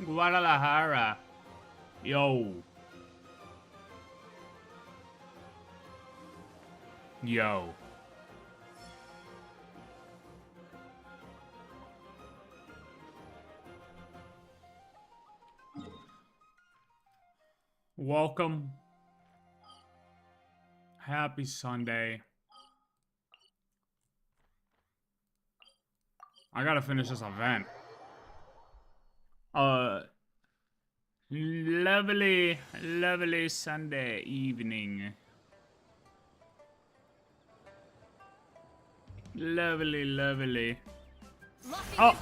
Guadalajara. Yo. Yo. Welcome. Happy Sunday. I gotta finish this event. Lovely Sunday evening. Lovely. Oh!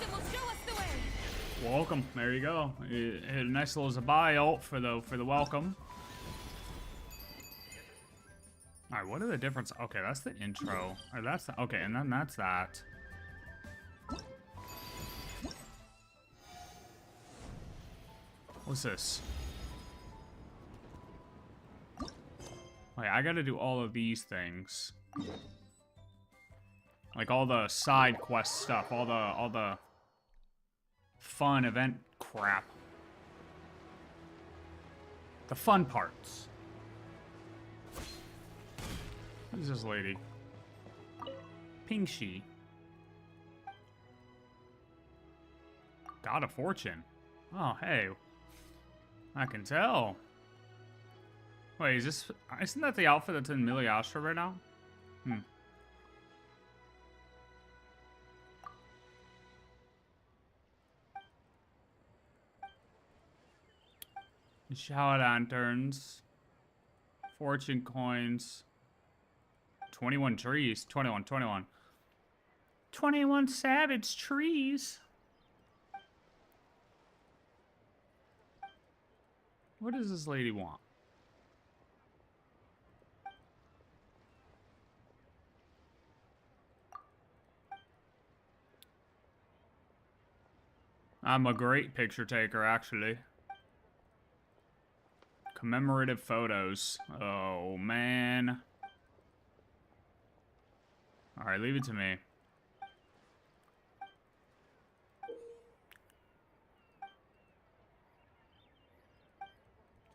Welcome. There you go. A nice little Zibai ult for the welcome. All right, what are the difference? Okay, that's the intro. Or that's the, okay, and then that's that. What's this? Wait, I gotta do all of these things. Like all the side quest stuff, all the fun event crap. The fun parts. Who's this lady? Pingshi. God of Fortune. Oh, hey. I can tell. Wait, isn't that the outfit that's in Miliastra right now? Shower lanterns. Fortune coins. 21 trees. 21. 21 savage trees. What does this lady want? I'm a great picture taker, actually. Commemorative photos. Oh, man. Alright, leave it to me.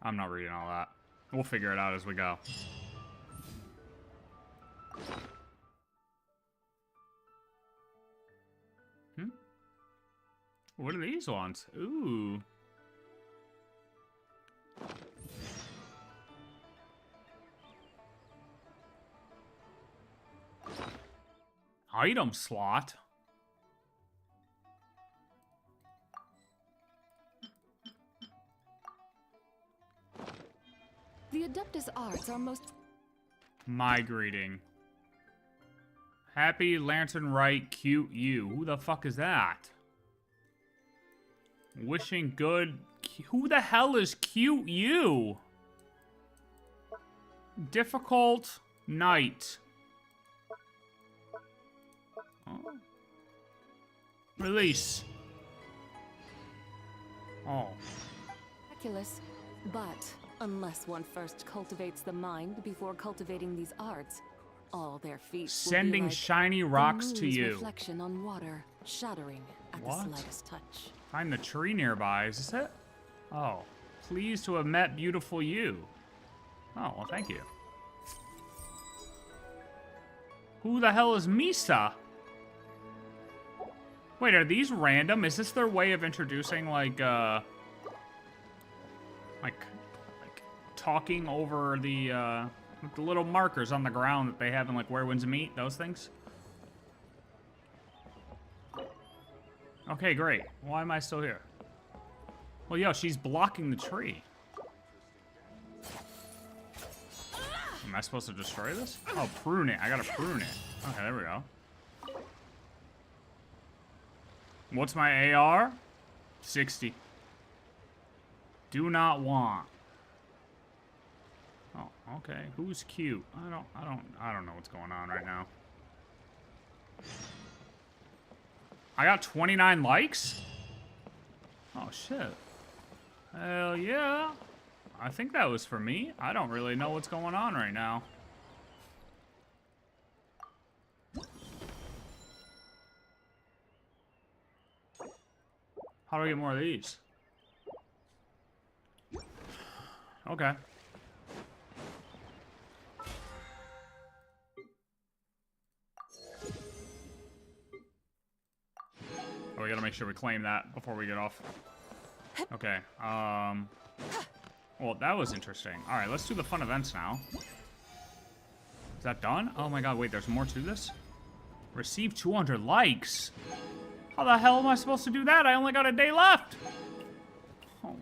I'm not reading all that. We'll figure it out as we go. What are these ones? Ooh. Item slot. The Adeptus arts are most... My greeting. Happy Lantern Rite, cute you. Who the fuck is that? Wishing good... Who the hell is cute you? Difficult night. Oh. Release. Oh. Miraculous, but unless one first cultivates the mind before cultivating these arts, all their feats Sending will be like shiny rocks the to moon's you. Reflection on water, shattering at the slightest touch. Find the tree nearby. Is this it? Oh. Pleased to have met beautiful you. Oh, well, thank you. Who the hell is Misa? Wait, are these random? Is this their way of introducing, like talking over the little markers on the ground that they have in, like, Where Winds Meet? Those things? Okay, great. Why am I still here? Well, yo, she's blocking the tree. Am I supposed to destroy this? Oh, prune it. I gotta prune it. Okay, there we go. What's my AR? 60. Do not want. Oh, okay. Who's cute? I don't know what's going on right now. I got 29 likes? Oh, shit. Hell yeah. I think that was for me. I don't really know what's going on right now. How do I get more of these? Okay. Oh, we gotta make sure we claim that before we get off. Okay, well, that was interesting. All right, let's do the fun events now. Is that done? Oh my god, wait, there's more to this? Receive 200 likes. How the hell am I supposed to do that? I only got a day left. Oh.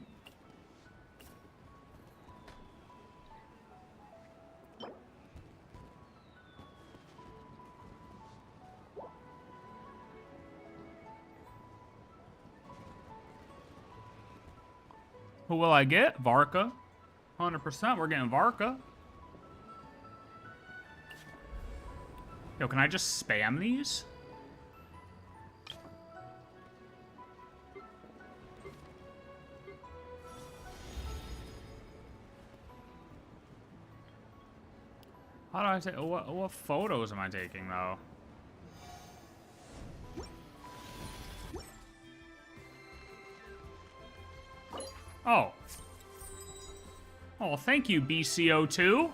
Who will I get? Varka. 100%, we're getting Varka. Yo, can I just spam these? How do I take? What photos am I taking though? Oh. Oh, thank you, BCO2.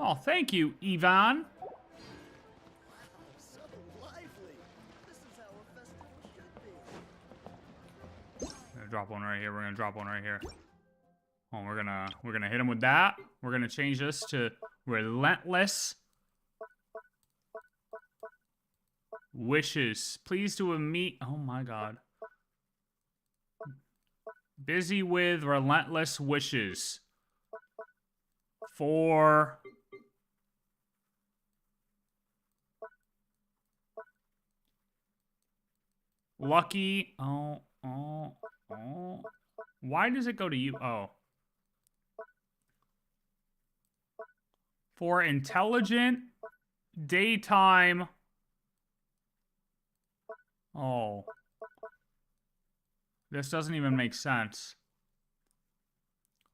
Oh, thank you, Ivan. So lively. This is how a festival should be. We're gonna drop one right here. We're gonna drop one right here. Oh, we're gonna hit him with that. We're gonna change this to relentless wishes. Please do a meet. Oh my god. Busy with relentless wishes. For Lucky. Oh. Why does it go to you? Oh. For intelligent daytime. Oh. This doesn't even make sense.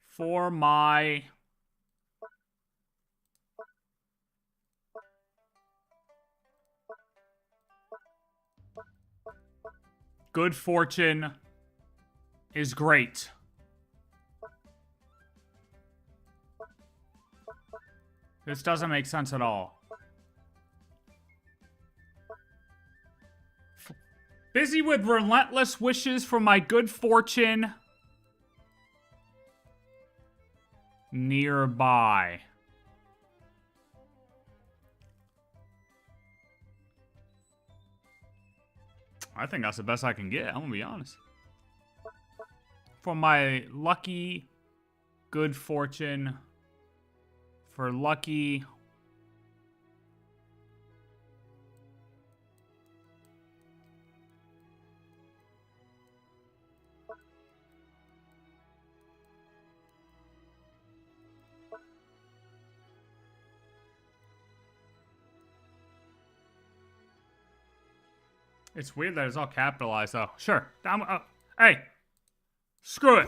For my good fortune is great. This doesn't make sense at all. Busy with relentless wishes for my good fortune nearby. I think that's the best I can get, I'm gonna be honest. For my lucky good fortune. For lucky. It's weird that it's all capitalized, though. Sure. Hey. Screw it.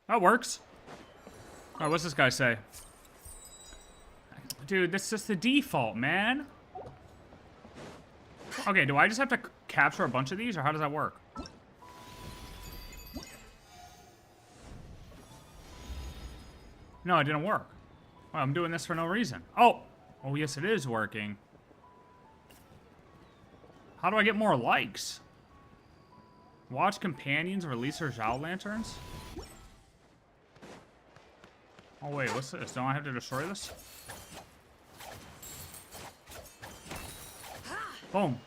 That works. All right, what's this guy say? Dude, that's just the default, man. Okay, do I just have to capture a bunch of these, or how does that work? No, it didn't work. Well, I'm doing this for no reason. Oh! Oh, yes, it is working. How do I get more likes? Watch companions release their Zhao lanterns? Oh, wait, what's this? Don't I have to destroy this? Boom.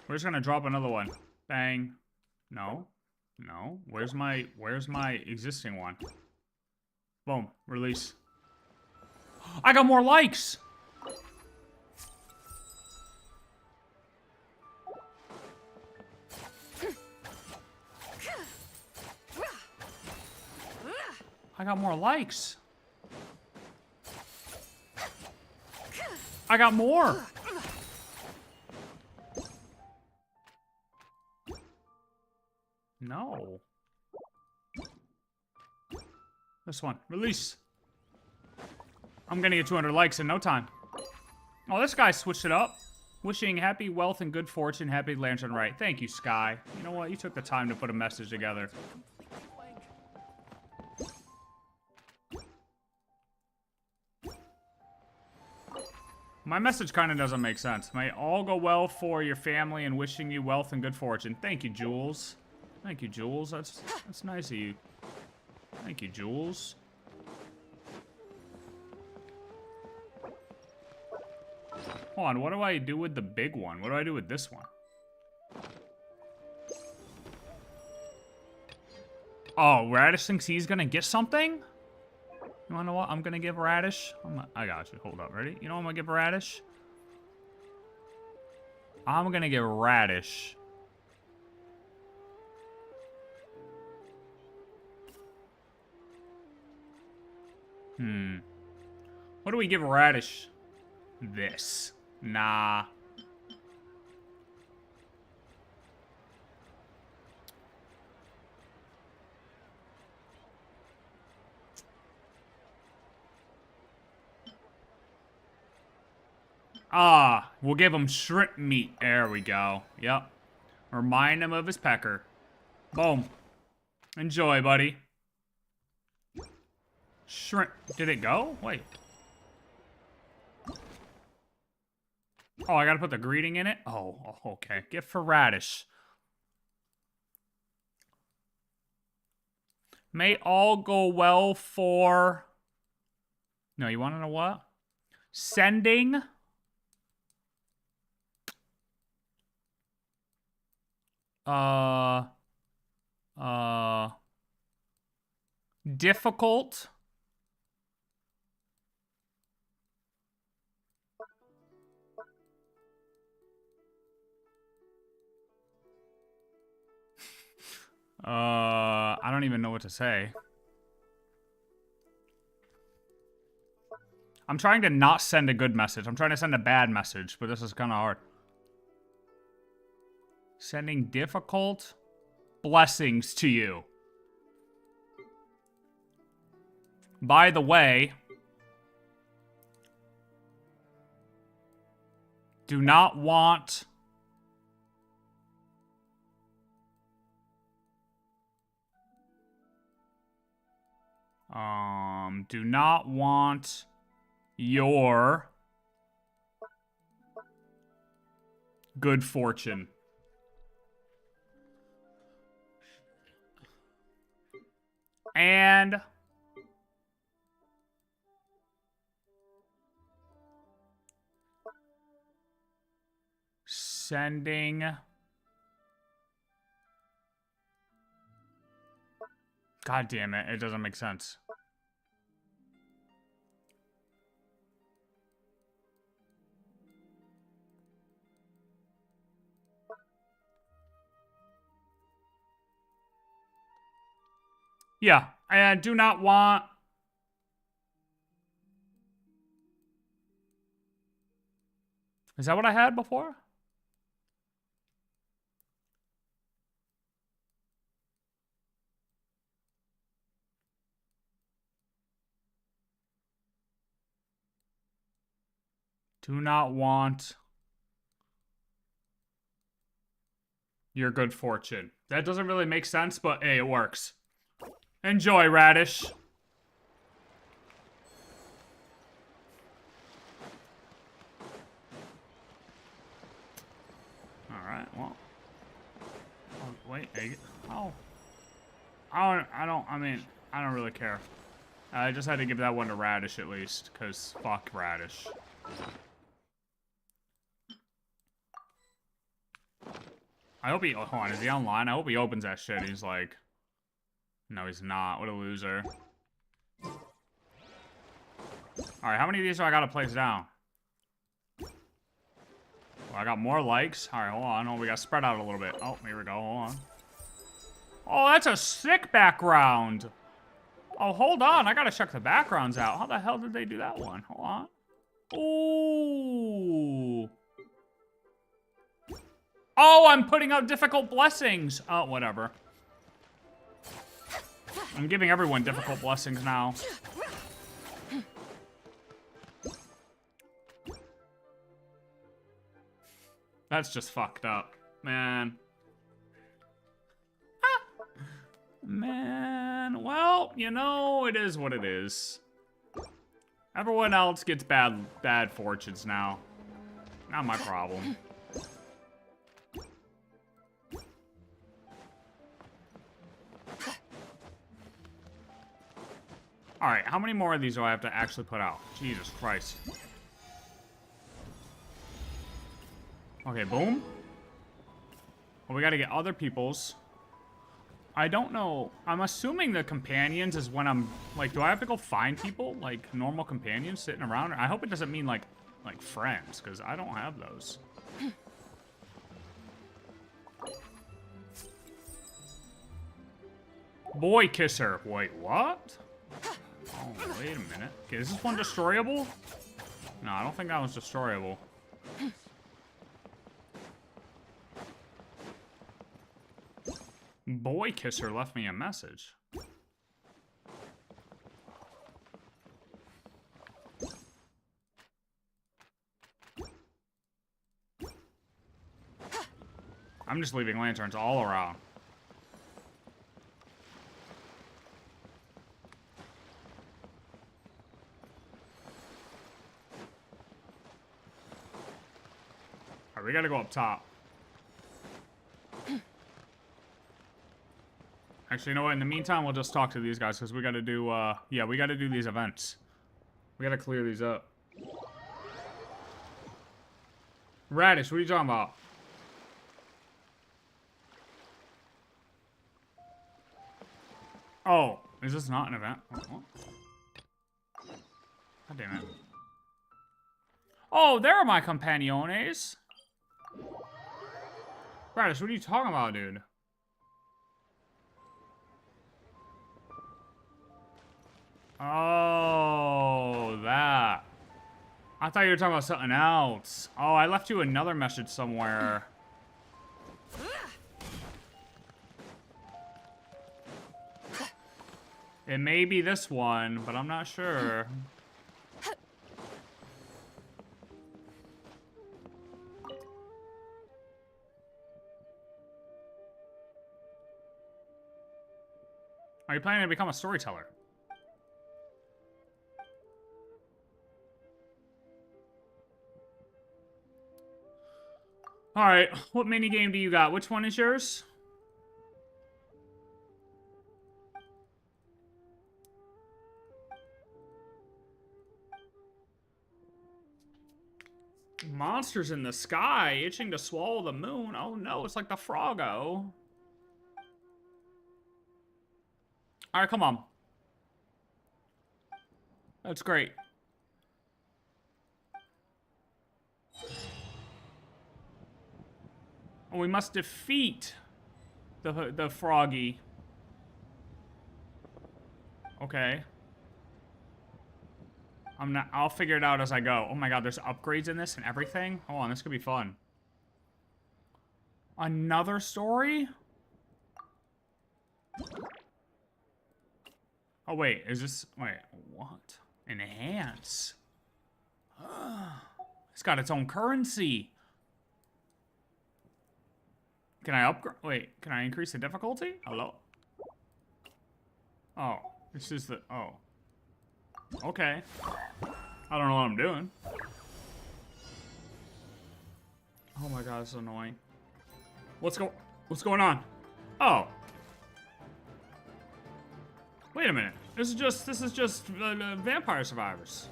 We're just gonna drop another one. Bang. No. No. Where's my existing one? Boom. Release. I got more likes! I got more likes. I got more. No. This one. Release. I'm gonna get 200 likes in no time. Oh, this guy switched it up. Wishing happy wealth and good fortune, happy lantern right. Thank you, Sky. You know what? You took the time to put a message together. My message kind of doesn't make sense. May all go well for your family and wishing you wealth and good fortune. Thank you, Jules. Thank you, Jules. That's nice of you. Thank you, Jules. Hold on, what do I do with the big one? What do I do with this one? Oh, Radish thinks he's gonna get something? You wanna know what I'm gonna give Radish? I got you. Hold up, ready? You know what I'm gonna give Radish? I'm gonna give Radish. What do we give Radish? This. Nah. We'll give him shrimp meat. There we go. Yep. Remind him of his pecker. Boom. Enjoy, buddy. Shrimp. Did it go? Wait. Oh, I gotta put the greeting in it? Oh, okay. Gift for Radish. May all go well for... No, you wanna know what? Sending... difficult... I don't even know what to say. I'm trying to not send a good message. I'm trying to send a bad message, but this is kind of hard. Sending difficult blessings to you. By the way, do not want... do not want your good fortune. And sending God damn it, it doesn't make sense. Yeah, I do not want... Is that what I had before? Do not want your good fortune. That doesn't really make sense, but hey, it works. Enjoy, Radish. Alright, well. Oh, wait, oh. I don't really care. I just had to give that one to Radish at least, because fuck Radish. I hope he, hold on, is he online? I hope he opens that shit. He's like, no, he's not. What a loser. Alright, how many of these do I gotta place down? Well, I got more likes. Alright, hold on. Oh, we gotta spread out a little bit. Oh, here we go. Hold on. Oh, that's a sick background. Oh, hold on. I gotta check the backgrounds out. How the hell did they do that one? Hold on. Ooh. Oh, I'm putting out difficult blessings. Oh, whatever. I'm giving everyone difficult blessings now. That's just fucked up. Man. Man, well, you know, it is what it is. Everyone else gets bad fortunes now. Not my problem. Alright, how many more of these do I have to actually put out? Jesus Christ. Okay, boom. Well, we gotta get other people's. I don't know. I'm assuming the companions is when I'm, like, do I have to go find people? Like, normal companions sitting around? I hope it doesn't mean, like friends, because I don't have those. Boy kisser. Wait, what? Oh, wait a minute. Okay, is this one destroyable? No, I don't think that one's destroyable. Boy kisser left me a message. I'm just leaving lanterns all around. All right, we gotta go up top. Actually, you know what? In the meantime, we'll just talk to these guys because we gotta do, yeah, we gotta do these events. We gotta clear these up. Radish, what are you talking about? Oh, is this not an event? What? God damn it. Oh, there are my companions. Radish, what are you talking about, dude? Oh, that. I thought you were talking about something else. Oh, I left you another message somewhere. It may be this one, but I'm not sure. Are you planning to become a storyteller? Alright, what minigame do you got? Which one is yours? Monsters in the sky, itching to swallow the moon. Oh no, it's like the Froggo. Alright, come on. That's great. Oh, we must defeat the froggy. Okay. I'll figure it out as I go. Oh my god, there's upgrades in this and everything? Hold on, this could be fun. Another story? Oh wait, is this, wait, what? Enhance. It's got its own currency. Can I upgrade? Wait, can I increase the difficulty? Hello? Oh, this is the, oh. Okay. I don't know what I'm doing. Oh my god, it's so annoying. What's going on? Oh. Wait a minute. This is just Vampire Survivors.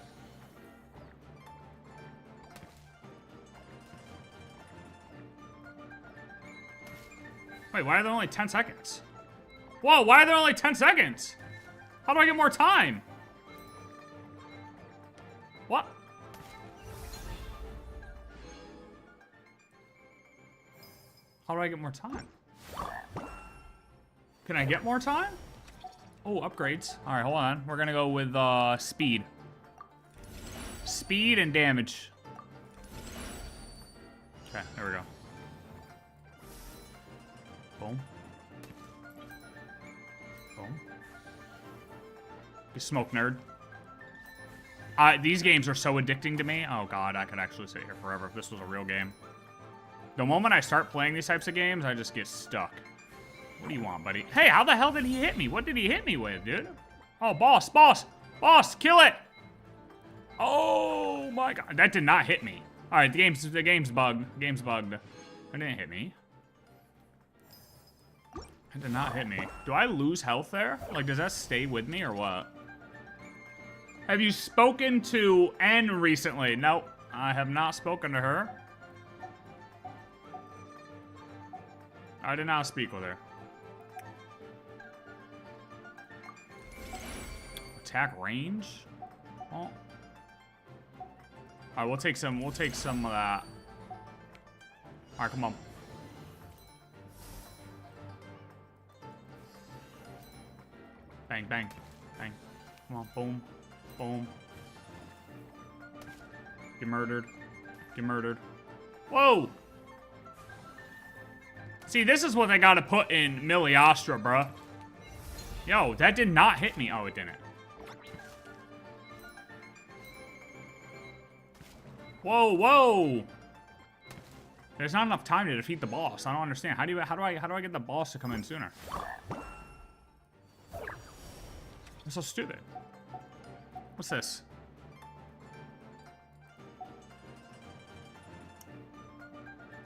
Wait, why are there only 10 seconds? Whoa, why are there only 10 seconds? How do I get more time? What? How do I get more time? Can I get more time? Oh, upgrades. All right, hold on. We're gonna go with speed. Speed and damage. Okay, there we go. Boom. Boom. You smoke nerd. These games are so addicting to me. Oh god, I could actually sit here forever if this was a real game. The moment I start playing these types of games, I just get stuck. What do you want, buddy? Hey, how the hell did he hit me? What did he hit me with, dude? Oh, boss, boss, boss, kill it! Oh my god, that did not hit me. All right, the game's bugged. The game's bugged. It didn't hit me. It did not hit me. Do I lose health there? Like, does that stay with me or what? Have you spoken to N recently? Nope, I have not spoken to her. I did not speak with her. Attack range? Oh. Alright, we'll take some of that. Alright, come on. Bang, bang, bang. Come on, boom, boom. Get murdered. Get murdered. Whoa! See, this is what they gotta put in Miliastra, bruh. Yo, that did not hit me. Oh, it didn't. Whoa, whoa! There's not enough time to defeat the boss. I don't understand. How do I get the boss to come in sooner? That's so stupid. What's this?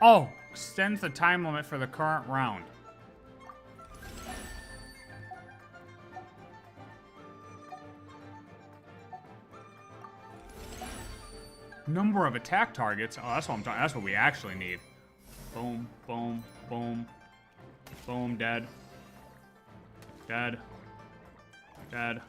Oh, extends the time limit for the current round. Number of attack targets. Oh, that's what I'm talking. That's what we actually need. Boom, boom, boom, boom. Dead. Dead. Dead.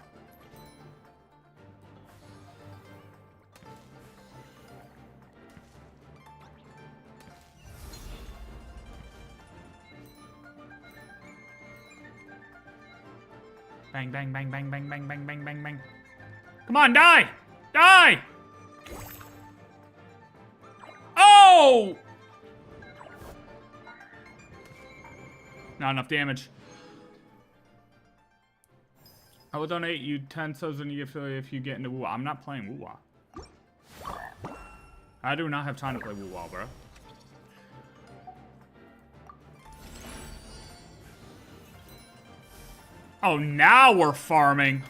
Bang, bang, bang, bang, bang, bang, bang, bang, bang, bang. Come on, die! Die! Oh! Not enough damage. I will donate you 10,000 if you get into Woo-Wah. I'm not playing Woo-Wah. I do not have time to play Woo-Wah, bro. Oh, now we're farming.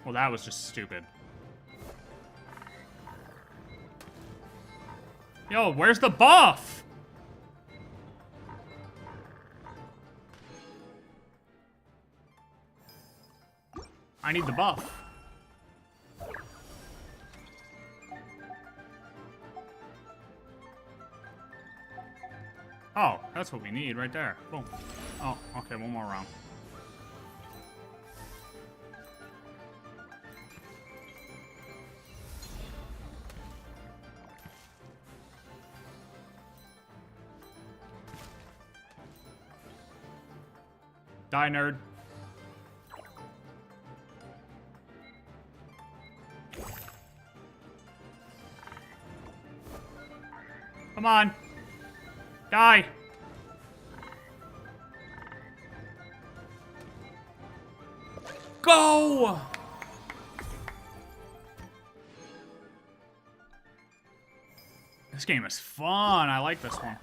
Well, that was just stupid. Yo, where's the buff? I need the buff. Oh, that's what we need right there. Boom. Oh, okay, one more round. Die, nerd. Come on. Die. Go! This game is fun. I like this one.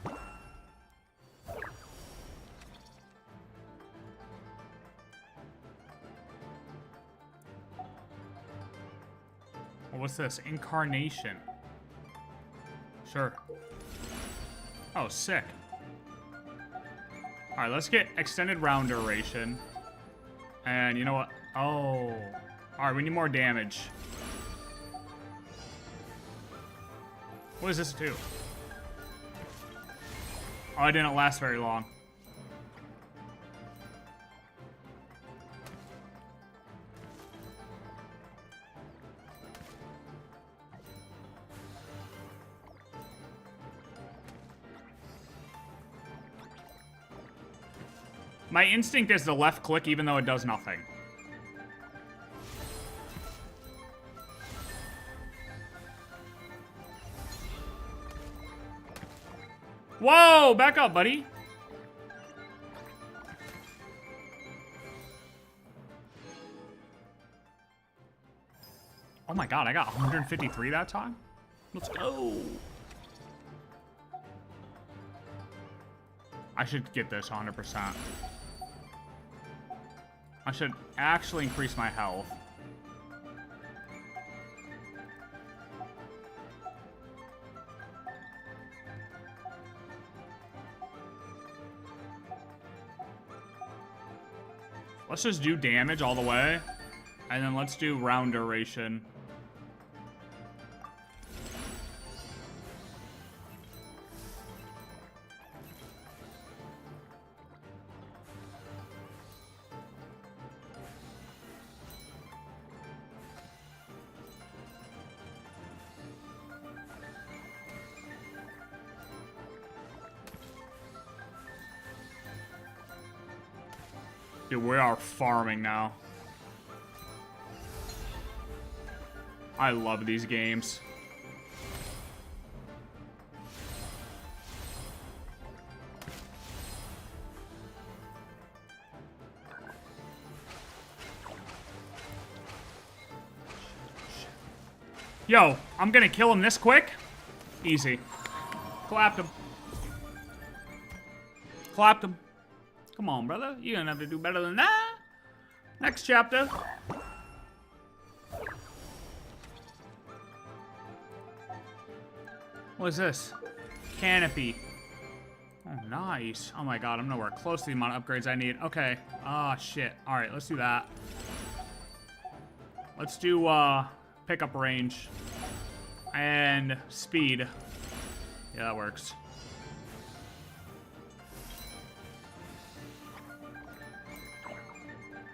What's this? Incarnation. Sure. Oh, sick. Alright, let's get extended round duration. And you know what? Oh. Alright, we need more damage. What does this do? Oh, it didn't last very long. My instinct is to left click even though it does nothing. Whoa, back up, buddy. Oh my god, I got 153 that time? Let's go. I should get this 100%. I should actually increase my health. Let's just do damage all the way. And then let's do round duration. Dude, we are farming now. I love these games. Yo, I'm gonna kill him this quick? Easy. Clapped him. Clapped him. Come on, brother. You're gonna have to do better than that. Next chapter. What is this? Canopy. Oh, nice. Oh my god, I'm nowhere close to the amount of upgrades I need. Okay. Ah, shit. Alright, let's do that. Let's do, pickup range. And speed. Yeah, that works.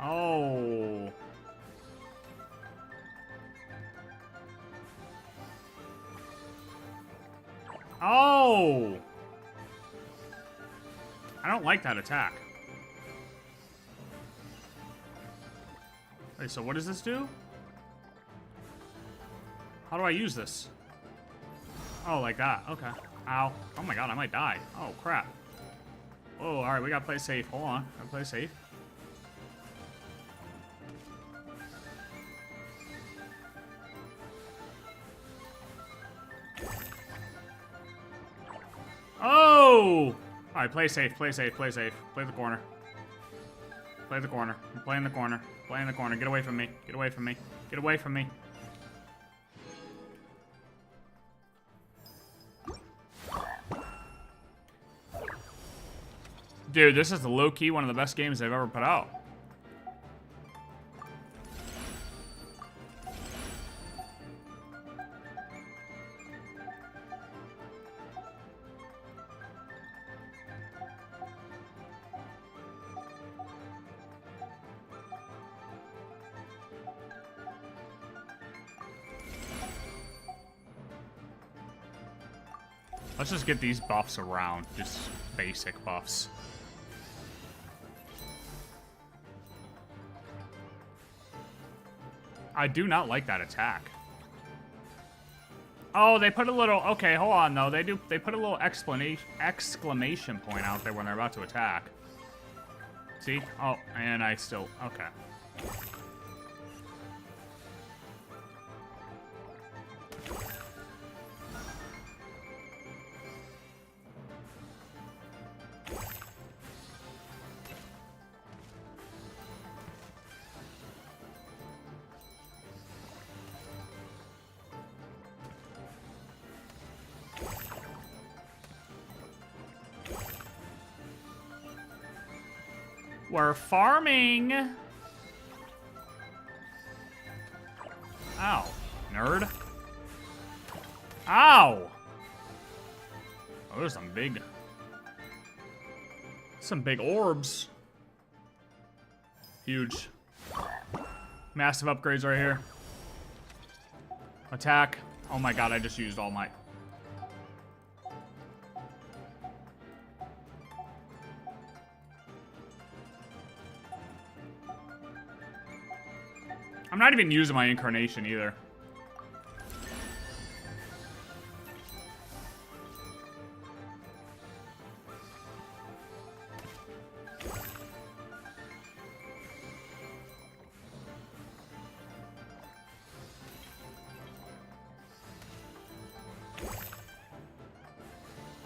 Oh. Oh. I don't like that attack. Wait, so what does this do? How do I use this? Oh, like that. Okay. Ow. Oh my god, I might die. Oh, crap. Oh, alright, we gotta play safe. Hold on. Gotta play safe. Oh! Alright, play safe, play safe, play safe. Play the corner. Play the corner. I'm playing the corner. Playing the corner. Get away from me. Get away from me. Get away from me. Dude, this is the low-key one of the best games they've ever put out. Let's just get these buffs around. Just basic buffs. I do not like that attack. Oh, they put a little... Okay, hold on, though. They put a little exclamation point out there when they're about to attack. See? Oh, and I still... Okay. We're farming. Ow, nerd. Ow. Oh, there's some big orbs. Huge. Massive upgrades right here. Attack. Oh my god, I just used all my... I'm not even using my incarnation either.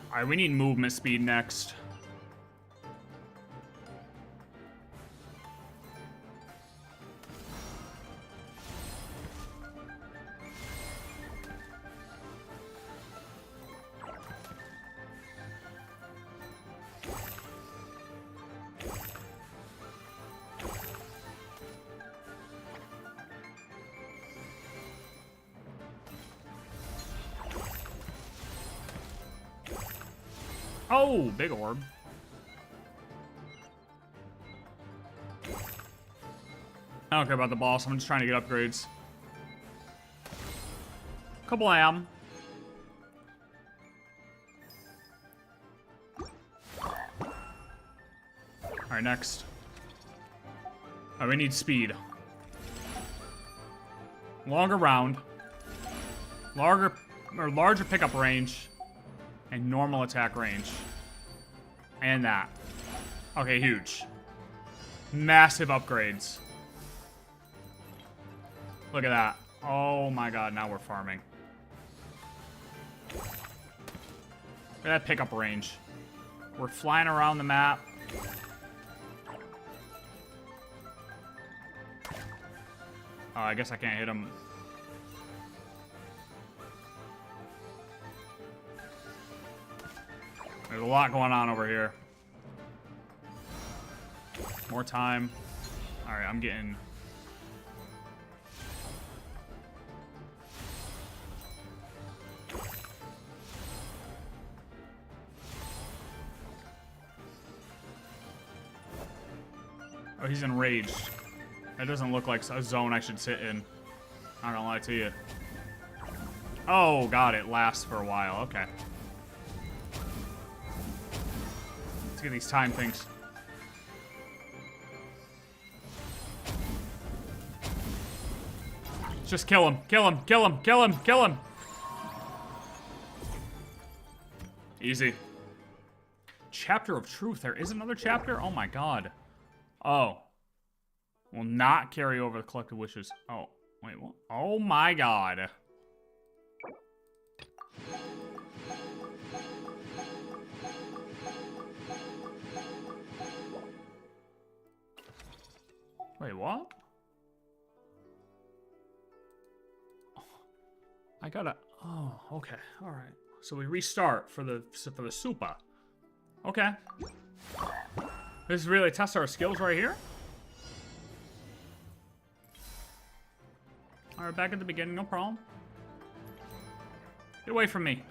Alright, we need movement speed next. Oh, big orb. I don't care about the boss. I'm just trying to get upgrades. Kablam. Alright, next. Oh, we need speed. Longer round. Larger pickup range. And normal attack range. And that. Okay, huge. Massive upgrades. Look at that. Oh my god, now we're farming. Look at that pickup range. We're flying around the map. Oh, I guess I can't hit him. There's a lot going on over here. More time. Alright, I'm getting... Oh, he's enraged. That doesn't look like a zone I should sit in. Not gonna lie to you. Oh, God, it lasts for a while. Okay. Let's get these time things. Just kill him. Kill him. Kill him. Kill him. Kill him. Easy. Chapter of Truth. There is another chapter? Oh my god. Oh. Will not carry over the collective wishes. Oh. Wait, what? Oh my god. Wait, what? I gotta... Oh, okay. All right. So we restart for the super. Okay. This really tests our skills right here. All right, back at the beginning, no problem. Get away from me.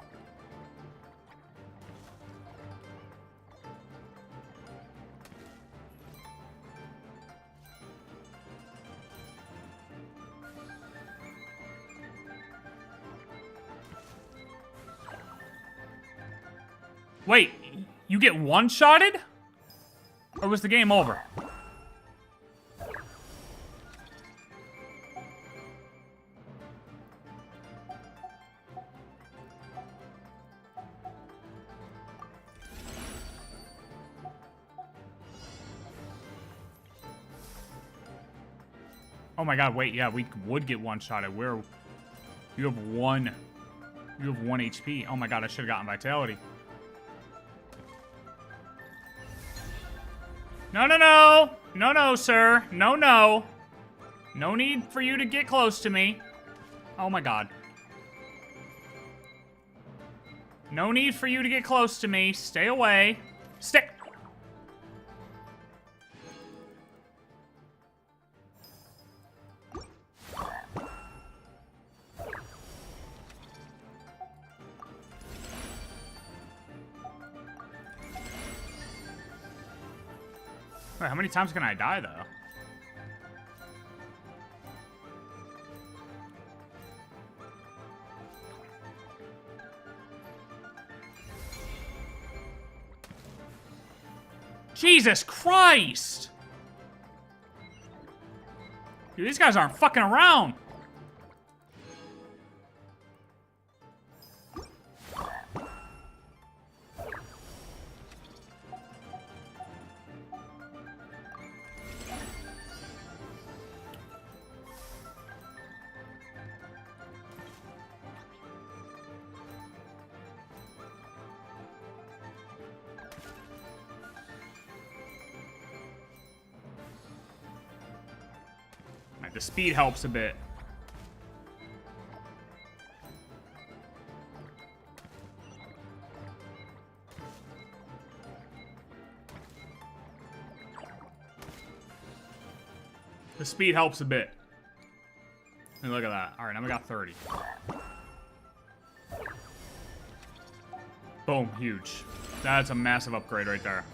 Wait, you get one-shotted? Or was the game over? Oh my god, wait, yeah, we would get one-shotted. Where... You have one... You have 1 HP. Oh my god, I should have gotten Vitality. No, no, no! No, no, sir. No, no. No need for you to get close to me. Oh my god. No need for you to get close to me. Stay away. Stick! Wait, how many times can I die, though? Jesus Christ! Dude, these guys aren't fucking around. The speed helps a bit. The speed helps a bit. And look at that. All right, now we got 30. Boom, huge. That's a massive upgrade right there.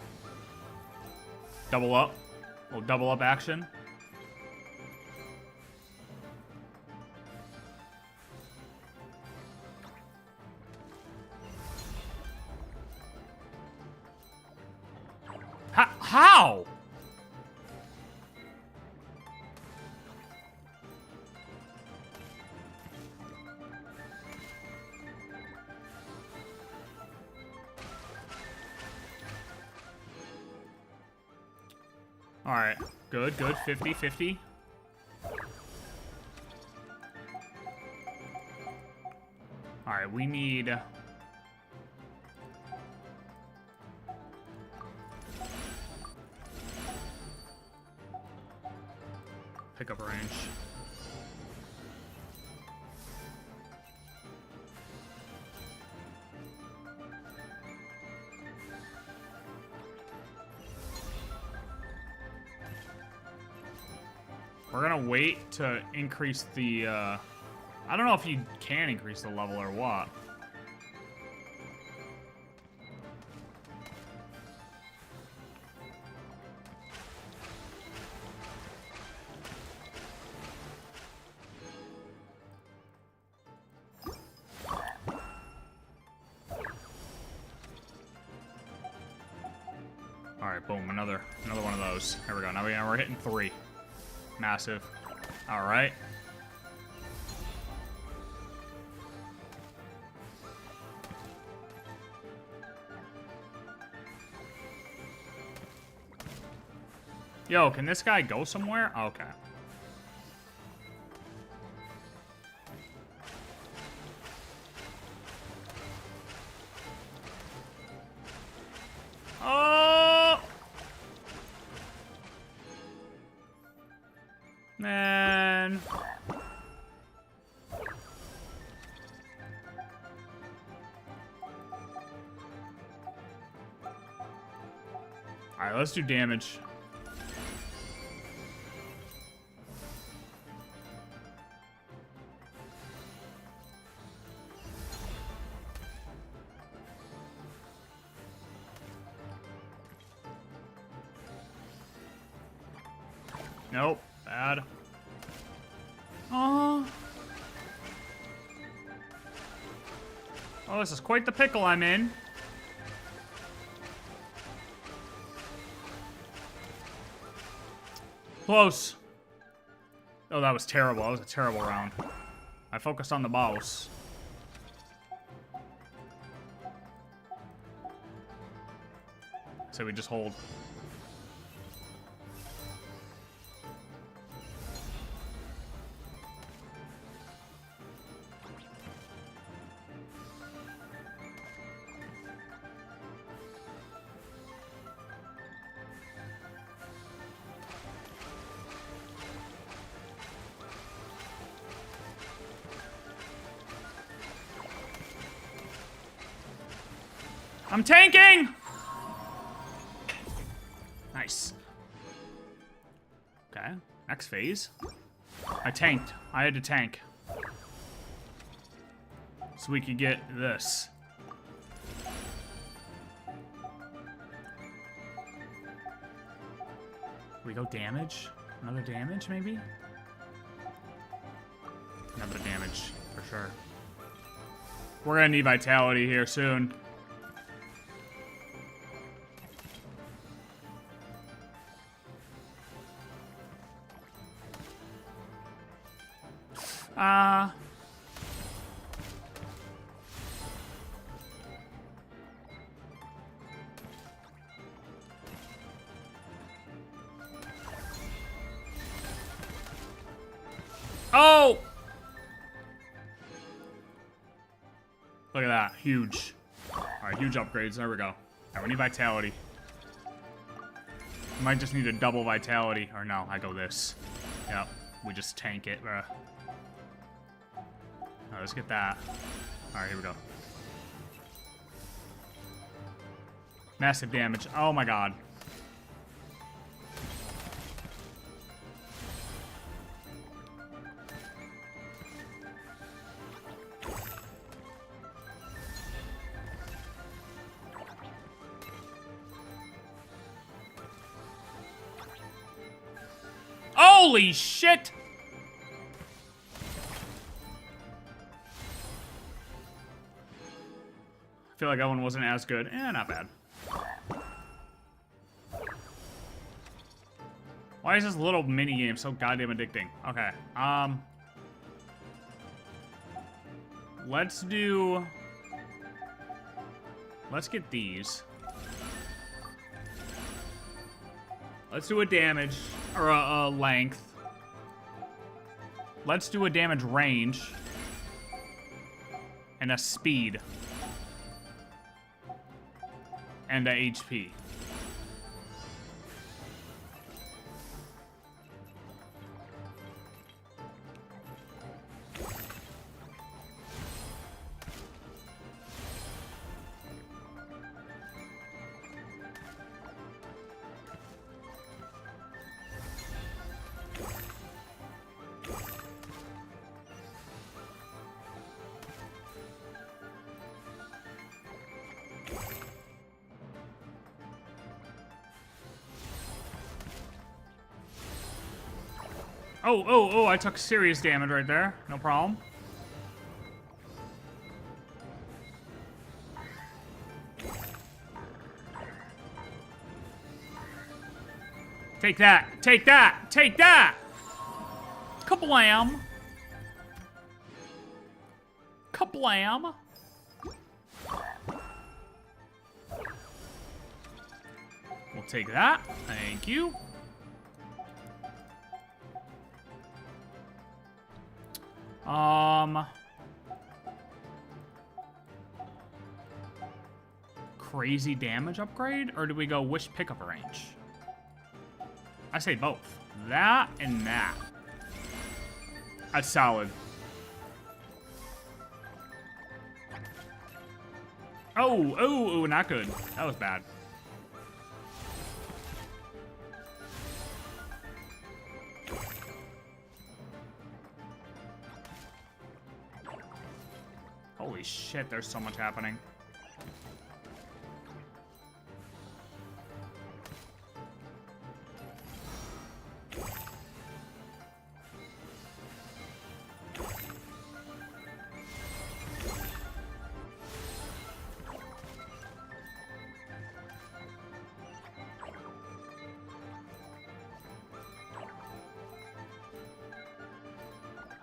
Double up. A little double up action. How? All right, good, good, 50, 50. All right, we need... Pickup range. We're gonna wait to increase the, I don't know if you can increase the level or what. All right, boom, another one of those. There we go. Now we're hitting 3. Massive. All right. Yo, can this guy go somewhere? Okay. Oh! Man. Alright, let's do damage. Nope, bad. Oh, this is quite the pickle I'm in. Close. Oh, that was terrible. That was a terrible round. I focused on the boss. So we just hold. I'm tanking! Nice. Okay, next phase. I tanked. I had to tank. So we could get this. We go damage? Another damage, maybe? Another damage, for sure. We're gonna need vitality here soon. Oh! Look at that. Huge. Alright, huge upgrades. There we go. Alright, we need vitality. Might just need a double vitality. Or no, I go this. Yep. We just tank it, bruh. Alright, let's get that. Alright, here we go. Massive damage. Oh my god. Holy shit! I feel like that one wasn't as good. Not bad. Why is this little mini game so goddamn addicting? Okay. Let's get these. Let's do a damage, or a length. Let's do a damage range. And a speed. And a HP. Oh, I took serious damage right there. No problem. Take that! Take that! Take that! Kablam! Kablam! We'll take that. Thank you. Crazy damage upgrade? Or do we go wish pickup range? I say both. That and that. That's solid. Oh, not good. That was bad. Holy shit, there's so much happening.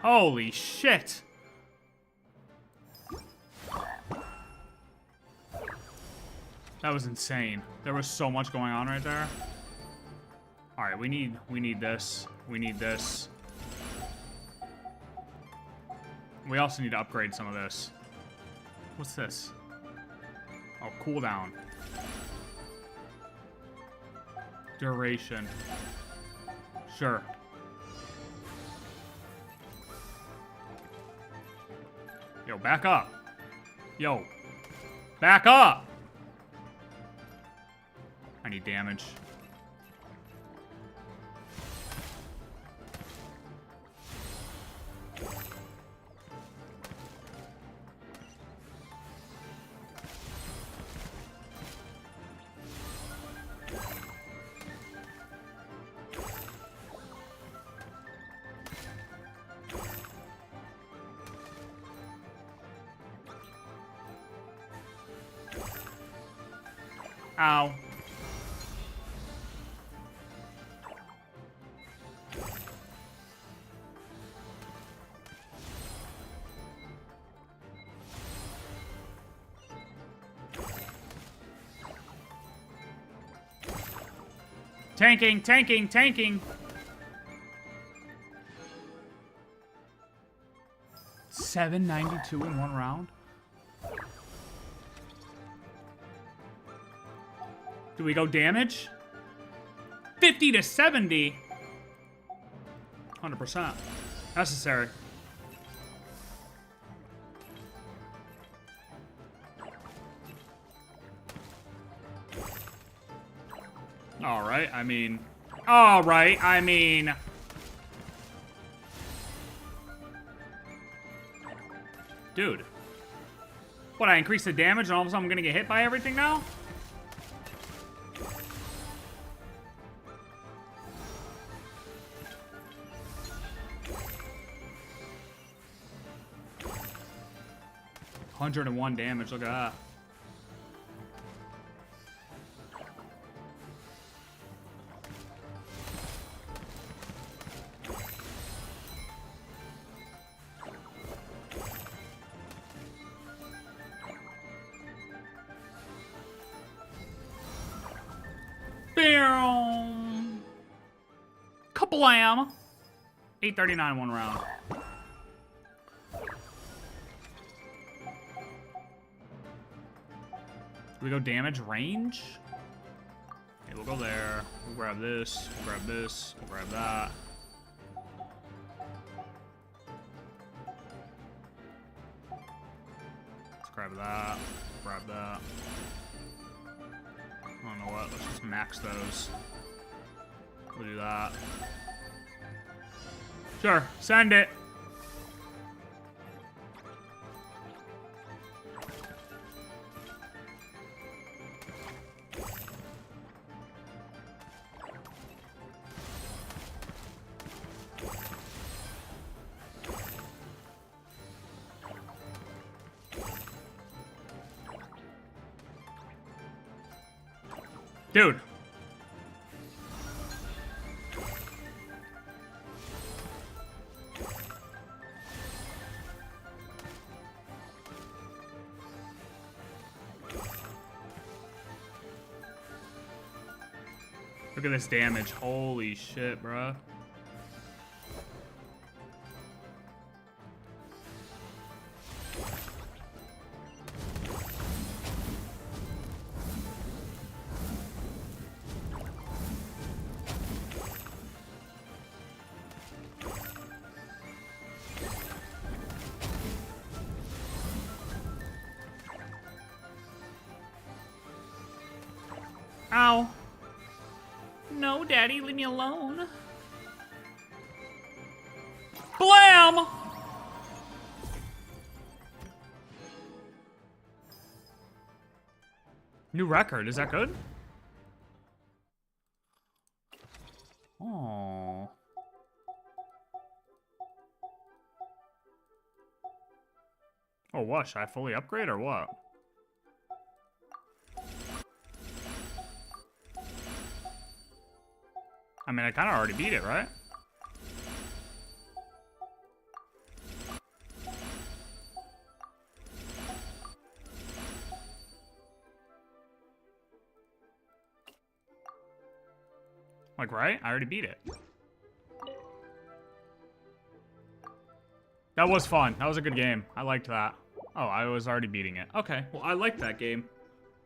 Holy shit! That was insane. There was so much going on right there. All right, we need this. We need this. We also need to upgrade some of this. What's this? Oh, cooldown. Duration. Sure. Yo, back up. Yo. Back up! I need damage. Ow. Tanking, tanking, tanking. 792 in one round? Do we go damage? 50 to 70? 100%. Necessary. Alright, I mean... Alright, I mean... Dude. What, I increase the damage and all of a sudden I'm gonna get hit by everything now? $101 damage, look at that. Bam! Kablam! 839 one round. Do we go damage range? Okay, we'll go there. We'll grab this. We'll grab this. We'll grab that. Let's grab that. Grab that. I don't know what. Let's just max those. We'll do that. Sure. Send it. Dude. Look at this damage. Holy shit, bruh. Ow. No, Daddy, leave me alone. Blam! New record, is that good? Oh. Oh, what? Should I fully upgrade or what? I mean, I kind of already beat it, right? Like, right? I already beat it. That was fun. That was a good game. I liked that. Oh, I was already beating it. Okay, well, I liked that game.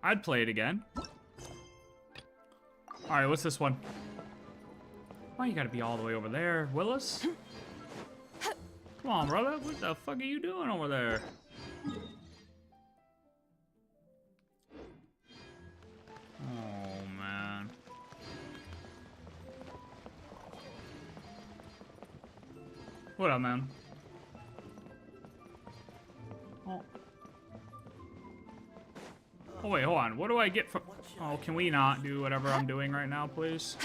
I'd play it again. All right, what's this one? Oh, you gotta be all the way over there, Willis. Come on, brother. What the fuck are you doing over there? Oh, man. What up, man? Oh. Oh, wait, hold on. What do I get from... Oh, can we not do whatever I'm doing right now, please?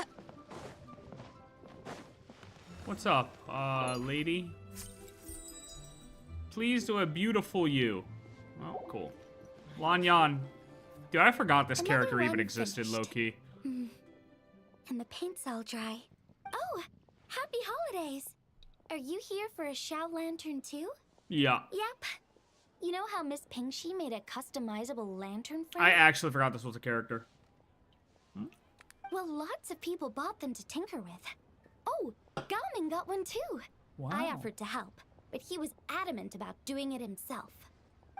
What's up, lady? Please do a beautiful you. Oh, cool. Lanyan. Dude, I forgot this character even existed, low-key. And the paint's all dry. Oh, happy holidays! Are you here for a Shao Lantern too? Yeah. Yep. You know how Miss Pingshi made a customizable lantern frame? I actually forgot this was a character. Well, lots of people bought them to tinker with. Oh, Gaoming got one too. Wow. I offered to help, but he was adamant about doing it himself.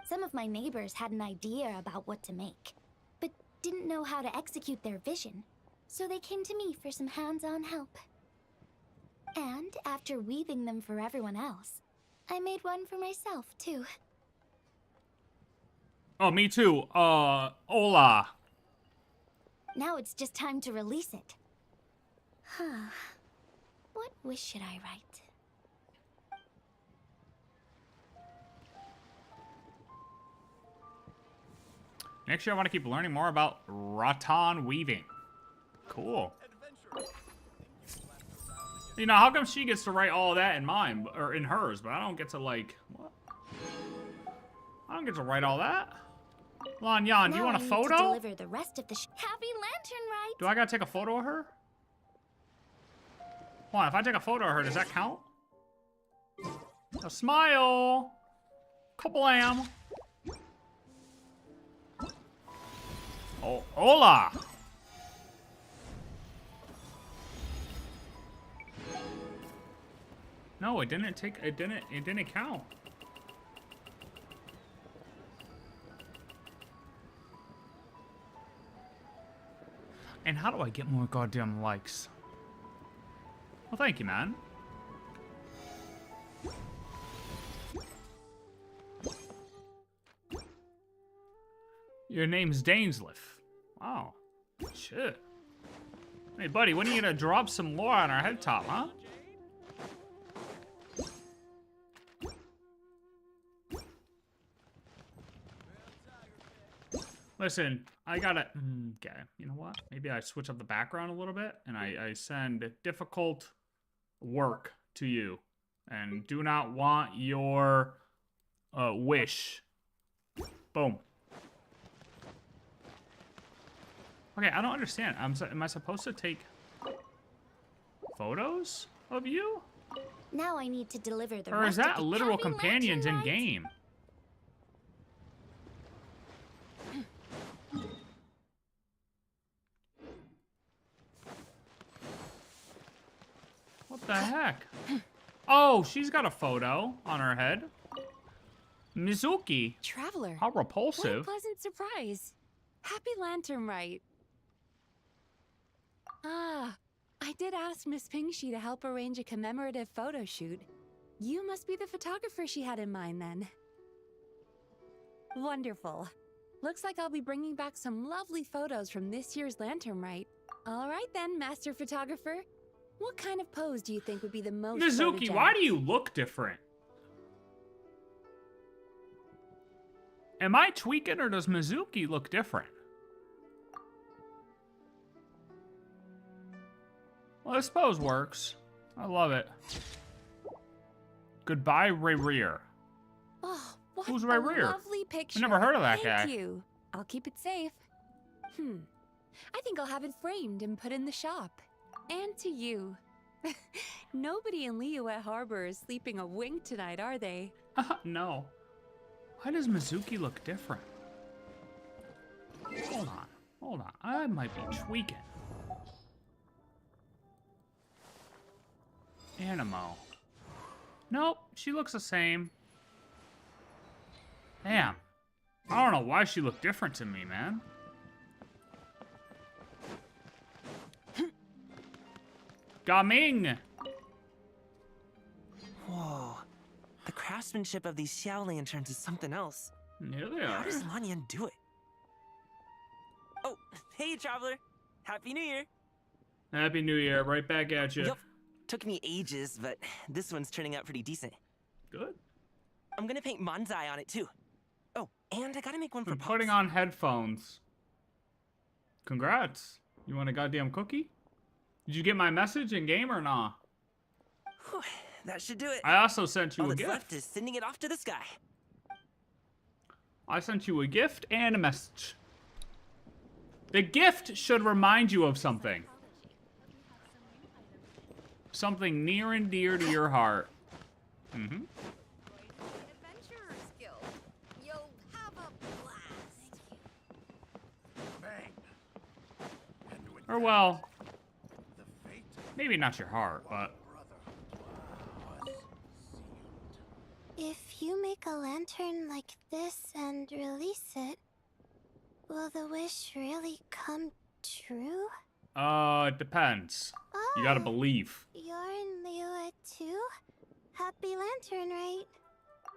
Some of my neighbors had an idea about what to make, but didn't know how to execute their vision. So they came to me for some hands-on help. And after weaving them for everyone else, I made one for myself, too. Oh, me too. Hola. Now it's just time to release it. Huh. What wish should I write? Next year, I want to keep learning more about rattan weaving. Cool. You know, how come she gets to write all that in mine, or in hers, but I don't get to, like, what? I don't get to write all that. Lanyan, do you want a photo? To deliver the rest of the Happy Lantern Rite. Do I gotta take a photo of her? Hold on, if I take a photo of her, does that count? A smile! Kablam! Oh, hola! No, it didn't count. And how do I get more goddamn likes? Well, thank you, man. Your name's Dainsleif. Wow. Shit. Hey, buddy, when are you gonna drop some lore on our head top, huh? Listen, I gotta... Okay, you know what? Maybe I switch up the background a little bit, and I send difficult work to you. And do not want your wish. Boom. Okay, I don't understand. Am I supposed to take photos of you? Now I need to deliver the Or is rest that of the literal Happy companions in Lantern Rite. game? What the heck? Oh, she's got a photo on her head. Mizuki. Traveler. How What a repulsive. pleasant surprise. Happy Lantern Rite. Ah, I did ask Miss Pingshi to help arrange a commemorative photo shoot. You must be the photographer she had in mind then. Wonderful. Looks like I'll be bringing back some lovely photos from this year's Lantern Rite. All right then, Master Photographer. What kind of pose do you think would be the most Mizuki, photogenic? why do you look different? Am I tweaking or does Mizuki look different? Well, this pose works. I love it. Goodbye, Rear. Oh, what Who's a Ray Rear? lovely picture. I never heard of that guy. Thank you. I'll keep it safe. I think I'll have it framed and put in the shop. And to you. Nobody in Liyue Harbor is sleeping a wink tonight, are they? No. Why does Mizuki look different? Hold on. I might be tweaking. Animo. Nope, she looks the same. Damn. I don't know why she looked different to me, man. Gaming! Whoa. The craftsmanship of these Xiao lanterns is something else. Here they How are. does Lanyan do it? Oh, hey, traveler. Happy New Year. Happy New Year, right back at you. Yup. Took me ages, but this one's turning out pretty decent. Good. I'm gonna paint Manzai on it, too. Oh, and I gotta make one for I'm Pops. putting on headphones. Congrats. You want a goddamn cookie? Did you get my message in game or not? Whew, that should do it. I also sent you All a that's gift. left is sending it off to the sky. I sent you a gift and a message. The gift should remind you of something. Something near and dear to your heart. Mm-hmm. Adventurer's Guild. You'll have a blast. Bang. And with Or well, the fate maybe not your heart, but brother was sealed. If you make a lantern like this and release it, will the wish really come true? It depends. You gotta believe. You're in Liyue too? Happy Lantern, right?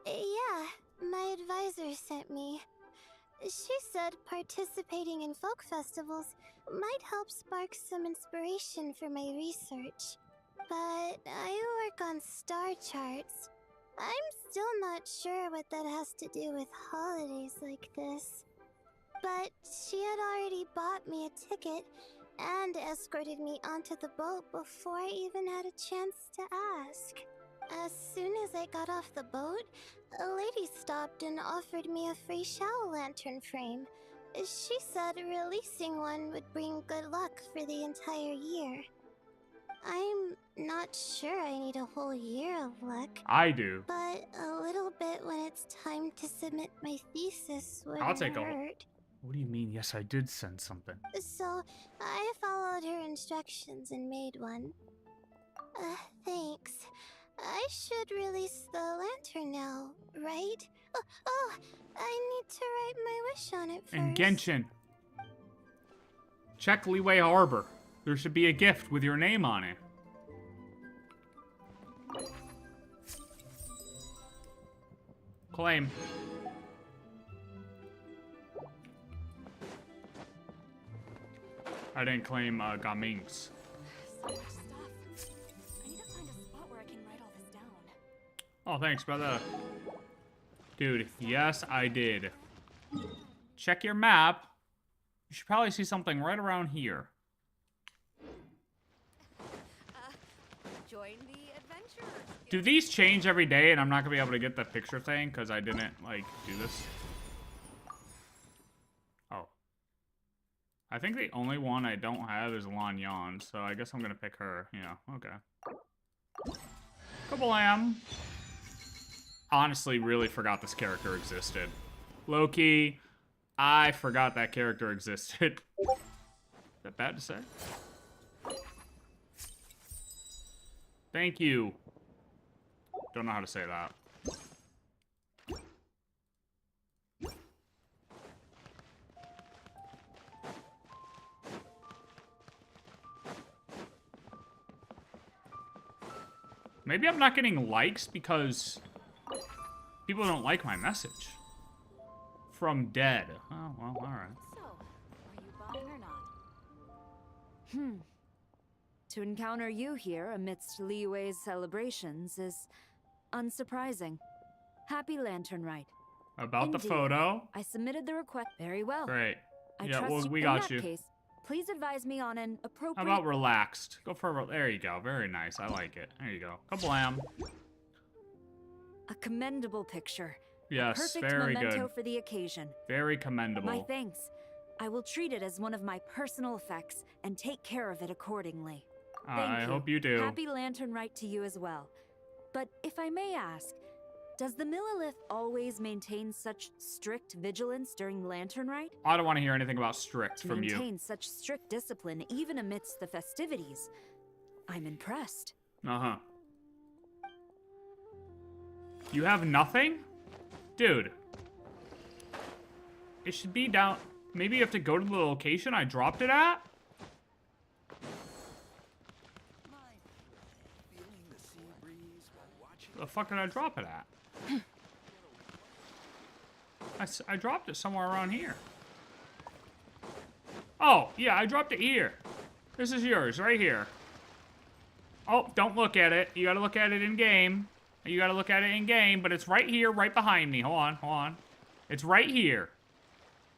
Yeah, my advisor sent me. She said participating in folk festivals might help spark some inspiration for my research. But I work on star charts. I'm still not sure what that has to do with holidays like this. But she had already bought me a ticket and escorted me onto the boat before I even had a chance to ask. As soon as I got off the boat, a lady stopped and offered me a free shadow lantern frame. She said releasing one would bring good luck for the entire year. I'm not sure I need a whole year of luck, I do. but a little bit when it's time to submit my thesis wouldn't I'll take a... hurt. What do you mean? Yes, I did send something. So, I followed her instructions and made one. Thanks. I should release the lantern now, right? Oh, I need to write my wish on it first. And Genshin. Check Liyue Harbor. There should be a gift with your name on it. Claim. I didn't claim Gamings. So much stuff. I need to find a spot where I can write all this down. Oh, thanks, brother. Dude, yes, I did. Check your map. You should probably see something right around here. Join the adventure. Do these change every day and I'm not gonna be able to get the picture thing because I didn't, like, do this? Oh. I think the only one I don't have is Lanyan, so I guess I'm gonna pick her. Yeah, okay. Kablam. Honestly, really forgot this character existed. Low-key, I forgot that character existed. Is that bad to say? Thank you. Don't know how to say that. Maybe I'm not getting likes because people don't like my message. From dead. Oh, well, alright. So, are you buying or not? To encounter you here amidst Liyue's celebrations is unsurprising. Happy Lantern Rite. About the Indeed. photo. I submitted the request very well. Great. I Yeah, trust well, you. we In got that you. case, please advise me on an How appropriate. about relaxed? Go for a... There you go. Very nice. I like it. There you go. Kablam. A commendable picture. Yes, Perfect very memento good. for the occasion. Very commendable. My thanks. I will treat it as one of my personal effects and take care of it accordingly. Thank I you. hope you do. Happy Lantern Rite to you as well. But if I may ask, does the Millilith always maintain such strict vigilance during Lantern Rite? I don't want to hear anything about strict To from you. maintain such strict discipline even amidst the festivities. I'm impressed. Uh-huh. You have nothing? Dude. It should be down... Maybe you have to go to the location I dropped it at? Feeling the sea breeze while watching. The fuck did I drop it at? I dropped it somewhere around here. Oh, yeah, I dropped it here. This is yours, right here. Oh, don't look at it. You gotta look at it in-game. You gotta look at it in-game, but it's right here, right behind me. Hold on, hold on. It's right here.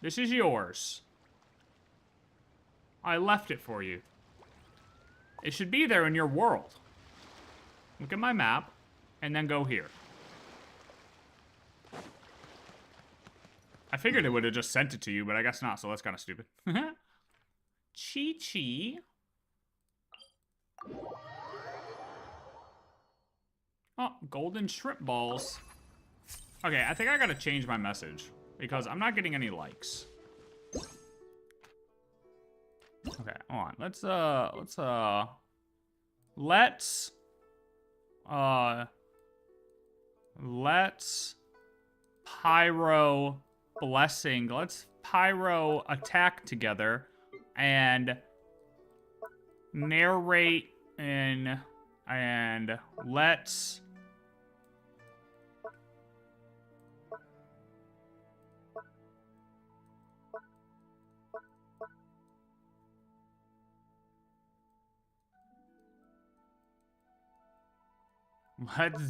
This is yours. I left it for you. It should be there in your world. Look at my map, and then go here. I figured it would have just sent it to you, but I guess not, so that's kind of stupid. Chi-Chi. Oh, golden shrimp balls. Okay, I think I gotta change my message, because I'm not getting any likes. Okay, hold on. Let's pyro blessing. Let's pyro attack together and narrate and let's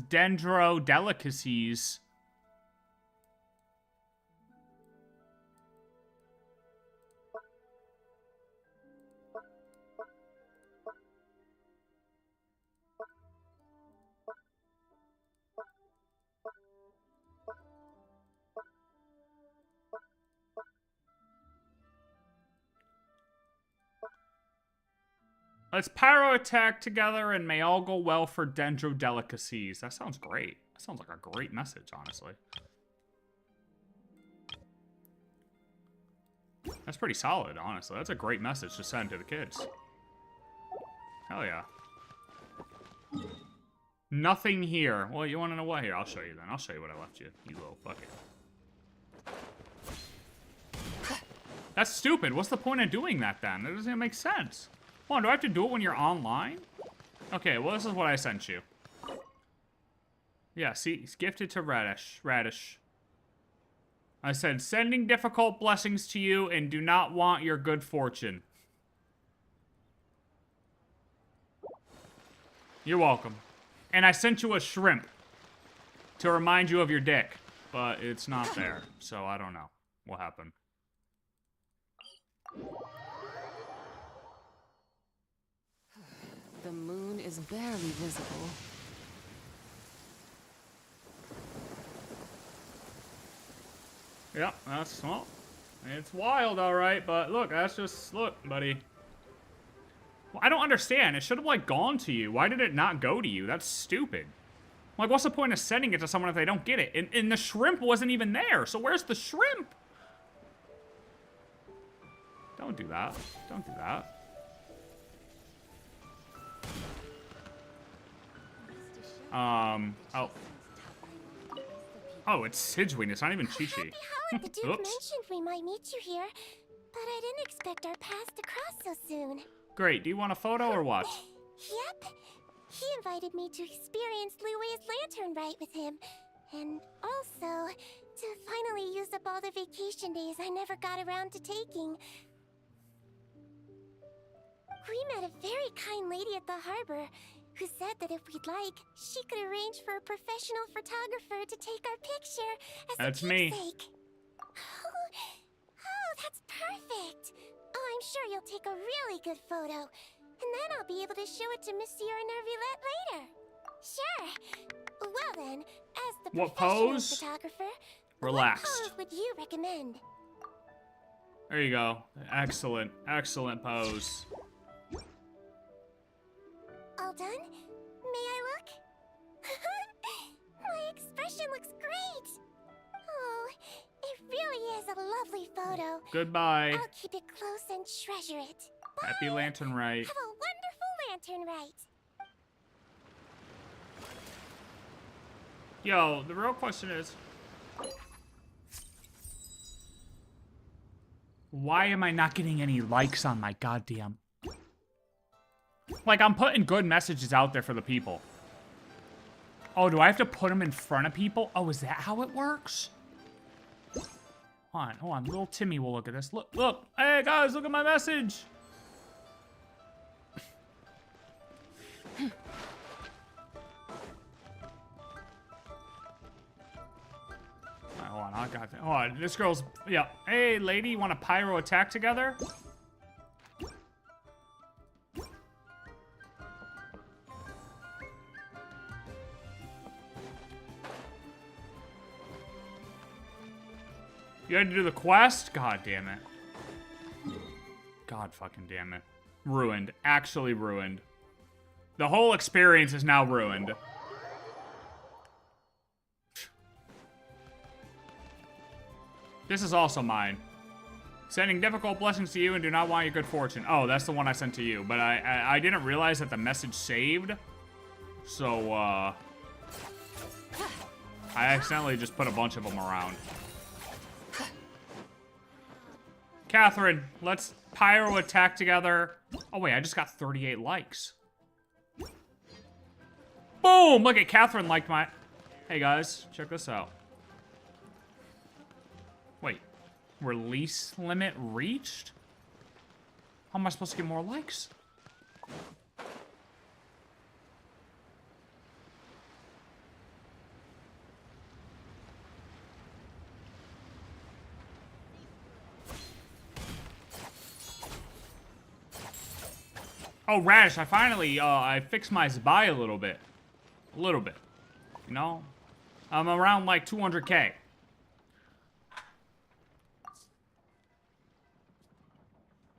dendro delicacies. Let's pyro attack together and may all go well for dendro delicacies. That sounds great. That sounds like a great message, honestly. That's pretty solid, honestly. That's a great message to send to the kids. Hell yeah. Nothing here. Well, you want to know what? Here, I'll show you then. I'll show you what I left you, you little fucker. That's stupid. What's the point of doing that then? That doesn't even make sense. Hold on, do I have to do it when you're online? Okay, well, this is what I sent you. Yeah, see, it's gifted to Radish. I said, sending difficult blessings to you and do not want your good fortune. You're welcome. And I sent you a shrimp to remind you of your dick, but it's not there, so I don't know what happened. The moon is barely visible. Yeah, that's, well, it's wild, all right, but look, that's just, look, buddy. Well, I don't understand. It should have, like, gone to you. Why did it not go to you? That's stupid. Like, what's the point of sending it to someone if they don't get it? And the shrimp wasn't even there, so where's the shrimp? Don't do that. Don't do that. Oh. Oh, it's Sidgewing. It's not even Chi-Chi. Howard the Duke mentioned we might meet you here, but I didn't expect our paths to cross so soon. Great. Do you want a photo or what? Yep. He invited me to experience Liu's lantern rite with him, and also to finally use up all the vacation days I never got around to taking. We met a very kind lady at the harbor who said that if we'd like, she could arrange for a professional photographer to take our picture as That's a me. keepsake. Oh, that's perfect. Oh, I'm sure you'll take a really good photo. And then I'll be able to show it to Monsieur Nervulette later. Sure. Well then, as the What professional pose? photographer, Relaxed. what pose would you recommend? There you go. Excellent. Excellent pose. All done? May I look? My expression looks great! Oh, it really is a lovely photo. Goodbye. I'll keep it close and treasure it. Bye. Happy Lantern Rite. Have a wonderful lantern rite. Yo, the real question is, why am I not getting any likes on my goddamn... Like, I'm putting good messages out there for the people. Oh, do I have to put them in front of people? Oh, is that how it works? Hold on. Little Timmy will look at this. Look. Hey, guys, look at my message. Hold on, I got that. Hold on, this girl's... Yeah. Hey, lady, you want a pyro attack together? You had to do the quest? God damn it. God fucking damn it. Ruined. Actually ruined. The whole experience is now ruined. This is also mine. Sending difficult blessings to you and do not want your good fortune. Oh, that's the one I sent to you. But I didn't realize that the message saved. So, I accidentally just put a bunch of them around. Catherine, let's pyro attack together. Oh wait, I just got 38 likes. Boom! Look at Catherine liked my... Hey guys, check this out. Wait, release limit reached? How am I supposed to get more likes? Oh, Radish, I finally, I fixed my Zibai a little bit. A little bit. You know? I'm around, like, 200K.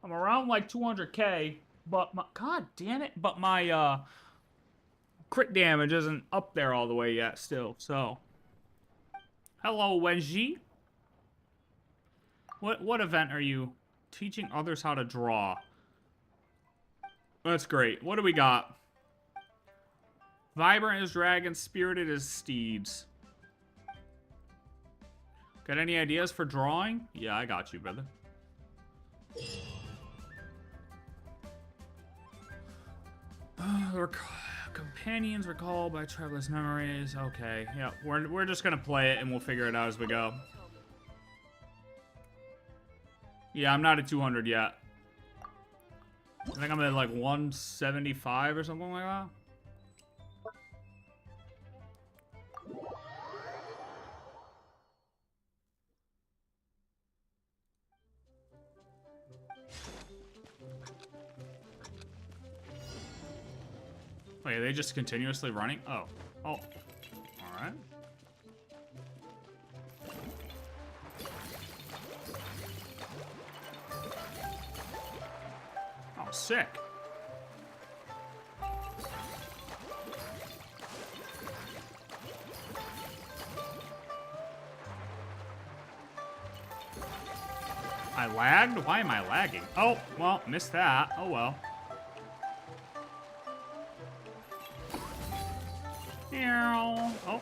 I'm around, like, 200K, but my... God damn it. But my, crit damage isn't up there all the way yet, still, so... Hello, Wenji. What event are you? Teaching others how to draw. That's great. What do we got? Vibrant as dragons, spirited as steeds. Got any ideas for drawing? Yeah, I got you, brother. Companions recalled by travelers' memories. Okay, yeah, we're just gonna play it and we'll figure it out as we go. Yeah, I'm not at 200 yet. I think I'm at like 175 or something like that. Wait, are they just continuously running? Oh. Oh. Alright. Oh, sick. I lagged? Why am I lagging? Oh, well, missed that. Oh, well. Oh.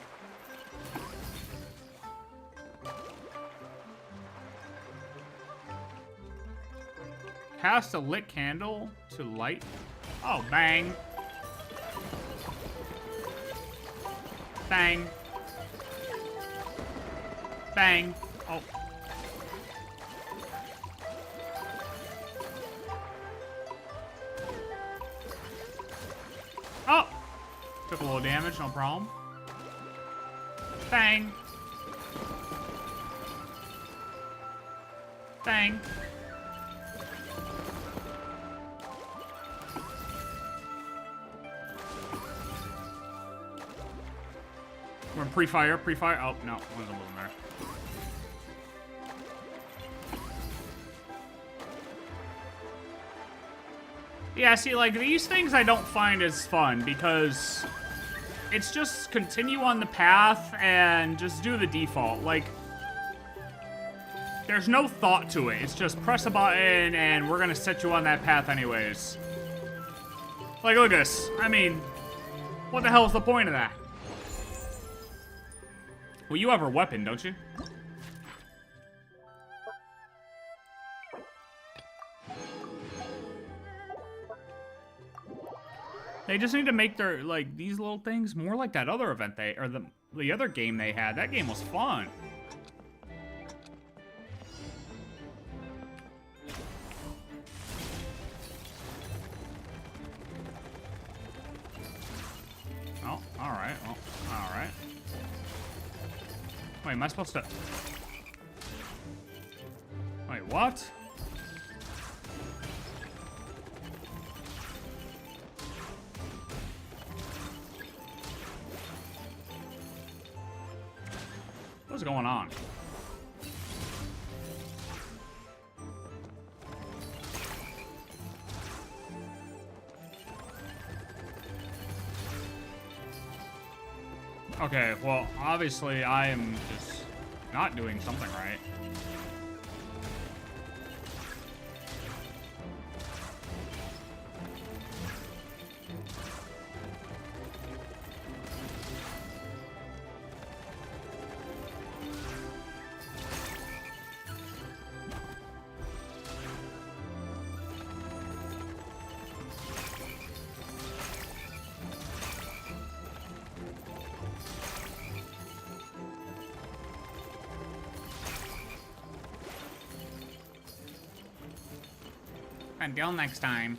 Cast a lit candle to light. Oh, bang. Bang. Bang. Oh. Oh! Took a little damage, no problem. Bang. Bang. We're pre-fire, pre-fire. Oh, no, wasn't moving there. Yeah, see, like, these things I don't find as fun because it's just continue on the path and just do the default. Like, there's no thought to it. It's just press a button and we're gonna set you on that path anyways. Like, look at this. I mean, what the hell is the point of that? Well, you have her weapon, don't you? They just need to make their, like, these little things more like that other event they, or the other game they had. That game was fun. Oh, alright, well, alright. Wait, am I supposed to... Wait, what? What's going on? Okay, well, obviously I am just not doing something right. Until next time.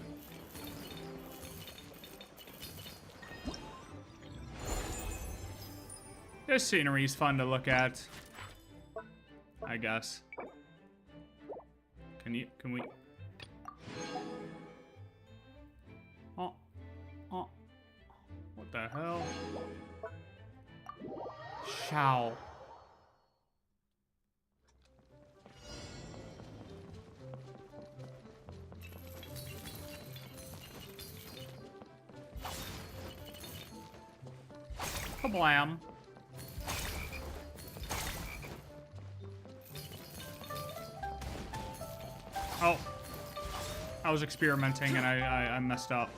This scenery's fun to look at. I guess. Can we? Oh. Oh. What the hell? Shao. Kablam. Oh. I was experimenting and I messed up.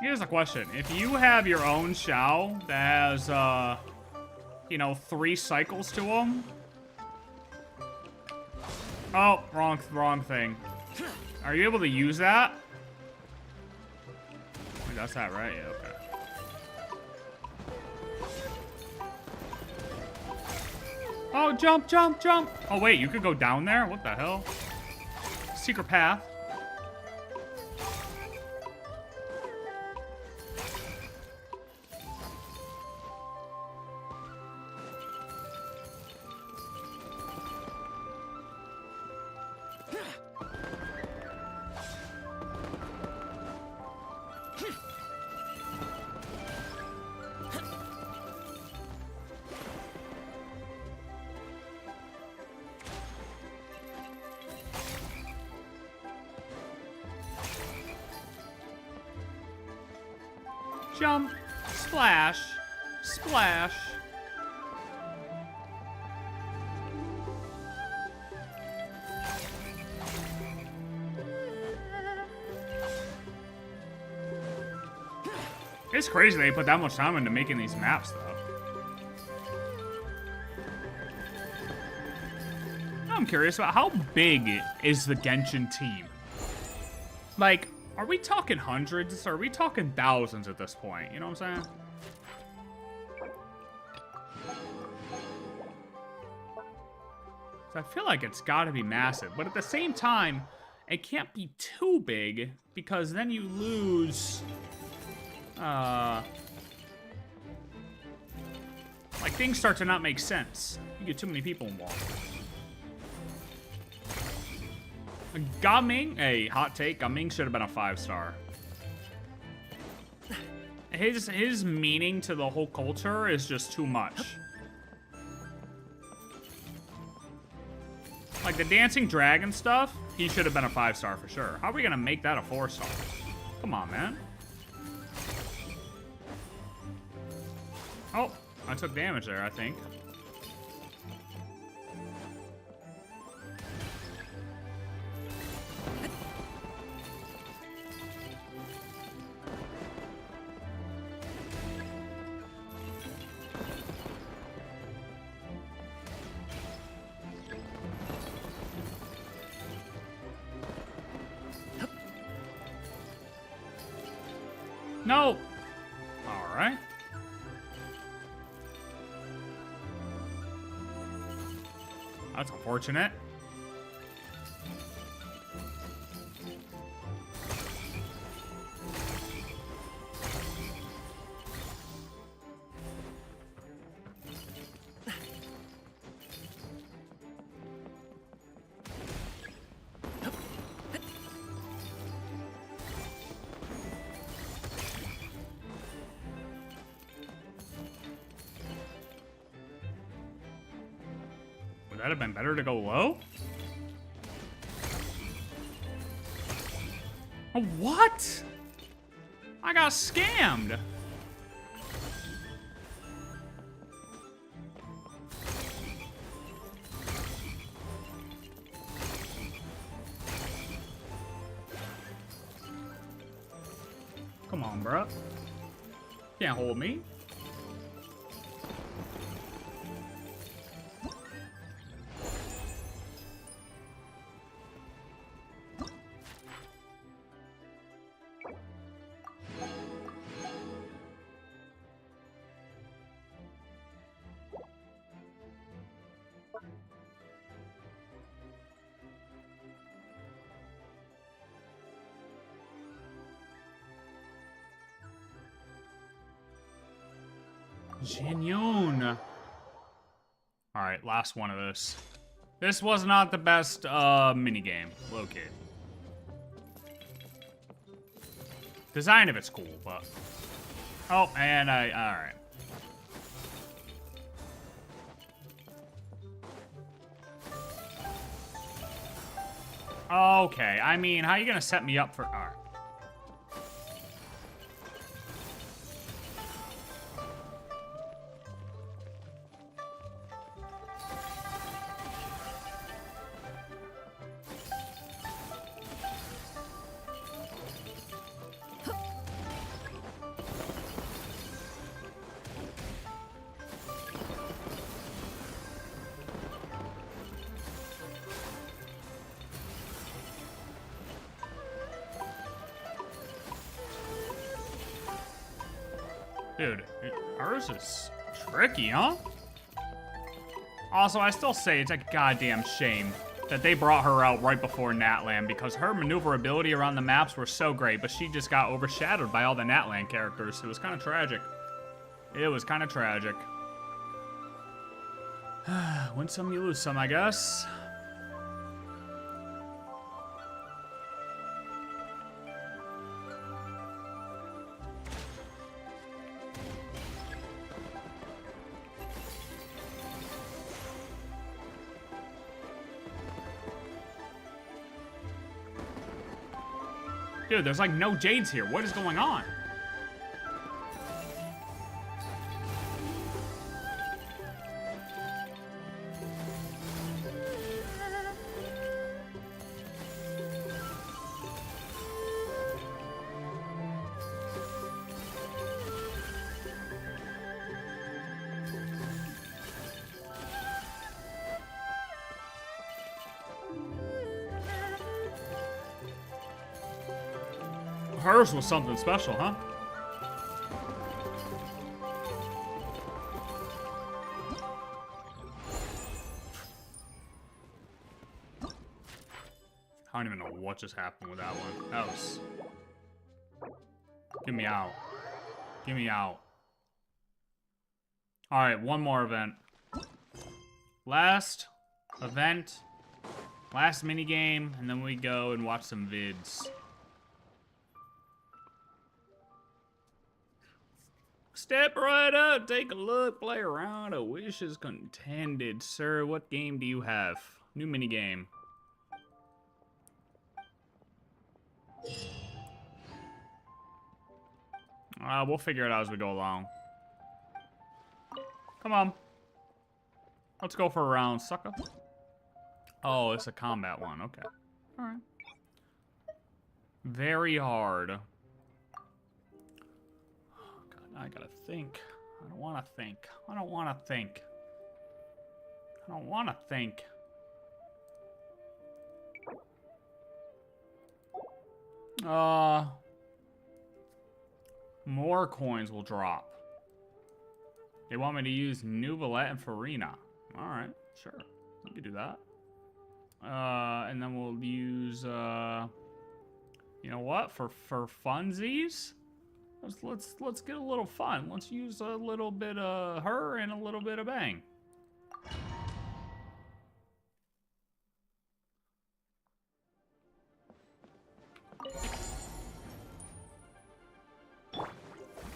Here's a question. If you have your own Shao that has, you know, 3 cycles to them. Oh, wrong thing. Are you able to use that? Wait, that's that, right? Yeah, okay. Oh, jump, jump, jump. Oh, wait, you could go down there? What the hell? Secret path. Jump, splash, splash. It's crazy they put that much time into making these maps, though. I'm curious about how big is the Genshin team? Like, are we talking hundreds or are we talking thousands at this point? You know what I'm saying? So I feel like it's got to be massive, but at the same time, it can't be too big because then you lose, like things start to not make sense. You get too many people involved. Gaming, hey, hot take, Gaming should have been a 5-star. His meaning to the whole culture is just too much. Like the dancing dragon stuff, he should have been a 5-star for sure. How are we gonna make that a 4-star? Come on, man. Oh, I took damage there, I think. No! Alright. That's unfortunate. Would that have been better to go low? Oh, what? I got scammed. Come on, bro. Can't hold me. Genuine. Alright, last one of this. This was not the best minigame. Low-key. Design of it's cool, but... Oh, and alright. Okay, I mean, how are you gonna set me up for... Alright. Dude, hers is tricky, huh? Also, I still say it's a goddamn shame that they brought her out right before Natlan because her maneuverability around the maps were so great, but she just got overshadowed by all the Natlan characters. It was kind of tragic. It was kind of tragic. Win some, you lose some, I guess. Dude, there's like no Jades here. What is going on? Hers was something special, huh? I don't even know what just happened with that one. That was... Get me out. Get me out. Alright, one more event. Last event. Last minigame, and then we go and watch some vids. Step right up, take a look, play around. A wish is contended. Sir, what game do you have? New minigame. We'll figure it out as we go along. Come on. Let's go for a round, sucker. Oh, it's a combat one. Okay. Alright. Very hard. I gotta think. I don't wanna think. I don't wanna think. I don't wanna think. More coins will drop. They want me to use Nuvolette and Farina. Alright, sure. We can do that. And then we'll use, you know what? For funsies? Let's get a little fun. Let's use a little bit of her and a little bit of Bang.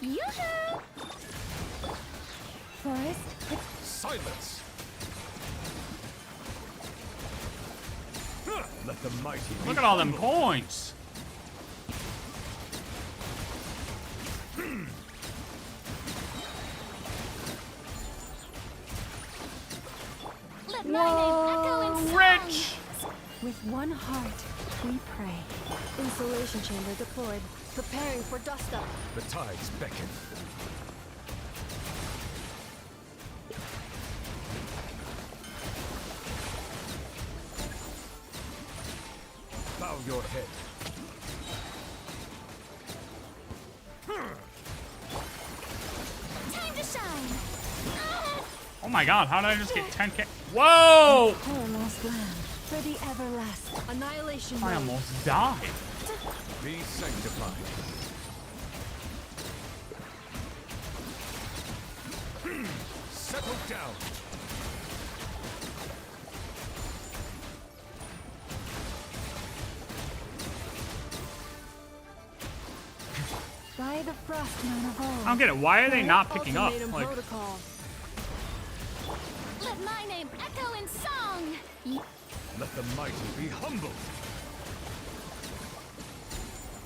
Yoo-hoo! Forest. Silence! Let the mighty Look at all them coins. Let my name echo in song. Rich! With one heart, we pray. Insulation chamber deployed. Preparing for dust up. The tides beckon. Bow your head. Time to shine. Oh my god, how did I just get 10k? Whoa! Poor lost land for the everlasting. Annihilation I mode. almost died. Be sanctified. Settle down. By the Frostman of old. I don't get it. Why are they not picking up? Ultimatum Like, protocol. Let my name echo in song! Let the mighty be humbled.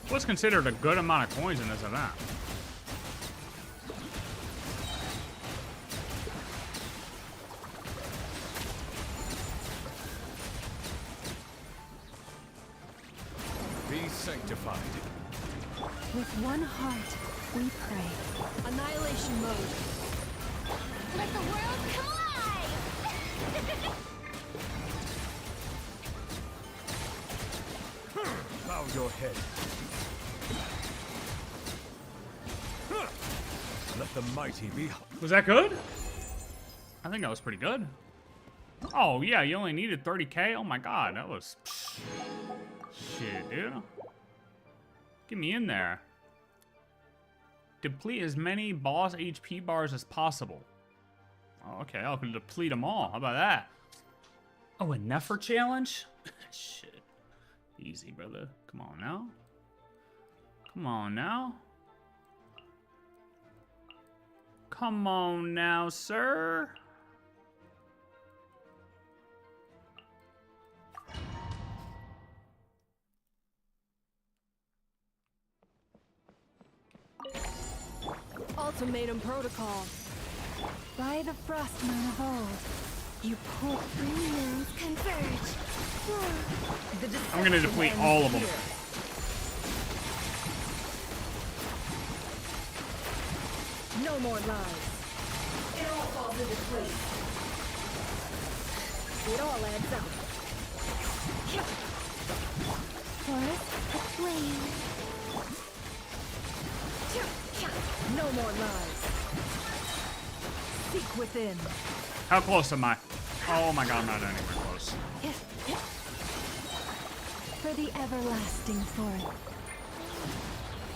what's considered a good amount of coins in this event? Be sanctified. With one heart, we pray. Annihilation mode. Let the world collide! Bow your head. Let the mighty be. Was that good? I think that was pretty good. Oh, yeah, you only needed 30k? Oh my god, that was... Shit, dude. Get me in there. Deplete as many boss HP bars as possible. Oh, okay, I'll deplete them all. How about that? Oh, a Nefer challenge? Shit. Easy, brother. Come on now. Come on now. Come on now, sir. Ultimatum protocol. By the Frostman of old. You poor Three moons converge. I'm gonna deplete all of them. No more lies. It all falls into place. It all adds up. Forest aflame. No more lies. Seek within. How close am I? Oh my god, I'm not anywhere close. For the everlasting forest.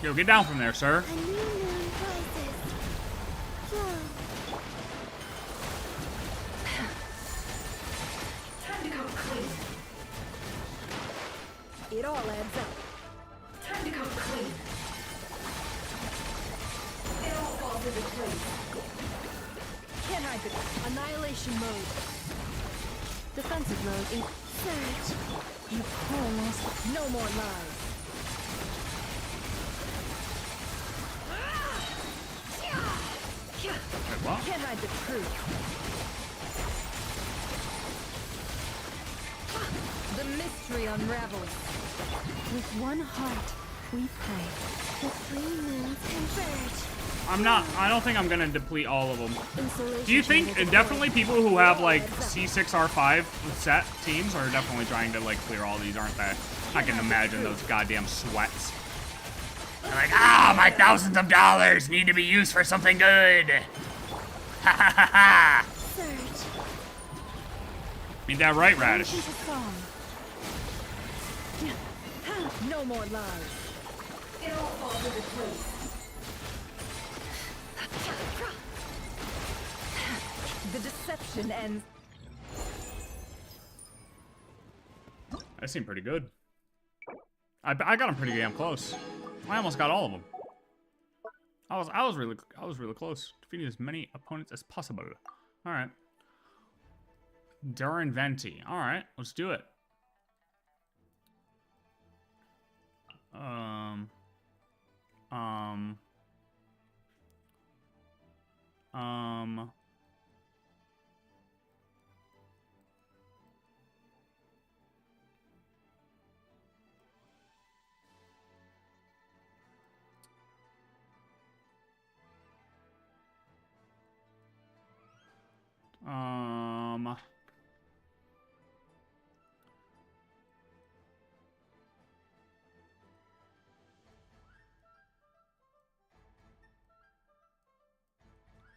Yo, get down from there, sir. A new moon rises. Flow. Time to come clean. It all adds up. Time to come clean. It all falls into place. Can't hide the annihilation mode. Defensive mode in Surge. you poor lost. No more lies. Wait, what? Can't hide the truth. The mystery unravels. With one heart, we pray. The three moons converge. I don't think I'm gonna deplete all of them. Insulation Do you think, chamber definitely deployed. people who have like C6R5 set teams are definitely trying to like clear all these, aren't they? I can imagine those goddamn sweats. They're like, ah, my thousands of dollars need to be used for something good. Ha ha ha ha. Surge. Ain't that right, Radish? Into song. No more lies. It all falls into place. The deception ends. That seemed pretty good. I got them pretty damn close. I almost got all of them. I was really close. Defeating as many opponents as possible. All right. Durin Venti. All right, let's do it. Um.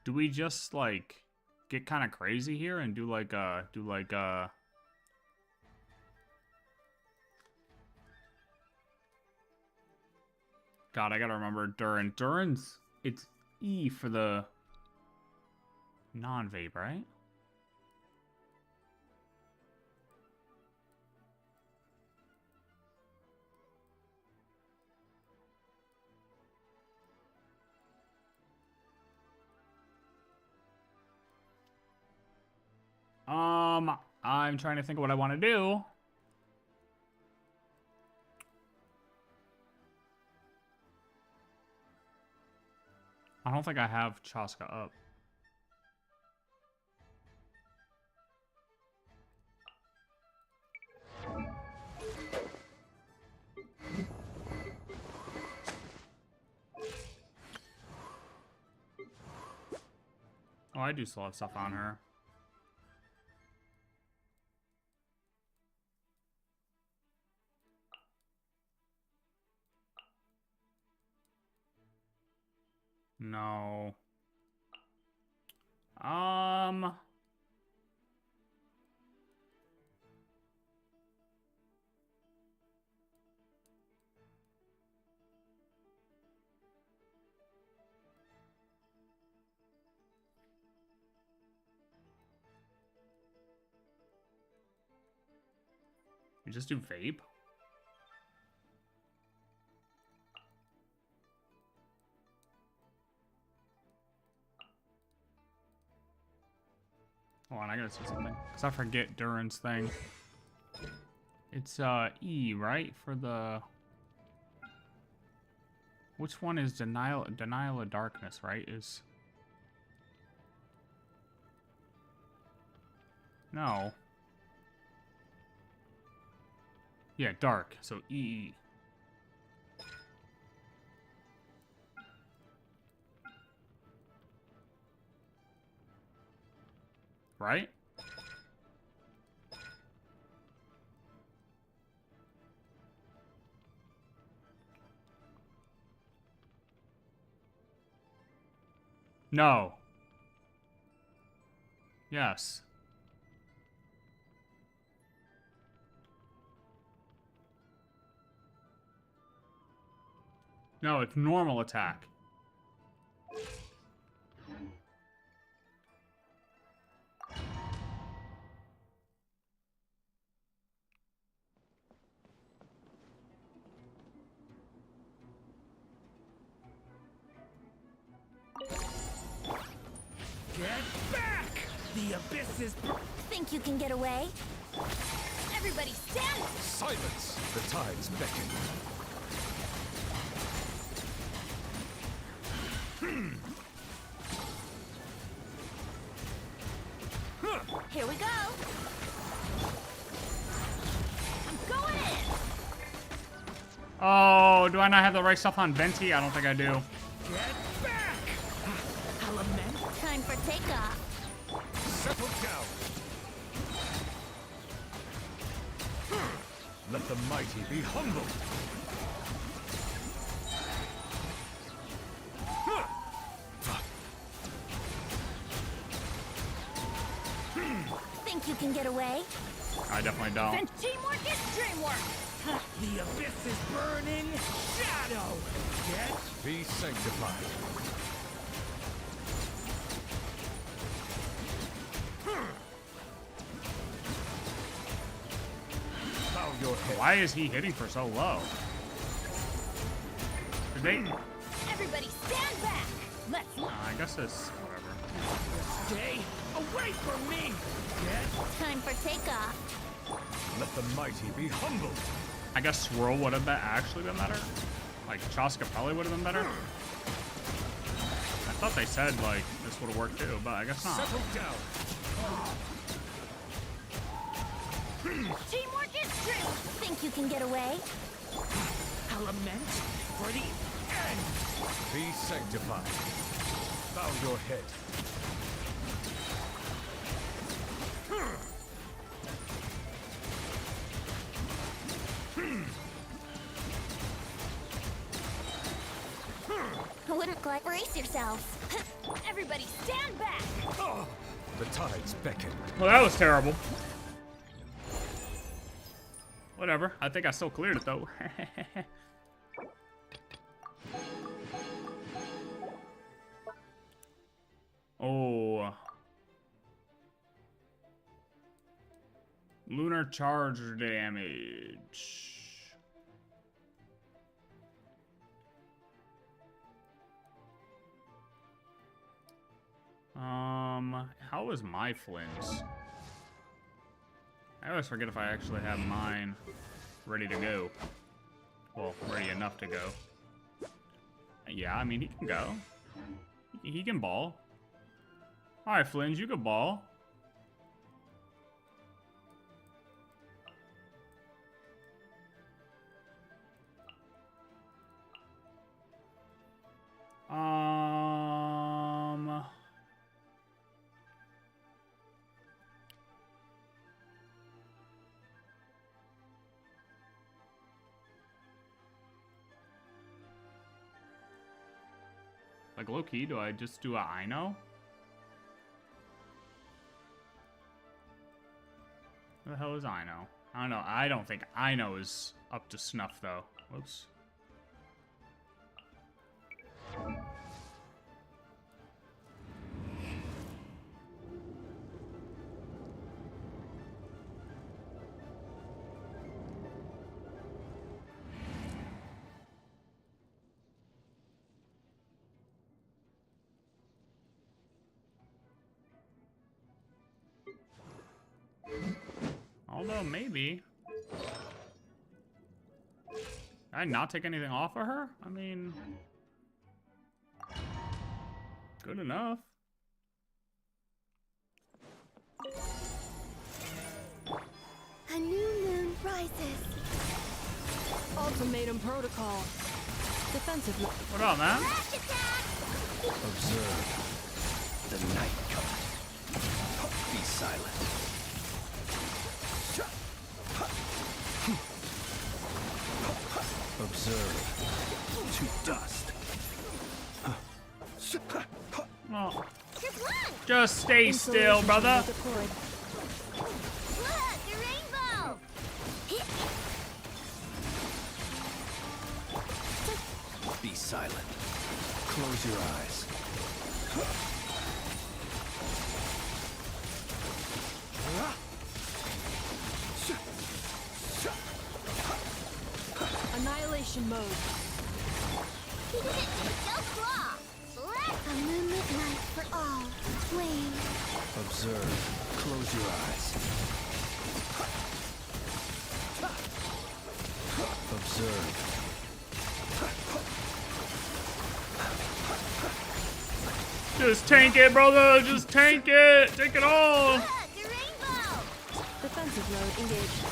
Do we just like get kind of crazy here and do like God, I gotta remember Durin. Durin's, it's E for the Non-vape, right? I'm trying to think of what I want to do. I don't think I have Chaska up. Oh, I do still have stuff on her. No. You just do vape? Hold on, I gotta see something. Because I forget Duran's thing. It's E, right? For the... Which one is Denial of Darkness, right? Is... No. Yeah, dark. So E. Right? No. Yes. No, it's normal attack. Get back! The abyss is... Think you can get away? Everybody stand! Silence! The tides beckon. Here we go! I'm going in! Oh, do I not have the right stuff on Venti? I don't think I do. Get back! Element. Time for takeoff. Settle down. Let the mighty be humbled. Think you can get away? I definitely don't. Then teamwork is dreamwork! The abyss is burning shadow! Get... Be sanctified. Bow your head. Why is he hitting for so low? Did they... Everybody stand back! Let's... I guess it's whatever. Stay away from me! Get... Time for takeoff. Let the mighty be humbled. I guess Swirl would have actually been better. Like, Chaska probably would have been better. I thought they said, like, this would have worked too, but I guess not. Settle down. Teamwork is dreamwork! Think you can get away? Element for the end! Be sanctified. Bow your head. Wouldn't like brace yourselves. Everybody stand back! Oh, the tides beckon. Well, that was terrible. Whatever. I think I still cleared it, though. Oh. Lunar charge damage. How is my Flynn's? I always forget if I actually have mine ready to go. Well, ready enough to go. Yeah, I mean, he can go. He can ball. Alright, Flynn's, you can ball. Like, low-key, do I just do a I know? What the hell is I know? I don't know. I don't think I know is up to snuff, though. Whoops. Although, maybe. Did I not take anything off of her? I mean... good enough. A new moon rises. Ultimatum protocol. Defensive. What up, man? Flash attack! Observe the night coming. Be silent. Observe to dust. Well, Kerplunk! just stay still, Insulation brother. deployed. Look, the rainbow! Be silent. Close your eyes. Annihilation mode. Go claw! A moonlit night for all. Flame. Observe. Close your eyes. Observe. Just tank it, brother. Just tank it. Take it all. Look, the rainbow! Defensive mode engaged.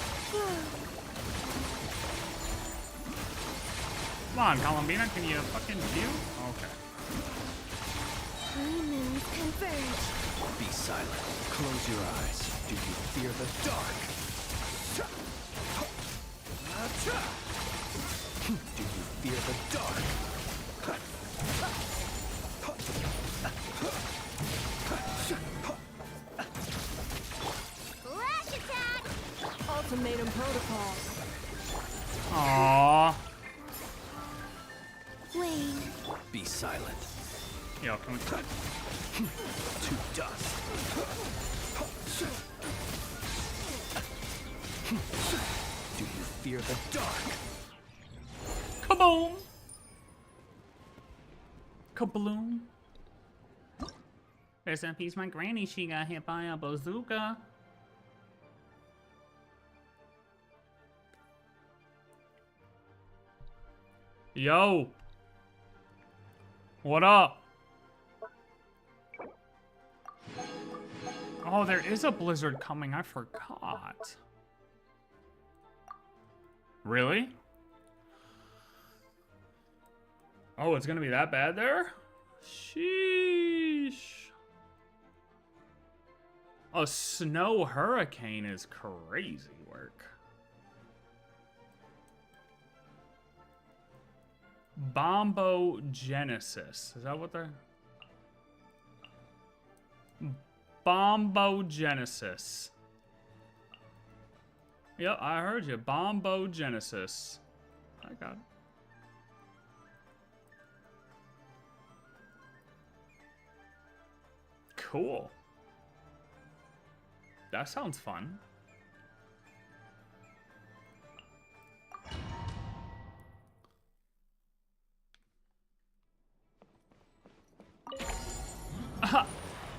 Come on, columbina. Can you fucking view? Okay. Three moons converge. Be silent. Close your eyes. Do you fear the dark? Do you fear the dark? Flash attack! Ultimatum protocol. Aww. Wane. Be silent. Yo, can we... To dust. Do you fear the dark? Kaboom! Kabloom. Rest in peace, my granny. She got hit by a bazooka. Yo! What up? Oh, there is a blizzard coming. I forgot. Really? Oh, it's gonna be that bad there? Sheesh. A snow hurricane is crazy work. Bombogenesis. Is that what they're... Bombogenesis. Yep, I heard you. Bombogenesis. I got it. Cool. That sounds fun.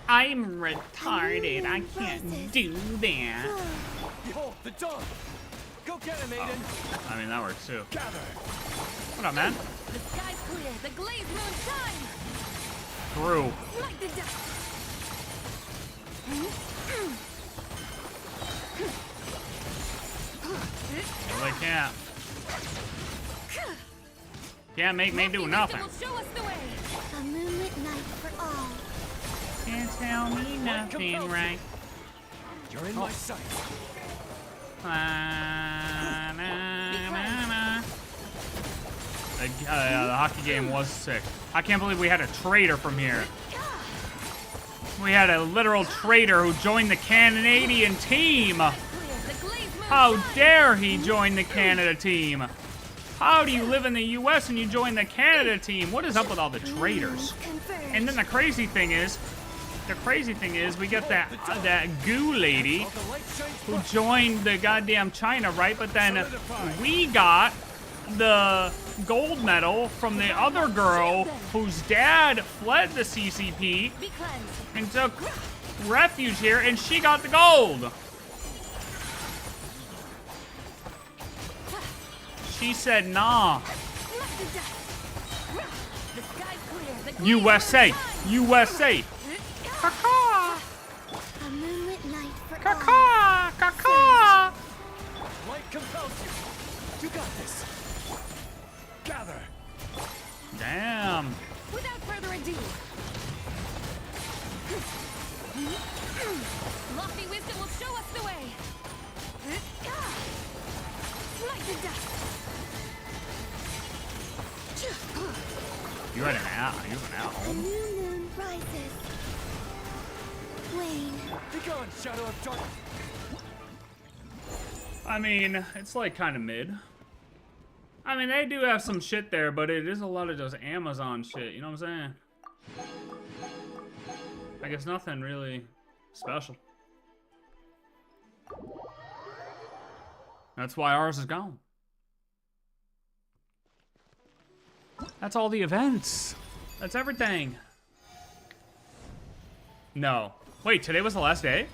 I'm retarded. I can't do that. Behold the dawn! Go get him, Aiden! I mean, that works too. Gather! What up, man? The sky's clear. The glaze moon shines. Through. Like the dust. Well, they can't. Can't make me do nothing. Will show us the way. A moonlit night for all. Can't tell me nothing, right? You're in my sight. The hockey game was sick. I can't believe we had a traitor from here. We had a literal traitor who joined the Canadian team. How dare he join the Canada team? How do you live in the US and you join the Canada team? What is up with all the traitors? And then the crazy thing is, we get that goo lady who joined the goddamn China, right? But then we got the gold medal from the other girl whose dad fled the CCP and took refuge here, and she got the gold. She said, nah. USA, USA. Caca. A moonlit night for all. Caca, caca. Light compels you. You got this. Gather. Damn. Without further ado. Lofty wisdom will show us the way. Like the dust. You had an out. You have an out A home. new moon rises. Wane. Be gone, shadow of darkness. I mean, it's like kind of mid. I mean, they do have some shit there, but it is a lot of just Amazon shit. You know what I'm saying? I guess nothing really special. That's why ours is gone. That's all the events. That's everything. No. Wait, today was the last day?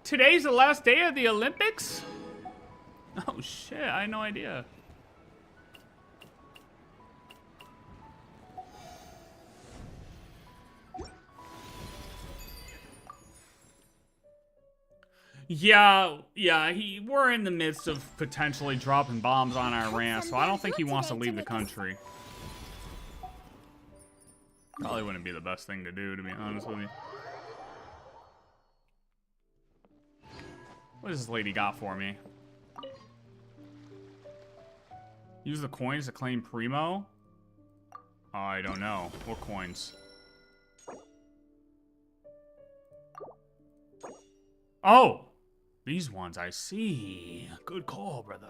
Today's the last day of the Olympics? Oh shit, I had no idea. Yeah, we're in the midst of potentially dropping bombs on Iran, so I don't think he wants to leave the country. Probably wouldn't be the best thing to do, to be honest with you. What has this lady got for me? Use the coins to claim Primo? Oh, I don't know. What coins? Oh! These ones, I see. Good call, brother.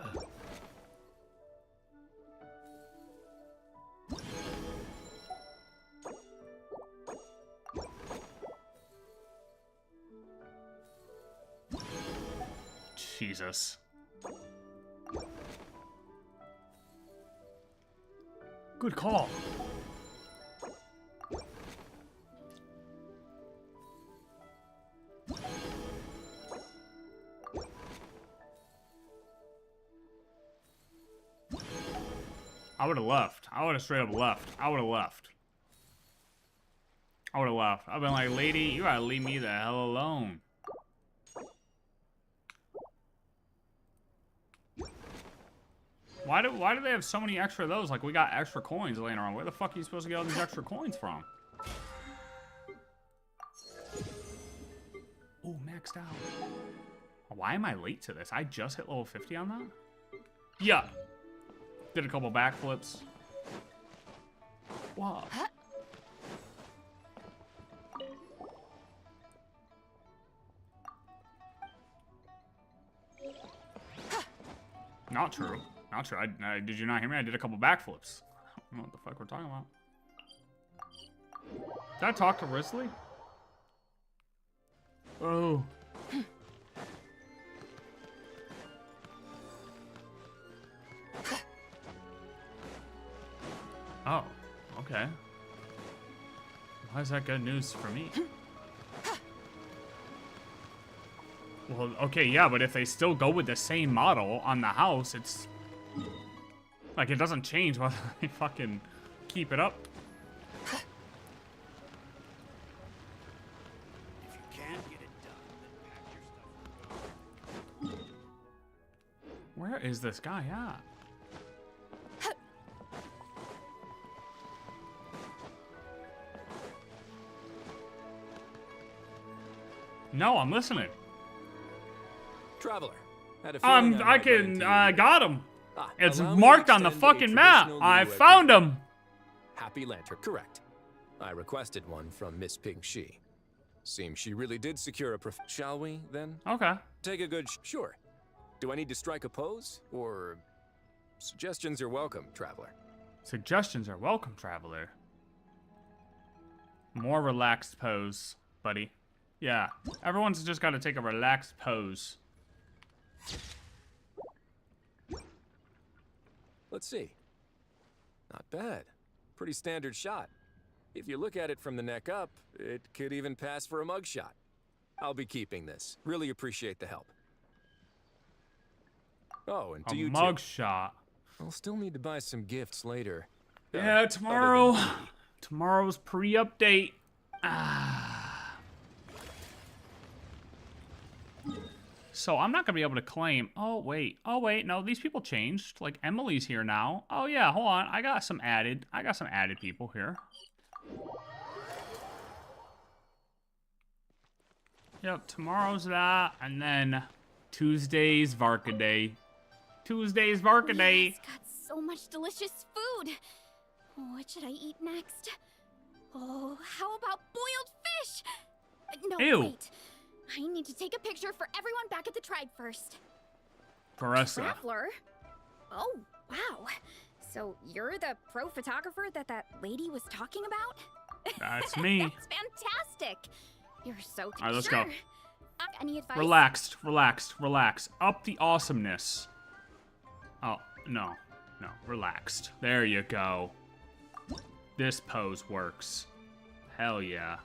Jesus. Good call. I would have left. I would have straight up left. I would have left. I would have left. I've been like, lady, you gotta leave me the hell alone. Why do they have so many extra of those? Like, we got extra coins laying around. Where the fuck are you supposed to get all these extra coins from? Oh, maxed out. Why am I late to this? I just hit level 50 on that? Yeah. Did a couple backflips. Wow. Not true. Not true. Did you not hear me? I did a couple backflips. I don't know what the fuck we're talking about. Did I talk to Risley? Oh. Oh, okay. Why is that good news for me? Well, okay, yeah, but if they still go with the same model on the house, it's... like, it doesn't change whether they fucking keep it up. If you can't get it done, then pack your stuff. Where is this guy at? No, I'm listening. Traveler, had a feeling I might run can, into you. got him. Ah, It's allow me to marked on the extend a fucking map. traditional I Liyue found greeting. him. Happy Lantern, correct. I requested one from Miss Ping Shi. Seems she really did secure a Shall we, then? Okay. Take a good sure. Do I need to strike a pose? Or... suggestions are welcome, Traveler. Suggestions are welcome, traveler. More relaxed pose, buddy. Yeah, everyone's just got to take a relaxed pose. Let's see. Not bad. Pretty standard shot. If you look at it from the neck up, it could even pass for a mugshot. I'll be keeping this. Really appreciate the help. Oh, and to you too. Mugshot. I'll still need to buy some gifts later. Yeah, other tomorrow. than tea. Tomorrow's pre-update. So I'm not gonna be able to claim. Oh wait, no, these people changed. Like Emily's here now. Oh yeah, hold on. I got some added people here. Yep, tomorrow's that, and then Tuesday's Varka Day. Tuesday's Varka Day. It's got so much delicious food. What should I eat next? Oh, how about boiled fish? No, Ew. wait. I need to take a picture for everyone back at the tribe first. Caressa. Traveler? Oh, wow. So you're the pro photographer that lady was talking about? That's me. That's fantastic. You're so All right, let's go. Any advice? Relax. Up the awesomeness. Oh, no, relaxed. There you go. This pose works. Hell yeah.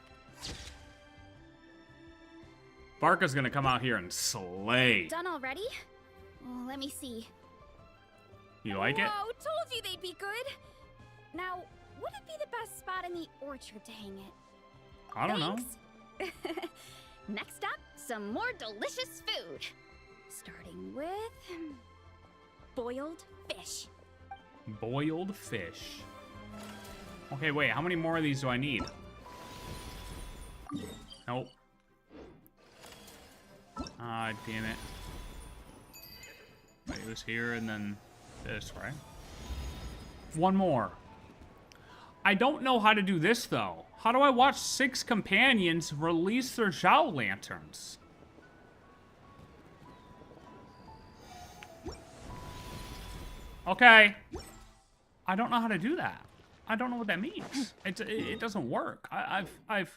Barca's gonna come out here and slay. Done already? Oh, let me see. You like it? Whoa, told you they'd be good. Now, would it be the best spot in the orchard to hang it? I don't know. Thanks. Next up, some more delicious food. Starting with boiled fish. Boiled fish. Okay, wait, how many more of these do I need? Nope. Ah, damn it. Wait, it was here and then this, right? One more. I don't know how to do this, though. How do I watch 6 companions release their Zhao lanterns? Okay. I don't know how to do that. I don't know what that means. It doesn't work. I've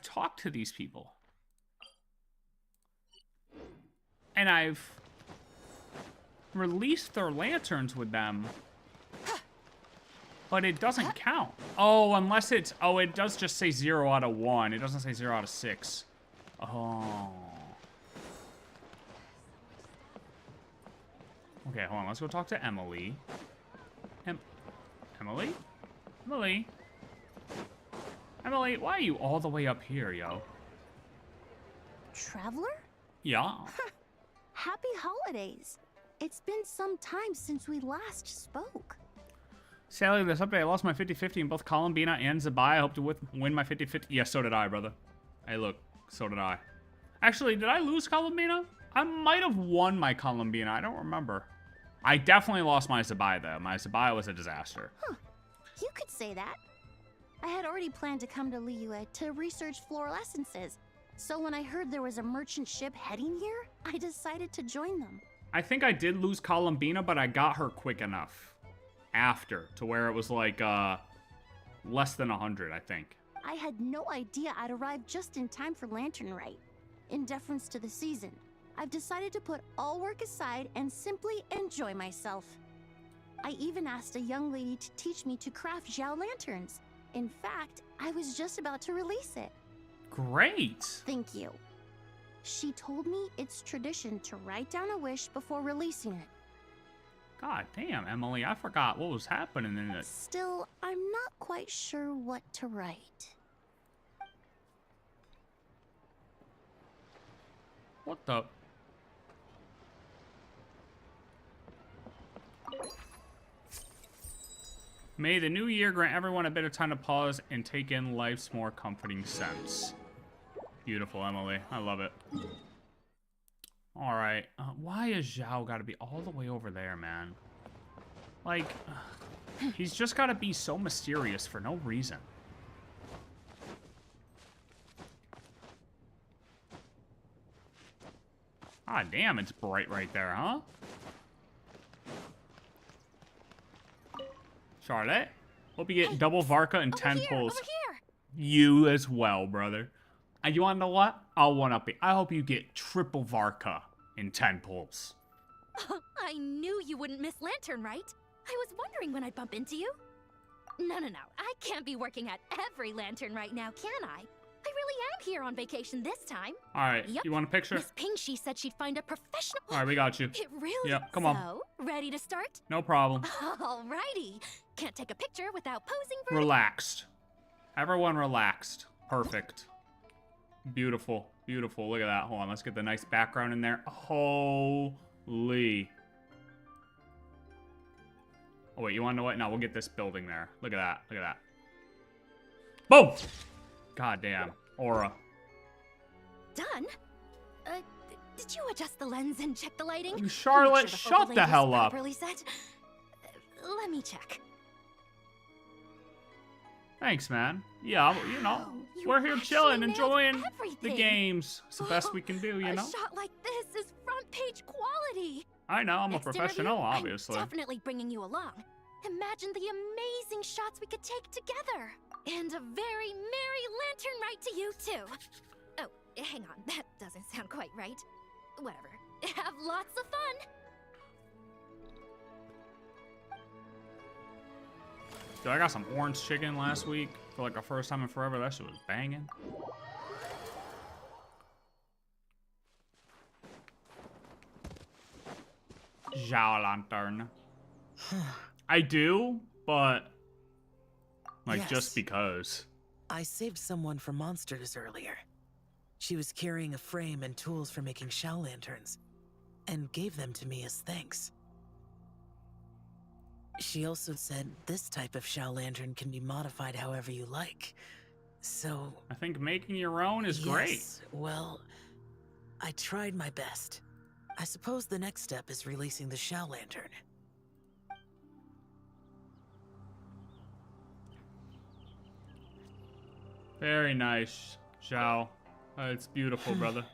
talked to these people. And I've released their lanterns with them. But it doesn't count. Oh, unless it's... Oh, it does just say 0 out of 1. It doesn't say 0 out of 6. Oh. Okay, hold on. Let's go talk to Emily. Emily? Emily? Emily, why are you all the way up here, yo? Traveler? Yeah. Happy holidays. It's been some time since we last spoke. Sally, this update, I lost my 50-50 in both Columbina and Zibai. I hope to win my 50-50. Yeah, so did I, brother. Hey, look, so did I. Actually, did I lose Columbina? I might have won my Columbina. I don't remember. I definitely lost my Zibai, though. My Zibai was a disaster. Huh. You could say that. I had already planned to come to Liyue to research floral essences. So when I heard there was a merchant ship heading here, I decided to join them. I think I did lose Columbina, but I got her quick enough. After, to where it was like, less than 100, I think. I had no idea I'd arrive just in time for Lantern Rite. In deference to the season, I've decided to put all work aside and simply enjoy myself. I even asked a young lady to teach me to craft Zhao lanterns. In fact, I was just about to release it. Great. Thank you. She told me it's tradition to write down a wish before releasing it. God damn, Emily, I forgot what was happening in it. Still, I'm not quite sure what to write. What the? May the new year grant everyone a bit of time to pause and take in life's more comforting sense. Beautiful, Emily. I love it. All right. Why has Zhao got to be all the way over there, man? Like, he's just got to be so mysterious for no reason. Ah, damn, it's bright right there, huh? Charlotte, hope you get double Varka and 10 pulls. Over here. You as well, brother. You wanna know what? I'll one up it. I hope you get triple Varka in 10 pulls. I knew you wouldn't miss Lantern, right? I was wondering when I'd bump into you. No. I can't be working at every Lantern right now, can I? I really am here on vacation this time. All right, Yep. you want a picture? Miss Pingshi said she'd find a professional. All right, we got you. It really? Yep, come on. So, ready to start? No problem. Alrighty. Can't take a picture without posing for Relaxed. Everyone relaxed. Perfect. Beautiful. Beautiful. Look at that. Hold on. Let's get the nice background in there. Holy. Oh, wait. You want to know what? No, we'll get this building there. Look at that. Look at that. Boom! God damn. Aura. Done? Did you adjust the lens and check the lighting? Charlotte, Make sure shut overlay the was hell up. properly set? Let me check. Thanks, man. Yeah, you know, Wow, you we're here chilling, actually enjoying nailed the everything. games. It's the best we can do, you A know? shot like this is front page quality. I know, I'm a Next professional, interview, obviously. I'm definitely bringing you along. Imagine the amazing shots we could take together. And a very merry lantern rite to you, too. Oh, hang on. That doesn't sound quite right. Whatever. Have lots of fun. Dude, I got some orange chicken last week for like the first time in forever. That shit was banging. Zhao Lantern. I do, but like Yes. just because. I saved someone from monsters earlier. She was carrying a frame and tools for making shell lanterns, and gave them to me as thanks. She also said this type of shell lantern can be modified however you like. So... I think making your own is great. yes, well, I tried my best. I suppose the next step is releasing the shell lantern. Very nice, Zhao. It's beautiful, brother.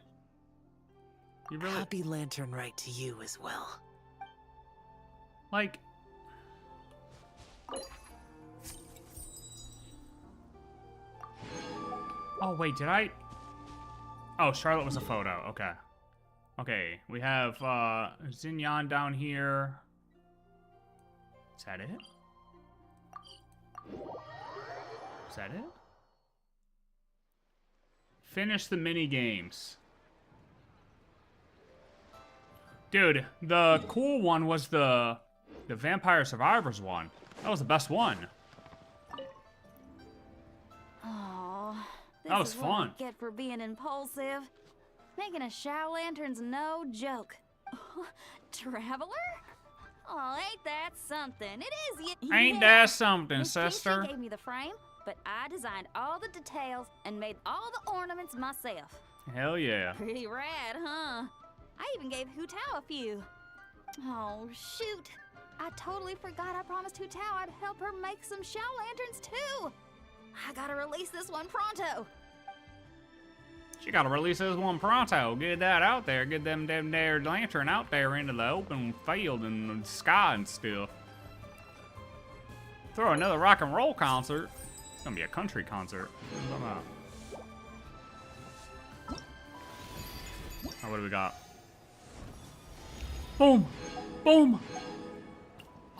You really Happy Lantern Rite to you as well. like. Oh wait, did I? Oh, Charlotte was a photo. Okay. Okay, we have Xinyan down here. Is that it? Is that it? Finish the mini games. Dude, the cool one was the Vampire Survivors one. That was the best one. Oh, That was fun. Get for being impulsive. Making a shower lantern's no joke. Traveler? Oh, ain't that something? It is you. Ain't that something, Miss Pink, sister? She gave me the frame, but I designed all the details and made all the ornaments myself. Hell yeah. Pretty rad, huh? I even gave Hu Tao a few. Oh, shoot. I totally forgot I promised Hu Tao I'd help her make some shower lanterns, too. I gotta release this one pronto. She gotta release this one pronto. Get that out there. Get them there lantern out there into the open field and the sky and stuff. Throw another rock and roll concert. It's gonna be a country concert. What about? Oh, what do we got? Boom! Boom!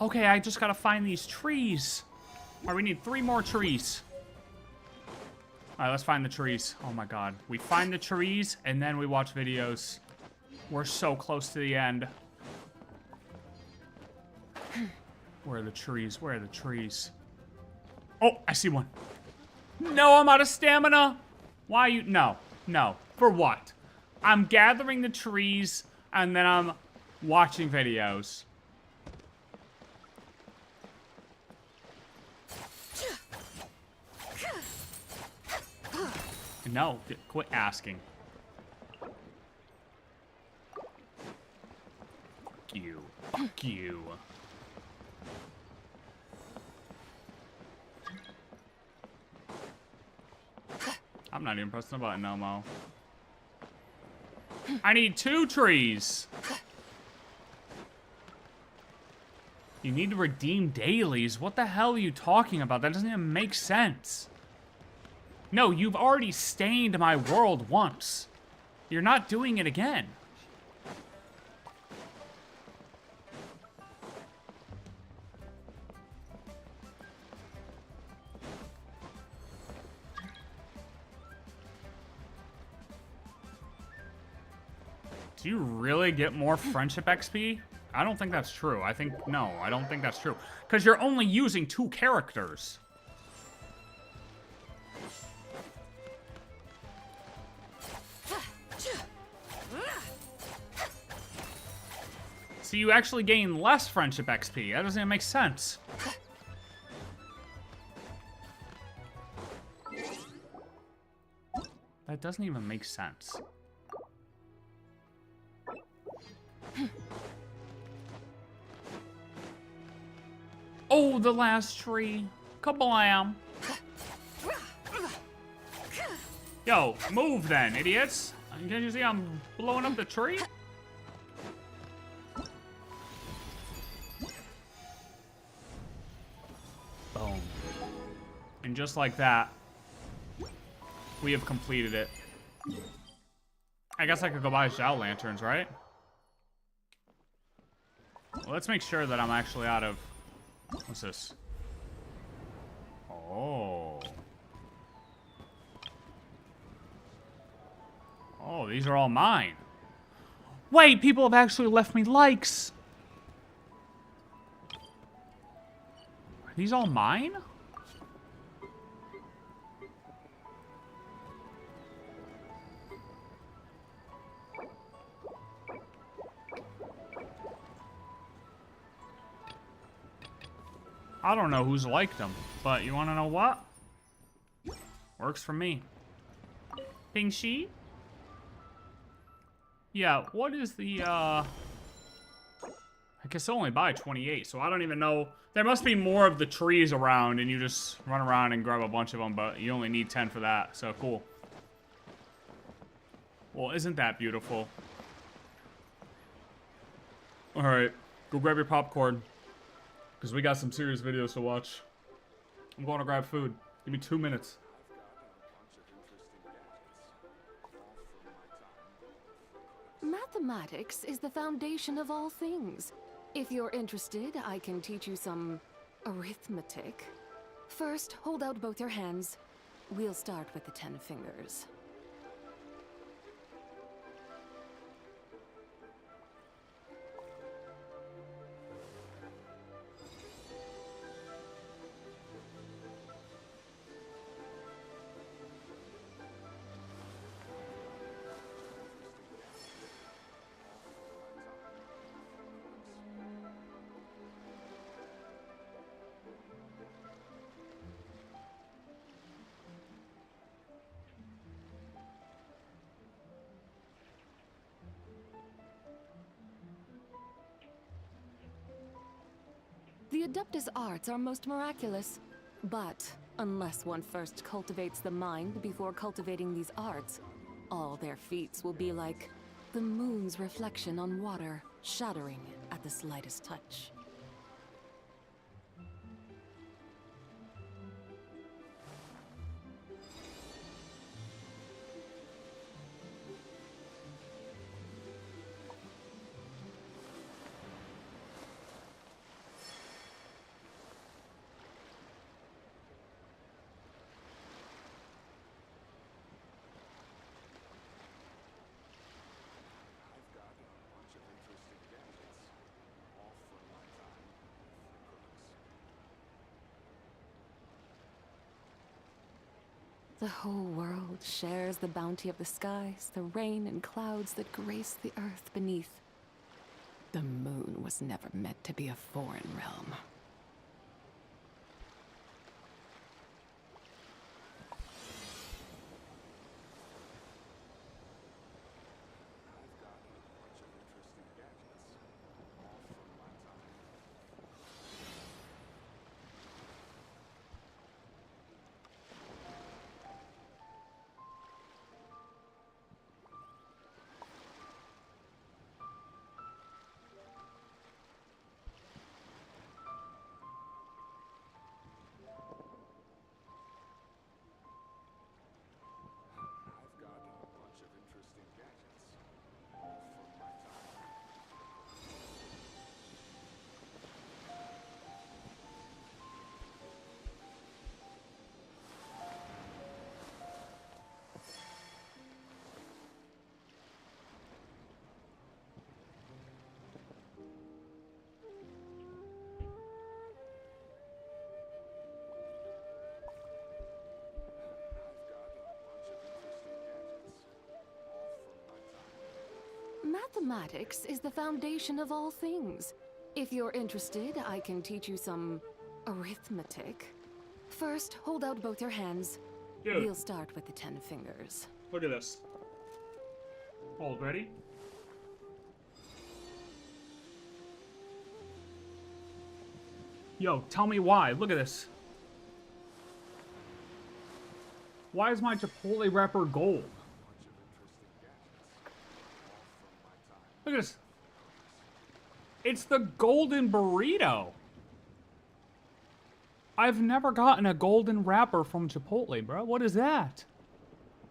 Okay, I just gotta find these trees. All right, we need 3 more trees. All right, let's find the trees. Oh my god. We find the trees, and then we watch videos. We're so close to the end. Where are the trees? Where are the trees? Oh, I see one. No, I'm out of stamina. Why are you? No, no. For what? I'm gathering the trees, and then I'm watching videos. No, quit asking. Fuck you. Fuck you. I'm not even pressing the button no more. I need 2 trees. You need to redeem dailies. What the hell are you talking about? That doesn't even make sense. No, you've already stained my world once. You're not doing it again. Do you really get more friendship XP? I don't think that's true. I don't think that's true. Because you're only using 2 characters. So you actually gain less friendship XP. That doesn't even make sense. That doesn't even make sense. Oh, the last tree. Kablam. Yo, move then, idiots. Can't you see I'm blowing up the tree? Boom. And just like that, we have completed it. I guess I could go buy Zhao lanterns, right? Well, let's make sure that I'm actually out of... What's this? Oh. Oh, these are all mine. Wait, people have actually left me likes. Are these all mine? I don't know who's liked them, but you want to know what? Works for me. Ping Shi? Yeah, what is the, I guess only buy 28, so I don't even know. There must be more of the trees around, and you just run around and grab a bunch of them, but you only need 10 for that, so cool. Well, isn't that beautiful? Alright, go grab your popcorn. Because we got some serious videos to watch. I'm going to grab food. Give me 2 minutes. Mathematics is the foundation of all things. If you're interested, I can teach you some arithmetic. First, hold out both your hands. We'll start with the 10 fingers. The Adeptus arts are most miraculous, but unless one first cultivates the mind before cultivating these arts, all their feats will be like the moon's reflection on water, shattering at the slightest touch. The whole world shares the bounty of the skies, the rain and clouds that grace the earth beneath. The moon was never meant to be a foreign realm. Mathematics is the foundation of all things. If you're interested, I can teach you some arithmetic. First, hold out both your hands. Dude. We'll start with the 10 fingers. Look at this. Hold, ready? Yo, tell me why. Look at this. Why is my Chipotle wrapper gold? Look at this. It's the golden burrito. I've never gotten a golden wrapper from Chipotle, bro. What is that?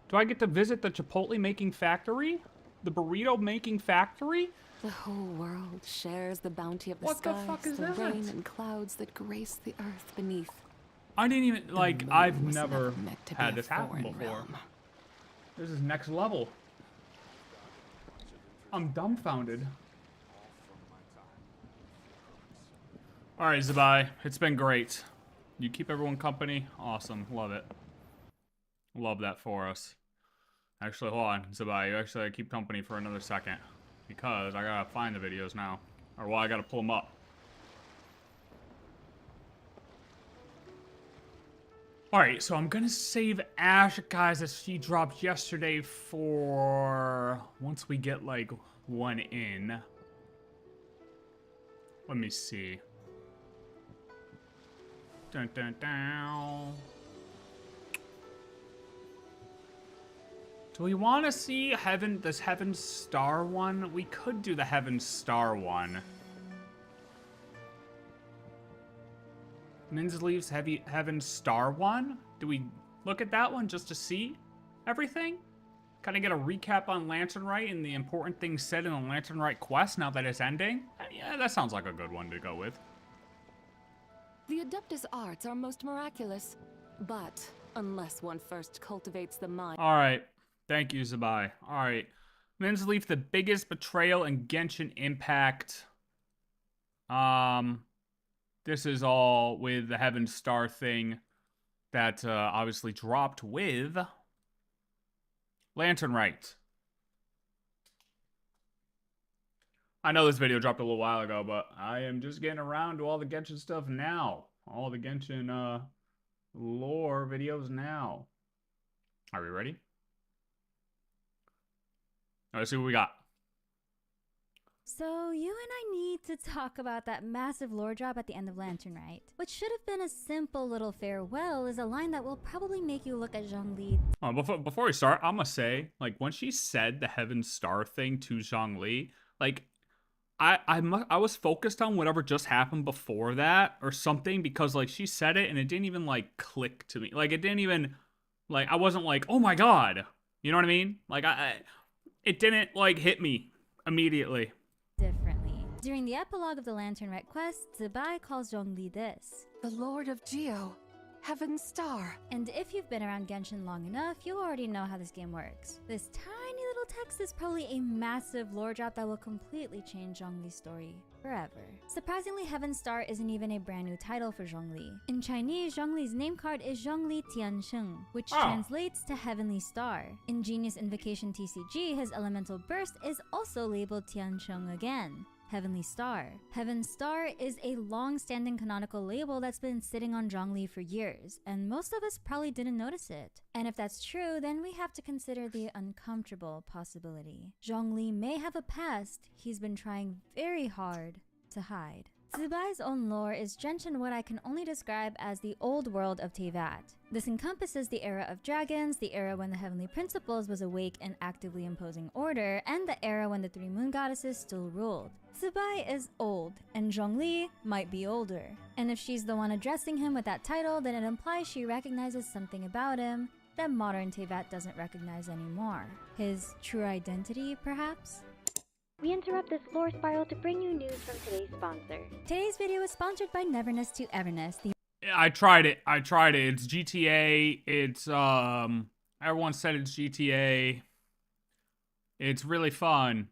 Do I get to visit the Chipotle making factory? The burrito making factory? The whole world shares the bounty of the What the skies, fuck is the that? rain and clouds that grace the earth beneath. I didn't even, like, moon I've was never never meant to be had a this happen foreign before. realm. This is next level. I'm dumbfounded. Alright, Zibai. It's been great. You keep everyone company? Awesome. Love it. Love that for us. Actually, hold on, Zibai. You actually keep company for another second. Because I gotta find the videos now. Or, well, I gotta pull them up. Alright, so I'm gonna save Ashikai as she dropped yesterday for once we get like one in. Let me see. Dun dun dun. Do we want to see this Heaven Star one? We could do the Heaven Star one. Minsleif's Heaven Star one? Do we look at that one just to see everything? Kind of get a recap on Lantern Rite and the important things said in the Lantern Rite quest now that it's ending? Yeah, that sounds like a good one to go with. The Adeptus arts are most miraculous, but unless one first cultivates the mind. Alright, thank you, Zibai. Alright, Minsleif, the biggest betrayal in Genshin Impact. This is all with the Heaven Star thing that obviously dropped with Lantern Rite. I know this video dropped a little while ago, but I am just getting around to all the Genshin stuff now. All the Genshin lore videos now. Are we ready? Let's see what we got. So you and I need to talk about that massive lore drop at the end of Lantern Rite. What should have been a simple little farewell is a line that will probably make you look at Zhongli. Before we start, I'm gonna say, like, when she said the Heaven Star thing to Zhongli, like, I was focused on whatever just happened before that or something, because, like, she said it and it didn't even, like, click to me. Like, it didn't even, like, I wasn't like, oh my god. You know what I mean? Like, it didn't, like, hit me immediately. Differently. During the epilogue of the Lantern Rite quest, Zibai calls Zhongli this: the Lord of Geo, Heaven Star. And if you've been around Genshin long enough, you already know how this game works. This tiny little title text is probably a massive lore drop that will completely change Zhongli's story forever. Surprisingly, Heaven Star isn't even a brand new title for Zhongli. In Chinese, Zhongli's name card is Zhongli Tiansheng, which translates to Heavenly Star. In Genius Invocation TCG, his elemental burst is also labeled Tiansheng again. Heavenly Star. Heaven Star is a long-standing canonical label that's been sitting on Zhongli for years, and most of us probably didn't notice it. And if that's true, then we have to consider the uncomfortable possibility. Zhongli may have a past he's been trying very hard to hide. Zibai's own lore is drenched in what I can only describe as the old world of Teyvat. This encompasses the era of dragons, the era when the Heavenly Principles was awake and actively imposing order, and the era when the three moon goddesses still ruled. Zibai is old, and Zhongli might be older. And if she's the one addressing him with that title, then it implies she recognizes something about him that modern Teyvat doesn't recognize anymore. His true identity, perhaps? We interrupt this lore spiral to bring you news from today's sponsor. Today's video is sponsored by Neverness to Everness. I tried it. It's GTA. It's, everyone said it's GTA. It's really fun.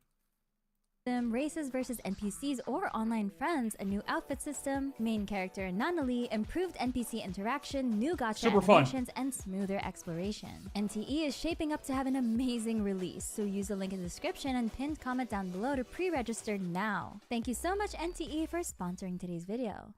Races versus NPCs or online friends, a new outfit system, main character Nanali, improved NPC interaction, new gacha animations, and smoother exploration. NTE is shaping up to have an amazing release, so use the link in the description and pinned comment down below to pre-register now. Thank you so much NTE for sponsoring today's video.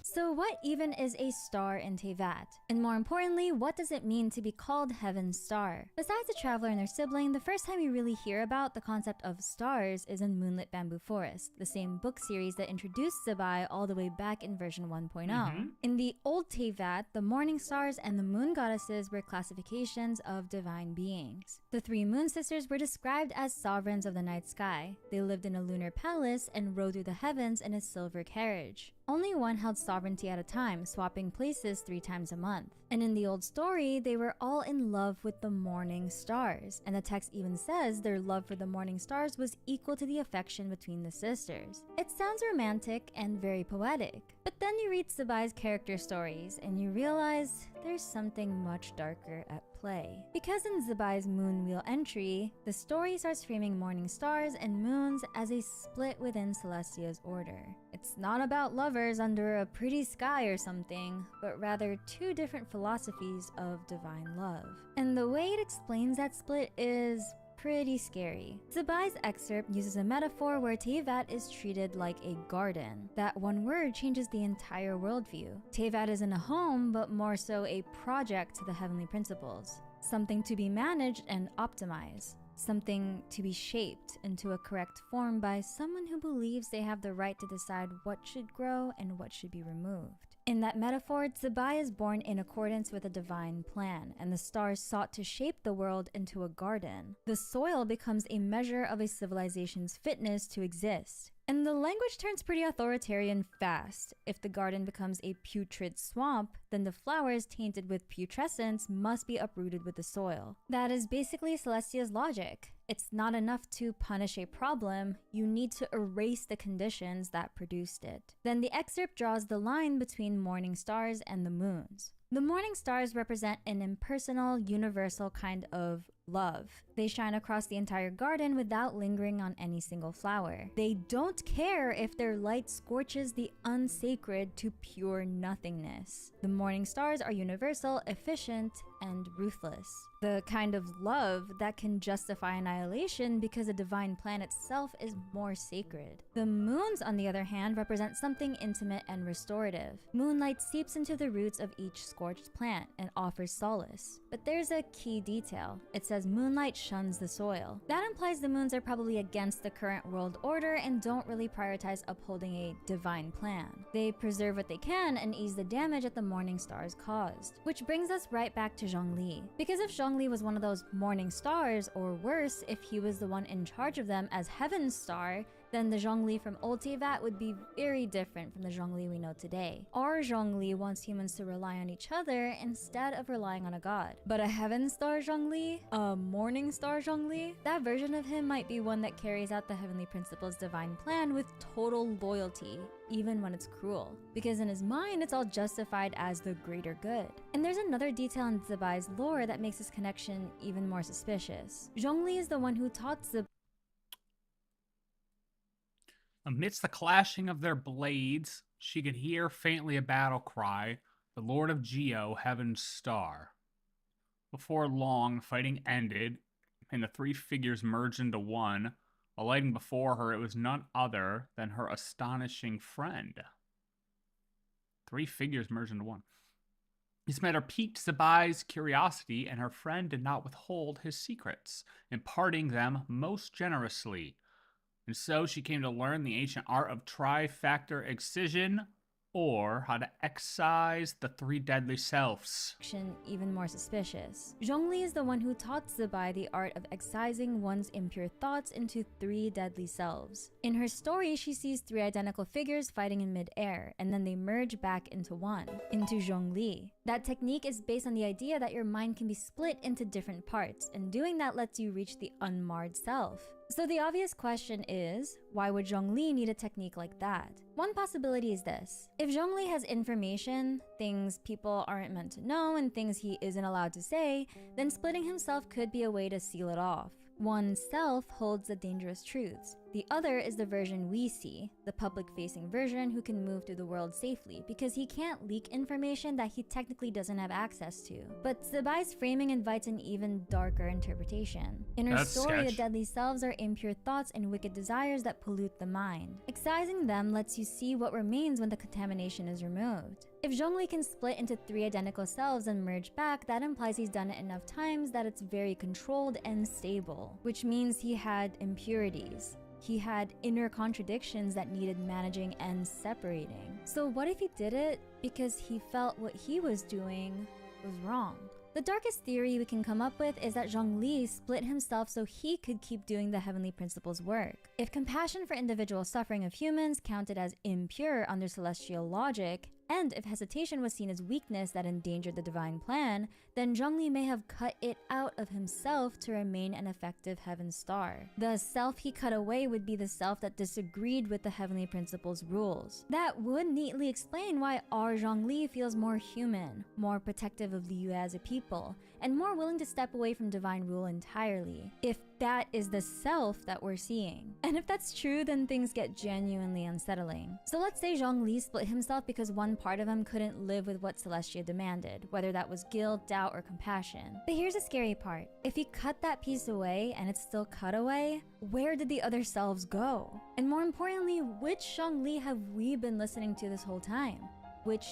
So what even is a star in Teyvat? And more importantly, what does it mean to be called Heaven Star? Besides the Traveler and their sibling, the first time we really hear about the concept of stars is in Moonlit Bamboo Forest, the same book series that introduced Zibai all the way back in version 1.0. In the old Teyvat, the morning stars and the moon goddesses were classifications of divine beings. The three moon sisters were described as sovereigns of the night sky. They lived in a lunar palace and rode through the heavens in a silver carriage. Only one held sovereignty at a time, swapping places 3 times a month. And in the old story, they were all in love with the morning stars. And the text even says their love for the morning stars was equal to the affection between the sisters. It sounds romantic and very poetic. But then you read Zibai's character stories and you realize there's something much darker at play. Because in Zibai's Moon Wheel entry, the story starts framing morning stars and moons as a split within Celestia's order. It's not about lovers under a pretty sky or something, but rather 2 different philosophies of divine love. And the way it explains that split is pretty scary. Zibai's excerpt uses a metaphor where Teyvat is treated like a garden. That one word changes the entire worldview. Teyvat isn't a home, but more so a project to the Heavenly Principles. Something to be managed and optimized. Something to be shaped into a correct form by someone who believes they have the right to decide what should grow and what should be removed. In that metaphor, Zibai is born in accordance with a divine plan, and the stars sought to shape the world into a garden. The soil becomes a measure of a civilization's fitness to exist. And the language turns pretty authoritarian fast. If the garden becomes a putrid swamp, then the flowers tainted with putrescence must be uprooted with the soil. That is basically Celestia's logic. It's not enough to punish a problem, you need to erase the conditions that produced it. Then the excerpt draws the line between morning stars and the moons. The morning stars represent an impersonal, universal kind of love. They shine across the entire garden without lingering on any single flower. They don't care if their light scorches the unsacred to pure nothingness. The morning stars are universal, efficient, and ruthless. The kind of love that can justify annihilation because the divine plan itself is more sacred. The moons, on the other hand, represent something intimate and restorative. Moonlight seeps into the roots of each scorched plant and offers solace. But there's a key detail. It says moonlight shuns the soil. That implies the moons are probably against the current world order and don't really prioritize upholding a divine plan. They preserve what they can and ease the damage that the morning stars caused. Which brings us right back to Zhongli. Because if Zhongli was one of those morning stars, or worse, if he was the one in charge of them as Heaven Star, then the Zhongli from old Teyvat would be very different from the Zhongli we know today. Our Zhongli wants humans to rely on each other instead of relying on a god. But a Heaven Star Zhongli? A Morning Star Zhongli? That version of him might be one that carries out the Heavenly Principle's divine plan with total loyalty, even when it's cruel. Because in his mind, it's all justified as the greater good. And there's another detail in Zibai's lore that makes this connection even more suspicious. Zhongli is the one who taught Zibai. Amidst the clashing of their blades, she could hear faintly a battle cry, the Lord of Geo, Heaven's Star. Before long, fighting ended, and the three figures merged into one. Alighting before her, it was none other than her astonishing friend. Three figures merged into one. This matter piqued Zibai's curiosity, and her friend did not withhold his secrets, imparting them most generously. And so she came to learn the ancient art of trifactor excision, or how to excise the three deadly selves. Even more suspicious. Zhongli is the one who taught Zibai the art of excising one's impure thoughts into three deadly selves. In her story, she sees three identical figures fighting in mid-air, and then they merge back into one, into Zhongli. That technique is based on the idea that your mind can be split into different parts, and doing that lets you reach the unmarred self. So the obvious question is, why would Zhongli need a technique like that? One possibility is this. If Zhongli has information, things people aren't meant to know, and things he isn't allowed to say, then splitting himself could be a way to seal it off. One self holds the dangerous truths. The other is the version we see, the public-facing version who can move through the world safely, because he can't leak information that he technically doesn't have access to. But Zibai's framing invites an even darker interpretation. In her story, the deadly selves are impure thoughts and wicked desires that pollute the mind. Excising them lets you see what remains when the contamination is removed. If Zhongli can split into three identical selves and merge back, that implies he's done it enough times that it's very controlled and stable, which means he had impurities. He had inner contradictions that needed managing and separating. So what if he did it because he felt what he was doing was wrong? The darkest theory we can come up with is that Zhongli split himself so he could keep doing the Heavenly Principle's work. If compassion for individual suffering of humans counted as impure under celestial logic, and if hesitation was seen as weakness that endangered the divine plan, then Zhongli may have cut it out of himself to remain an effective Heaven Star. The self he cut away would be the self that disagreed with the Heavenly Principle's rules. That would neatly explain why our Zhongli feels more human, more protective of Liyue as a people, and more willing to step away from divine rule entirely, if that is the self that we're seeing. And if that's true, then things get genuinely unsettling. So let's say Zhongli split himself because one part of him couldn't live with what Celestia demanded, whether that was guilt, doubt, or compassion. But here's the scary part. If he cut that piece away and it's still cut away, where did the other selves go? And more importantly, which Zhongli have we been listening to this whole time? Which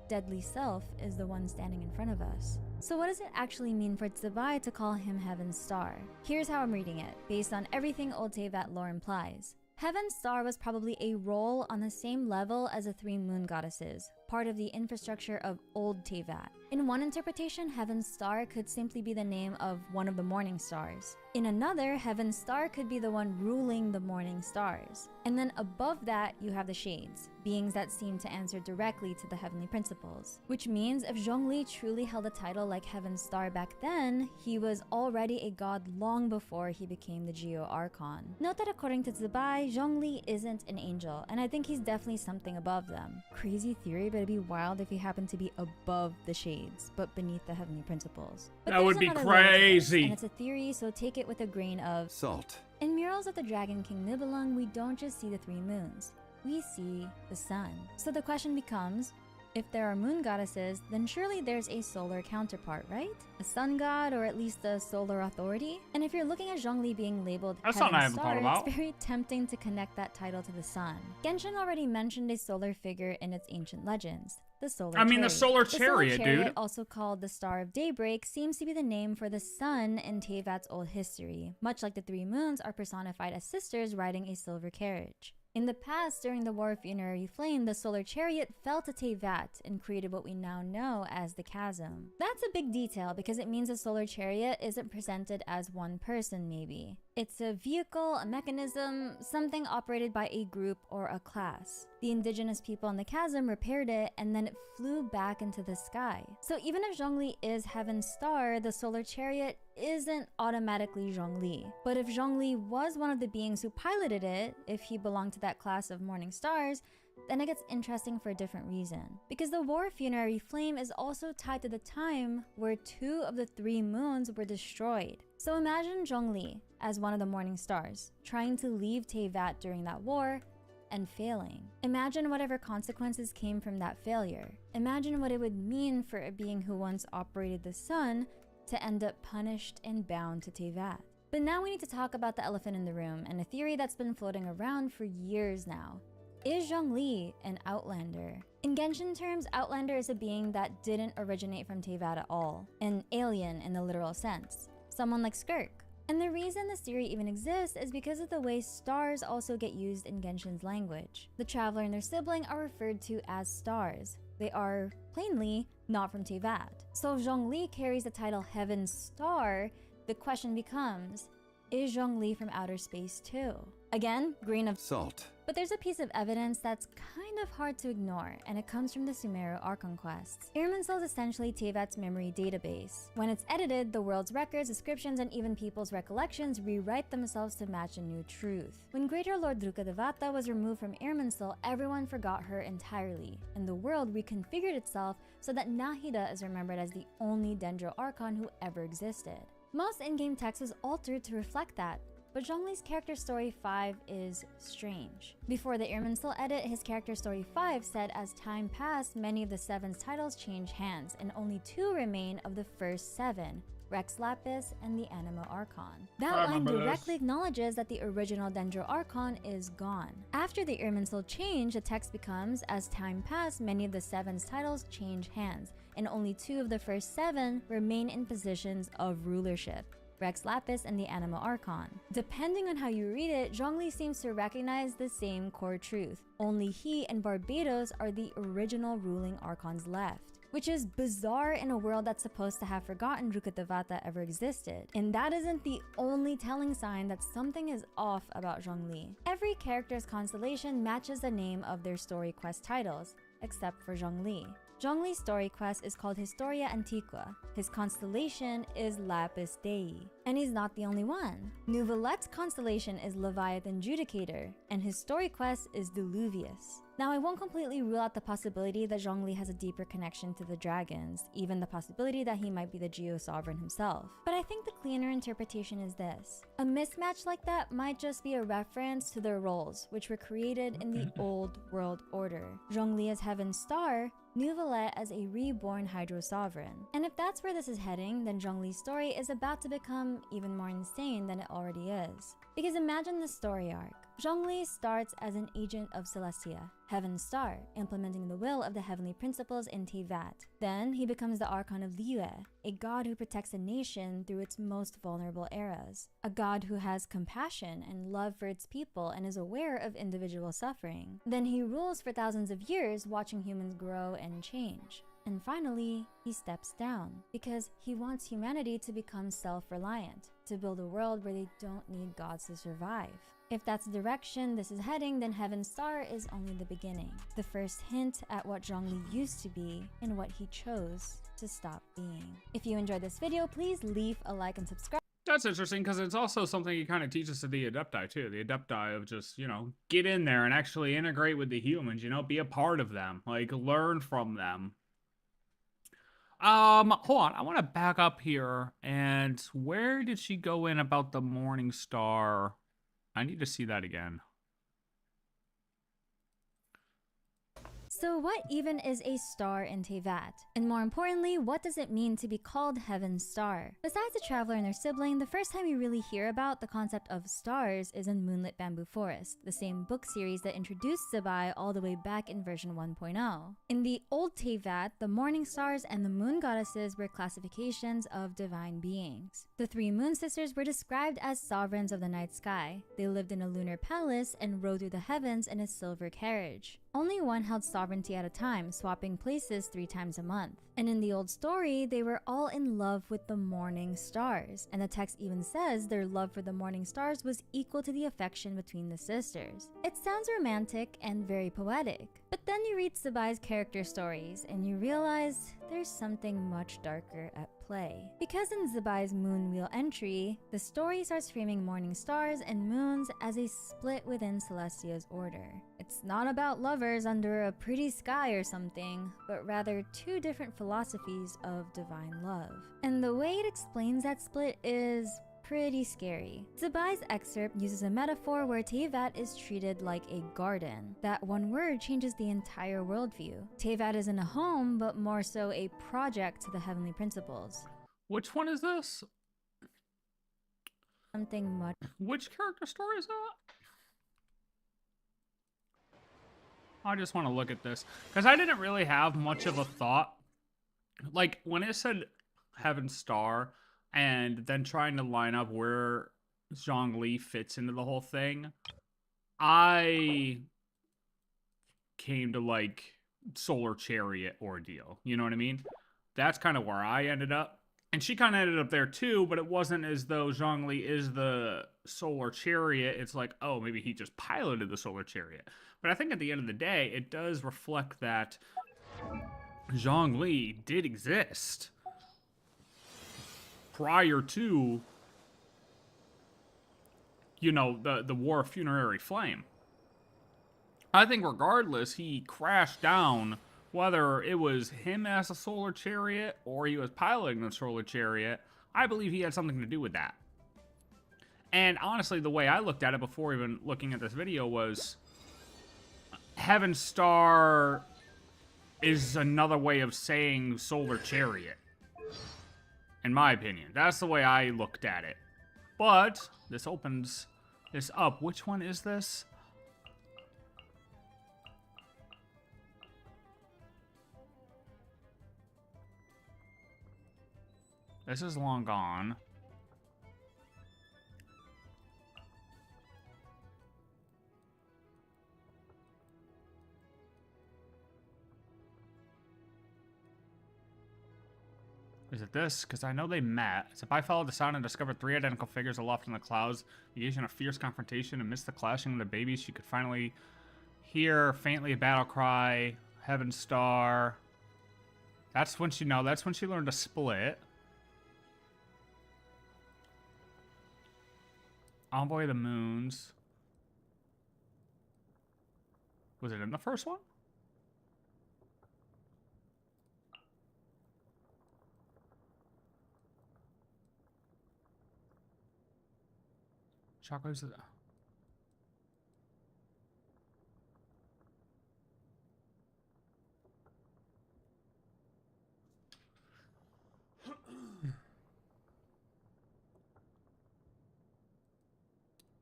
deadly self is the one standing in front of us? So what does it actually mean for Zibai to call him Heaven's Star? Here's how I'm reading it, based on everything Old Teyvat lore implies. Heaven's Star was probably a role on the same level as the three moon goddesses, part of the infrastructure of Old Teyvat. In one interpretation, Heaven's Star could simply be the name of one of the morning stars. In another, Heaven's Star could be the one ruling the morning stars. And then above that, you have the Shades, beings that seem to answer directly to the Heavenly Principles. Which means if Zhongli truly held a title like Heaven's Star back then, he was already a god long before he became the Geo Archon. Note that according to Zibai, Zhongli isn't an angel, and I think he's definitely something above them. Crazy theory, but it'd be wild if he happened to be above the Shades, but beneath the Heavenly Principles. But that would be crazy. And it's a theory, so take it with a grain of salt. In Murals of the Dragon King Nibelung, we don't just see the three moons. We see the sun. So the question becomes, if there are moon goddesses, then surely there's a solar counterpart, right? A sun god, or at least a solar authority? And if you're looking at Zhongli being labeled Heaven's Star, it's very tempting to connect that title to the sun. Genshin already mentioned a solar figure in its ancient legends. The Solar Chariot. The Solar Chariot, dude. Also called the Star of Daybreak, seems to be the name for the sun in Teyvat's old history, much like the three moons are personified as sisters riding a silver carriage. In the past, during the War of Funerary Flame, the Solar Chariot fell to Teyvat and created what we now know as the Chasm. That's a big detail because it means the Solar Chariot isn't presented as one person, maybe. It's a vehicle, a mechanism, something operated by a group or a class. The indigenous people in the chasm repaired it, and then it flew back into the sky. So even if Zhongli is Heaven's Star, the solar chariot isn't automatically Zhongli. But if Zhongli was one of the beings who piloted it, if he belonged to that class of morning stars, then it gets interesting for a different reason. Because the War Funerary Flame is also tied to the time where 2 of the 3 moons were destroyed. So imagine Zhongli as one of the morning stars, trying to leave Teyvat during that war, and failing. Imagine whatever consequences came from that failure. Imagine what it would mean for a being who once operated the sun to end up punished and bound to Teyvat. But now we need to talk about the elephant in the room, and a theory that's been floating around for years now. Is Zhongli an outlander? In Genshin terms, outlander is a being that didn't originate from Teyvat at all, an alien in the literal sense, someone like Skirk. And the reason this theory even exists is because of the way stars also get used in Genshin's language. The Traveler and their sibling are referred to as stars. They are, plainly, not from Teyvat. So if Zhongli carries the title Heaven's Star, the question becomes, is Zhongli from outer space too? Again, grain of salt. But there's a piece of evidence that's kind of hard to ignore, and it comes from the Sumeru Archon quests. Irminsul is essentially Teyvat's memory database. When it's edited, the world's records, descriptions, and even people's recollections rewrite themselves to match a new truth. When Greater Lord Rukkhadevata was removed from Irminsul, everyone forgot her entirely, and the world reconfigured itself so that Nahida is remembered as the only Dendro Archon who ever existed. Most in-game text was altered to reflect that, but Zhongli's character story 5 is strange. Before the Irminsul edit, his character story 5 said as time passed, many of the 7's titles changed hands, and only 2 remain of the first 7, Rex Lapis and the Animo Archon. That line directly acknowledges that the original Dendro Archon is gone. After the Irminsul change, the text becomes, as time passed, many of the 7's titles change hands, and only 2 of the first 7 remain in positions of rulership, Rex Lapis and the Animo Archon. Depending on how you read it, Zhongli seems to recognize the same core truth. Only he and Barbados are the original ruling Archons left, which is bizarre in a world that's supposed to have forgotten Rukkhadevata ever existed. And that isn't the only telling sign that something is off about Zhongli. Every character's constellation matches the name of their story quest titles, except for Zhongli. Zhongli's story quest is called Historia Antiqua. His constellation is Lapis Dei. And he's not the only one. Nouvelette's constellation is Leviathan Judicator, and his story quest is Diluvius. Now, I won't completely rule out the possibility that Zhongli has a deeper connection to the dragons, even the possibility that he might be the Geo-Sovereign himself. But I think the cleaner interpretation is this. A mismatch like that might just be a reference to their roles, which were created in the old world order. Zhongli as Heaven's Star, Nouvelette as a reborn Hydro Sovereign. And if that's where this is heading, then Zhongli's story is about to become even more insane than it already is. Because imagine the story arc. Zhongli starts as an agent of Celestia, Heaven's Star, implementing the will of the heavenly principles in Teyvat. Then he becomes the Archon of Liyue, a god who protects a nation through its most vulnerable eras. A god who has compassion and love for its people and is aware of individual suffering. Then he rules for thousands of years, watching humans grow and change. And finally, he steps down because he wants humanity to become self-reliant, to build a world where they don't need gods to survive. If that's the direction this is heading, then Heaven's Star is only the beginning, the first hint at what Zhongli used to be and what he chose to stop being. If you enjoyed this video, please leave a like and subscribe. That's interesting because it's also something he kind of teaches to the Adepti too. The Adepti of just, you know, get in there and actually integrate with the humans, you know, be a part of them, like learn from them. Hold on, I want to back up here. And where did she go in about the Morning Star? I need to see that again. So what even is a star in Teyvat? And more importantly, what does it mean to be called Heaven's Star? Besides the Traveler and their sibling, the first time you really hear about the concept of stars is in Moonlit Bamboo Forest, the same book series that introduced Zibai all the way back in version 1.0. In the old Teyvat, the morning stars and the moon goddesses were classifications of divine beings. The 3 moon sisters were described as sovereigns of the night sky. They lived in a lunar palace and rode through the heavens in a silver carriage. Only one held sovereignty at a time, swapping places 3 times a month. And in the old story, they were all in love with the morning stars. And the text even says their love for the morning stars was equal to the affection between the sisters. It sounds romantic and very poetic. But then you read Zibai's character stories and you realize there's something much darker at play. Because in Zibai's Moon Wheel entry, the story starts framing morning stars and moons as a split within Celestia's order. It's not about lovers under a pretty sky or something, but rather 2 different philosophies of divine love. And the way it explains that split is pretty scary. Zibai's excerpt uses a metaphor where Teyvat is treated like a garden. That one word changes the entire worldview. Teyvat isn't a home, but more so a project to the heavenly principles. Which one is this? Something much. Which character story is that? I just want to look at this because I didn't really have much of a thought. Like when it said Heaven Star and then trying to line up where Zhongli fits into the whole thing, I came to like Solar Chariot ordeal. You know what I mean? That's kind of where I ended up. And she kind of ended up there too, but it wasn't as though Zhongli is the Solar Chariot. It's like, oh, maybe he just piloted the Solar Chariot. But I think at the end of the day, it does reflect that Zhongli did exist prior to, you know, the War of Funerary Flame. I think regardless, he crashed down, whether it was him as a Solar Chariot or he was piloting the Solar Chariot. I believe he had something to do with that. And honestly, the way I looked at it before even looking at this video was Heaven Star is another way of saying Solar Chariot. In my opinion. That's the way I looked at it. But this opens this up. Which one is this? This is long gone. Is it this? Because I know they met. Zibai followed the sound and discovered 3 identical figures aloft in the clouds. Engaged in a fierce confrontation amidst the clashing of the babies, she could finally hear faintly a battle cry. Heaven Star. That's when she learned to split. Envoy of the Moons. Was it in the first one? Chocolates.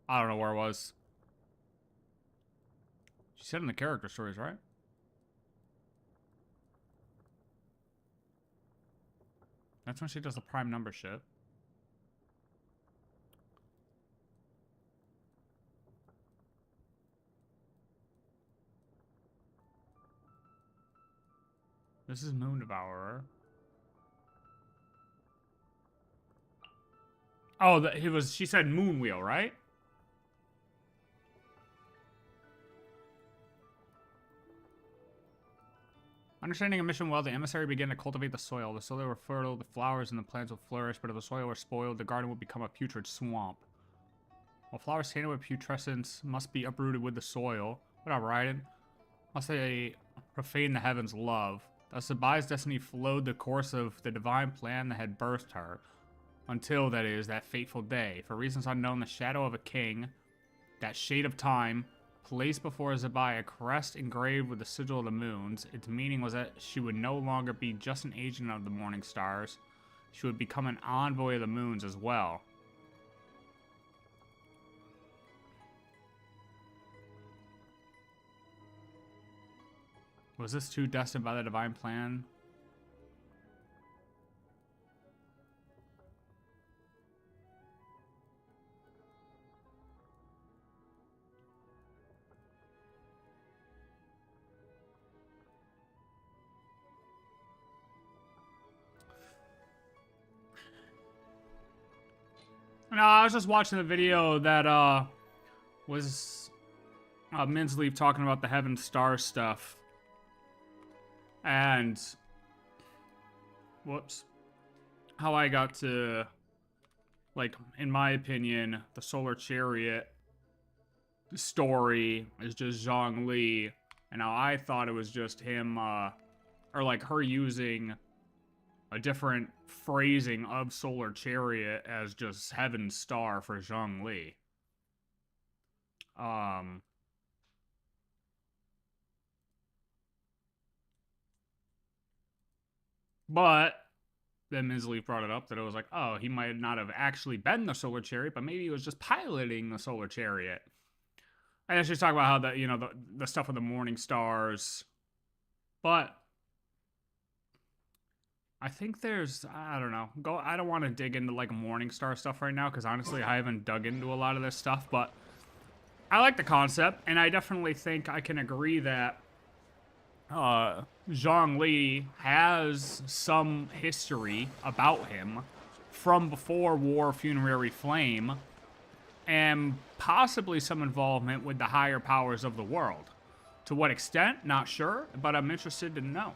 I don't know where it was. She said in the character stories, right? That's when she does the prime number shit. This is Moon Devourer. Oh, she said Moon Wheel, right? Understanding a mission well, the emissary began to cultivate the soil. The soil were fertile, the flowers and the plants would flourish, but if the soil were spoiled, the garden would become a putrid swamp. While flowers tainted with putrescence must be uprooted with the soil. What up, Raiden? Must they profane the heavens' love. Thus, Zibai's destiny flowed the course of the divine plan that had birthed her. Until, that is, that fateful day. For reasons unknown, the shadow of a king, that shade of time, placed before Zibai a crest engraved with the sigil of the moons. Its meaning was that she would no longer be just an agent of the morning stars. She would become an envoy of the moons as well. Was this too destined by the divine plan? No, I was just watching the video that was Minsleif talking about the Heaven Star stuff. And whoops. How I got to, like, in my opinion, the Solar Chariot story is just Zhongli, and how I thought it was just him, or like her using a different phrasing of Solar Chariot as just Heaven Star for Zhongli. But then Minsleif brought it up that it was like, oh, he might not have actually been the Solar Chariot, but maybe he was just piloting the Solar Chariot. And then she's talking about how the, you know, the stuff with the morning stars. But I think there's, I don't know. I don't want to dig into like morning star stuff right now, because honestly, I haven't dug into a lot of this stuff, but I like the concept, and I definitely think I can agree that Zhongli has some history about him from before War of Funerary Flame, and possibly some involvement with the higher powers of the world. To what extent? Not sure, but I'm interested to know.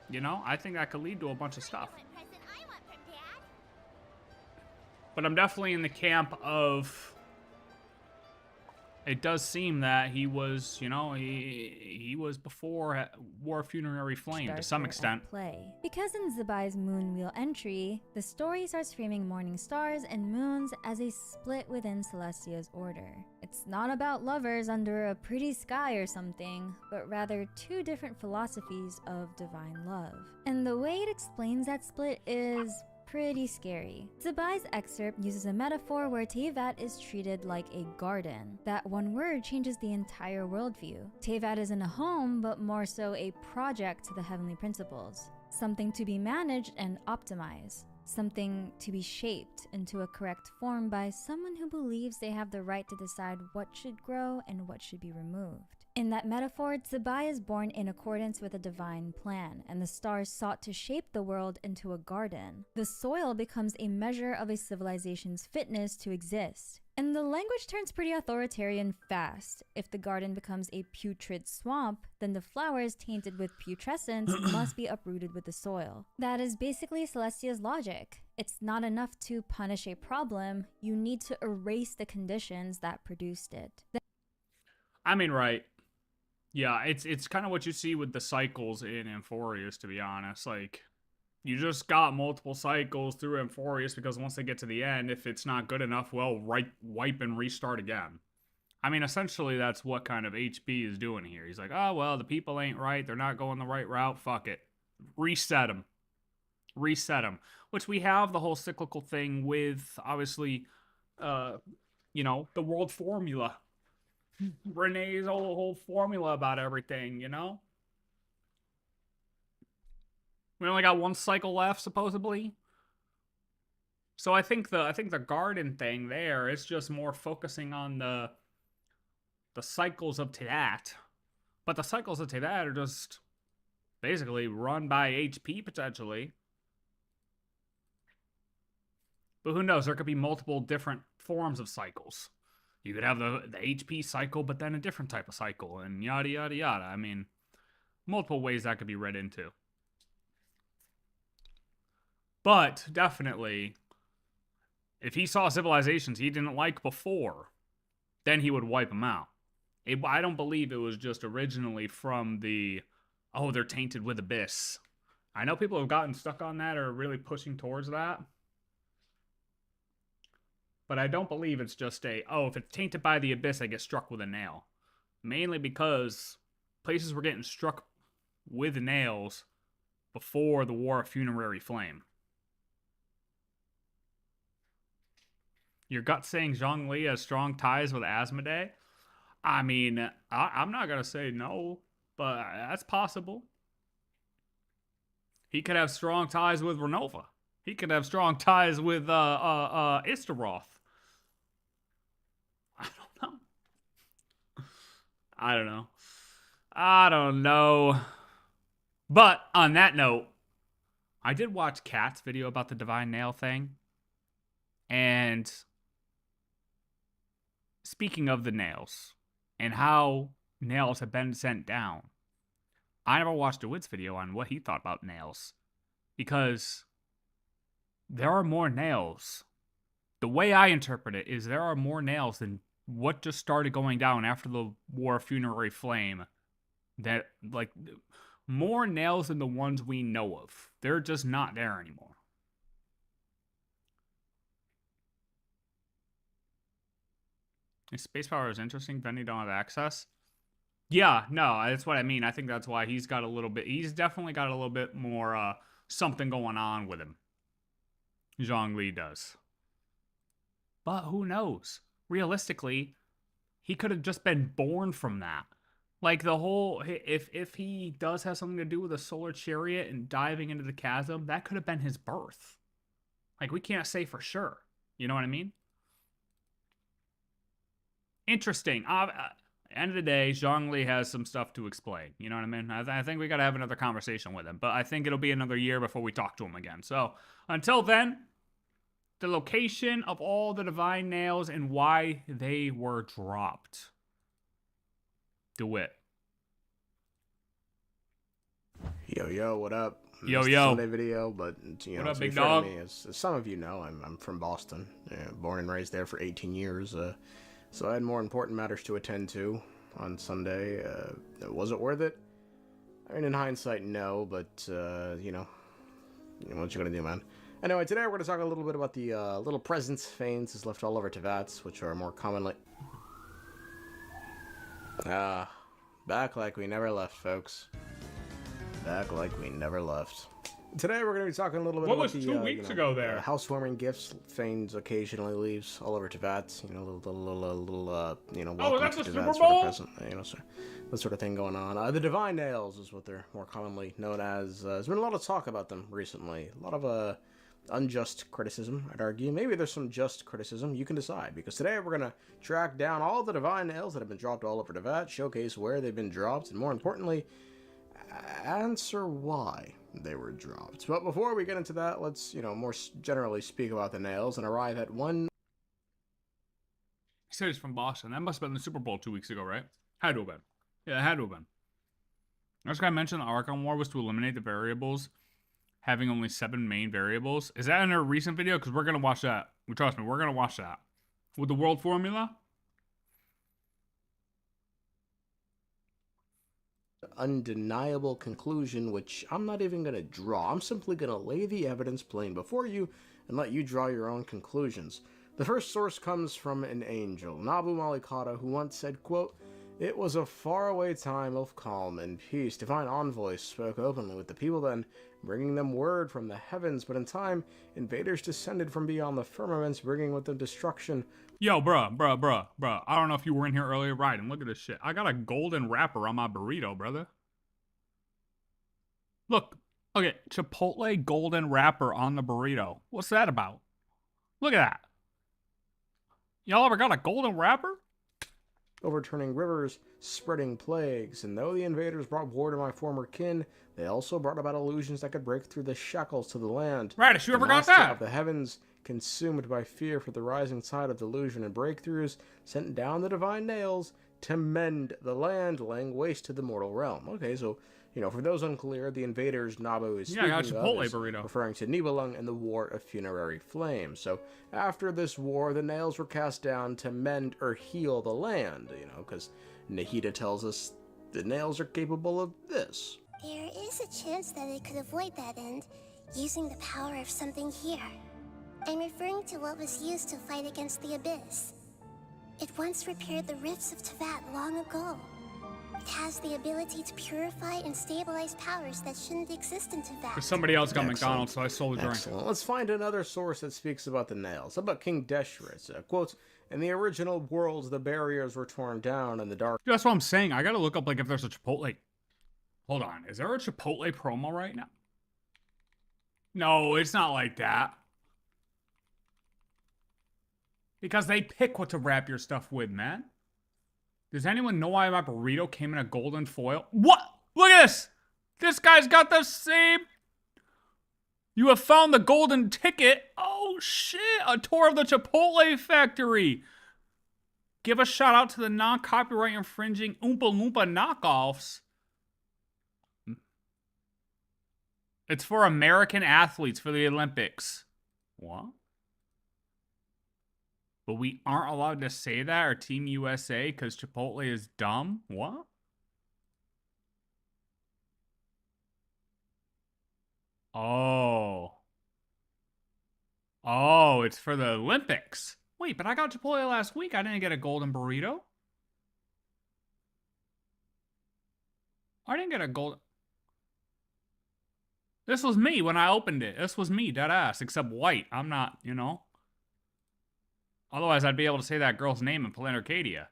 You know, I think that could lead to a bunch of stuff. But I'm definitely in the camp of, it does seem that he was, you know, he was before War of Funerary Flame to some extent. Play. Because in Zibai's Moon Wheel entry, the story starts framing morning stars and moons as a split within Celestia's order. It's not about lovers under a pretty sky or something, but rather two different philosophies of divine love. And the way it explains that split is pretty scary. Zibai's excerpt uses a metaphor where Teyvat is treated like a garden. That one word changes the entire worldview. Teyvat isn't a home, but more so a project to the heavenly principles. Something to be managed and optimized. Something to be shaped into a correct form by someone who believes they have the right to decide what should grow and what should be removed. In that metaphor, Zibai is born in accordance with a divine plan, and the stars sought to shape the world into a garden. The soil becomes a measure of a civilization's fitness to exist. And the language turns pretty authoritarian fast. If the garden becomes a putrid swamp, then the flowers tainted with putrescence must be uprooted with the soil. That is basically Celestia's logic. It's not enough to punish a problem, you need to erase the conditions that produced it. I mean, right. Yeah, it's kind of what you see with the cycles in Amphorius, to be honest. Like, you just got multiple cycles through Amphorius because once they get to the end, if it's not good enough, well, wipe and restart again. I mean, essentially, that's what kind of HP is doing here. He's like, oh, well, the people ain't right. They're not going the right route. Fuck it. Reset them. Reset them. Which we have the whole cyclical thing with, obviously, you know, the world formula. Renee's whole formula about everything, you know? We only got one cycle left, supposedly. So I think the garden thing there is just more focusing on the cycles of Teyvat. But the cycles of Teyvat are just basically run by HP, potentially. But who knows? There could be multiple different forms of cycles. You could have the HP cycle, but then a different type of cycle, and yada, yada, yada. I mean, multiple ways that could be read into. But, definitely, if he saw civilizations he didn't like before, then he would wipe them out. I don't believe it was just originally from the, oh, they're tainted with Abyss. I know people have gotten stuck on that or are really pushing towards that. But I don't believe it's just oh, if it's tainted by the Abyss, I get struck with a nail. Mainly because places were getting struck with nails before the War of Funerary Flame. Your gut saying Zhongli has strong ties with Asmodee? I mean, I'm not going to say no, but that's possible. He could have strong ties with Renova. He could have strong ties with Istaroth. I don't know. But on that note, I did watch Kat's video about the Divine Nail thing. And speaking of the nails and how nails have been sent down, I never watched Dawit's video on what he thought about nails. Because there are more nails. The way I interpret it is there are more nails than what just started going down after the War of Funerary Flame. That, like, more nails than the ones we know of. They're just not there anymore. If space power is interesting, Benny don't have access. Yeah, no, that's what I mean. I think that's why he's definitely got a little bit more, something going on with him. Zhongli does. But who knows? Realistically, he could have just been born from that. Like the whole, if he does have something to do with a solar chariot and diving into the chasm, that could have been his birth. Like, we can't say for sure. You know what I mean? Interesting. End of the day, Zhongli has some stuff to explain. You know what I mean? I think we got to have another conversation with him. But I think it'll be another year before we talk to him again. So, until then, the location of all the divine nails and why they were dropped. Dawit. Yo, what up? Yo. Sunday video, but you know, what up, to be big fair to dog? me, as some of you know, I'm from Boston, born and raised there for 18 years. So I had more important matters to attend to on Sunday. Was it worth it? I mean, in hindsight, no, but you know what you gonna do, man. Anyway, today we're gonna talk a little bit about the little presents Fanes has left all over Teyvats, which are more commonly back like we never left, folks. Back like we never left. Today we're going to be talking a little bit What about was the 2 weeks ago there? housewarming gifts Fanes occasionally leaves all over Teyvat. You know, little Oh, welcome that's to the Teyvat Super sort of Bowl? present, so that sort of thing going on. The Divine Nails is what they're more commonly known as. There's been a lot of talk about them recently. A lot of unjust criticism, I'd argue. Maybe there's some just criticism. You can decide. Because today we're going to track down all the Divine Nails that have been dropped all over Teyvat, showcase where they've been dropped, and more importantly, answer why they were dropped. But before we get into that, let's, more generally speak about the nails and arrive at one... He said he's from Boston. That must have been the Super Bowl 2 weeks ago, right? Had to have been. Yeah, it had to have been. This guy mentioned the Archon War was to eliminate the variables, having only 7 main variables. Is that in a recent video? Because we're going to watch that. Trust me, we're going to watch that. With the world formula? Undeniable conclusion, which I'm not even going to draw. I'm simply going to lay the evidence plain before you and let you draw your own conclusions. The first source comes from an angel, Nabu Malikata, who once said, quote, "It was a faraway time of calm and peace. Divine envoys spoke openly with the people then, bringing them word from the heavens, but in time, invaders descended from beyond the firmaments, bringing with them destruction." Yo, bruh. I don't know if you were in here earlier, right? And look at this shit. I got a golden wrapper on my burrito, brother. Look. Okay, Chipotle golden wrapper on the burrito. What's that about? Look at that. Y'all ever got a golden wrapper? Overturning rivers, spreading plagues, and though the invaders brought war to my former kin, they also brought about illusions that could break through the shackles to the land. Radish, you ever got Master that? of the heavens, consumed by fear for the rising tide of delusion and breakthroughs, sent down the divine nails to mend the land, laying waste to the mortal realm. Okay, so, for those unclear, the invaders Nabu is speaking I got Chipotle of is burrito. referring to Nibelung and the War of Funerary Flame. So, after this war, the nails were cast down to mend or heal the land, because Nahida tells us the nails are capable of this. There is a chance that it could avoid that end, using the power of something here. I'm referring to what was used to fight against the Abyss. It once repaired the rifts of Teyvat long ago. It has the ability to purify and stabilize powers that shouldn't exist in Teyvat. There's somebody else got Excellent. McDonald's, so I sold a drink. Excellent. Let's find another source that speaks about the nails. How about King Deshret's? Quote, "In the original worlds, the barriers were torn down and the dark..." Dude, that's what I'm saying. I gotta look up, if there's a Chipotle. Hold on. Is there a Chipotle promo right now? No, it's not like that. Because they pick what to wrap your stuff with, man. Does anyone know why my burrito came in a golden foil? What? Look at this! This guy's got the same... You have found the golden ticket. Oh, shit. A tour of the Chipotle factory. Give a shout out to the non-copyright infringing Oompa Loompa knockoffs. It's for American athletes for the Olympics. What? But we aren't allowed to say that, or Team USA, because Chipotle is dumb? What? Oh. Oh, it's for the Olympics. Wait, but I got Chipotle last week. I didn't get a golden burrito. I didn't get a golden... This was me when I opened it. This was me, dead ass, except white. I'm not, you know. Otherwise, I'd be able to say that girl's name in Planet Arcadia.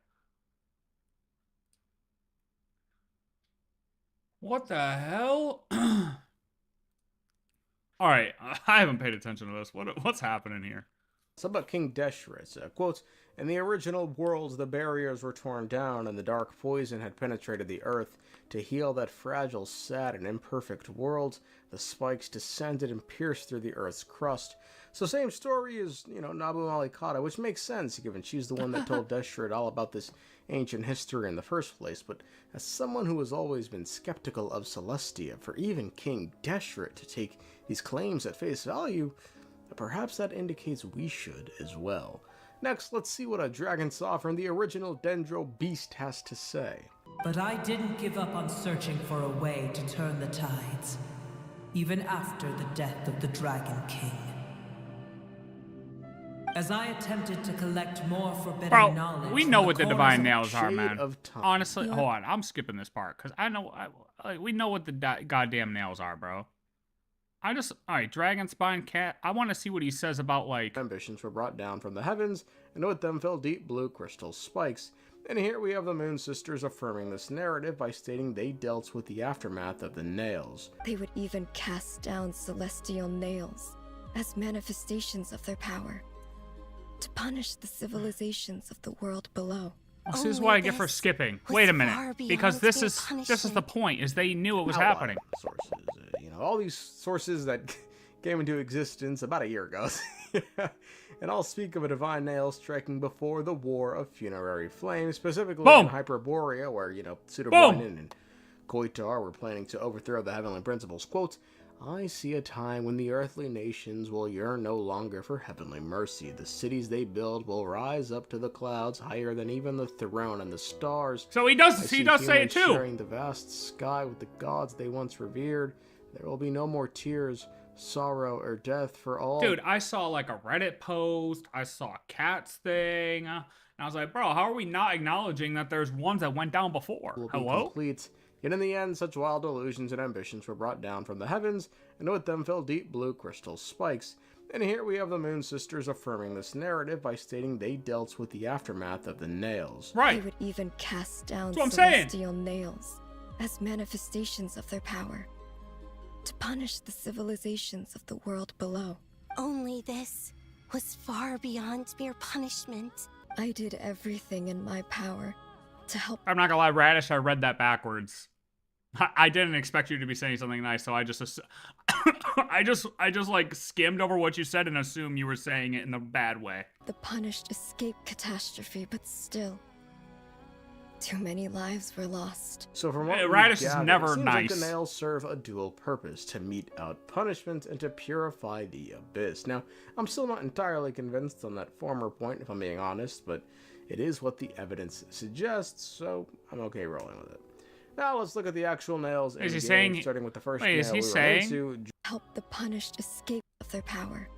What the hell? All right, I haven't paid attention to this. What's happening here? It's about King Deshret. Quote, in the original worlds, the barriers were torn down and the dark poison had penetrated the earth. To heal that fragile, sad, and imperfect world, the spikes descended and pierced through the earth's crust. So same story as, you know, Nabu Malikata, which makes sense given she's the one that told Deshret all about this ancient history in the first place. But as someone who has always been skeptical of Celestia, for even King Deshret to take these claims at face value, perhaps that indicates we should as well. Next, let's see what a dragon sovereign, the original Dendro Beast, has to say. But I didn't give up on searching for a way to turn the tides, even after the death of the Dragon King. As I attempted to collect more forbidden knowledge... we know what the divine nails are, man. Of time. Honestly, hold on. I'm skipping this part, because I know... we know what the goddamn nails are, bro. Alright, Dragon Spine Cat. I want to see what he says about, like... Ambitions were brought down from the heavens, and with them fell deep blue crystal spikes. And here we have the Moon Sisters affirming this narrative by stating they dealt with the aftermath of the nails. They would even cast down celestial nails as manifestations of their power to punish the civilizations of the world below. This is what I get for skipping. Wait a minute, because this is the point. Is they knew it was happening. Sources, you know, all these sources that came into existence about a year ago. And I'll speak of a divine nail striking before the War of Funerary Flame, specifically in Hyperborea, where, you know, Pseudo-Boinen and Koitar were planning to overthrow the heavenly principles. Quote, I see a time when the earthly nations will yearn no longer for heavenly mercy. The cities they build will rise up to the clouds, higher than even the throne and the stars. So he does say it too. Sharing the vast sky with the gods they once revered. There will be no more tears, sorrow, or death for all. Dude, I saw like a Reddit post. I saw a Cat's thing. And I was like, bro, how are we not acknowledging that there's ones that went down before? Hello? Complete. Yet in the end, such wild illusions and ambitions were brought down from the heavens, and with them fell deep blue crystal spikes. And here we have the Moon Sisters affirming this narrative by stating they dealt with the aftermath of the nails. Right. They would even cast down That's what I'm celestial nails as manifestations of their power to punish the civilizations of the world below. Only this was far beyond mere punishment. I did everything in my power to help. I'm not gonna lie, Radish, I read that backwards. I didn't expect you to be saying something nice, so I just I just like skimmed over what you said and assumed you were saying it in a bad way. The punished escaped catastrophe, but still, too many lives were lost. So from what Radish is gathered, never it seems nice. like the nails serve a dual purpose, to mete out punishment and to purify the abyss. Now, I'm still not entirely convinced on that former point, if I'm being honest, but it is what the evidence suggests, so I'm okay rolling with it. Now let's look at the actual nails in the game, starting with the first nail is he we saying? were into. Help the punished escape of their power.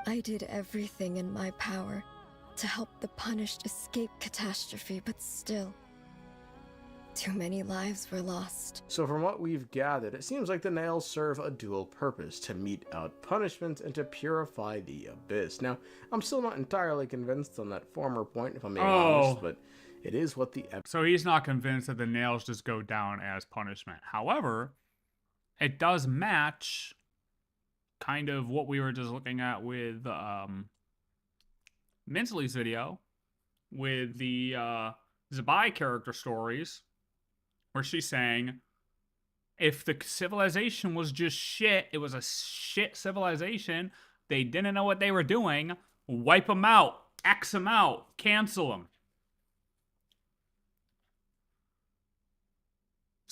I did everything in my power to help the punished escape catastrophe, but still, too many lives were lost. So from what we've gathered, it seems like the nails serve a dual purpose, to mete out punishment and to purify the abyss. Now, I'm still not entirely convinced on that former point, if I'm being honest, but it is what the... So he's not convinced that the nails just go down as punishment. However, it does match kind of what we were just looking at with Minsleif's video, with the Zibai character stories, where she's saying, if the civilization was just shit, it was a shit civilization, they didn't know what they were doing, wipe them out, X them out, cancel them.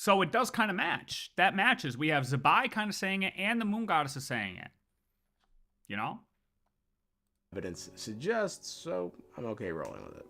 So it does kind of match. That matches. We have Zibai kind of saying it, and the Moon Goddess is saying it. You know? Evidence suggests, so I'm okay rolling with it.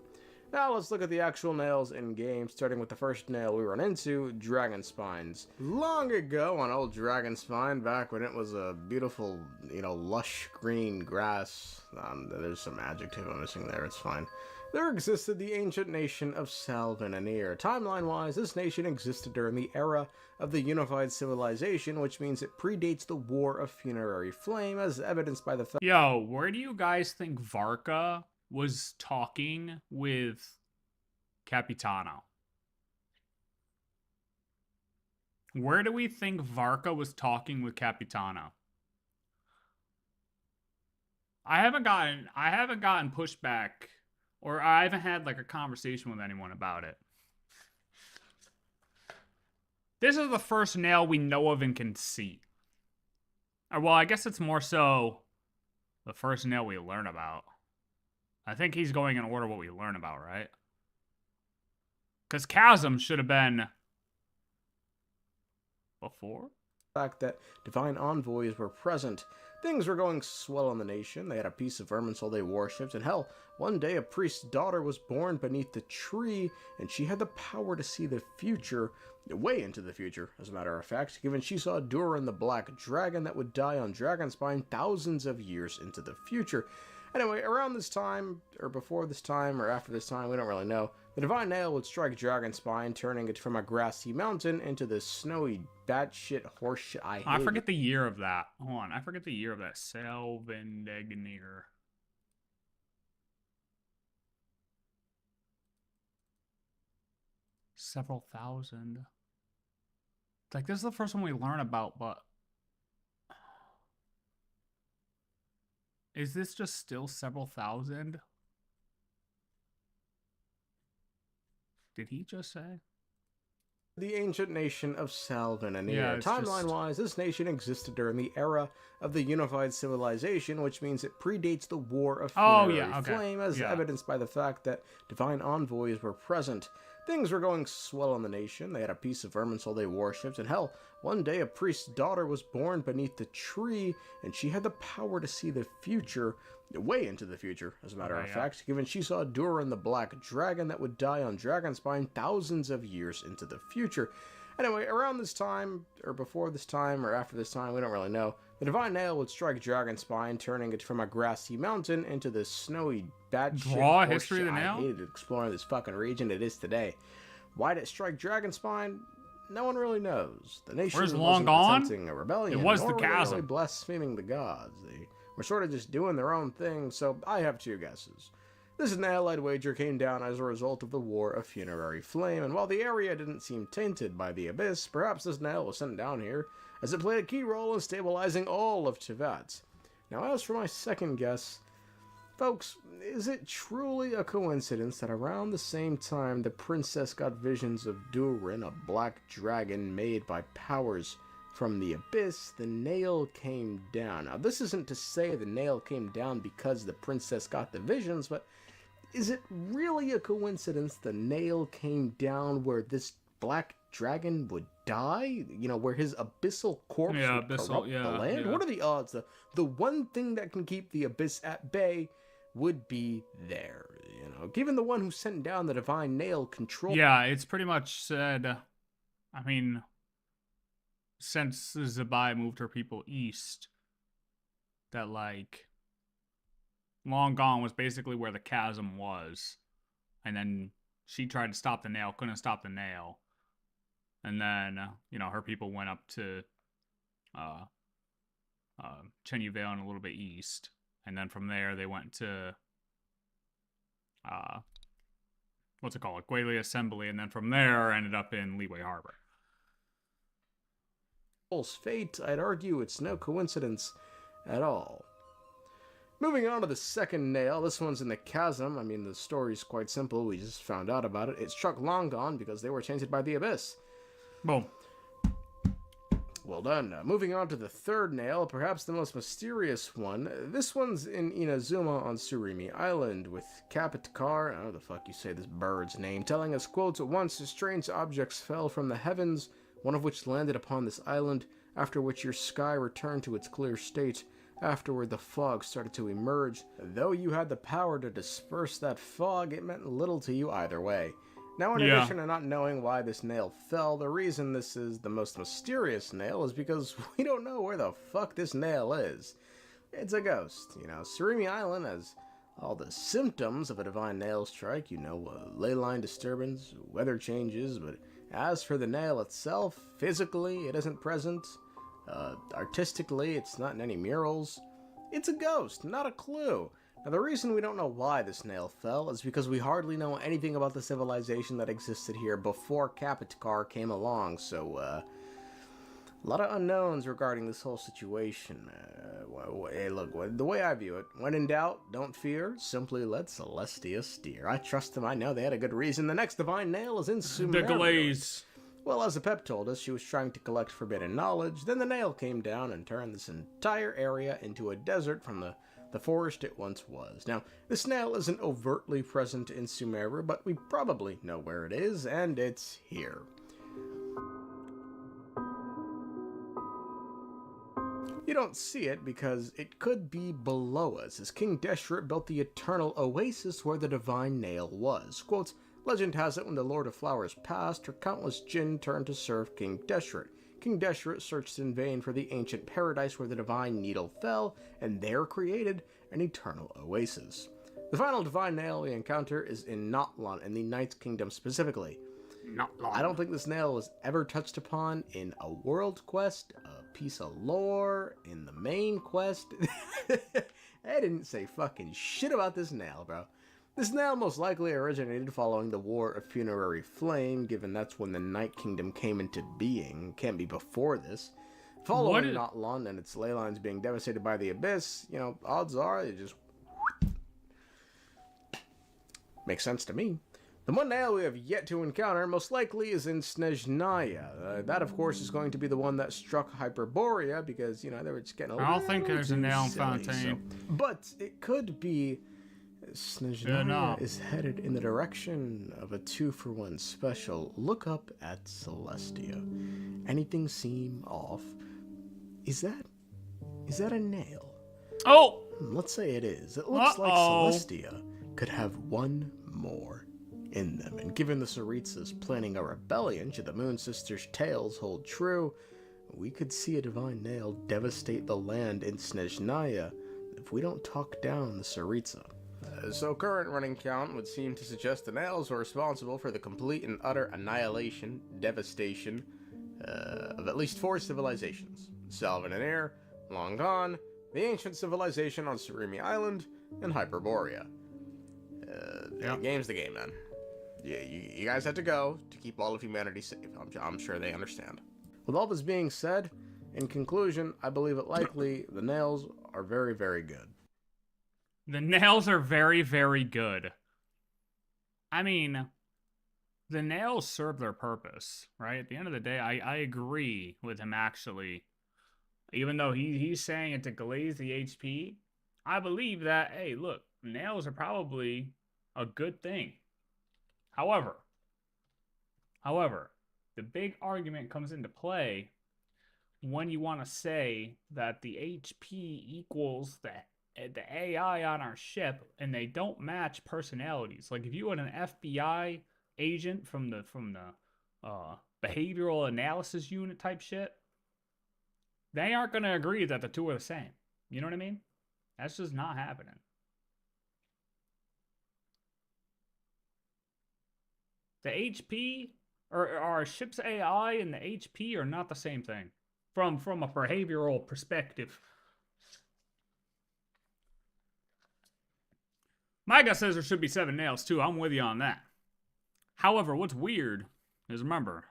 Now let's look at the actual nails in game, starting with the first nail we run into, Dragon Spines. Long ago on old Dragon Spine, back when it was a beautiful, lush green grass, there's some adjective I'm missing there, it's fine. There existed the ancient nation of Salvanir. Timeline-wise, this nation existed during the era of the unified civilization, which means it predates the War of Funerary Flame, as evidenced by the fact— Yo, where do you guys think Varka was talking with Capitano? Where do we think Varka was talking with Capitano? I haven't gotten pushback, or I haven't had like a conversation with anyone about it. This is the first nail we know of and can see. Or, well, I guess it's more so the first nail we learn about. I think he's going in order what we learn about, right? Because Chasm should have been before? The fact that divine envoys were present. Things were going swell in the nation. They had a piece of Verminsoul they worshipped, and hell, one day a priest's daughter was born beneath the tree, and she had the power to see the future, way into the future, as a matter of fact, given she saw Durin the Black Dragon that would die on Dragonspine thousands of years into the future. Anyway, around this time, or before this time, or after this time, we don't really know, the Divine Nail would strike Dragonspine, turning it from a grassy mountain into this snowy, batshit horseshit. I forget the year of that. Hold on, I forget the year of that. Salvanir. Several thousand. Like, this is the first one we learn about, but... Is this just still several thousand? Did he just say? The ancient nation of Salvanir. Yeah, Timeline-wise, this nation existed during the era of the unified civilization, which means it predates the War of Funerary Flame, as evidenced by the fact that divine envoys were present. Things were going swell in the nation. They had a piece of Verminsoul they worshipped, and hell, one day a priest's daughter was born beneath the tree, and she had the power to see the future, way into the future, as a matter of fact, given she saw Durin the Black Dragon that would die on Dragonspine thousands of years into the future. Anyway, around this time, or before this time, or after this time, we don't really know, the Divine Nail would strike Dragonspine, turning it from a grassy mountain into this snowy batshit Draw history of the nail? I hated exploring this fucking region. It is today. Why did it strike Dragonspine? No one really knows. The nation Where's wasn't long gone? attempting a rebellion. It was nor the were they chasm. really blaspheming the gods. They were sort of just doing their own thing, so I have two guesses. This nail, I'd wager, came down as a result of the War of Funerary Flame, and while the area didn't seem tainted by the Abyss, perhaps this nail was sent down here, as it played a key role in stabilizing all of Teyvat. Now, as for my second guess, folks, is it truly a coincidence that around the same time the princess got visions of Durin, a black dragon made by powers from the Abyss, the nail came down? Now, this isn't to say the nail came down because the princess got the visions, but is it really a coincidence the nail came down where this black dragon would die? You know, where his abyssal corpse would corrupt the land? What are the odds? The one thing that can keep the Abyss at bay would be there, you know. Given the one who sent down the Divine Nail control... Yeah, it's pretty much said, I mean, since Zibai moved her people east, that, like, Long Gone was basically where the chasm was. And then she tried to stop the nail, couldn't stop the nail. And then, you know, her people went up to Chenyu Vale and a little bit east. And then from there, they went to, what's it called? Guili Assembly. And then from there, ended up in Leeway Harbor. Fate, I'd argue it's no coincidence at all. Moving on to the second nail, this one's in the chasm. I mean, the story's quite simple. We just found out about it. It struck Long Gone because they were tainted by the Abyss. Boom. Well done. Moving on to the third nail, perhaps the most mysterious one. This one's in Inazuma on Tsurimi Island, with Kapitkar, I don't know the fuck you say this bird's name, telling us, quote, once strange objects fell from the heavens one of which landed upon this island, after which your sky returned to its clear state. Afterward, the fog started to emerge. Though you had the power to disperse that fog, it meant little to you either way. Now, in addition to not knowing why this nail fell, the reason this is the most mysterious nail is because we don't know where the fuck this nail is. It's a ghost. You know, Surimi Island has all the symptoms of a divine nail strike, you know, ley line disturbance, weather changes, but as for the nail itself, physically, it isn't present. Artistically, it's not in any murals. It's a ghost, not a clue. Now, the reason we don't know why this nail fell is because we hardly know anything about the civilization that existed here before Kapitkar came along, so, a lot of unknowns regarding this whole situation. Hey, look, the way I view it, when in doubt, don't fear, simply let Celestia steer. I trust them, I know they had a good reason. The next divine nail is in Sumeria. The glaze. Well, as the Pep told us, she was trying to collect forbidden knowledge, then the nail came down and turned this entire area into a desert from the forest it once was. Now, this nail isn't overtly present in Sumeria, but we probably know where it is, and it's here. You don't see it because it could be below us, as King Deshret built the eternal oasis where the divine nail was. Quote, legend has it when the Lord of Flowers passed, her countless jinn turned to serve King Deshret. King Deshret searched in vain for the ancient paradise where the divine needle fell, and there created an eternal oasis. The final divine nail we encounter is in Notlan, in the Ninth Kingdom specifically. Notlan. I don't think this nail was ever touched upon in a world quest, a piece of lore, in the main quest. I didn't say fucking shit about this nail, bro. This nail most likely originated following the War of Funerary Flame, given that's when the Night Kingdom came into being. Can't be before this. Following Notlan and its ley lines being devastated by the Abyss, you know, odds are it just makes sense to me. The one nail we have yet to encounter most likely is in Snezhnaya. That, of course, is going to be the one that struck Hyperborea, because, you know, they were just getting a little I don't think there's a nail in Fontaine. But it could be Snezhnaya is headed in the direction of a 2-for-1 special. Look up at Celestia. Anything seem off? Is that a nail? Oh! Let's say it is. It looks like Celestia could have one more in them. And given the Tsaritsas planning a rebellion, should the Moon Sisters' tales hold true, we could see a divine nail devastate the land in Snezhnaya if we don't talk down the Tsaritsa. So current running count would seem to suggest the nails were responsible for the complete and utter annihilation, devastation, of at least 4 civilizations. Salvin and Air, long gone, the ancient civilization on Surimi Island, and Hyperborea. Game's the game, man. Yeah, you guys have to go to keep all of humanity safe. I'm sure they understand. With all this being said, in conclusion, I believe it likely the nails are very, very good. The nails are very, very good. I mean, the nails serve their purpose, right? At the end of the day, I agree with him, actually. Even though he's saying it to glaze the HP, I believe that, hey, look, nails are probably a good thing. However, the big argument comes into play when you want to say that the HP equals the AI on our ship, and they don't match personalities. Like if you had an FBI agent from the behavioral analysis unit type shit, they aren't going to agree that the two are the same. You know what I mean? That's just not happening. The HP or our ship's AI and the HP are not the same thing from a behavioral perspective. Micah says there should be 7 nails too. I'm with you on that. However, what's weird is, remember,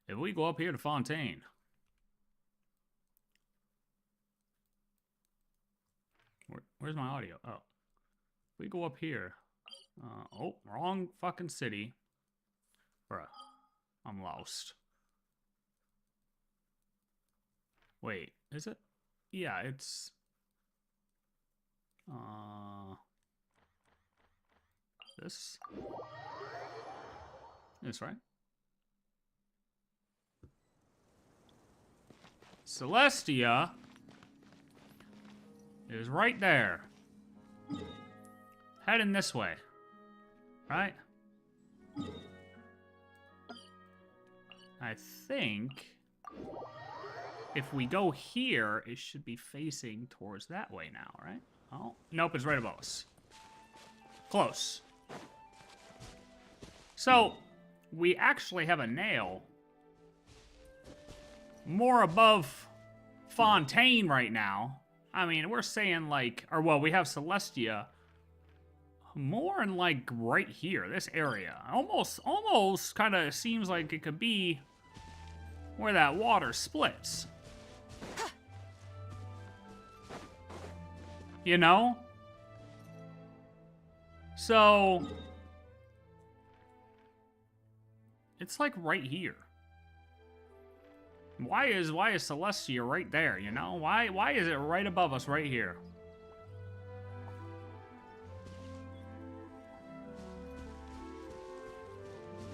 if we go up here to Fontaine, where's my audio? Oh, if we go up here, oh, wrong fucking city. Bruh, I'm lost. Wait, is it? Yeah, it's... This right? Celestia is right there. Heading this way. Right? I think if we go here, it should be facing towards that way now, right? Oh, nope, it's right above us. Close. So, we actually have a nail more above Fontaine right now. I mean, we're saying like, or well, we have Celestia more in like right here, this area. Almost kind of seems like it could be where that water splits. You know? So it's like right here. Why is Celestia right there, you know? Why is it right above us right here?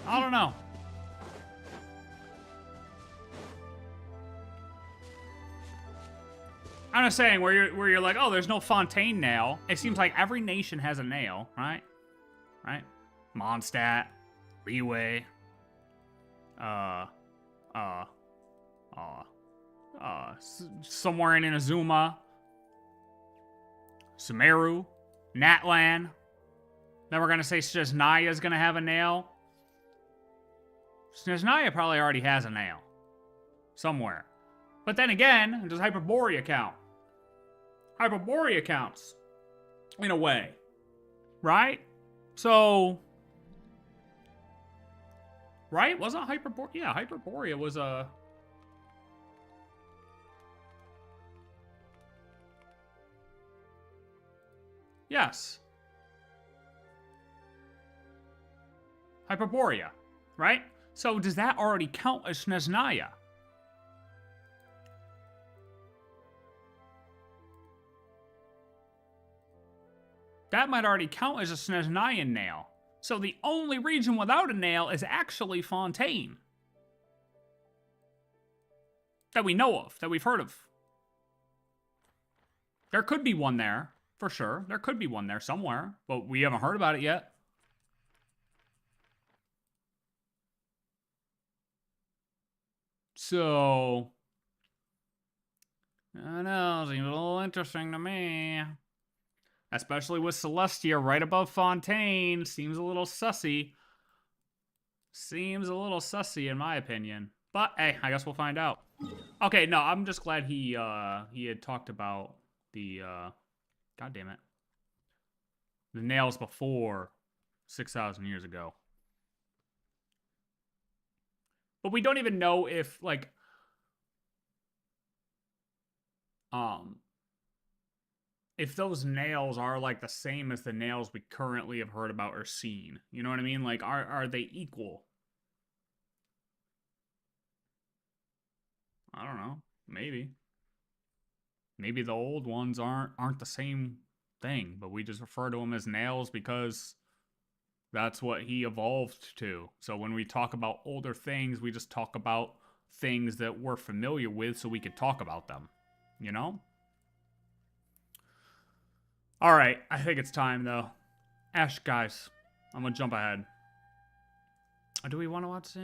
I don't know. I'm just saying, where you're like, oh, there's no Fontaine nail. It seems like every nation has a nail, right? Right? Mondstadt, Liyue, somewhere in Inazuma, Sumeru, Natlan. Then we're gonna say Sneznaya's gonna have a nail. Snezhnaya probably already has a nail. Somewhere. But then again, does Hyperborea count? Hyperborea counts. In a way. Right? So... Right? Wasn't Hyperborea... Yeah, Hyperborea was a... Yes. Hyperborea. Right? So does that already count as Sneznaya? That might already count as a Sneznayan nail. So the only region without a nail is actually Fontaine. That we know of, that we've heard of. There could be one there, for sure. There could be one there somewhere, but we haven't heard about it yet. So, I don't know, seems a little interesting to me. Especially with Celestia right above Fontaine. Seems a little sussy. Seems a little sussy in my opinion. But, hey, I guess we'll find out. Okay, no, I'm just glad he had talked about the, God damn it. The nails before 6,000 years ago. But we don't even know if, like, if those nails are, like, the same as the nails we currently have heard about or seen. You know what I mean? Like, are they equal? I don't know. Maybe. Maybe the old ones aren't the same thing, but we just refer to them as nails because that's what he evolved to. So when we talk about older things, we just talk about things that we're familiar with so we could talk about them. You know? Alright, I think it's time, though. Ash, guys. I'm gonna jump ahead. Or do we want to watch...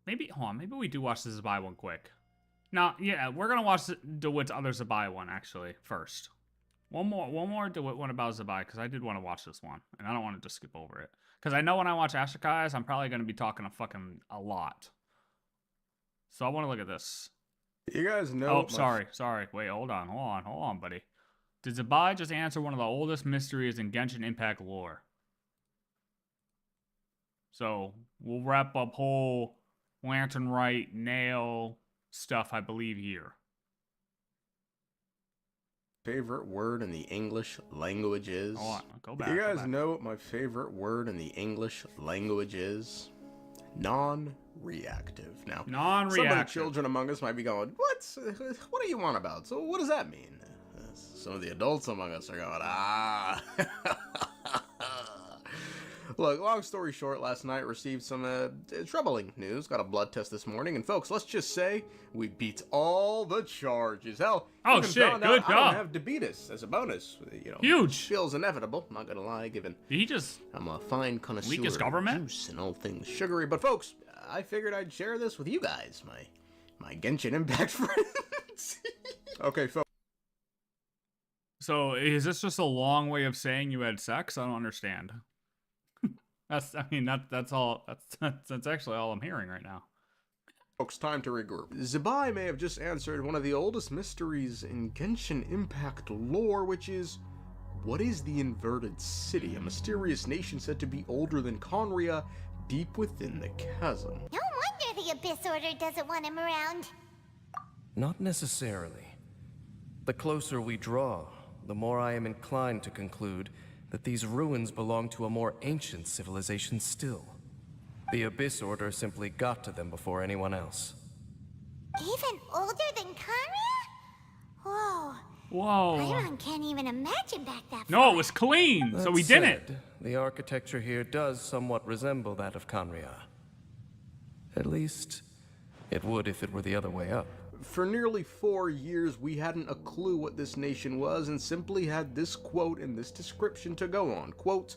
maybe, hold on, maybe we do watch the Zibai one quick. No, yeah, we're gonna watch DeWitt's other Zibai one, actually, first. One more DeWitt one about Zibai, because I did want to watch this one, and I don't want to just skip over it. Because I know when I watch Ashikai's, I'm probably going to be talking a lot. So I want to look at this. You guys know... Oh, sorry. Wait, hold on, buddy. Did Zibai just answer one of the oldest mysteries in Genshin Impact lore? So, we'll wrap up whole Lantern Rite, nail stuff, I believe, here. Favorite word in the English language is... Hold on, go back. You guys know what my favorite word in the English language is? Non-reactive. Now, non-reactive. Some of the children among us might be going, what do you want about? So what does that mean? Some of the adults among us are going, Look, long story short, last night received some troubling news. Got a blood test this morning, and folks, let's just say we beat all the charges. Hell, oh even shit, found good out job. I don't have diabetes as a bonus. You know, huge. Feels inevitable. Not gonna lie, given I'm a fine connoisseur weakest government of juice and all things sugary. But folks, I figured I'd share this with you guys, my Genshin Impact friends. Okay, folks. So is this just a long way of saying you had sex? I don't understand. That's actually all I'm hearing right now. Folks, time to regroup. Zibai may have just answered one of the oldest mysteries in Genshin Impact lore, which is, what is the Inverted City? A mysterious nation said to be older than KRAI, deep within the chasm. No wonder the Abyss Order doesn't want him around. Not necessarily. The closer we draw, the more I am inclined to conclude that these ruins belong to a more ancient civilization still. The Abyss Order simply got to them before anyone else. Even older than KRAI? Whoa. Whoa. Paimon can't even imagine back that far. No, it was clean, so we did it. The architecture here does somewhat resemble that of KRAI. At least, it would if it were the other way up. For nearly 4 years, we hadn't a clue what this nation was and simply had this quote and this description to go on. Quote,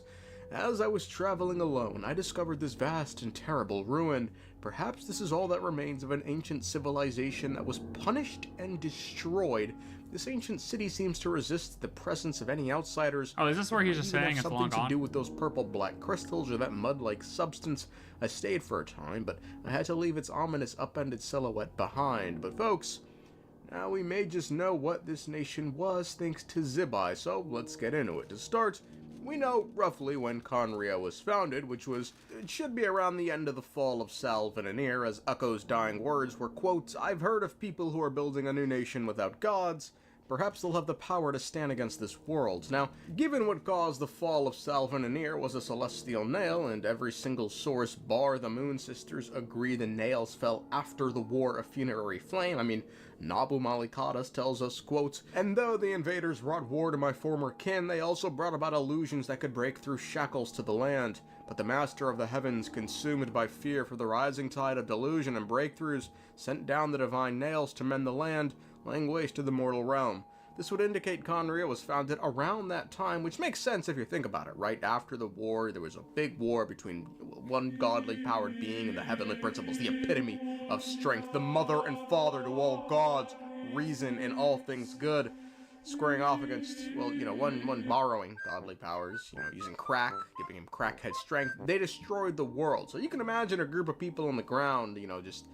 as I was traveling alone, I discovered this vast and terrible ruin. Perhaps this is all that remains of an ancient civilization that was punished and destroyed. This ancient city seems to resist the presence of any outsiders. Oh, is this where he's just saying it's long gone? Something to do with those purple-black crystals or that mud-like substance. I stayed for a time, but I had to leave its ominous upended silhouette behind. But folks, now we may just know what this nation was thanks to Zibai, so let's get into it. To start, we know roughly when KRAI was founded, which was, it should be around the end of the fall of Salvanir, as Ukko's dying words were, quote, I've heard of people who are building a new nation without gods. Perhaps they'll have the power to stand against this world. Now, given what caused the fall of Salvanir was a celestial nail, and every single source bar the Moon Sisters agree the nails fell after the War of Funerary Flame, I mean, Nabu Malikatas tells us, quote, and though the invaders brought war to my former kin, they also brought about illusions that could break through shackles to the land. But the Master of the Heavens, consumed by fear for the rising tide of delusion and breakthroughs, sent down the divine nails to mend the land, laying waste to the mortal realm. This would indicate KRAI was founded around that time, which makes sense if you think about it. Right after the war, there was a big war between one godly powered being and the heavenly principles, the epitome of strength, the mother and father to all gods, reason in all things good, squaring off against, well, you know, one borrowing godly powers, you know, using crack, giving him crackhead strength. They destroyed the world. So you can imagine a group of people on the ground, you know, just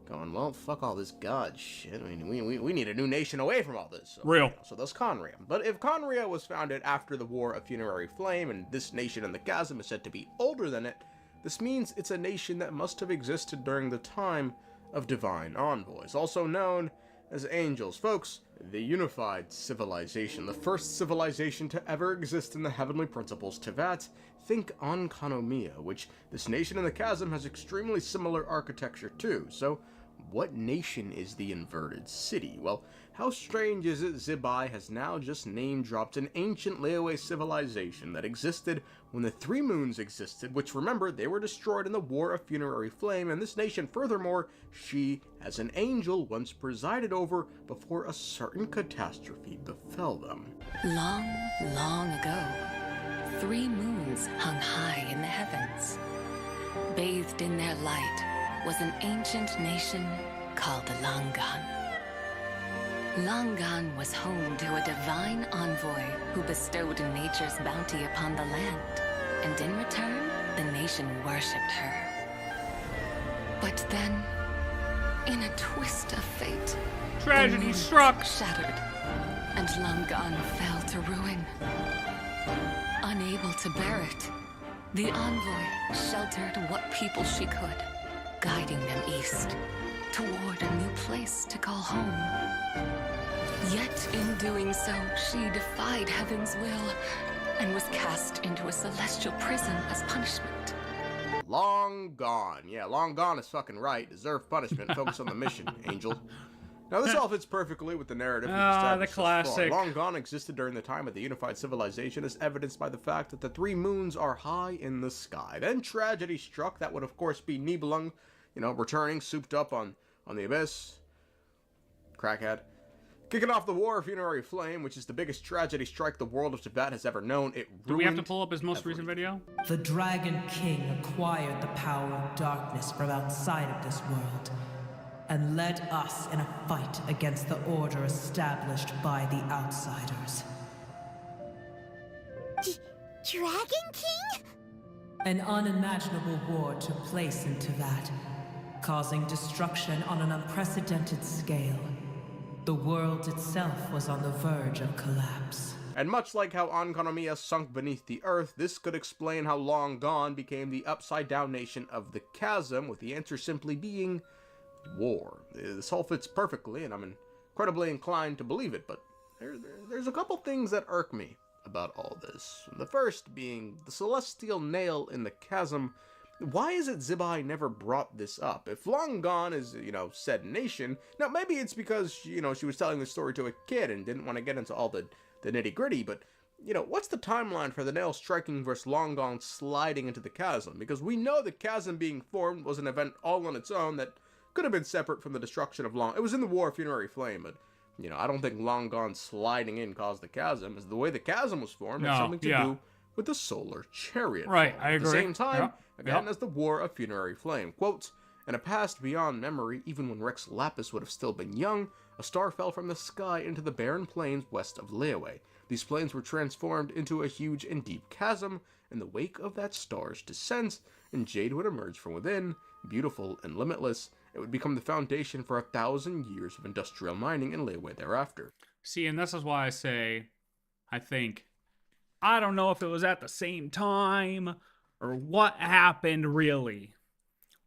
going, well, fuck all this god shit. I mean, we need a new nation away from all this. So, real. You know, so that's KRAI. But if KRAI was founded after the War of Funerary Flame, and this nation in the chasm is said to be older than it, this means it's a nation that must have existed during the time of divine envoys, also known as angels. Folks, the unified civilization, the first civilization to ever exist in the heavenly principles, Teyvat. Think Ankanomiya, which this nation in the chasm has extremely similar architecture to. So, what nation is the Inverted City? Well, how strange is it Zibai has now just name-dropped an ancient Liyue civilization that existed when the Three Moons existed, which, remember, they were destroyed in the War of Funerary Flame, and this nation, furthermore, she, as an angel, once presided over before a certain catastrophe befell them. Long, long ago, 3 moons hung high in the heavens. Bathed in their light was an ancient nation called Langan. Langan was home to a divine envoy who bestowed nature's bounty upon the land, and in return, the nation worshipped her. But then, in a twist of fate, tragedy struck, shattered, and Langan fell to ruin. Unable to bear it, the envoy sheltered what people she could, guiding them east, toward a new place to call home. Yet in doing so, she defied heaven's will and was cast into a celestial prison as punishment. Long gone. Yeah, long gone is fucking right. Deserve punishment. Focus on the mission, Angel. Now, this all fits perfectly with the narrative we've The established thus far. classic. Long Gone existed during the time of the unified civilization, as evidenced by the fact that the 3 moons are high in the sky. Then tragedy struck. That would, of course, be Nibelung, returning, souped up on the abyss. Crackhead. Kicking off the War of Funerary Flame, which is the biggest tragedy strike the world of Teyvat has ever known. It ruined Do we have to pull up his most recent video? The Dragon King acquired the power of darkness from outside of this world and led us in a fight against the order established by the outsiders. Dragon King? An unimaginable war took place in Teyvat, causing destruction on an unprecedented scale. The world itself was on the verge of collapse. And much like how Ankonomiya sunk beneath the earth, this could explain how Long Gone became the upside-down nation of the chasm, with the answer simply being war. This all fits perfectly, and I'm incredibly inclined to believe it, but there's a couple things that irk me about all this. The first being the celestial nail in the chasm. Why is it Zibai never brought this up? If Long Gone is, said nation, now maybe it's because, she was telling the story to a kid and didn't want to get into all the nitty-gritty, but, what's the timeline for the nail striking versus Long Gone sliding into the chasm? Because we know the chasm being formed was an event all on its own that could have been separate from the destruction of Long... It was in the War of Funerary Flame, but, I don't think Long Gone sliding in caused the chasm. As the way the chasm was formed had something to do with the solar chariot. Right, I agree. At the same time... Yep. Again, as the War of Funerary Flame. Quote, in a past beyond memory, even when Rex Lapis would have still been young, a star fell from the sky into the barren plains west of Liyue. These plains were transformed into a huge and deep chasm. In the wake of that star's descent, and Jade would emerge from within, beautiful and limitless. It would become the foundation for 1,000 years of industrial mining in Liyue thereafter. See, and this is why I say, I don't know if it was at the same time or what happened really,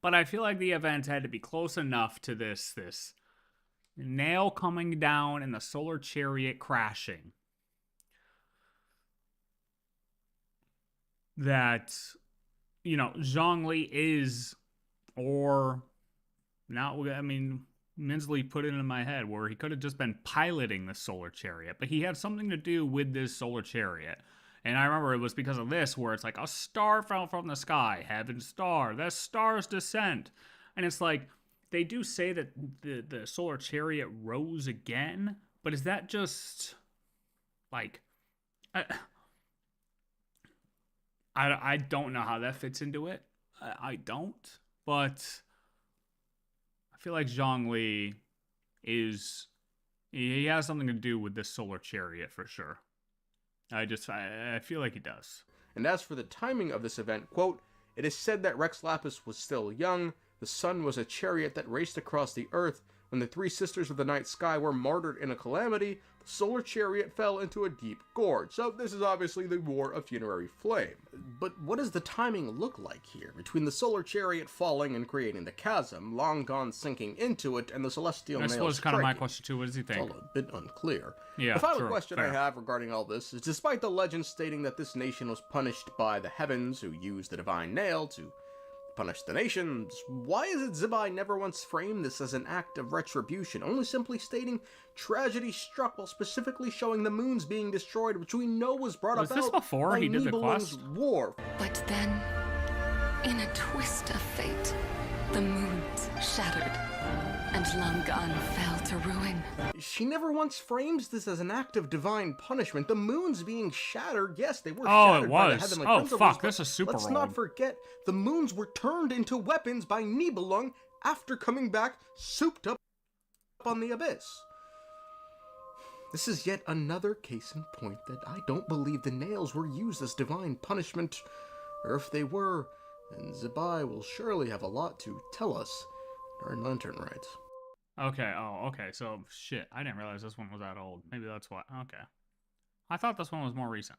but I feel like the event had to be close enough to this nail coming down and the solar chariot crashing that, Zhongli is, or not, Minsleif put it in my head where he could have just been piloting the solar chariot, but he had something to do with this solar chariot. And I remember it was because of this where it's like a star fell from the sky, heaven's star, that star's descent. And it's like, they do say that the solar chariot rose again, but is that just like, I don't know how that fits into it. I don't, but I feel like Zhongli he has something to do with this solar chariot for sure. I feel like he does. And as for the timing of this event, quote, it is said that Rex Lapis was still young. The sun was a chariot that raced across the earth. When the 3 sisters of the night sky were martyred in a calamity, the solar chariot fell into a deep gorge. So this is obviously the War of Funerary Flame. But what does the timing look like here? Between the solar chariot falling and creating the chasm, Long Gone sinking into it, and the celestial nail striking? That was kind of my question too. What does he think? It's all a bit unclear. Yeah, the final question I have regarding all this is, despite the legend stating that this nation was punished by the heavens who used the divine nail to punish the nations, why is it Zibai never once framed this as an act of retribution, only simply stating tragedy struck while specifically showing the moons being destroyed, which we know was brought about Was this before by he did the Nibelung's quest? war? But then, in a twist of fate, the moons shattered, and Long Gone fell to ruin. She never once frames this as an act of divine punishment. The moons being shattered, yes, they were Oh, shattered it by the was. heavenly Oh, principles, fuck, but this is super let's old. not forget, the moons were turned into weapons by Nibelung after coming back souped up on the abyss. This is yet another case in point that I don't believe the nails were used as divine punishment, or if they were, then Zibai will surely have a lot to tell us during Lantern Rite. Okay, okay, so shit, I didn't realize this one was that old. Maybe that's why. Okay. I thought this one was more recent.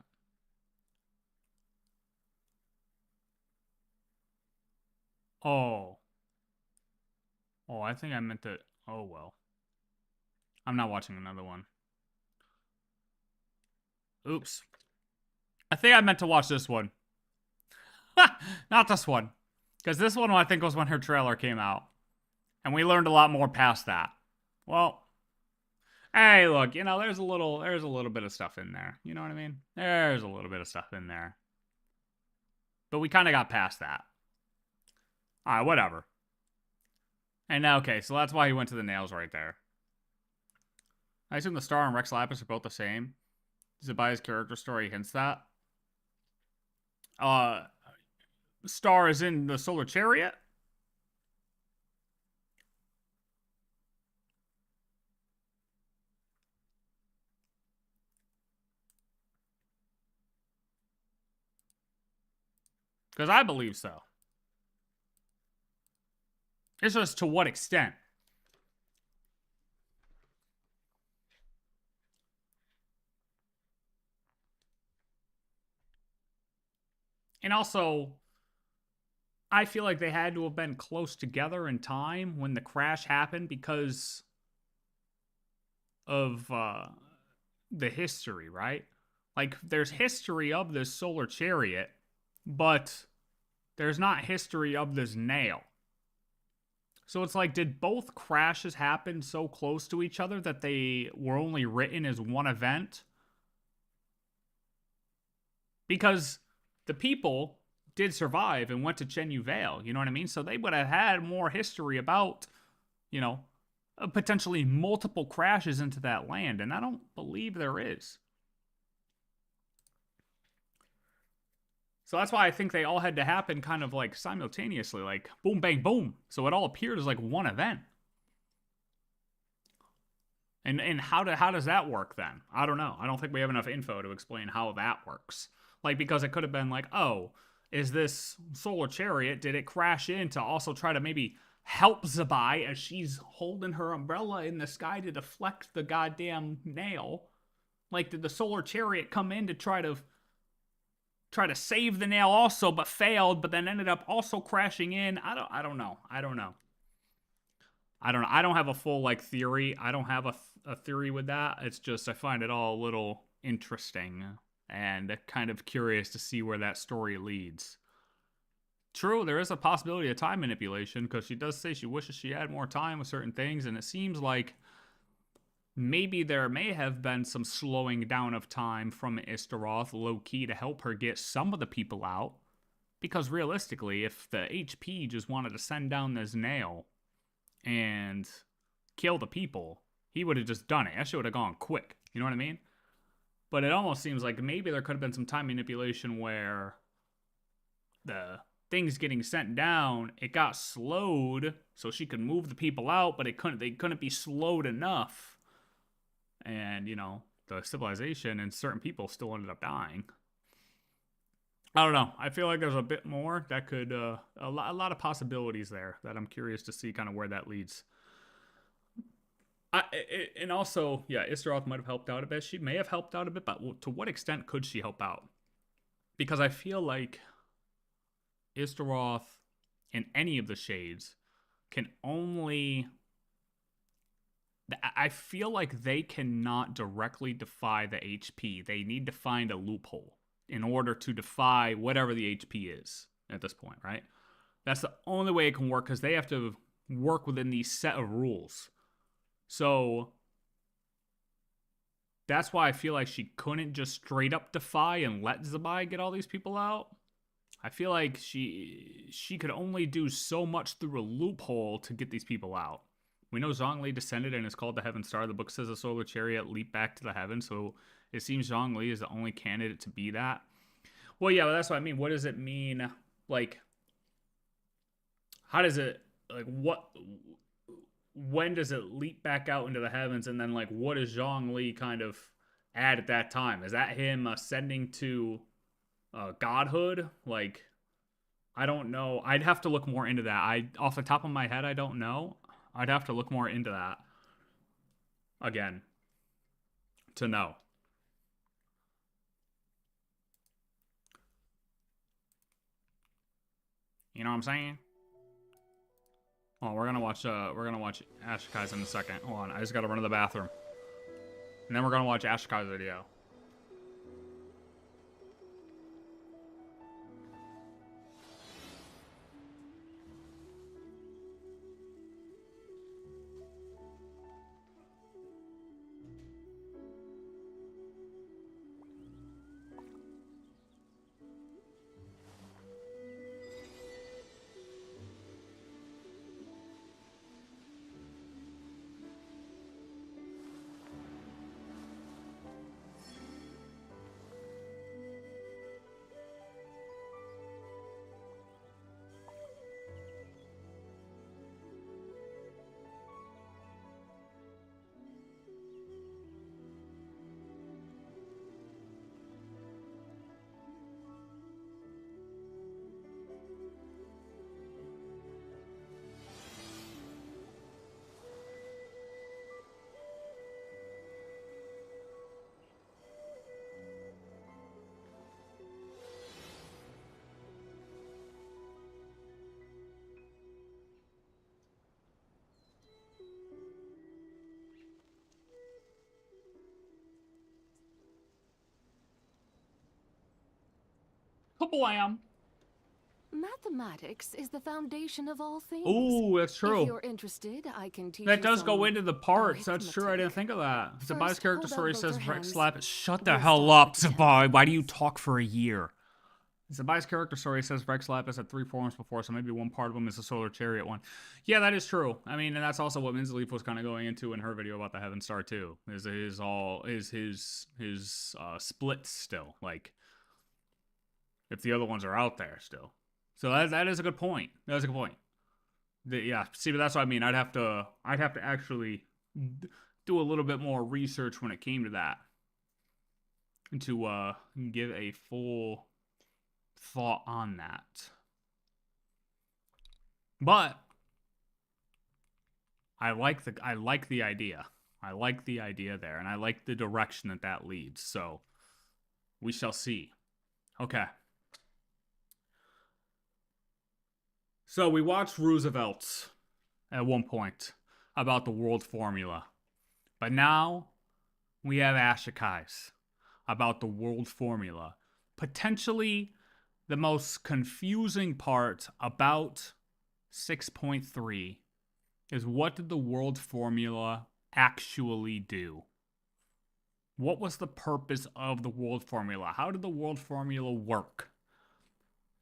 Oh, I think I meant to, oh well. I'm not watching another one. Oops. I think I meant to watch this one. Not this one. Because this one I think was when her trailer came out. And we learned a lot more past that. Well, Hey, look, you know, there's a little bit of stuff in there. You know what I mean? There's a little bit of stuff in there. But we kind of got past that. All right, whatever. And now, okay, so that's why he went to the nails right there. I assume the Star and Rex Lapis are both the same. Zibai's character story hints that. Star is in the Solar Chariot. Because I believe so. It's just to what extent. And also, I feel like they had to have been close together in time when the crash happened because of the history, right? Like, there's history of this Solar Chariot, but there's not history of this nail. So it's like, did both crashes happen so close to each other that they were only written as one event? Because the people did survive and went to Chenyu Vale, you know what I mean? So they would have had more history about, you know, potentially multiple crashes into that land, and I don't believe there is. So that's why I think they all had to happen kind of like simultaneously, like boom, bang, boom. So it all appeared as like one event. And how does that work then? I don't know. I don't think we have enough info to explain how that works. Like, because it could have been like, oh, is this Solar Chariot, did it crash in to also try to maybe help Zibai as she's holding her umbrella in the sky to deflect the goddamn nail? Like, did the Solar Chariot come in to try to save the nail also, but failed, but then ended up also crashing in? I don't know. I don't have a full, like, theory. I don't have a theory with that. It's just I find it all a little interesting and kind of curious to see where that story leads. True, there is a possibility of time manipulation, because she does say she wishes she had more time with certain things, and it seems like maybe there may have been some slowing down of time from Istaroth low-key to help her get some of the people out. Because realistically, if the HP just wanted to send down this nail and kill the people, he would have just done it. That shit would have gone quick. You know what I mean? But it almost seems like maybe there could have been some time manipulation where the things getting sent down, it got slowed so she could move the people out, but they couldn't be slowed enough. And, you know, the civilization and certain people still ended up dying. I don't know. I feel like there's a bit more that could, a lot of possibilities there that I'm curious to see kind of where that leads. And also, yeah, Istaroth might have helped out a bit. She may have helped out a bit, but to what extent could she help out? Because I feel like Istaroth and any of the Shades can only... I feel like they cannot directly defy the HP. They need to find a loophole in order to defy whatever the HP is at this point, right? That's the only way it can work, because they have to work within these set of rules. So that's why I feel like she couldn't just straight up defy and let Zibai get all these people out. I feel like she could only do so much through a loophole to get these people out. We know Zhongli descended and is called the Heaven Star. The book says the Solar Chariot leaped back to the heavens, so it seems Zhongli is the only candidate to be that. Well, yeah, but that's what I mean. What does it mean? Like, how does it, like, when does it leap back out into the heavens? And then, like, what does Zhongli kind of add at that time? Is that him ascending to godhood? Like, I don't know. I'd have to look more into that. Off the top of my head, I don't know. I'd have to look more into that again to know. You know what I'm saying? Oh, we're gonna watch Ashikai's in a second. Hold on, I just gotta run to the bathroom. And then we're gonna watch Ashikai's video. Kablam! Mathematics is the foundation of all things. Ooh, that's true. If you're interested, I can teach That you does go some into the parts. That's true. I didn't think of that. Zibai's First, character hold story out both says your Rex hands. slap. Shut the hell up, Zibai. Why do you talk for a year? Zibai's character story says Rex Lapis had 3 forms before, so maybe one part of them is the Solar Chariot one. Yeah, that is true. I mean, and that's also what Minsleif was kind of going into in her video about the Heaven Star too. Is his splits still, like, if the other ones are out there still. So that is a good point. That's a good point. Yeah, see, but that's what I mean. I'd have to actually do a little bit more research when it came to that, to give a full thought on that. But I like the idea. I like the idea there, and I like the direction that leads. So we shall see. Okay. So we watched Roosevelt's at one point about the world formula. But now we have Ashikai's about the world formula. Potentially the most confusing part about 6.3 is, what did the world formula actually do? What was the purpose of the world formula? How did the world formula work?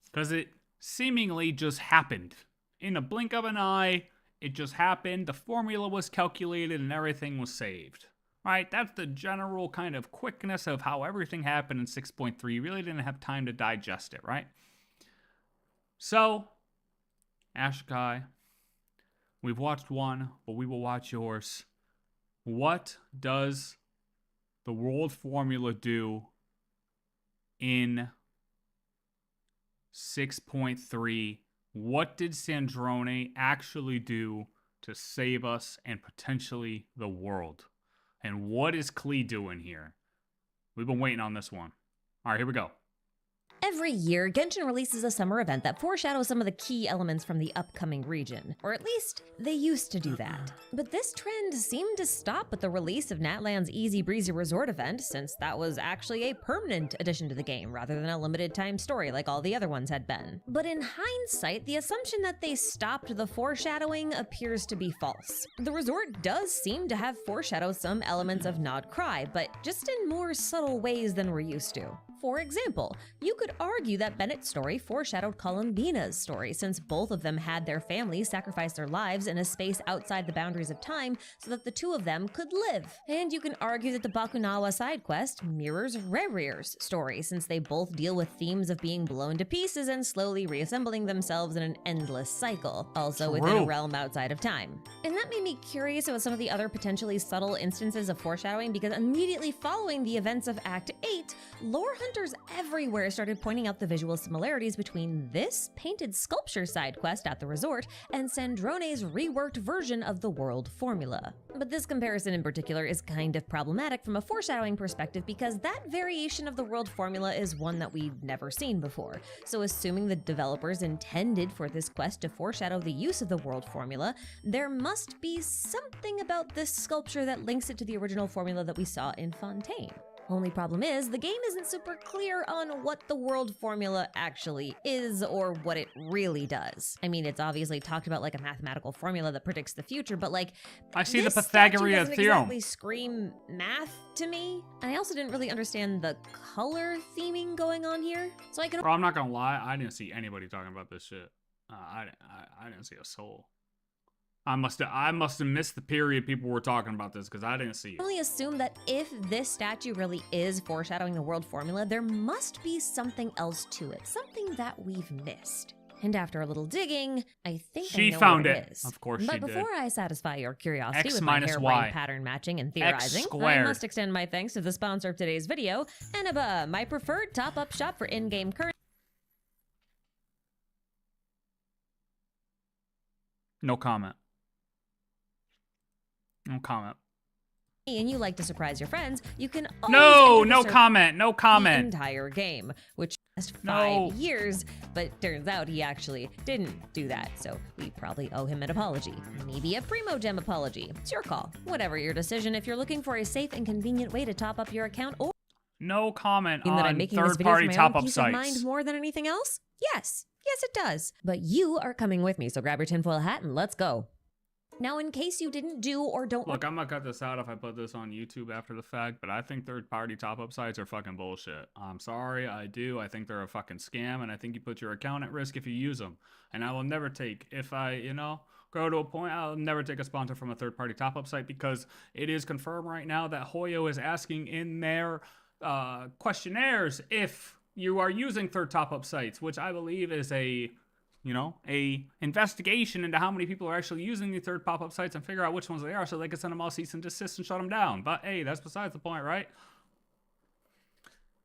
Because it seemingly just happened. In a blink of an eye, it just happened. The formula was calculated and everything was saved. Right? That's the general kind of quickness of how everything happened in 6.3. You really didn't have time to digest it, right? So, Ashikai, we've watched one, but we will watch yours. What does the world formula do in 6.3? What did Sandrone actually do to save us and potentially the world? And what is Klee doing here? We've been waiting on this one. All right, here we go. Every year, Genshin releases a summer event that foreshadows some of the key elements from the upcoming region. Or at least, they used to do that. But this trend seemed to stop with the release of Natlan's Easy Breezy Resort event, since that was actually a permanent addition to the game, rather than a limited time story like all the other ones had been. But in hindsight, the assumption that they stopped the foreshadowing appears to be false. The resort does seem to have foreshadowed some elements of Nod KRAI, but just in more subtle ways than we're used to. For example, you could argue that Bennett's story foreshadowed Columbina's story, since both of them had their families sacrifice their lives in a space outside the boundaries of time so that the two of them could live. And you can argue that the Bakunawa side quest mirrors Rerir's story, since they both deal with themes of being blown to pieces and slowly reassembling themselves in an endless cycle, also within a realm outside of time. And that made me curious about some of the other potentially subtle instances of foreshadowing, because immediately following the events of Act 8, lore hunters everywhere started pointing out the visual similarities between this painted sculpture side quest at the resort and Sandrone's reworked version of the world formula. But this comparison in particular is kind of problematic from a foreshadowing perspective, because that variation of the world formula is one that we've never seen before. So assuming the developers intended for this quest to foreshadow the use of the world formula, there must be something about this sculpture that links it to the original formula that we saw in Fontaine. Only problem is, the game isn't super clear on what the world formula actually is or what it really does. I mean, it's obviously talked about like a mathematical formula that predicts the future, but like, I see the this Pythagorean statue doesn't theorem. exactly scream math to me. And I also didn't really understand the color theming going on here. So I can. Bro, I'm not gonna lie, I didn't see anybody talking about this shit. I didn't see a soul. I must have missed the period people were talking about this, because I didn't see it. I only assume that if this statue really is foreshadowing the world formula, there must be something else to it, something that we've missed. And after a little digging, I think she I know found what it. is. Of course she did. But before I satisfy your curiosity X with my minus harebrained Y. pattern matching and theorizing, X I squared. must extend my thanks to the sponsor of today's video, Eniba, my preferred top-up shop for in-game currency. No comment. No comment. And you like to surprise your friends, you can No, always no comment, no comment. the entire game, which lasts No. 5 years, but turns out he actually didn't do that, so we probably owe him an apology. Maybe a Primo Gem apology. It's your call. Whatever your decision, if you're looking for a safe and convenient way to top up your account or No comment Mean that I'm on making this video for third-party my own top-up peace of sites. mind more than anything else? Yes. Yes, it does. But you are coming with me, so grab your tinfoil hat and let's go. Now, in case you didn't do or don't... Look, I'm gonna cut this out if I put this on YouTube after the fact, but I think third-party top-up sites are fucking bullshit. I'm sorry, I do. I think they're a fucking scam, and I think you put your account at risk if you use them. And I will never take, if I, you know, go to a point, I'll never take a sponsor from a third-party top-up site because it is confirmed right now that Hoyo is asking in their questionnaires if you are using third top-up sites, which I believe is a investigation into how many people are actually using the third pop-up sites and figure out which ones they are so they can send them all cease and desist and shut them down. But hey, that's besides the point, right?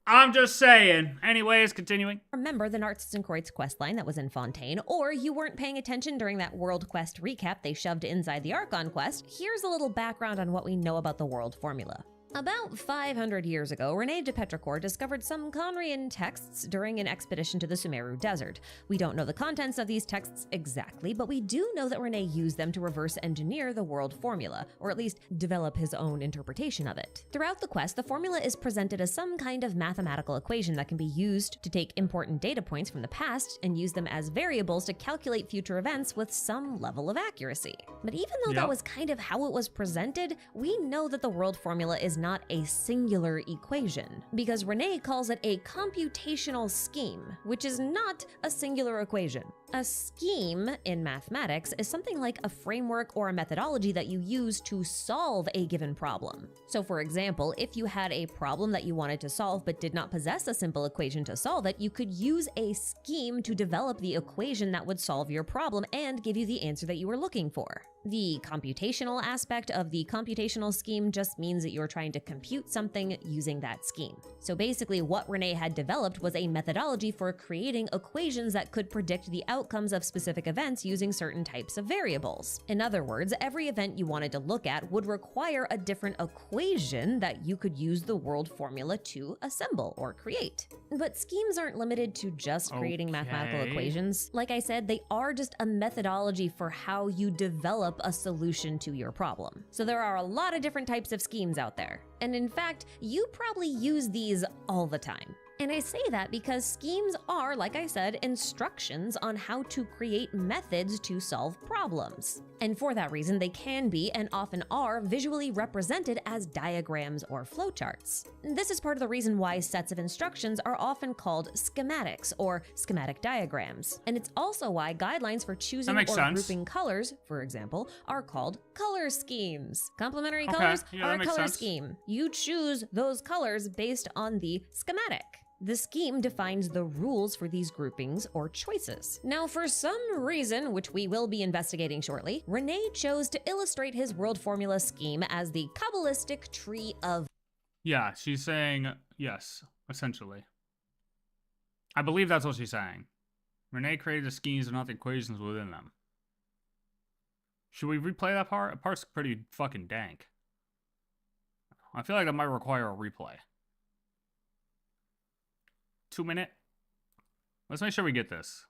I'm just saying. Anyways, continuing. Remember the Narcissus and Kreutz questline that was in Fontaine, or you weren't paying attention during that World Quest recap they shoved inside the Archon quest, here's a little background on what we know about the world formula. About 500 years ago, René de Petrichor discovered some Conrian texts during an expedition to the Sumeru Desert. We don't know the contents of these texts exactly, but we do know that René used them to reverse engineer the world formula, or at least develop his own interpretation of it. Throughout the quest, the formula is presented as some kind of mathematical equation that can be used to take important data points from the past and use them as variables to calculate future events with some level of accuracy. But even though that was kind of how it was presented, we know that the world formula is not a singular equation, because René calls it a computational scheme, which is not a singular equation. A scheme in mathematics is something like a framework or a methodology that you use to solve a given problem. So for example, if you had a problem that you wanted to solve but did not possess a simple equation to solve it, you could use a scheme to develop the equation that would solve your problem and give you the answer that you were looking for. The computational aspect of the computational scheme just means that you're trying to compute something using that scheme. So basically what René had developed was a methodology for creating equations that could predict the outcomes of specific events using certain types of variables. In other words, every event you wanted to look at would require a different equation that you could use the world formula to assemble or create. But schemes aren't limited to just creating mathematical equations. Like I said, they are just a methodology for how you develop a solution to your problem. So there are a lot of different types of schemes out there. And in fact, you probably use these all the time. And I say that because schemes are, like I said, instructions on how to create methods to solve problems. And for that reason, they can be, and often are, visually represented as diagrams or flowcharts. This is part of the reason why sets of instructions are often called schematics or schematic diagrams. And it's also why guidelines for choosing or grouping colors, for example, are called color schemes. Complementary colors are a color scheme. You choose those colors based on the schematic. The scheme defines the rules for these groupings or choices. Now, for some reason, which we will be investigating shortly, René chose to illustrate his world formula scheme as the Kabbalistic tree of... Yeah, she's saying yes, essentially. I believe that's what she's saying. René created the schemes and not the equations within them. Should we replay that part? That part's pretty fucking dank. I feel like that might require a replay. 2 minute. Let's make sure we get this.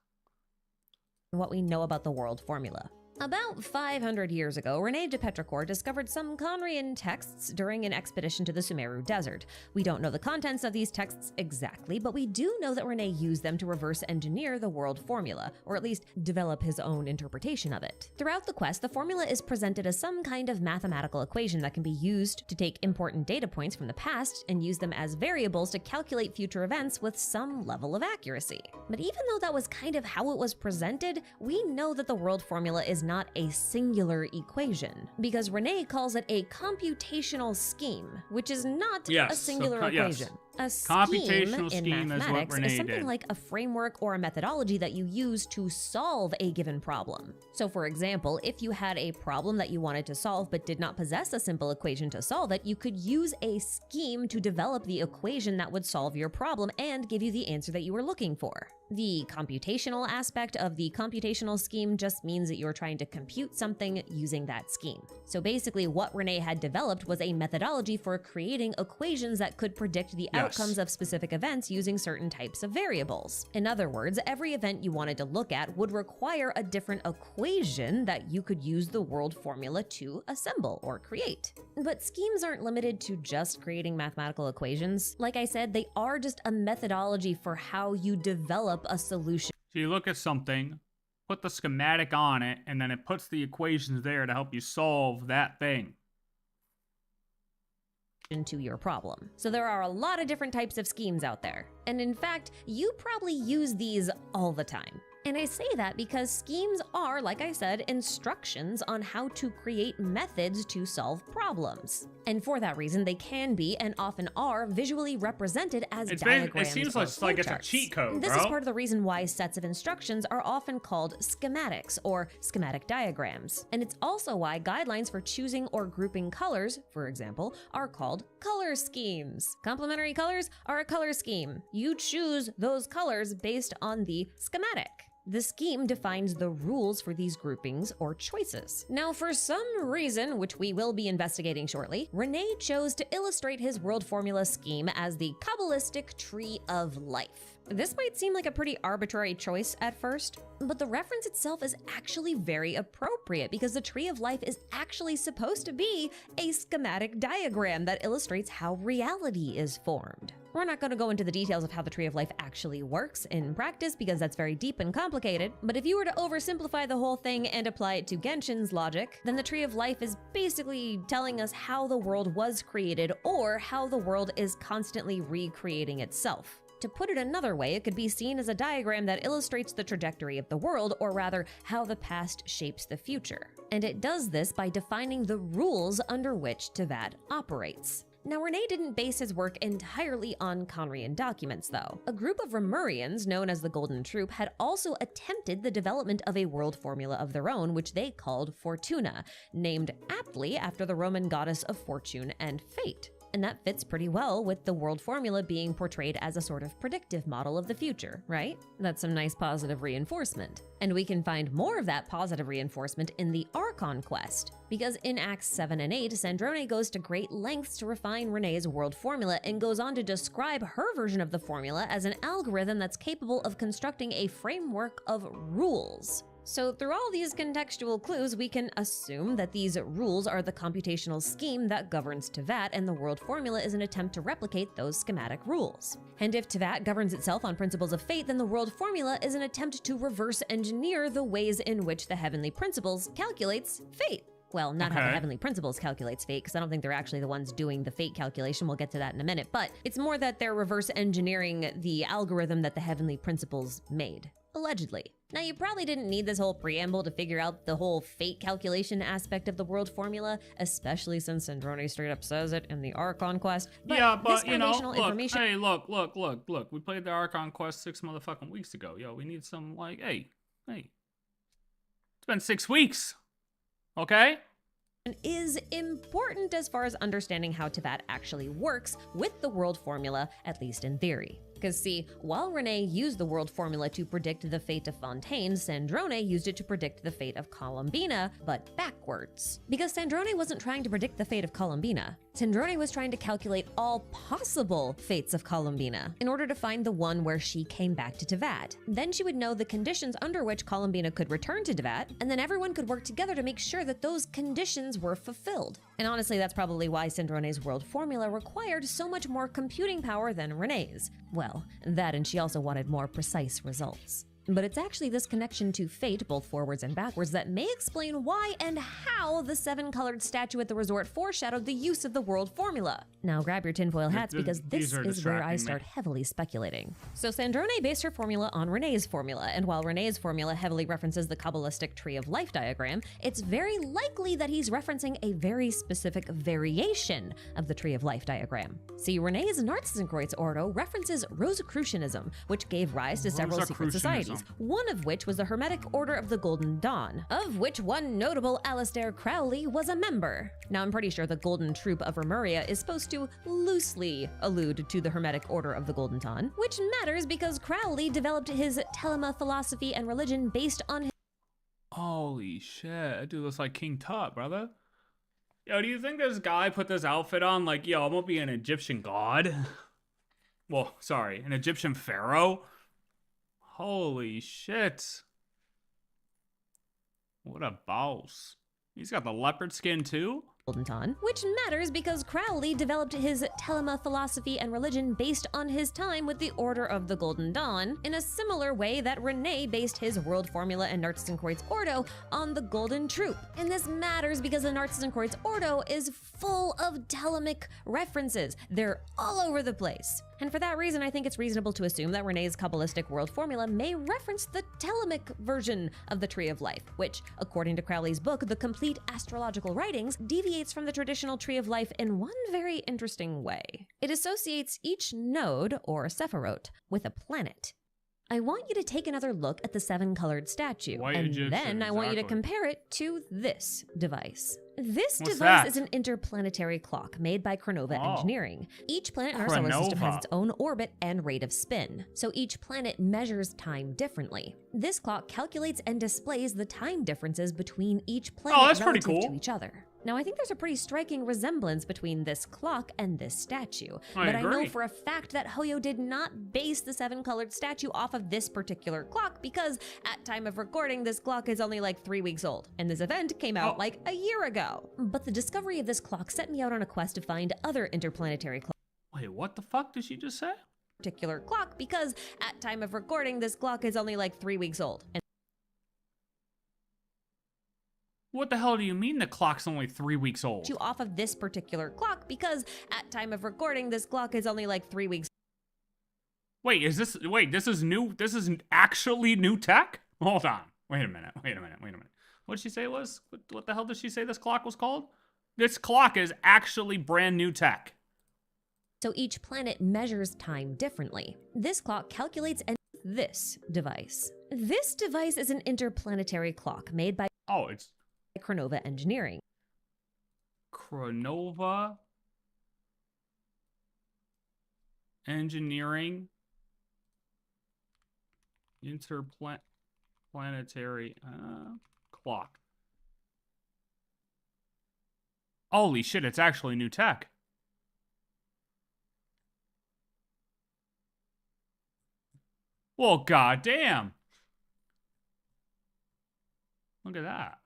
What we know about the world formula. About 500 years ago, René de Petrichor discovered some Conrian texts during an expedition to the Sumeru Desert. We don't know the contents of these texts exactly, but we do know that René used them to reverse engineer the world formula, or at least develop his own interpretation of it. Throughout the quest, the formula is presented as some kind of mathematical equation that can be used to take important data points from the past and use them as variables to calculate future events with some level of accuracy. But even though that was kind of how it was presented, we know that the world formula is not a singular equation, because René calls it a computational scheme, which is not a singular equation. A computational scheme in mathematics is something like a framework or a methodology that you use to solve a given problem. So for example, if you had a problem that you wanted to solve but did not possess a simple equation to solve it, you could use a scheme to develop the equation that would solve your problem and give you the answer that you were looking for. The computational aspect of the computational scheme just means that you're trying to compute something using that scheme. So basically what René had developed was a methodology for creating equations that could predict the outcomes of specific events using certain types of variables. In other words, every event you wanted to look at would require a different equation that you could use the world formula to assemble or create. But schemes aren't limited to just creating mathematical equations. Like I said, they are just a methodology for how you develop a solution. So you look at something, put the schematic on it, and then it puts the equations there to help you solve that thing. To your problem. So there are a lot of different types of schemes out there. And in fact, you probably use these all the time. And I say that because schemes are, like I said, instructions on how to create methods to solve problems. And for that reason, they can be, and often are, visually represented as diagrams. It seems like it's a cheat code, This is part of the reason why sets of instructions are often called schematics or schematic diagrams. And it's also why guidelines for choosing or grouping colors, for example, are called color schemes. Complementary colors are a color scheme. You choose those colors based on the schematic. The scheme defines the rules for these groupings or choices. Now, for some reason, which we will be investigating shortly, Rene chose to illustrate his world formula scheme as the Kabbalistic Tree of Life. This might seem like a pretty arbitrary choice at first, but the reference itself is actually very appropriate because the Tree of Life is actually supposed to be a schematic diagram that illustrates how reality is formed. We're not going to go into the details of how the Tree of Life actually works in practice because that's very deep and complicated, but if you were to oversimplify the whole thing and apply it to Genshin's logic, then the Tree of Life is basically telling us how the world was created or how the world is constantly recreating itself. To put it another way, it could be seen as a diagram that illustrates the trajectory of the world, or rather, how the past shapes the future. And it does this by defining the rules under which Teyvat operates. Now, Rene didn't base his work entirely on Khaenri'ah documents, though. A group of Remurians, known as the Golden Troop, had also attempted the development of a world formula of their own, which they called Fortuna, named aptly after the Roman goddess of fortune and fate. And that fits pretty well with the world formula being portrayed as a sort of predictive model of the future, right? That's some nice positive reinforcement. And we can find more of that positive reinforcement in the Archon quest, because in Acts 7 and 8, Sandrone goes to great lengths to refine Rene's world formula and goes on to describe her version of the formula as an algorithm that's capable of constructing a framework of rules. So through all these contextual clues, we can assume that these rules are the computational scheme that governs Teyvat, and the world formula is an attempt to replicate those schematic rules. And if Teyvat governs itself on principles of fate, then the world formula is an attempt to reverse engineer the ways in which the heavenly principles calculates fate. Well, not how the heavenly principles calculates fate, because I don't think they're actually the ones doing the fate calculation. We'll get to that in a minute. But it's more that they're reverse engineering the algorithm that the heavenly principles made. Allegedly. Now, you probably didn't need this whole preamble to figure out the whole fate calculation aspect of the world formula, especially since Sandrone straight up says it in the Archon quest. But yeah, but you know, look. We played the Archon quest 6 motherfucking weeks ago. Yo, we need some, like, hey. It's been 6 weeks. Okay? Is important as far as understanding how Teyvat actually works with the world formula, at least in theory. Because see, while Rene used the world formula to predict the fate of Fontaine, Sandrone used it to predict the fate of Columbina, but backwards. Because Sandrone wasn't trying to predict the fate of Columbina. Sandrone was trying to calculate all possible fates of Columbina in order to find the one where she came back to Teyvat. Then she would know the conditions under which Columbina could return to Teyvat, and then everyone could work together to make sure that those conditions were fulfilled. And honestly, that's probably why Sandrone's world formula required so much more computing power than Rene's. Well, that, and she also wanted more precise results. But it's actually this connection to fate, both forwards and backwards, that may explain why and how the 7-colored statue at the resort foreshadowed the use of the world formula. Now grab your tinfoil hats, because this is where I start heavily speculating. So Sandrone based her formula on Rene's formula, and while Rene's formula heavily references the Kabbalistic Tree of Life diagram, it's very likely that he's referencing a very specific variation of the Tree of Life diagram. See, Rene's Narcissenkreuz Ordo references Rosicrucianism, which gave rise to several secret societies. One of which was the Hermetic Order of the Golden Dawn, of which one notable Alistair Crowley was a member. Now, I'm pretty sure the Golden Troop of Remuria is supposed to loosely allude to the Hermetic Order of the Golden Dawn, which matters because Crowley developed his Telema philosophy and religion based on his— Holy shit, that dude looks like King Tut, brother. Yo, do you think this guy put this outfit on like, yo, I'm gonna be an Egyptian god? Well, sorry, an Egyptian pharaoh? Holy shit. What a boss. He's got the leopard skin too? Golden Dawn, which matters because Crowley developed his Telema philosophy and religion based on his time with the Order of the Golden Dawn, in a similar way that Renee based his world formula and Narcissus and Croyd's Ordo on the Golden Troop. And this matters because the Narcissus and Croyd's Ordo is full of Telemic references. They're all over the place. And for that reason, I think it's reasonable to assume that Renee's Kabbalistic world formula may reference the Telemic version of the Tree of Life, which, according to Crowley's book, The Complete Astrological Writings, deviates from the traditional Tree of Life in one very interesting way. It associates each node, or Sephiroth, with a planet. I want you to take another look at the 7-colored statue, and then I want you to compare it to this device. This device is an interplanetary clock made by Cronova Engineering. Each planet in our solar system has its own orbit and rate of spin, so each planet measures time differently. This clock calculates and displays the time differences between each planet relative to each other. Now, I think there's a pretty striking resemblance between this clock and this statue, but I know for a fact that Hoyo did not base the 7-colored statue off of this particular clock because at time of recording, this clock is only like 3 weeks old, and this event came out like a year ago. But the discovery of this clock set me out on a quest to find other interplanetary clocks. Wait, what the fuck did she just say? Particular clock because at time of recording, this clock is only like 3 weeks old. And what the hell do you mean the clock's only 3 weeks old? Off of this particular clock because at time of recording, this clock is only like 3 weeks. Wait, this is new? This is actually new tech? Hold on. Wait a minute. What did she say it was? What the hell did she say this clock was called? This clock is actually brand new tech. So each planet measures time differently. This clock calculates this device. This device is an interplanetary clock made by it's Cronova Engineering. Cronova Engineering interplanetary clock. Holy shit, it's actually new tech. Well, goddamn. Look at that.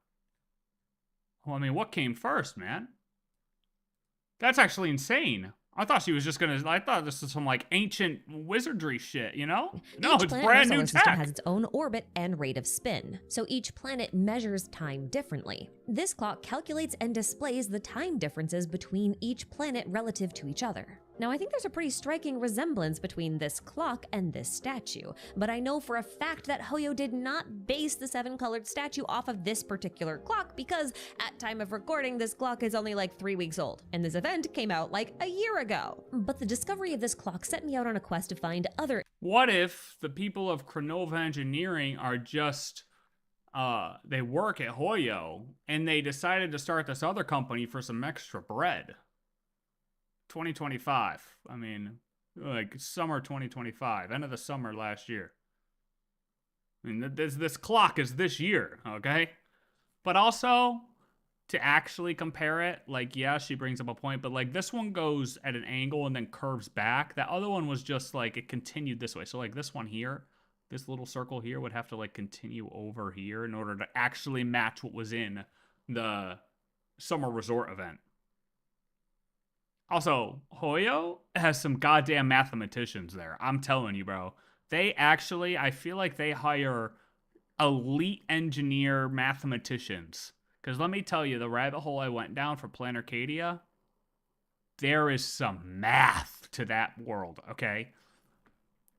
Well, I mean, what came first, man? That's actually insane. I thought she was just gonna. I thought this was some like ancient wizardry shit, you know? No, it's brand new tech. Each planet has its own orbit and rate of spin, so each planet measures time differently. This clock calculates and displays the time differences between each planet relative to each other. Now, I think there's a pretty striking resemblance between this clock and this statue, but I know for a fact that Hoyo did not base the 7-colored statue off of this particular clock because at time of recording, this clock is only like 3 weeks old, and this event came out like a year ago. But the discovery of this clock set me out on a quest to find other. What if the people of Cronova Engineering are just, they work at Hoyo, and they decided to start this other company for some extra bread? 2025. I mean, like summer 2025, end of the summer last year. I mean, this clock is this year, okay? But also, to actually compare it, like, yeah, she brings up a point, but like this one goes at an angle and then curves back. That other one was just like, it continued this way. So like this one here, this little circle here would have to like continue over here in order to actually match what was in the summer resort event. Also, Hoyo has some goddamn mathematicians there. I'm telling you, bro. They actually, I feel like they hire elite engineer mathematicians. Because let me tell you, the rabbit hole I went down for Planarcadia, there is some math to that world, okay?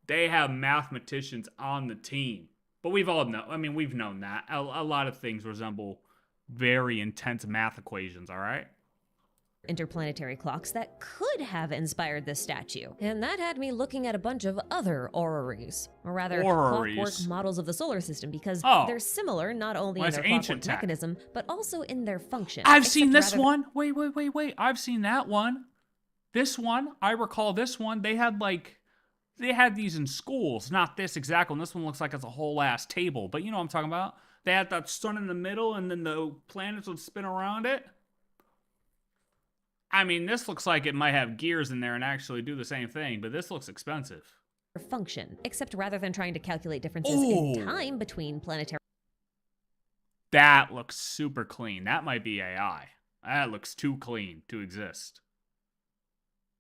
They have mathematicians on the team. But we've all known, I mean, we've known that. A lot of things resemble very intense math equations, all right? Interplanetary clocks that could have inspired this statue. And that had me looking at a bunch of other orreries, or rather clockwork models of the solar system, because they're similar not only in their clockwork mechanism, but also in their function. I've seen this one. Wait. I've seen that one. This one, I recall this one. They had these in schools, not this exact one. This one looks like it's a whole ass table, but you know what I'm talking about. They had that sun in the middle and then the planets would spin around it. I mean, this looks like it might have gears in there and actually do the same thing, but this looks expensive. Function, except rather than trying to calculate differences in time between planetary... That looks super clean. That might be AI. That looks too clean to exist.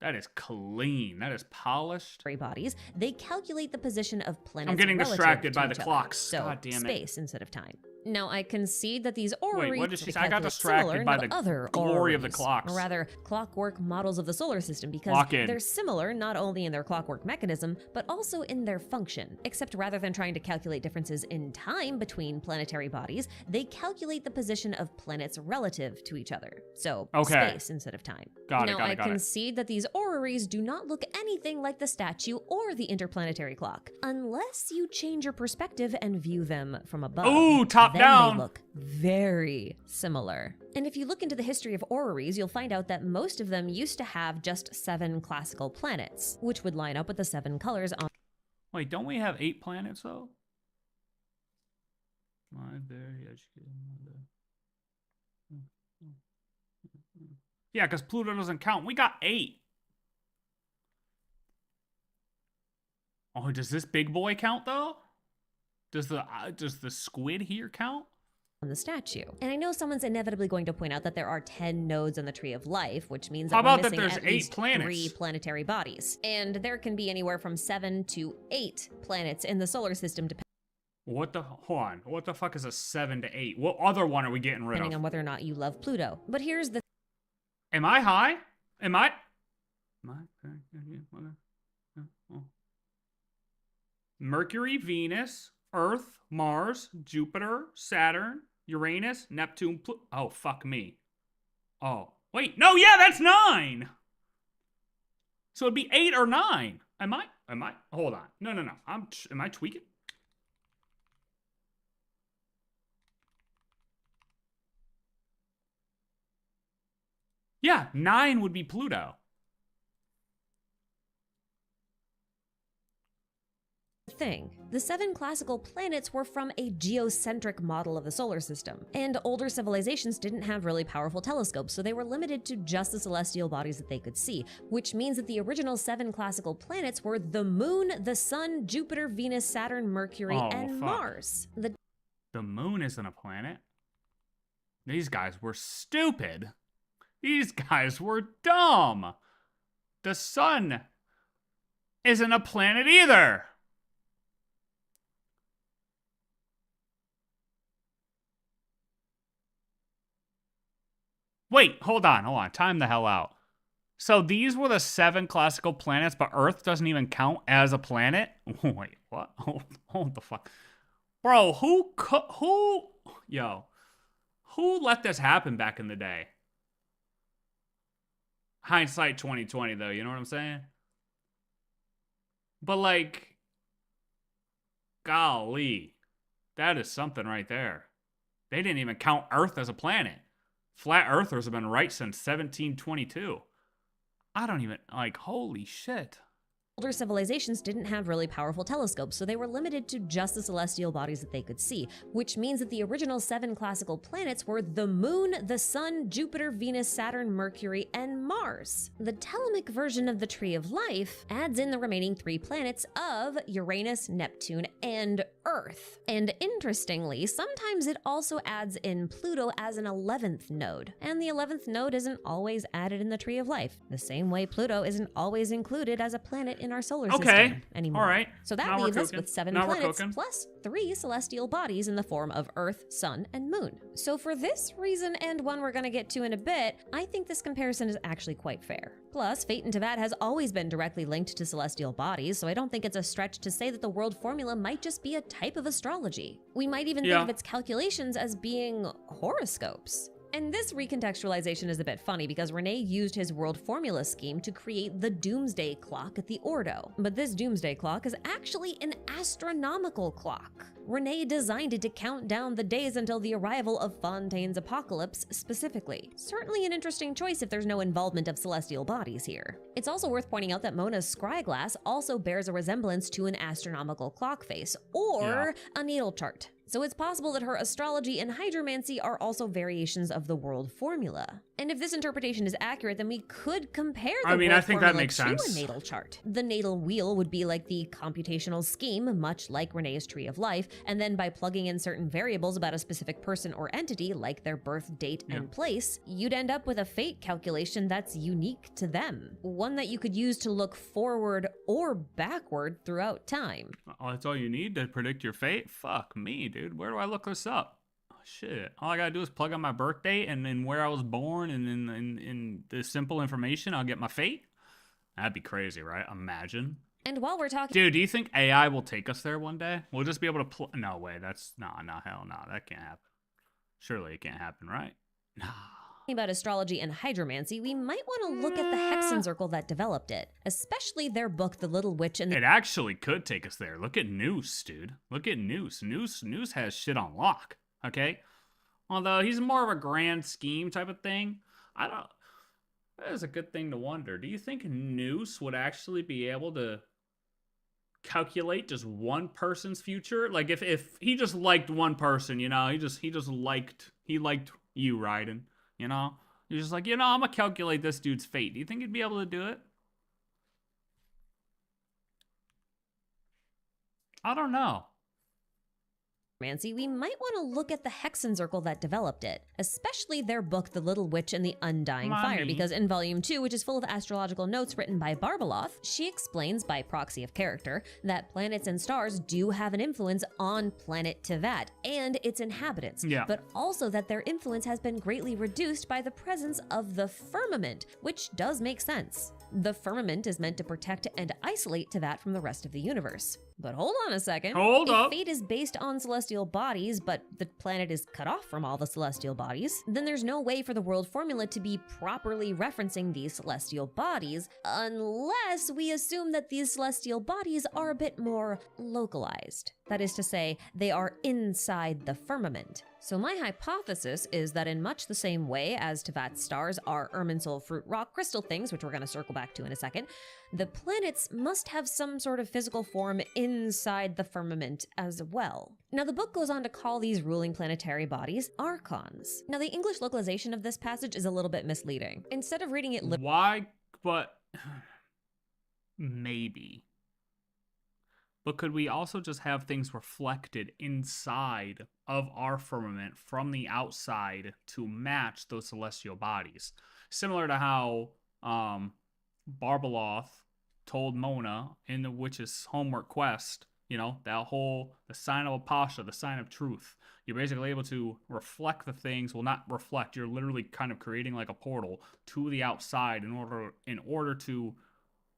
That is clean. That is polished. Bodies, they calculate the position of planets. I'm getting distracted by the other. clocks. So, God damn it. Space instead of time. Now, I concede that these orreries... Wait, what did she say? I got distracted by the other glory of the orreries, clocks. Or rather, clockwork models of the solar system, because they're similar not only in their clockwork mechanism, but also in their function. Except rather than trying to calculate differences in time between planetary bodies, they calculate the position of planets relative to each other. So, space instead of time. Got I concede that these orreries do not look anything like the statue or the interplanetary clock, unless you change your perspective and view them from above. Ooh, top then down. They look very similar. And if you look into the history of orreries, you'll find out that most of them used to have just 7 classical planets, which would line up with the 7 colors on... Wait, don't we have 8 planets, though? Yeah, because Pluto doesn't count. We got 8. Oh, does this big boy count, though? Does the squid here count? On the statue. And I know someone's inevitably going to point out that there are 10 nodes on the Tree of Life, which means that we're missing at least 3 planetary bodies. And there can be anywhere from 7 to 8 planets in the solar system, hold on. What the fuck is a 7 to 8? What other one are we getting rid of? Depending on whether or not you love Pluto. But here's the... Am I high? Am I? Mercury, Venus, Earth, Mars, Jupiter, Saturn, Uranus, Neptune, oh, fuck me. Oh, wait, no, yeah, that's 9. So it'd be 8 or 9. Am I, hold on. No. Am I tweaking? Yeah, 9 would be Pluto. Thing. The 7 classical planets were from a geocentric model of the solar system, and older civilizations didn't have really powerful telescopes, so they were limited to just the celestial bodies that they could see, which means that the original 7 classical planets were the Moon, the Sun, Jupiter, Venus, Saturn, Mercury, and Mars. The Moon isn't a planet. These guys were stupid. These guys were dumb. The Sun isn't a planet either. Wait, hold on. Time the hell out. So these were the 7 classical planets, but Earth doesn't even count as a planet? Wait, what? Hold the fuck. Bro, who let this happen back in the day? Hindsight 2020, though, you know what I'm saying? But, like, golly, that is something right there. They didn't even count Earth as a planet. Flat Earthers have been right since 1722. I don't even, like, holy shit. Older civilizations didn't have really powerful telescopes, so they were limited to just the celestial bodies that they could see, which means that the original 7 classical planets were the Moon, the Sun, Jupiter, Venus, Saturn, Mercury, and Mars. The Ptolemaic version of the Tree of Life adds in the remaining 3 planets of Uranus, Neptune, and Earth. And interestingly, sometimes it also adds in Pluto as an 11th node. And the 11th node isn't always added in the Tree of Life, the same way Pluto isn't always included as a planet in our solar system anymore. All right. So that leaves us with 7 planets plus 3 celestial bodies in the form of Earth, Sun, and Moon. So for this reason, and one we're going to get to in a bit, I think this comparison is actually quite fair. Plus, Fate and Teyvat has always been directly linked to celestial bodies, so I don't think it's a stretch to say that the world formula might just be a type of astrology. We might even think of its calculations as being horoscopes. And this recontextualization is a bit funny because Renee used his world formula scheme to create the Doomsday Clock at the Ordo. But this Doomsday Clock is actually an astronomical clock. Renee designed it to count down the days until the arrival of Fontaine's apocalypse specifically. Certainly an interesting choice if there's no involvement of celestial bodies here. It's also worth pointing out that Mona's scryglass also bears a resemblance to an astronomical clock face, or a natal chart. So it's possible that her astrology and hydromancy are also variations of the world formula. And if this interpretation is accurate, then we could compare the world I think formula that makes to sense. a natal chart. The natal wheel would be like the computational scheme, much like Renee's Tree of Life, and then by plugging in certain variables about a specific person or entity, like their birth date and place, you'd end up with a fate calculation that's unique to them. One that you could use to look forward or backward throughout time. Oh, that's all you need to predict your fate? Fuck me, dude. Where do I look this up? Oh, shit. All I gotta do is plug in my birth date and then where I was born, and in the simple information, I'll get my fate? That'd be crazy, right? Imagine. And while we're talking— Dude, do you think AI will take us there one day? We'll just be able to no way, that's hell no, that can't happen. Surely it can't happen, right? Nah. About astrology and hydromancy, we might want to look at the Hexen that developed it, especially their book, The Little Witch and the— It actually could take us there. Look at Noose, dude. Look at Noose. Noose has shit on lock, okay? Although he's more of a grand scheme type of thing. That is a good thing to wonder. Do you think Noose would actually be able to calculate just one person's future? Like if he just liked one person, you know, he just liked you, Raiden. You know? You're just like, you know, I'm gonna calculate this dude's fate. Do you think he'd be able to do it? I don't know. We might want to look at the Hexen that developed it, especially their book, The Little Witch and the Undying Fire, because in Volume 2, which is full of astrological notes written by Barbeloth, she explains, by proxy of character, that planets and stars do have an influence on planet Teyvat and its inhabitants, but also that their influence has been greatly reduced by the presence of the firmament, which does make sense. The firmament is meant to protect and isolate Teyvat from the rest of the universe. But hold on a second. Hold up. If fate is based on celestial bodies, but the planet is cut off from all the celestial bodies, then there's no way for the world formula to be properly referencing these celestial bodies, unless we assume that these celestial bodies are a bit more localized. That is to say, they are inside the firmament. So my hypothesis is that in much the same way as Teyvat's stars are Irminsul fruit rock crystal things, which we're going to circle back to in a second, the planets must have some sort of physical form inside the firmament as well. Now the book goes on to call these ruling planetary bodies archons. Now the English localization of this passage is a little bit misleading. Instead of reading it why? But maybe. But could we also just have things reflected inside of our firmament from the outside to match those celestial bodies? Similar to how Barbeloth told Mona in the witch's homework quest, you know, that whole, the sign of Apasha, the sign of truth. You're basically able to reflect the things, well, not reflect, you're literally kind of creating like a portal to the outside in order to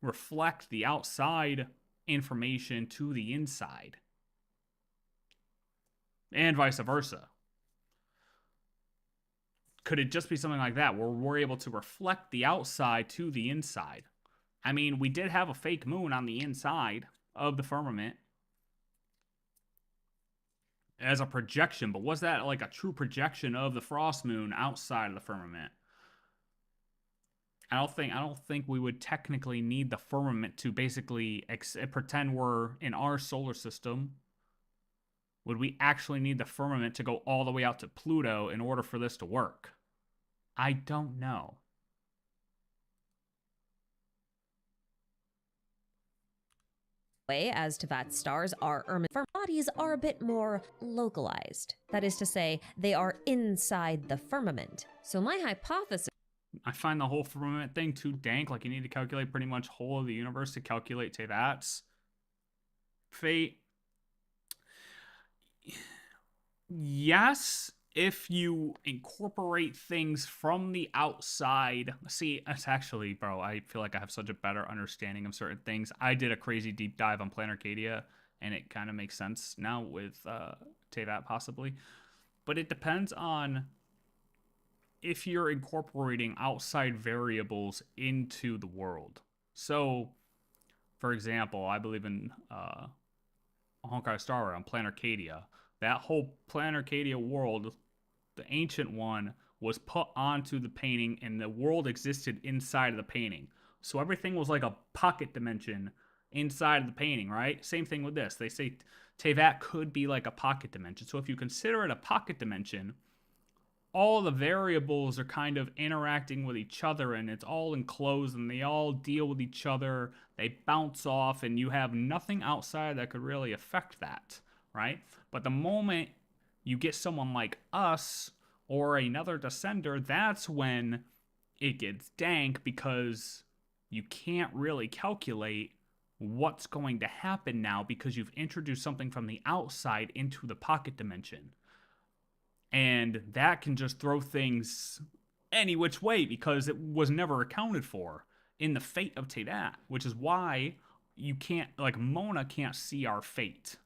reflect the outside information to the inside, and vice versa. Could it just be something like that where we're able to reflect the outside to the inside? I mean, we did have a fake moon on the inside of the firmament as a projection, but was that like a true projection of the frost moon outside of the firmament? I don't think we would technically need the firmament to basically pretend we're in our solar system. Would we actually need the firmament to go all the way out to Pluto in order for this to work? I don't know. Way as Teyvat's stars are Irminsul bodies are a bit more localized. That is to say, they are inside the firmament. So my hypothesis— I find the whole firmament thing too dank. Like, you need to calculate pretty much whole of the universe to calculate Teyvat's fate. Yes, if you incorporate things from the outside. See, it's actually, bro, I feel like I have such a better understanding of certain things. I did a crazy deep dive on Planarcadia, and it kind of makes sense now with Teyvat possibly. But it depends on if you're incorporating outside variables into the world. So, for example, I believe in Honkai Star on Planet Arcadia. That whole Planet Arcadia world, the ancient one, was put onto the painting, and the world existed inside of the painting. So everything was like a pocket dimension inside of the painting, right? Same thing with this. They say Teyvat could be like a pocket dimension. So if you consider it a pocket dimension, all the variables are kind of interacting with each other, and it's all enclosed, and they all deal with each other. They bounce off, and you have nothing outside that could really affect that, right? But the moment you get someone like us or another Descender, that's when it gets dank, because you can't really calculate what's going to happen now, because you've introduced something from the outside into the pocket dimension. And that can just throw things any which way, because it was never accounted for in the fate of Teyvat, which is why you can't, like, Mona can't see our fate,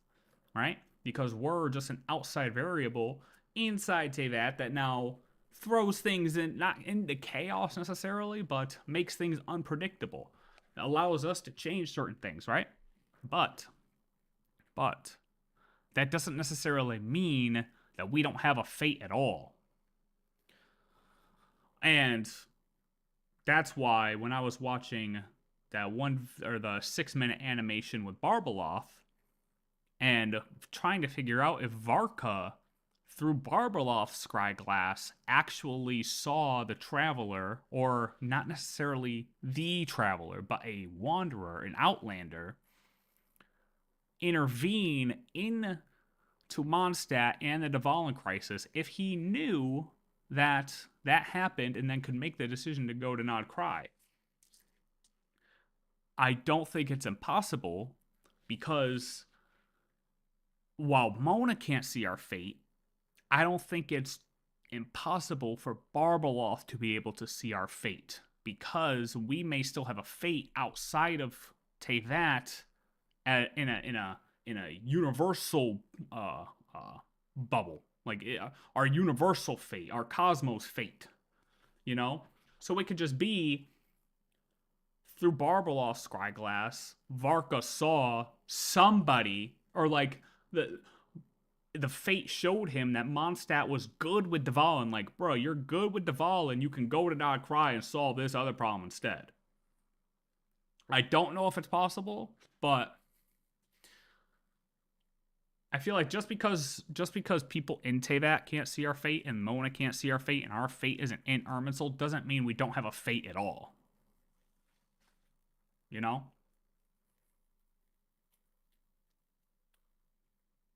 right? Because we're just an outside variable inside Teyvat that now throws things in, not into chaos necessarily, but makes things unpredictable. It allows us to change certain things, right? But that doesn't necessarily mean that we don't have a fate at all. And that's why when I was watching that the 6-minute animation with Barbeloth and trying to figure out if Varka, through Barbeloth's scryglass, actually saw the Traveler, or not necessarily the Traveler, but a Wanderer, an Outlander, intervene into Mondstadt and the Dvalin crisis, if he knew that that happened and then could make the decision to go to Nod KRAI. I don't think it's impossible, because while Mona can't see our fate, I don't think it's impossible for Barbeloth to be able to see our fate, because we may still have a fate outside of Teyvat in a universal bubble, like our universal fate, our cosmos fate, you know? So it could just be through Barbeloth's scryglass, Varka saw somebody, or like the fate showed him that Mondstadt was good with Dvalin. Like, bro, you're good with Dvalin, you can go to Nod KRAI and solve this other problem instead. I don't know if it's possible, but I feel like just because people in Teyvat can't see our fate, and Mona can't see our fate, and our fate isn't in Irminsul, doesn't mean we don't have a fate at all. You know?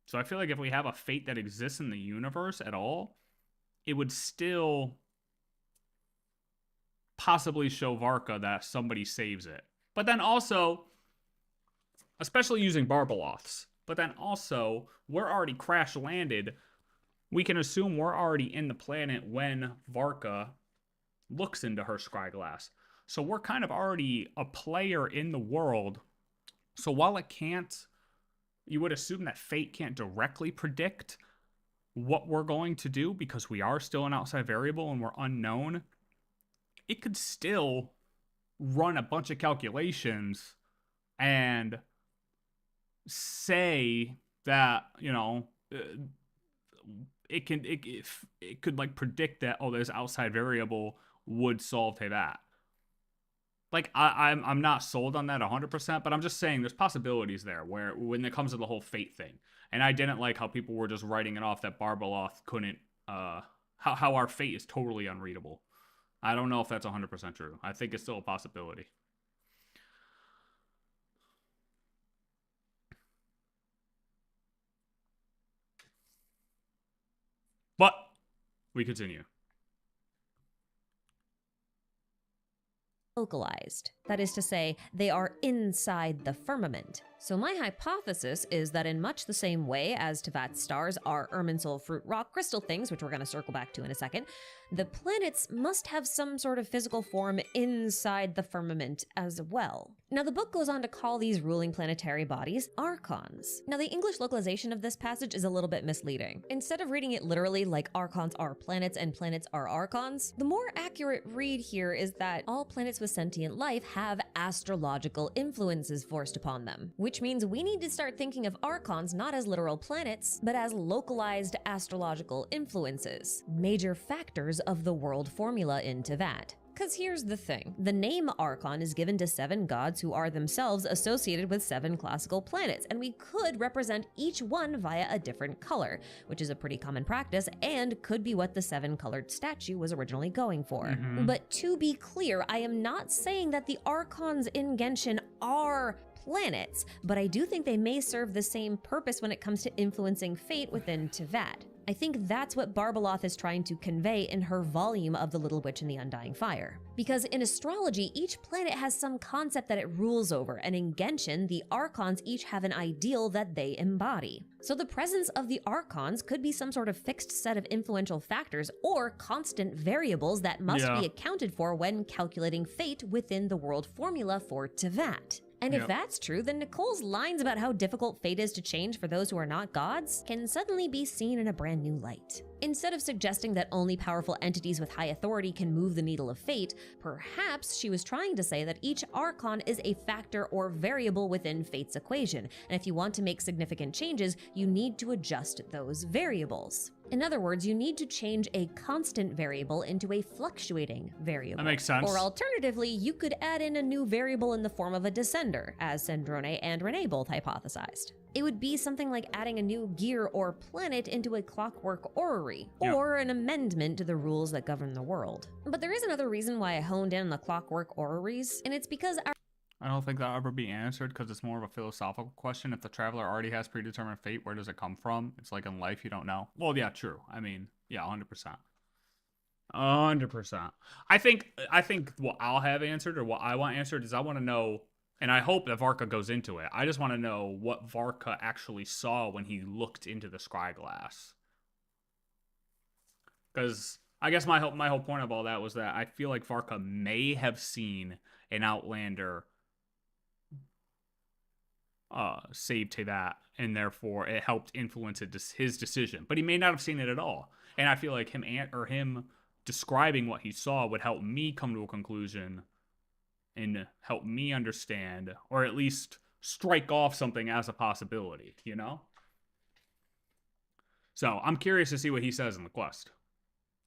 So I feel like if we have a fate that exists in the universe at all, it would still possibly show Varka that somebody saves it. But then also, especially using Barbeloth's, but then also, we're already crash landed. We can assume we're already in the planet when Varka looks into her scryglass. So we're kind of already a player in the world. So while it can't, you would assume that fate can't directly predict what we're going to do, because we are still an outside variable and we're unknown. It could still run a bunch of calculations and say that, you know, it could like predict that, oh, this outside variable would solve Teyvat. Like, I'm not sold on that 100%, but I'm just saying there's possibilities there where when it comes to the whole fate thing. And I didn't like how people were just writing it off that Barbeloth couldn't, how our fate is totally unreadable. I don't know if that's 100% true. I think it's still a possibility. But we continue. Localized. That is to say, they are inside the firmament. So my hypothesis is that in much the same way as Teyvat's stars are Irminsul fruit rock crystal things, which we're going to circle back to in a second, the planets must have some sort of physical form inside the firmament as well. Now, the book goes on to call these ruling planetary bodies archons. Now, the English localization of this passage is a little bit misleading. Instead of reading it literally like archons are planets and planets are archons, the more accurate read here is that all planets with sentient life have astrological influences forced upon them, which means we need to start thinking of archons not as literal planets, but as localized astrological influences, major factors of the world formula in Teyvat. Because here's the thing, the name Archon is given to 7 gods who are themselves associated with 7 classical planets, and we could represent each one via a different color, which is a pretty common practice and could be what the 7-colored statue was originally going for. But to be clear, I am not saying that the Archons in Genshin are planets, but I do think they may serve the same purpose when it comes to influencing fate within Teyvat. I think that's what Barbeloth is trying to convey in her volume of The Little Witch and the Undying Fire. Because in astrology, each planet has some concept that it rules over, and in Genshin, the Archons each have an ideal that they embody. So the presence of the Archons could be some sort of fixed set of influential factors or constant variables that must be accounted for when calculating fate within the world formula for Teyvat. And if that's true, then Nicole's lines about how difficult fate is to change for those who are not gods can suddenly be seen in a brand new light. Instead of suggesting that only powerful entities with high authority can move the needle of fate, perhaps she was trying to say that each archon is a factor or variable within fate's equation, and if you want to make significant changes, you need to adjust those variables. In other words, you need to change a constant variable into a fluctuating variable. That makes sense. Or alternatively, you could add in a new variable in the form of a descender, as Sandrone and Renee both hypothesized. It would be something like adding a new gear or planet into a clockwork orrery, or an amendment to the rules that govern the world. But there is another reason why I honed in on the clockwork orreries, and it's because I don't think that'll ever be answered because it's more of a philosophical question. If the traveler already has predetermined fate, where does it come from? It's like in life, you don't know. Well, yeah, true. I mean, yeah, 100%. 100%. I think what I'll have answered, or what I want answered, is I want to know, and I hope that Varka goes into it. I just want to know what Varka actually saw when he looked into the scry glass. Because I guess my whole point of all that was that I feel like Varka may have seen an Outlander save Teyvat, and therefore it helped influence his decision. But he may not have seen it at all. And I feel like him describing what he saw would help me come to a conclusion and help me understand, or at least strike off something as a possibility, you know? So I'm curious to see what he says in the quest.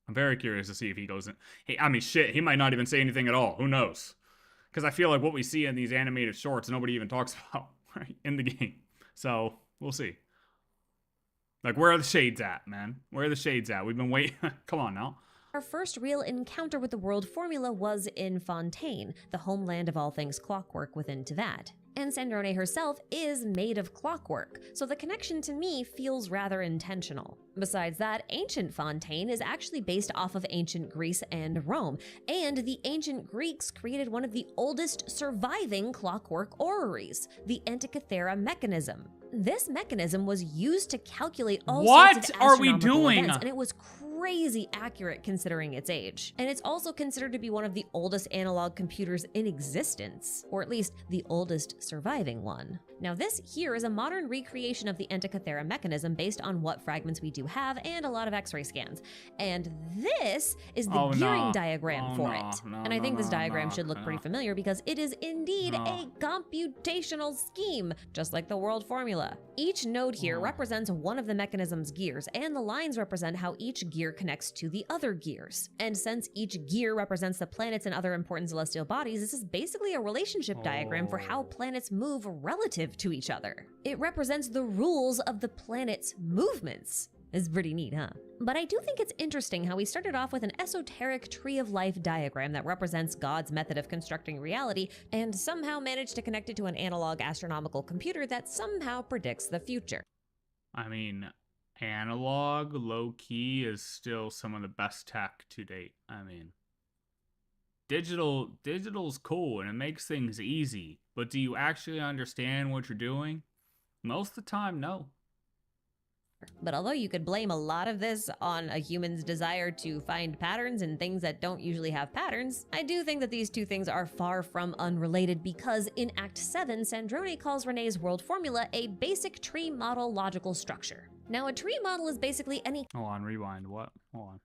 I'm very curious to see if he goes in. Hey, I mean, shit, he might not even say anything at all. Who knows? Because I feel like what we see in these animated shorts, nobody even talks about, right, in the game. So we'll see. Like, where are the shades at, man? Where are the shades at? We've been waiting. Come on now. Our first real encounter with the world formula was in Fontaine, the homeland of all things clockwork within Teyvat. And Sandrone herself is made of clockwork, so the connection to me feels rather intentional. Besides that, ancient Fontaine is actually based off of ancient Greece and Rome, and the ancient Greeks created one of the oldest surviving clockwork orreries, the Antikythera mechanism. This mechanism was used to calculate all sorts of astronomical events, and it was crazy accurate considering its age. And it's also considered to be one of the oldest analog computers in existence, or at least the oldest surviving one. Now this here is a modern recreation of the Antikythera mechanism based on what fragments we do have and a lot of X-ray scans. And this is the gearing diagram for it. And I think this diagram should look pretty familiar because it is indeed a computational scheme, just like the world formula. Each node here represents one of the mechanism's gears, and the lines represent how each gear connects to the other gears. And since each gear represents the planets and other important celestial bodies, this is basically a relationship diagram for how planets move relative to each other. It represents the rules of the planet's movements. It's pretty neat, huh? But I do think it's interesting how we started off with an esoteric tree of life diagram that represents God's method of constructing reality, and somehow managed to connect it to an analog astronomical computer that somehow predicts the future. I mean, analog, low-key, is still some of the best tech to date. I mean, digital's cool and it makes things easy, but do you actually understand what you're doing? Most of the time, no. But although you could blame a lot of this on a human's desire to find patterns in things that don't usually have patterns, I do think that these two things are far from unrelated because in Act 7, Sandrone calls Renee's world formula a basic tree model logical structure. Now, a tree model is basically any— Hold on, rewind. What? Hold on.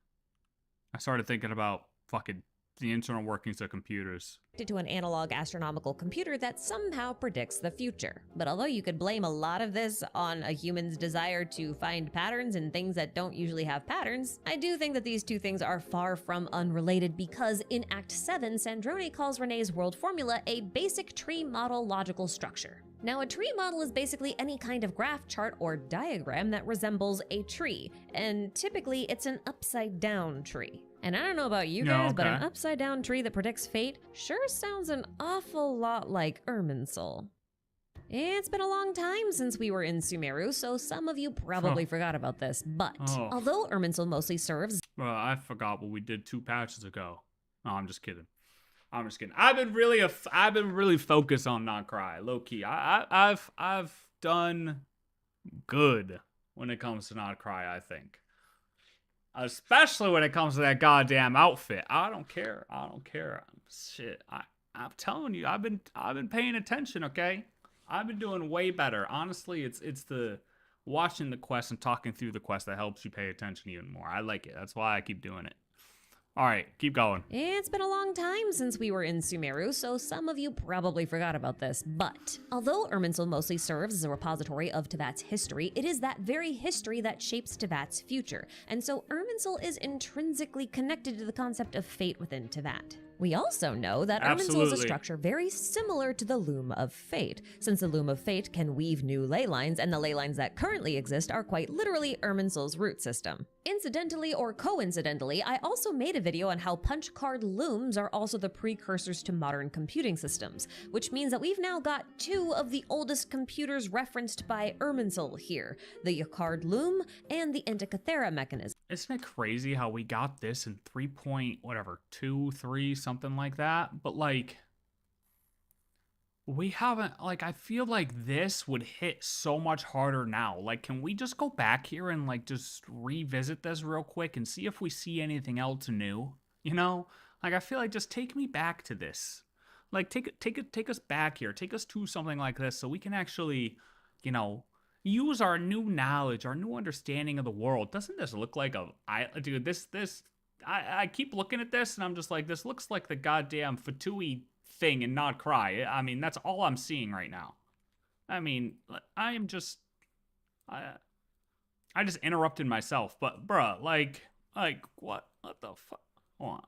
I started thinking about fucking the internal workings of computers. To an analog astronomical computer that somehow predicts the future. But although you could blame a lot of this on a human's desire to find patterns in things that don't usually have patterns, I do think that these two things are far from unrelated because in Act 7, Sandrone calls Renee's world formula a basic tree model logical structure. Now, a tree model is basically any kind of graph, chart, or diagram that resembles a tree, and typically it's an upside-down tree. And I don't know about you guys, but an upside-down tree that predicts fate sure sounds an awful lot like Irminsul. It's been a long time since we were in Sumeru, so some of you probably forgot about this, but although Irminsul mostly serves— Well, I forgot what we did 2 patches ago. No, I'm just kidding. I'm just kidding. I've been really focused on not cry, low key. I've done good when it comes to not cry, I think. Especially when it comes to that goddamn outfit. I don't care. Shit. I'm telling you, I've been paying attention, okay? I've been doing way better. Honestly, it's the watching the quest and talking through the quest that helps you pay attention even more. I like it. That's why I keep doing it. All right, keep going. It's been a long time since we were in Sumeru, so some of you probably forgot about this, but although Irminsul mostly serves as a repository of Teyvat's history, it is that very history that shapes Teyvat's future, and so Irminsul is intrinsically connected to the concept of fate within Teyvat. We also know that Irminsul is a structure very similar to the Loom of Fate, since the Loom of Fate can weave new ley lines, and the ley lines that currently exist are quite literally Irminsul's root system. Incidentally or coincidentally, I also made a video on how punch card looms are also the precursors to modern computing systems, which means that we've now got 2 of the oldest computers referenced by Irminsul here, the Yacard loom and the Antikythera mechanism. Isn't it crazy how we got this in 3.2, 3, something like that? But like, we haven't, like, I feel like this would hit so much harder now. Like, can we just go back here and like just revisit this real quick and see if we see anything else new? You know, like, I feel like just take me back to this. Like, take us back here. Take us to something like this so we can actually, you know, use our new knowledge, our new understanding of the world. Doesn't this look like dude, I keep looking at this and I'm just like, this looks like the goddamn Fatui thing and not cry. I mean, that's all I'm seeing right now. I mean, I just interrupted myself, but bruh, like what the fuck? Hold on.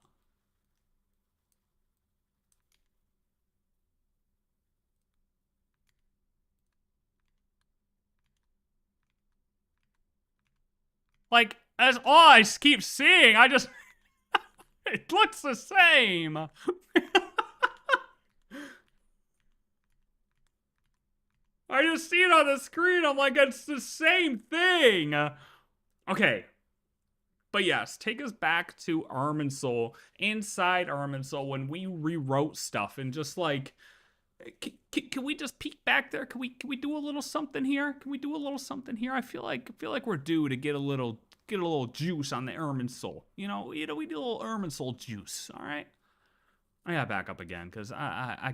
Like, as all I keep seeing, I just, it looks the same. I just see it on the screen. I'm like, it's the same thing. Okay. But yes, take us back to Irminsul, inside Irminsul, when we rewrote stuff and just like, can we just peek back there? Can we do a little something here? Can we do a little something here? I feel like we're due to get a little juice on the Irminsul. You know, we do a little Irminsul juice. All right. I gotta back up again because I'm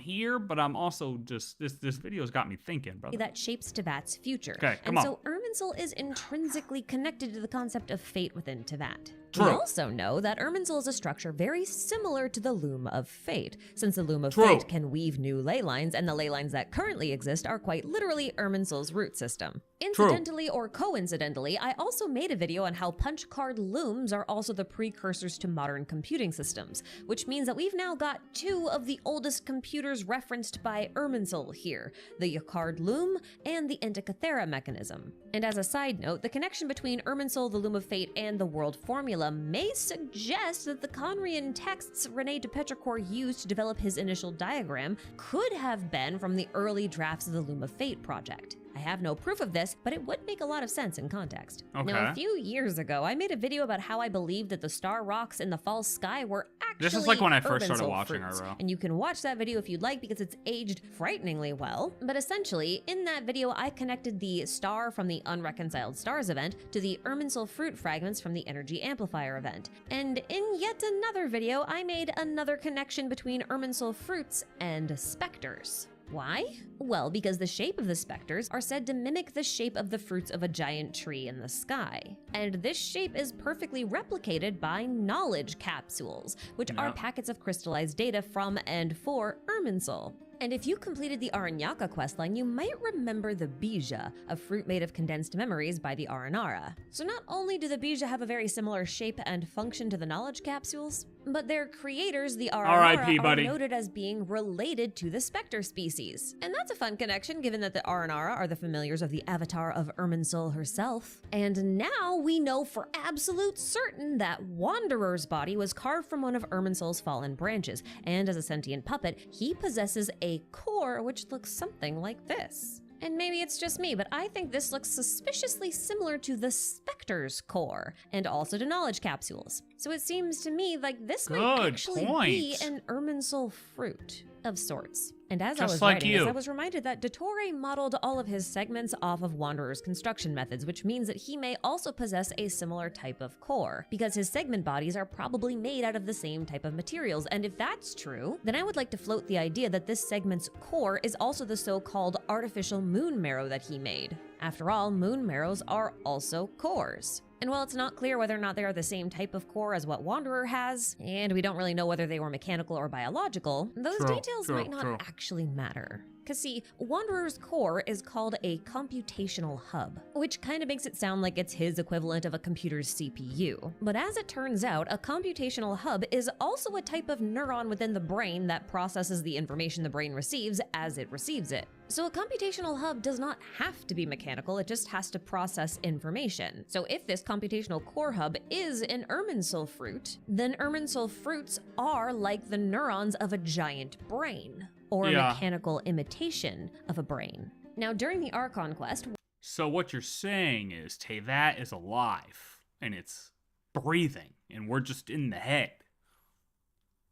here, but I'm also just this video's got me thinking, brother. That shapes Teyvat's future. Okay, come on. So Irminsul is intrinsically connected to the concept of fate within Teyvat. True. We also know that Irminsul is a structure very similar to the Loom of Fate, since the Loom of Fate can weave new ley lines, and the ley lines that currently exist are quite literally Irminsul's root system. Incidentally or coincidentally, I also made a video on how punch card looms are also the precursors to modern computing systems, which means that we've now got 2 of the oldest computers referenced by Irminsul here, the Yacard loom and the Antikythera mechanism. And as a side note, the connection between Irminsul, the Loom of Fate, and the world formula formula may suggest that the Conrian texts Rene de Petrichor used to develop his initial diagram could have been from the early drafts of the Loom of Fate project. I have no proof of this, but it would make a lot of sense in context. Okay. Now, a few years ago, I made a video about how I believed that the star rocks in the false sky were actually This is like when I first started Irminsul watching fruits. RO. And you can watch that video if you'd like because it's aged frighteningly well. But essentially, in that video, I connected the star from the Unreconciled Stars event to the Irminsul fruit fragments from the Energy Amplifier event. And in yet another video, I made another connection between Irminsul fruits and specters. Why? Well, because the shape of the specters are said to mimic the shape of the fruits of a giant tree in the sky. And this shape is perfectly replicated by knowledge capsules, which are packets of crystallized data from and for Irminsul. And if you completed the Aranyaka questline, you might remember the Bija, a fruit made of condensed memories by the Aranara. So not only do the Bija have a very similar shape and function to the knowledge capsules, but their creators, the Aranara, are noted as being related to the Spectre species. And that's a fun connection, given that the Aranara are the familiars of the avatar of Irminsul herself. And now we know for absolute certain that Wanderer's body was carved from one of Irminsul's fallen branches, and as a sentient puppet, he possesses a core which looks something like this. And maybe it's just me, but I think this looks suspiciously similar to the Spectre's core, and also to knowledge capsules. So it seems to me like this might actually be an Irminsul fruit of sorts. And as I was writing this, I was reminded that Dottore modeled all of his segments off of Wanderer's construction methods, which means that he may also possess a similar type of core, because his segment bodies are probably made out of the same type of materials. And if that's true, then I would like to float the idea that this segment's core is also the so-called artificial moon marrow that he made. After all, moon marrows are also cores. And while it's not clear whether or not they are the same type of core as what Wanderer has, and we don't really know whether they were mechanical or biological, those details might not actually matter. Because see, Wanderer's core is called a computational hub, which kind of makes it sound like it's his equivalent of a computer's CPU. But as it turns out, a computational hub is also a type of neuron within the brain that processes the information the brain receives as it receives it. So a computational hub does not have to be mechanical, it just has to process information. So if this computational core hub is an Irminsul fruit, then Irminsul fruits are like the neurons of a giant brain, or a mechanical imitation of a brain. Now during the Archon quest... So what you're saying is Teyvat is alive, and it's breathing, and we're just in the head.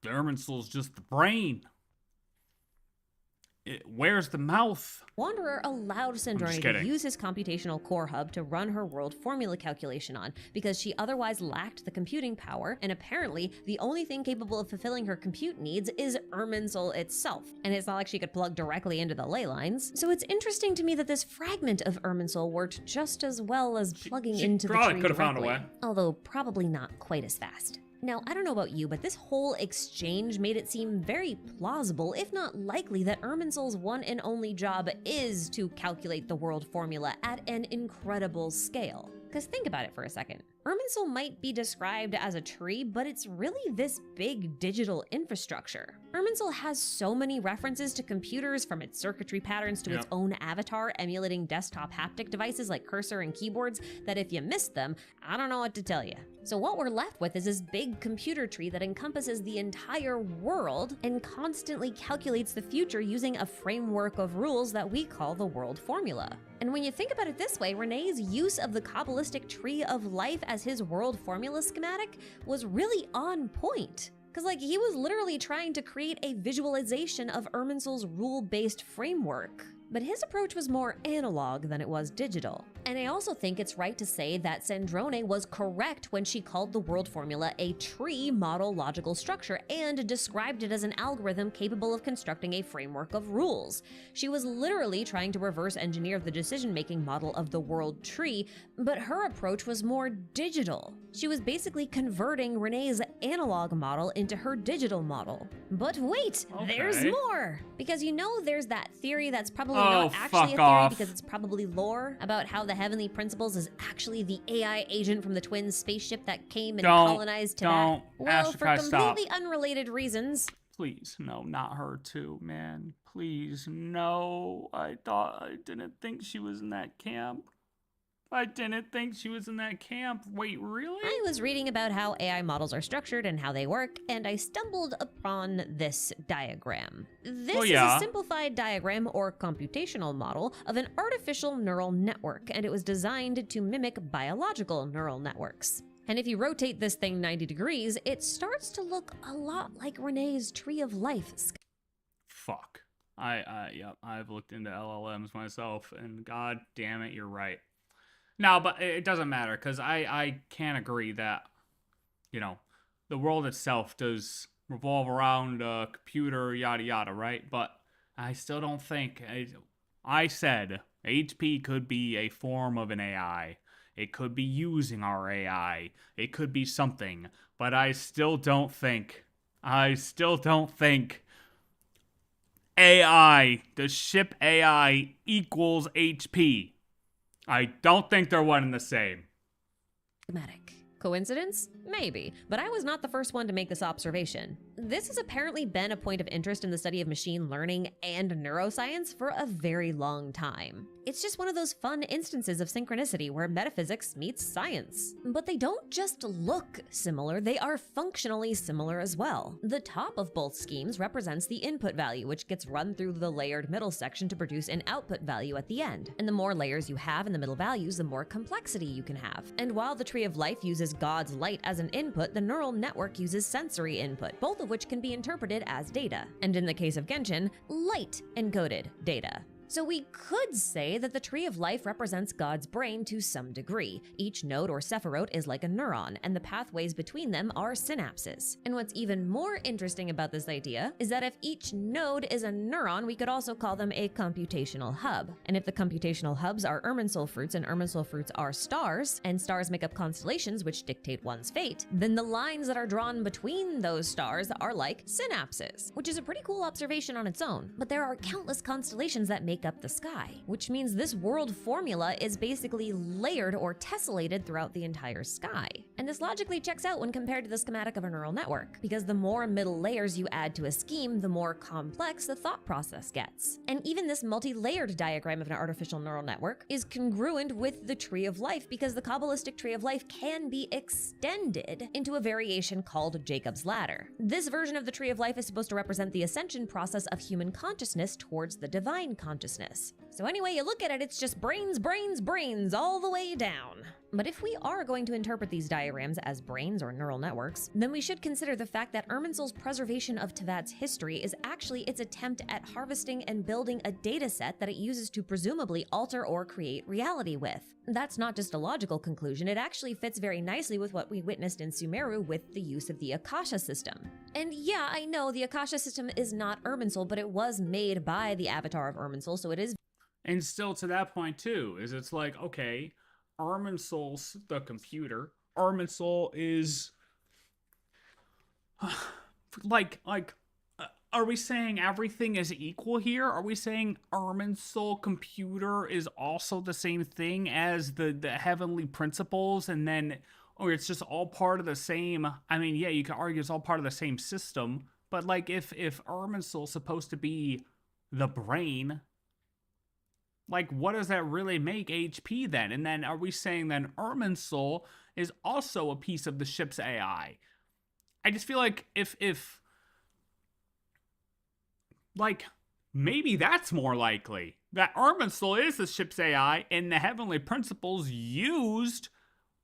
The Irminsul's just the brain. Where's the mouth? Wanderer allowed Sandrone to use his computational core hub to run her world formula calculation on, because she otherwise lacked the computing power, and apparently the only thing capable of fulfilling her compute needs is Irminsul itself. And it's not like she could plug directly into the ley lines. So it's interesting to me that this fragment of Irminsul worked just as well as plugging into the tree probably could have found a way. Although probably not quite as fast. Now, I don't know about you, but this whole exchange made it seem very plausible, if not likely, that Irminsul's one and only job is to calculate the world formula at an incredible scale. Because think about it for a second. Irminsul might be described as a tree, but it's really this big digital infrastructure. Irminsul has so many references to computers, from its circuitry patterns to its own avatar emulating desktop haptic devices like cursor and keyboards, that if you missed them, I don't know what to tell you. So what we're left with is this big computer tree that encompasses the entire world and constantly calculates the future using a framework of rules that we call the world formula. And when you think about it this way, Rene's use of the Kabbalistic tree of life as his world formula schematic was really on point. Because he was literally trying to create a visualization of Irminsul's rule-based framework. But his approach was more analog than it was digital. And I also think it's right to say that Sandrone was correct when she called the world formula a tree model logical structure and described it as an algorithm capable of constructing a framework of rules. She was literally trying to reverse engineer the decision-making model of the world tree, but her approach was more digital. She was basically converting Rene's analog model into her digital model. But wait, there's more! Because there's that theory that's probably not actually a theory because it's probably lore about how the Heavenly Principles is actually the AI agent from the twin spaceship that came and colonized Teyvat. Well, for completely unrelated reasons. Please, no, not her too, man. Please, no. I didn't think she was in that camp. I didn't think she was in that camp. Wait, really? I was reading about how AI models are structured and how they work, and I stumbled upon this diagram. This is a simplified diagram or computational model of an artificial neural network, and it was designed to mimic biological neural networks. And if you rotate this thing 90 degrees, it starts to look a lot like Renee's Tree of Life. Fuck. I've looked into LLMs myself, and god damn it, you're right. No, but it doesn't matter, because I can agree that, you know, the world itself does revolve around a computer, yada yada, right? But I still don't think... I said HP could be a form of an AI. It could be using our AI. It could be something. But I still don't think... AI, the ship AI equals HP. I don't think they're one and the same. Schematic. Coincidence? Maybe, but I was not the first one to make this observation. This has apparently been a point of interest in the study of machine learning and neuroscience for a very long time. It's just one of those fun instances of synchronicity where metaphysics meets science. But they don't just look similar, they are functionally similar as well. The top of both schemes represents the input value, which gets run through the layered middle section to produce an output value at the end. And the more layers you have in the middle values, the more complexity you can have. And while the Tree of Life uses God's light as an input, the neural network uses sensory input, both of which can be interpreted as data. And in the case of Genshin, light encoded data. So we could say that the Tree of Life represents God's brain to some degree. Each node or sephirote is like a neuron, and the pathways between them are synapses. And what's even more interesting about this idea is that if each node is a neuron, we could also call them a computational hub. And if the computational hubs are Irminsul fruits and Irminsul fruits are stars, and stars make up constellations which dictate one's fate, then the lines that are drawn between those stars are like synapses, which is a pretty cool observation on its own. But there are countless constellations that make up the sky, which means this world formula is basically layered or tessellated throughout the entire sky. And this logically checks out when compared to the schematic of a neural network, because the more middle layers you add to a scheme, the more complex the thought process gets. And even this multi-layered diagram of an artificial neural network is congruent with the Tree of Life, because the Kabbalistic Tree of Life can be extended into a variation called Jacob's Ladder. This version of the Tree of Life is supposed to represent the ascension process of human consciousness towards the divine consciousness. So any way you look at it, it's just brains, brains, brains all the way down. But if we are going to interpret these diagrams as brains or neural networks, then we should consider the fact that Irminsul's preservation of Teyvat's history is actually its attempt at harvesting and building a data set that it uses to presumably alter or create reality with. That's not just a logical conclusion, it actually fits very nicely with what we witnessed in Sumeru with the use of the Akasha system. And yeah, I know the Akasha system is not Irminsul, but it was made by the avatar of Irminsul, so it is. And still to that point too, is it's like, okay, Irminsul's the computer. Irminsul is are we saying everything is equal here? Are we saying Irminsul computer is also the same thing as the heavenly principles, and then, or it's just all part of the same? I mean, yeah, you can argue it's all part of the same system, but like if Irminsul's supposed to be the brain, like, what does that really make HP then? And then are we saying then Irminsul is also a piece of the ship's AI? I just feel like if like, maybe that's more likely. That Irminsul is the ship's AI, and the heavenly principles used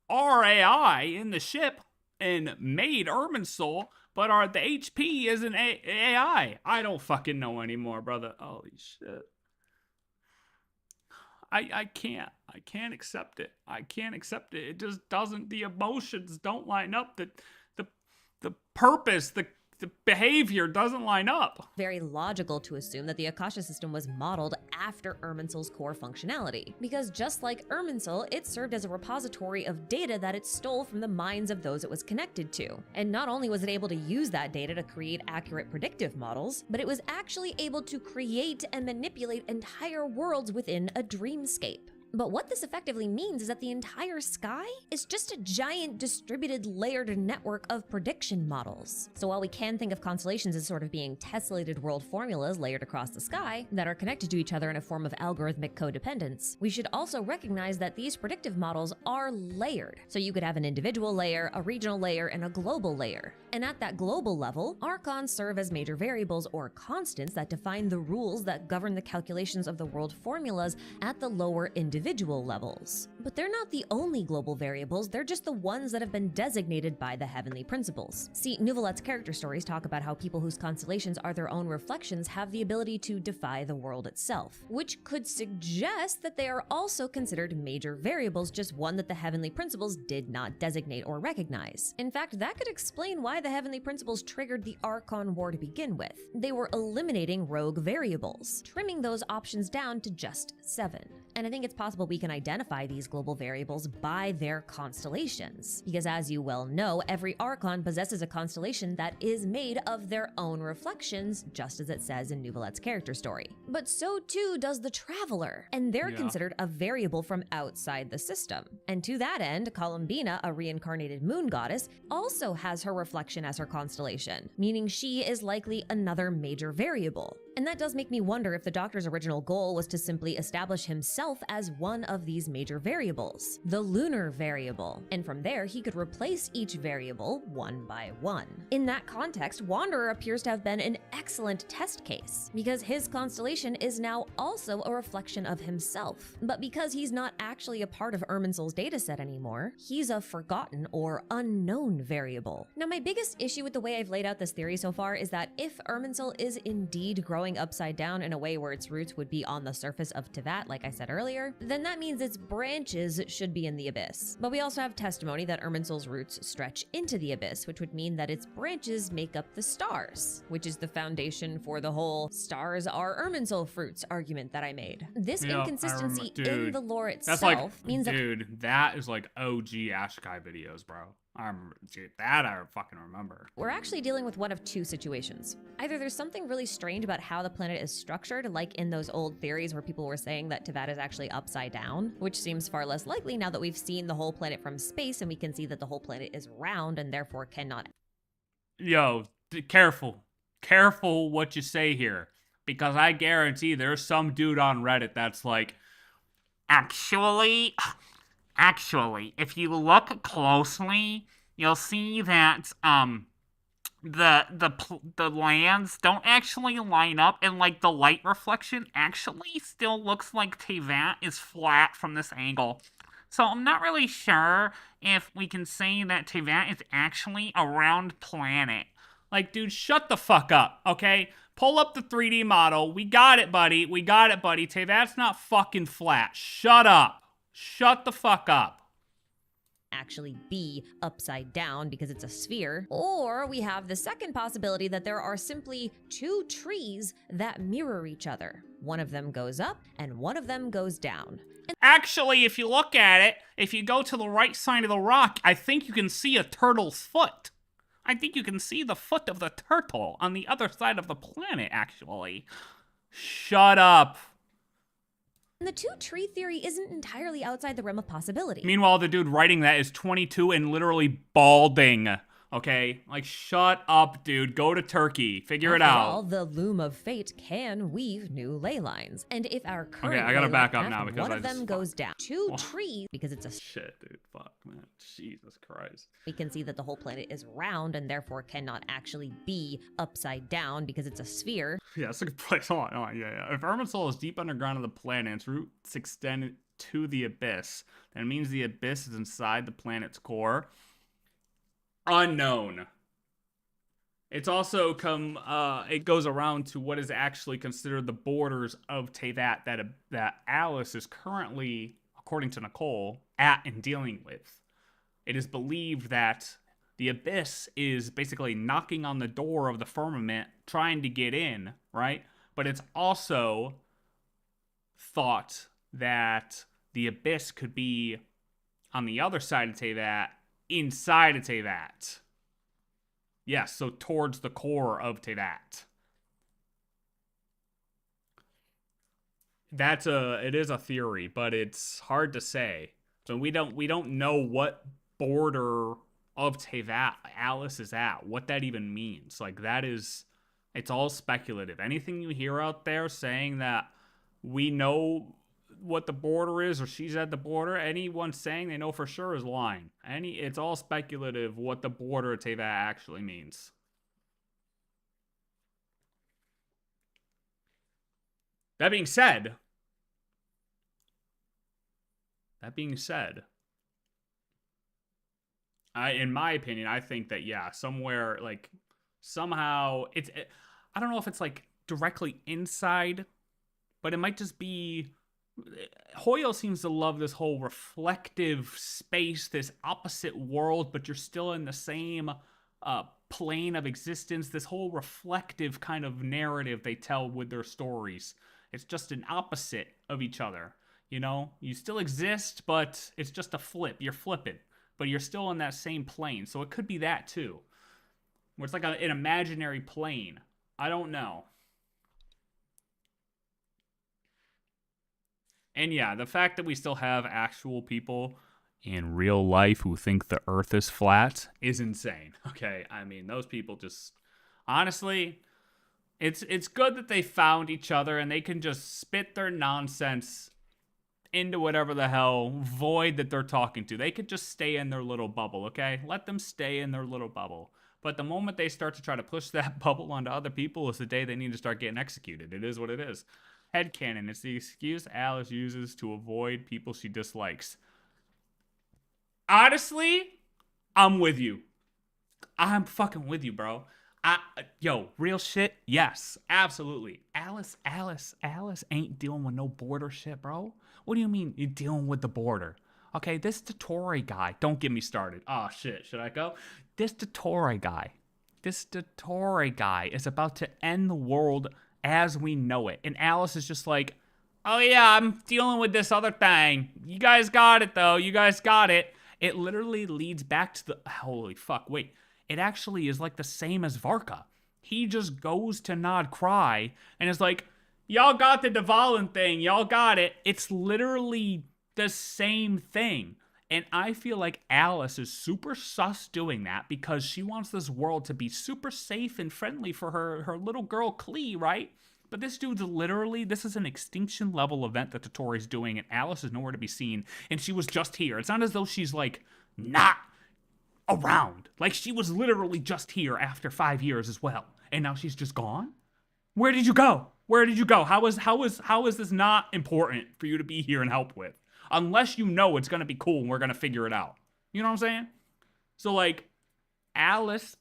our AI in the ship and made Irminsul, but the HP is an AI. I don't fucking know anymore, brother. Holy shit. I can't accept it. I can't accept it. It just doesn't, the emotions don't line up. The purpose, the behavior doesn't line up. Very logical to assume that the Akasha system was modeled after Irminsul's core functionality, because just like Irminsul, it served as a repository of data that it stole from the minds of those it was connected to. And not only was it able to use that data to create accurate predictive models, but it was actually able to create and manipulate entire worlds within a dreamscape. But what this effectively means is that the entire sky is just a giant distributed layered network of prediction models. So while we can think of constellations as sort of being tessellated world formulas layered across the sky that are connected to each other in a form of algorithmic codependence, we should also recognize that these predictive models are layered. So you could have an individual layer, a regional layer, and a global layer. And at that global level, archons serve as major variables or constants that define the rules that govern the calculations of the world formulas at the lower individual levels. But they're not the only global variables, they're just the ones that have been designated by the heavenly principles. See, Nouvelette's character stories talk about how people whose constellations are their own reflections have the ability to defy the world itself, which could suggest that they are also considered major variables, just one that the heavenly principles did not designate or recognize. In fact, that could explain why the heavenly principles triggered the Archon War to begin with. They were eliminating rogue variables, trimming those options down to just 7. And I think it's possible we can identify these global variables by their constellations. Because as you well know, every Archon possesses a constellation that is made of their own reflections, just as it says in Nouvelette's character story. But so too does the Traveler, and they're considered a variable from outside the system. And to that end, Columbina, a reincarnated moon goddess, also has her reflection as her constellation, meaning she is likely another major variable. And that does make me wonder if the Doctor's original goal was to simply establish himself as one of these major variables, the lunar variable, and from there he could replace each variable one by one. In that context, Wanderer appears to have been an excellent test case, because his constellation is now also a reflection of himself. But because he's not actually a part of Irminsul's dataset anymore, he's a forgotten or unknown variable. Now, my biggest issue with the way I've laid out this theory so far is that if Irminsul is indeed growing upside down in a way where its roots would be on the surface of Teyvat, like I said earlier, then that means its branches should be in the abyss. But we also have testimony that Irminsul's roots stretch into the abyss, which would mean that its branches make up the stars, which is the foundation for the whole stars are Irminsul fruits argument that I made. This inconsistency in the lore itself means that— Dude, that is like OG Ashikai videos, bro. That I fucking remember. We're actually dealing with one of two situations. Either there's something really strange about how the planet is structured, like in those old theories where people were saying that Teyvat is actually upside down, which seems far less likely now that we've seen the whole planet from space and we can see that the whole planet is round and therefore cannot— Yo, careful. Careful what you say here. Because I guarantee there's some dude on Reddit that's like, Actually, if you look closely, you'll see that the lands don't actually line up, and like the light reflection actually still looks like Teyvat is flat from this angle. So I'm not really sure if we can say that Teyvat is actually a round planet. Like, dude, shut the fuck up, okay? Pull up the 3D model. We got it, buddy. Teyvat's not fucking flat. Shut up. Shut the fuck up. Actually be upside down because it's a sphere. Or we have the second possibility that there are simply two trees that mirror each other. One of them goes up and one of them goes down. Actually, if you look at it, if you go to the right side of the rock, I think you can see a turtle's foot. I think you can see the foot of the turtle on the other side of the planet, actually. Shut up. And the two-tree theory isn't entirely outside the realm of possibility. Meanwhile, the dude writing that is 22 and literally balding. Okay? Like, shut up, dude. Go to Turkey. Figure it out. After all, the loom of fate can weave new ley lines. And if our current I gotta ley back line up now because one of them goes down. Two trees, because it's a— Shit, dude. Fuck, man. Jesus Christ. We can see that the whole planet is round and therefore cannot actually be upside down because it's a sphere. Yeah, that's a good place. Hold on. Yeah. If Irminsul is deep underground of the planet, its roots extend to the abyss, then it means the abyss is inside the planet's core. Unknown. It's also it goes around to what is actually considered the borders of Teyvat that Alice is currently, according to Nicole, at and dealing with. It is believed that the abyss is basically knocking on the door of the firmament, trying to get in, right? But it's also thought that the abyss could be on the other side of Teyvat, inside of Teyvat. Yes, so towards the core of Teyvat. it is a theory, but it's hard to say. So we don't know what border of Teyvat Alice is at, what that even means. Like, it's all speculative. Anything you hear out there saying that we know what the border is or she's at the border, anyone saying they know for sure is lying. It's all speculative what the border of Teyvat actually means. That being said, in my opinion, I think that, yeah, somewhere, like, somehow, I don't know if it's, like, directly inside, but it might just be, Hoyle seems to love this whole reflective space, this opposite world, but you're still in the same plane of existence, this whole reflective kind of narrative they tell with their stories. It's just an opposite of each other, you know? You still exist, but it's just a flip. You're flipping, but you're still in that same plane. So it could be that too, where it's like an imaginary plane. I don't know. And yeah, the fact that we still have actual people in real life who think the Earth is flat is insane. Okay, I mean, those people just, honestly, it's good that they found each other and they can just spit their nonsense into whatever the hell void that they're talking to. They could just stay in their little bubble, okay? Let them stay in their little bubble. But the moment they start to try to push that bubble onto other people is the day they need to start getting executed. It is what it is. Headcanon, it's the excuse Alice uses to avoid people she dislikes. Honestly, I'm with you. I'm fucking with you, bro. Yo, real shit, yes, absolutely. Alice ain't dealing with no border shit, bro. What do you mean you're dealing with the border? Okay, this Dottore guy, don't get me started. Oh, shit, should I go? This Dottore guy is about to end the world as we know it. And Alice is just like, oh yeah, I'm dealing with this other thing. You guys got it, though. You guys got it. It literally leads back to the, holy fuck, wait. It actually is like the same as Varka. He just goes to Nod Cry and is like, y'all got the Dvalin thing. Y'all got it. It's literally the same thing. And I feel like Alice is super sus doing that because she wants this world to be super safe and friendly for her little girl Klee, right? But this dude's literally, this is an extinction level event that Dottore's doing and Alice is nowhere to be seen. And she was just here. It's not as though she's like, not around. Like, she was literally just here after 5 years as well. And now she's just gone? Where did you go? Where did you go? How is this not important for you to be here and help with? Unless you know it's going to be cool and we're going to figure it out. You know what I'm saying? So, like, Alice,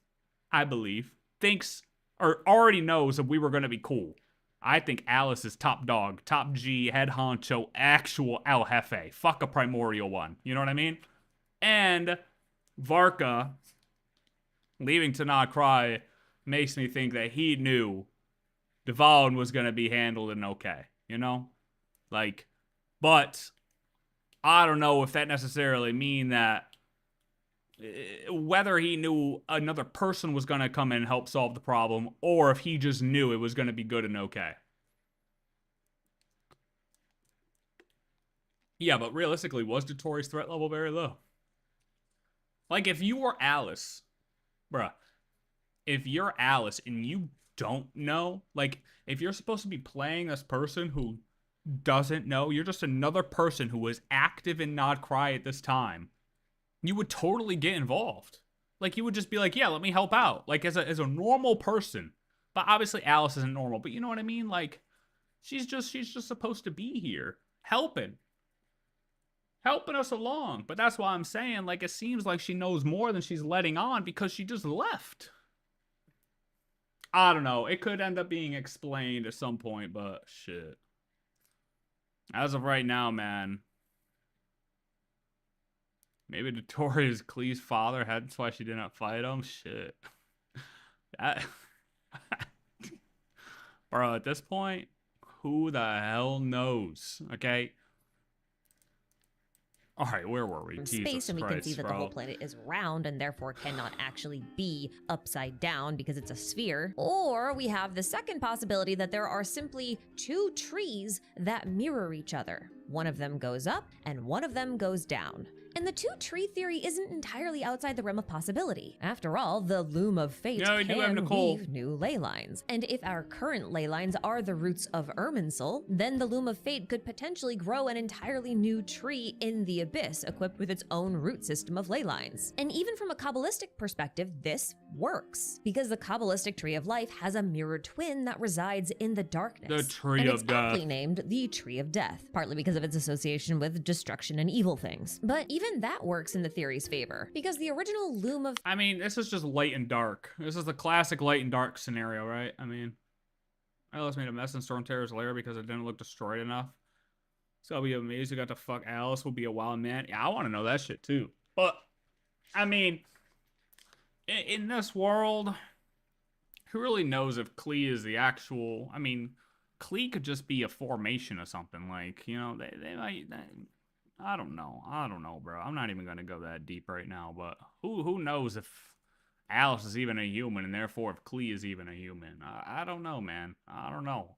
I believe, thinks or already knows that we were going to be cool. I think Alice is top dog, top G, head honcho, actual El Jefe. Fuck a primordial one. You know what I mean? And Varka leaving to not cry makes me think that he knew Dvalin was going to be handled and okay, you know? Like, but I don't know if that necessarily mean that whether he knew another person was going to come in and help solve the problem or if he just knew it was going to be good and okay. Yeah, but realistically, was Dottore's threat level very low? Like, if you were Alice, bruh, if you're Alice and you don't know, like, if you're supposed to be playing this person who doesn't know, you're just another person who was active in Nod Cry at this time, you would totally get involved. Like, you would just be like, yeah, let me help out. Like, as a normal person. But obviously Alice isn't normal, but you know what I mean? Like, she's just supposed to be here, helping us along. But that's why I'm saying, like, it seems like she knows more than she's letting on because she just left. I don't know. It could end up being explained at some point, but shit. As of right now, man, maybe Dottore is Klee's father. That's why she didn't fight him. Shit. That... Bro, at this point, who the hell knows? Okay? All right, where were we? Space, Jesus and we Christ, can see that bro. the whole planet is round and therefore cannot actually be upside down because it's a sphere. Or we have the second possibility that there are simply two trees that mirror each other. One of them goes up and one of them goes down. And the two-tree theory isn't entirely outside the realm of possibility. After all, the loom of fate can weave new ley lines. And if our current ley lines are the roots of Irminsul, then the loom of fate could potentially grow an entirely new tree in the abyss, equipped with its own root system of ley lines. And even from a Kabbalistic perspective, this works, because the Kabbalistic tree of life has a mirror twin that resides in the darkness. The tree and of it's death. aptly named the Tree of Death, partly because of its association with destruction and evil things. But even that works in the theory's favor, because the original loom of— I mean, this is just light and dark. This is the classic light and dark scenario, right? I mean, Alice made a mess in Storm Terror's lair because it didn't look destroyed enough. So I'll be amazed who got to fuck Alice will be a wild man. Yeah, I want to know that shit too. But, I mean, in this world, who really knows if Klee is the actual— I mean, Klee could just be a formation or something. Like, you know, they might— I don't know, bro. I'm not even gonna go that deep right now, but who knows if Alice is even a human, and therefore if Klee is even a human. I don't know, man. I don't know.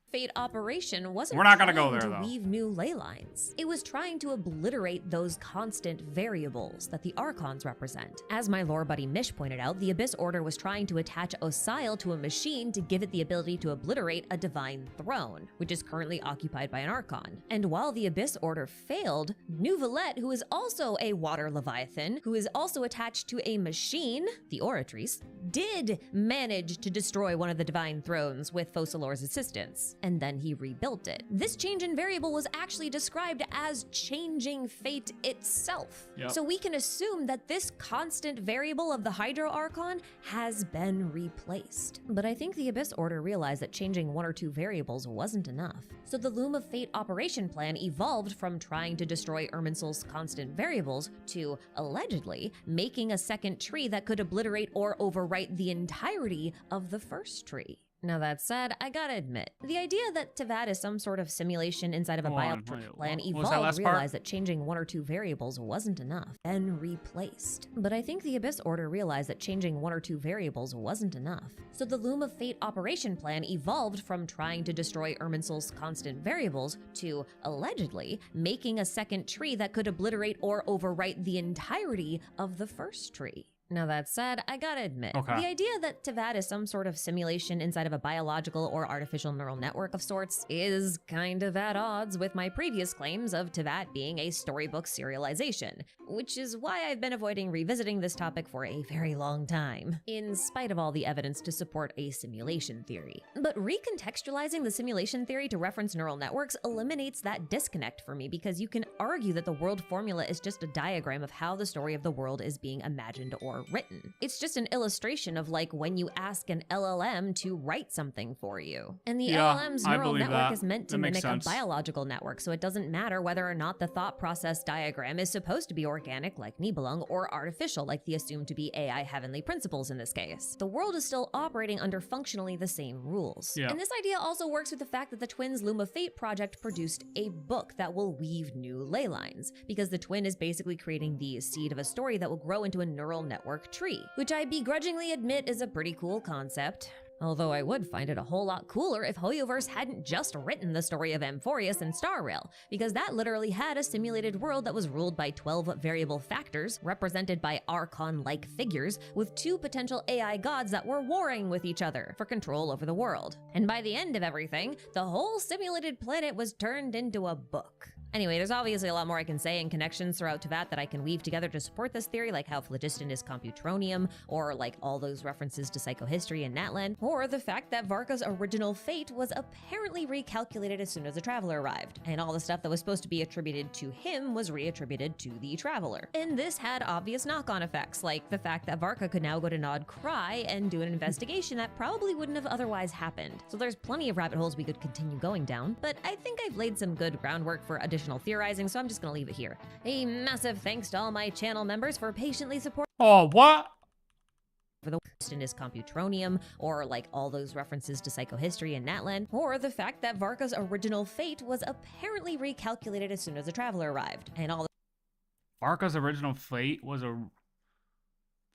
Fate operation wasn't We're not gonna trying go there, to though. weave new ley lines. It was trying to obliterate those constant variables that the Archons represent. As my lore buddy Mish pointed out, the Abyss Order was trying to attach Osile to a machine to give it the ability to obliterate a divine throne, which is currently occupied by an Archon. And while the Abyss Order failed, Nouvelette, who is also a water leviathan, who is also attached to a machine, the Oratrice, did manage to destroy one of the divine thrones with Focalor's assistance. And then he rebuilt it. This change in variable was actually described as changing fate itself. Yep. So we can assume that this constant variable of the Hydro Archon has been replaced. But I think the Abyss Order realized that changing one or two variables wasn't enough. So the Loom of Fate operation plan evolved from trying to destroy Irminsul's constant variables to, allegedly, making a second tree that could obliterate or overwrite the entirety of the first tree. Now that said, I gotta admit, the idea that Teyvat is some sort of simulation inside of a biometric plan evolved realized that changing one or two variables wasn't enough, and replaced. But I think the Abyss Order realized that changing one or two variables wasn't enough. So the Loom of Fate operation plan evolved from trying to destroy Irminsul's constant variables to, allegedly, making a second tree that could obliterate or overwrite the entirety of the first tree. Now that said, I gotta admit, the idea that Teyvat is some sort of simulation inside of a biological or artificial neural network of sorts is kind of at odds with my previous claims of Teyvat being a storybook serialization, which is why I've been avoiding revisiting this topic for a very long time, in spite of all the evidence to support a simulation theory. But recontextualizing the simulation theory to reference neural networks eliminates that disconnect for me, because you can argue that the world formula is just a diagram of how the story of the world is being imagined or written. It's just an illustration of like when you ask an LLM to write something for you. And the LLM's neural network is meant to mimic a biological network, so it doesn't matter whether or not the thought process diagram is supposed to be organic like Nibelung or artificial like the assumed to be AI heavenly principles in this case. The world is still operating under functionally the same rules. And this idea also works with the fact that the Twins' Loom of Fate project produced a book that will weave new ley lines, because the Twin is basically creating the seed of a story that will grow into a neural network tree, which I begrudgingly admit is a pretty cool concept. Although I would find it a whole lot cooler if HoYoverse hadn't just written the story of Amphorius and Star Rail, because that literally had a simulated world that was ruled by 12 variable factors, represented by Archon-like figures, with two potential AI gods that were warring with each other for control over the world. And by the end of everything, the whole simulated planet was turned into a book. Anyway, there's obviously a lot more I can say in connections throughout Teyvat that I can weave together to support this theory, like how phlogiston is computronium, or like all those references to psychohistory and Natlan, or the fact that Varka's original fate was apparently recalculated as soon as the Traveler arrived, and all the stuff that was supposed to be attributed to him was reattributed to the Traveler. And this had obvious knock-on effects, like the fact that Varka could now go to Nod KRAI and do an investigation that probably wouldn't have otherwise happened. So there's plenty of rabbit holes we could continue going down, but I think I've laid some good groundwork for additional theorizing, so I'm just gonna leave it here. A massive thanks to all my channel members for patiently supporting— Oh, what? For the phlogiston is computronium, or like all those references to psychohistory and Natlan, or the fact that Varka's original fate was apparently recalculated as soon as the Traveler arrived, and all Varka's original fate was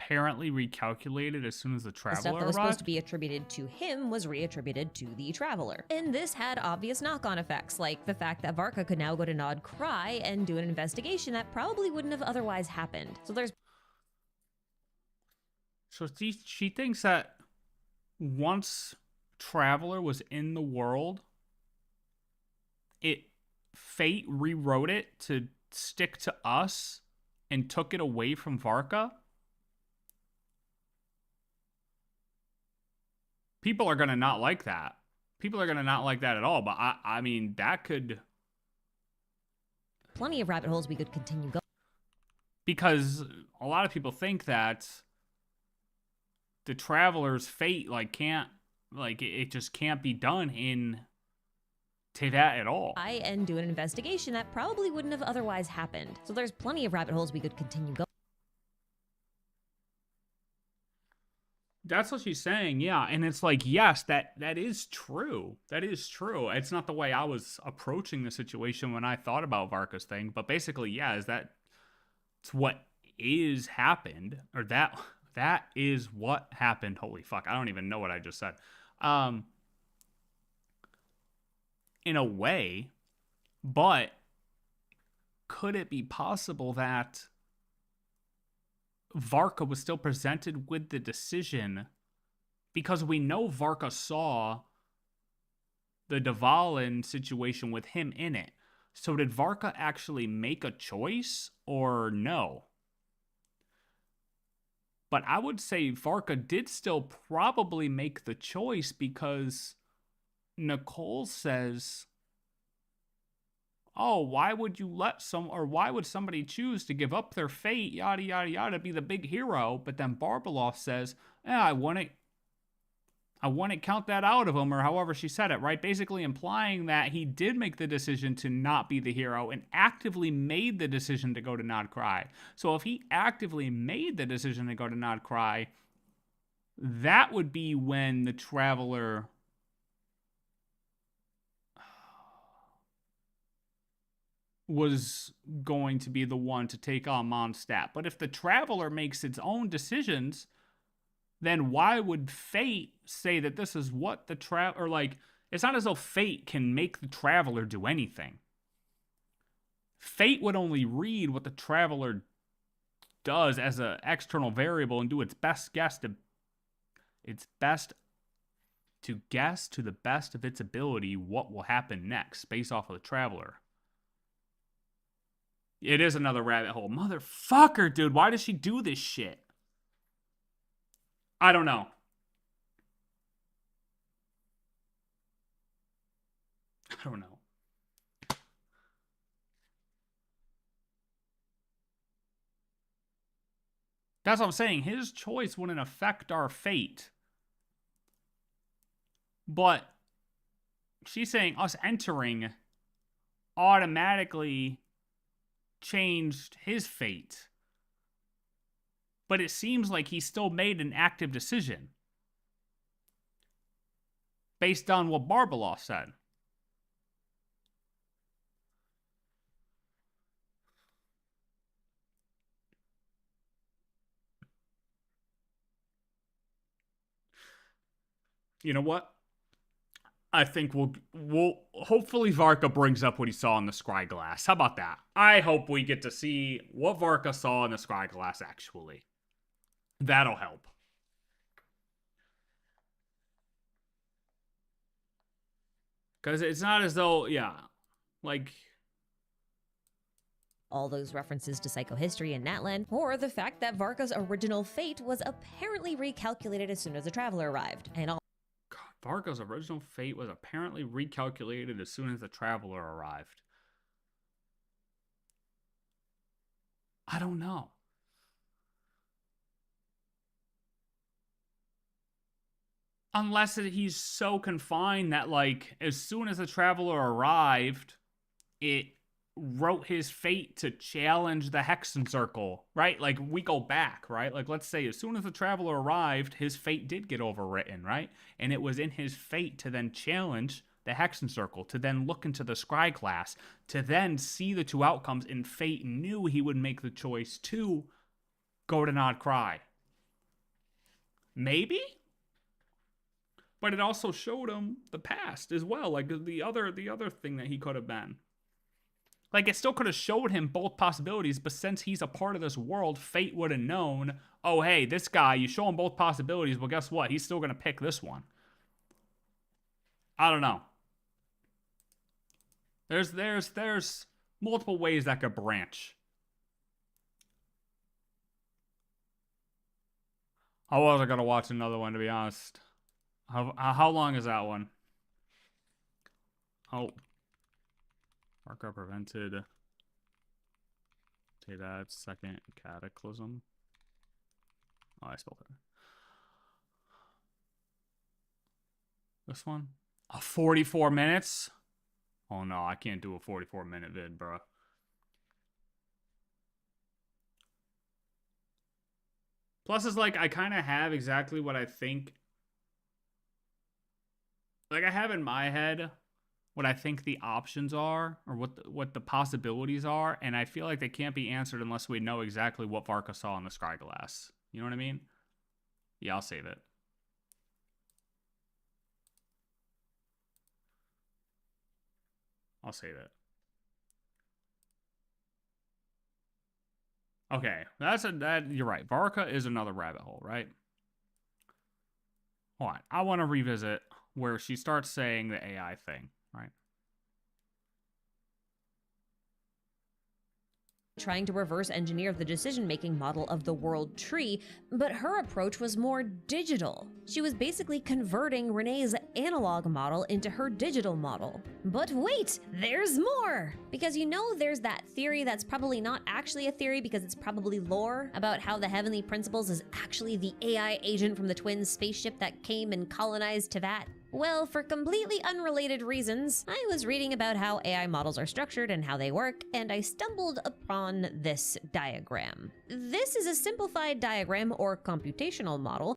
apparently recalculated as soon as the The Traveler stuff that was arrived. supposed to be attributed to him was reattributed to the Traveler. And this had obvious knock-on effects, like the fact that Varka could now go to Nod KRAI and do an investigation that probably wouldn't have otherwise happened. So there's... So she thinks that once Traveler was in the world, fate rewrote it to stick to us and took it away from Varka. People are gonna not like that. People are gonna not like that at all. But I mean, that could... Plenty of rabbit holes we could continue going. Because a lot of people think that the Traveler's fate, like, can't, like, it just can't be done in Teyvat at all. And do an investigation that probably wouldn't have otherwise happened. So there's plenty of rabbit holes we could continue going. That's what she's saying, yeah. And it's like, yes, that is true. That is true. It's not the way I was approaching the situation when I thought about Varka's thing. But basically, yeah, it's what is happened. Or that is what happened. Holy fuck, I don't even know what I just said. In a way, but could it be possible that Varka was still presented with the decision, because we know Varka saw the Dvalin situation with him in it. So did Varka actually make a choice or no? But I would say Varka did still probably make the choice, because Nicole says, oh, why would you why would somebody choose to give up their fate, yada, yada, yada, be the big hero? But then Barbeloff says, I wouldn't count that out of him, or however she said it, right? Basically implying that he did make the decision to not be the hero and actively made the decision to go to Nod KRAI. So if he actively made the decision to go to Nod KRAI, that would be when the Traveler was going to be the one to take on Mondstadt. But if the Traveler makes its own decisions, then why would fate say that this is what the Traveler... Like, it's not as though fate can make the Traveler do anything. Fate would only read what the Traveler does as an external variable and do its best guess to guess to the best of its ability what will happen next based off of the Traveler. It is another rabbit hole. Motherfucker, dude. Why does she do this shit? I don't know. I don't know. That's what I'm saying. His choice wouldn't affect our fate. But she's saying us entering automatically changed his fate. But it seems like he still made an active decision based on what Barbeloff said. You know what? I think we'll hopefully Varka brings up what he saw in the scry glass. How about that? I hope we get to see what Varka saw in the scry glass actually. That'll help. Because it's not as though, yeah, like... All those references to psychohistory in Natlan, or the fact that Varka's original fate was apparently recalculated as soon as the Traveler arrived. And all Varka's original fate was apparently recalculated as soon as the Traveler arrived. I don't know. Unless he's so confined that, like, as soon as the Traveler arrived, it wrote his fate to challenge the Hexen Circle, right? Like, we go back, right? Like, let's say as soon as the Traveler arrived, his fate did get overwritten, right? And it was in his fate to then challenge the Hexen Circle, to then look into the Scry class, to then see the two outcomes, and Fate knew he would make the choice to go to not cry. Maybe? But it also showed him the past as well, like the other thing that he could have been. Like, it still could have showed him both possibilities, but since he's a part of this world, Fate would have known, oh, hey, this guy, you show him both possibilities, well, guess what? He's still going to pick this one. I don't know. There's multiple ways that could branch. I wasn't going to watch another one, to be honest. How long is that one? Oh. Arca prevented Teyvat's second cataclysm. Oh, I spelled it. This one? 44 minutes? Oh no, I can't do a 44-minute vid, bro. Plus, it's like I kind of have exactly what I think. Like, I have in my head what I think the options are, or what the possibilities are, and I feel like they can't be answered unless we know exactly what Varka saw in the Scry Glass. You know what I mean? Yeah, I'll save it. I'll save it. Okay, you're right. Varka is another rabbit hole, right? Hold on. I want to revisit where she starts saying the AI thing, right? Trying to reverse engineer the decision-making model of the world tree, but her approach was more digital. She was basically converting Renee's analog model into her digital model. But wait, there's more! Because you know there's that theory that's probably not actually a theory because it's probably lore about how the Heavenly Principles is actually the AI agent from the twin spaceship that came and colonized Teyvat. Well, for completely unrelated reasons, I was reading about how AI models are structured and how they work, and I stumbled upon this diagram. This is a simplified diagram or computational model.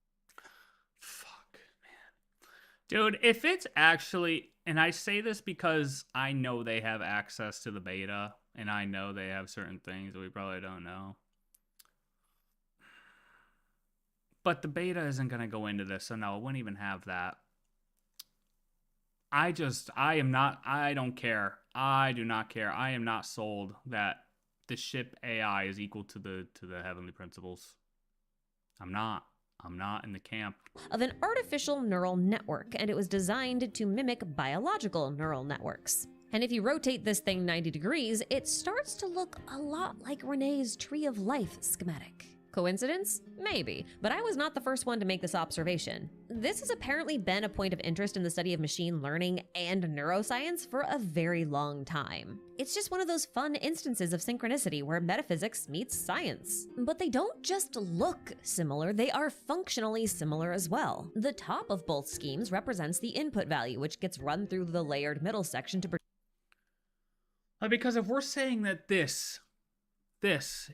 Fuck, man. Dude, if it's actually, and I say this because I know they have access to the beta, and I know they have certain things that we probably don't know. But the beta isn't going to go into this, so no, it wouldn't even have that. I don't care. I do not care. I am not sold that the ship AI is equal to the Heavenly Principles. I'm not in the camp Of an artificial neural network, and it was designed to mimic biological neural networks. And if you rotate this thing 90 degrees, it starts to look a lot like Renee's Tree of Life schematic. Coincidence? Maybe, but I was not the first one to make this observation. This has apparently been a point of interest in the study of machine learning and neuroscience for a very long time. It's just one of those fun instances of synchronicity where metaphysics meets science. But they don't just look similar, they are functionally similar as well. The top of both schemes represents the input value, which gets run through the layered middle section to because if we're saying that this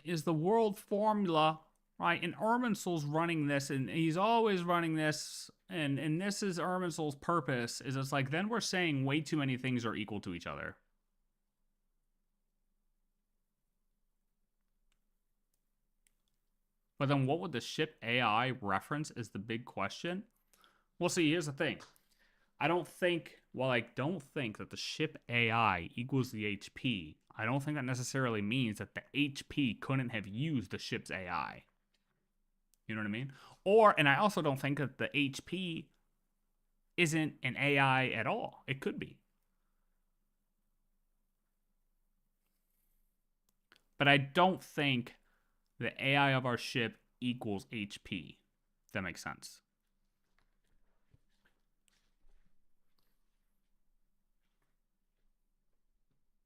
is the world formula, right, and Irminsul's running this, and he's always running this, and this is Irminsul's purpose, is it's like, then we're saying way too many things are equal to each other. But then what would the ship AI reference is the big question. Well, see, here's the thing. I don't think that the ship AI equals the HP. I don't think that necessarily means that the HP couldn't have used the ship's AI. You know what I mean? And I also don't think that the HP isn't an AI at all. It could be. But I don't think the AI of our ship equals HP. If that makes sense.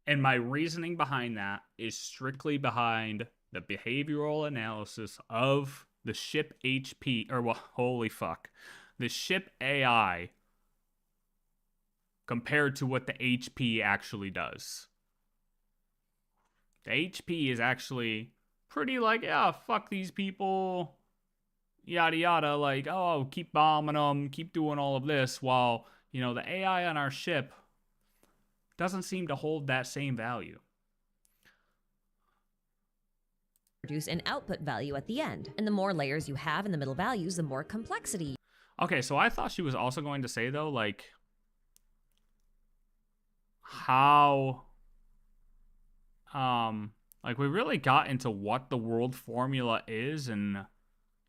And my reasoning behind that is strictly behind the behavioral analysis of the ship HP, or well, holy fuck, the ship AI compared to what the HP actually does. The HP is actually pretty like, yeah, fuck these people, yada yada, like, oh, keep bombing them, keep doing all of this, while, you know, the AI on our ship doesn't seem to hold that same value. Produce an output value at the end. And the more layers you have in the middle values, the more complexity. Okay, so I thought she was also going to say, though, like, how, like, we really got into what the world formula is and,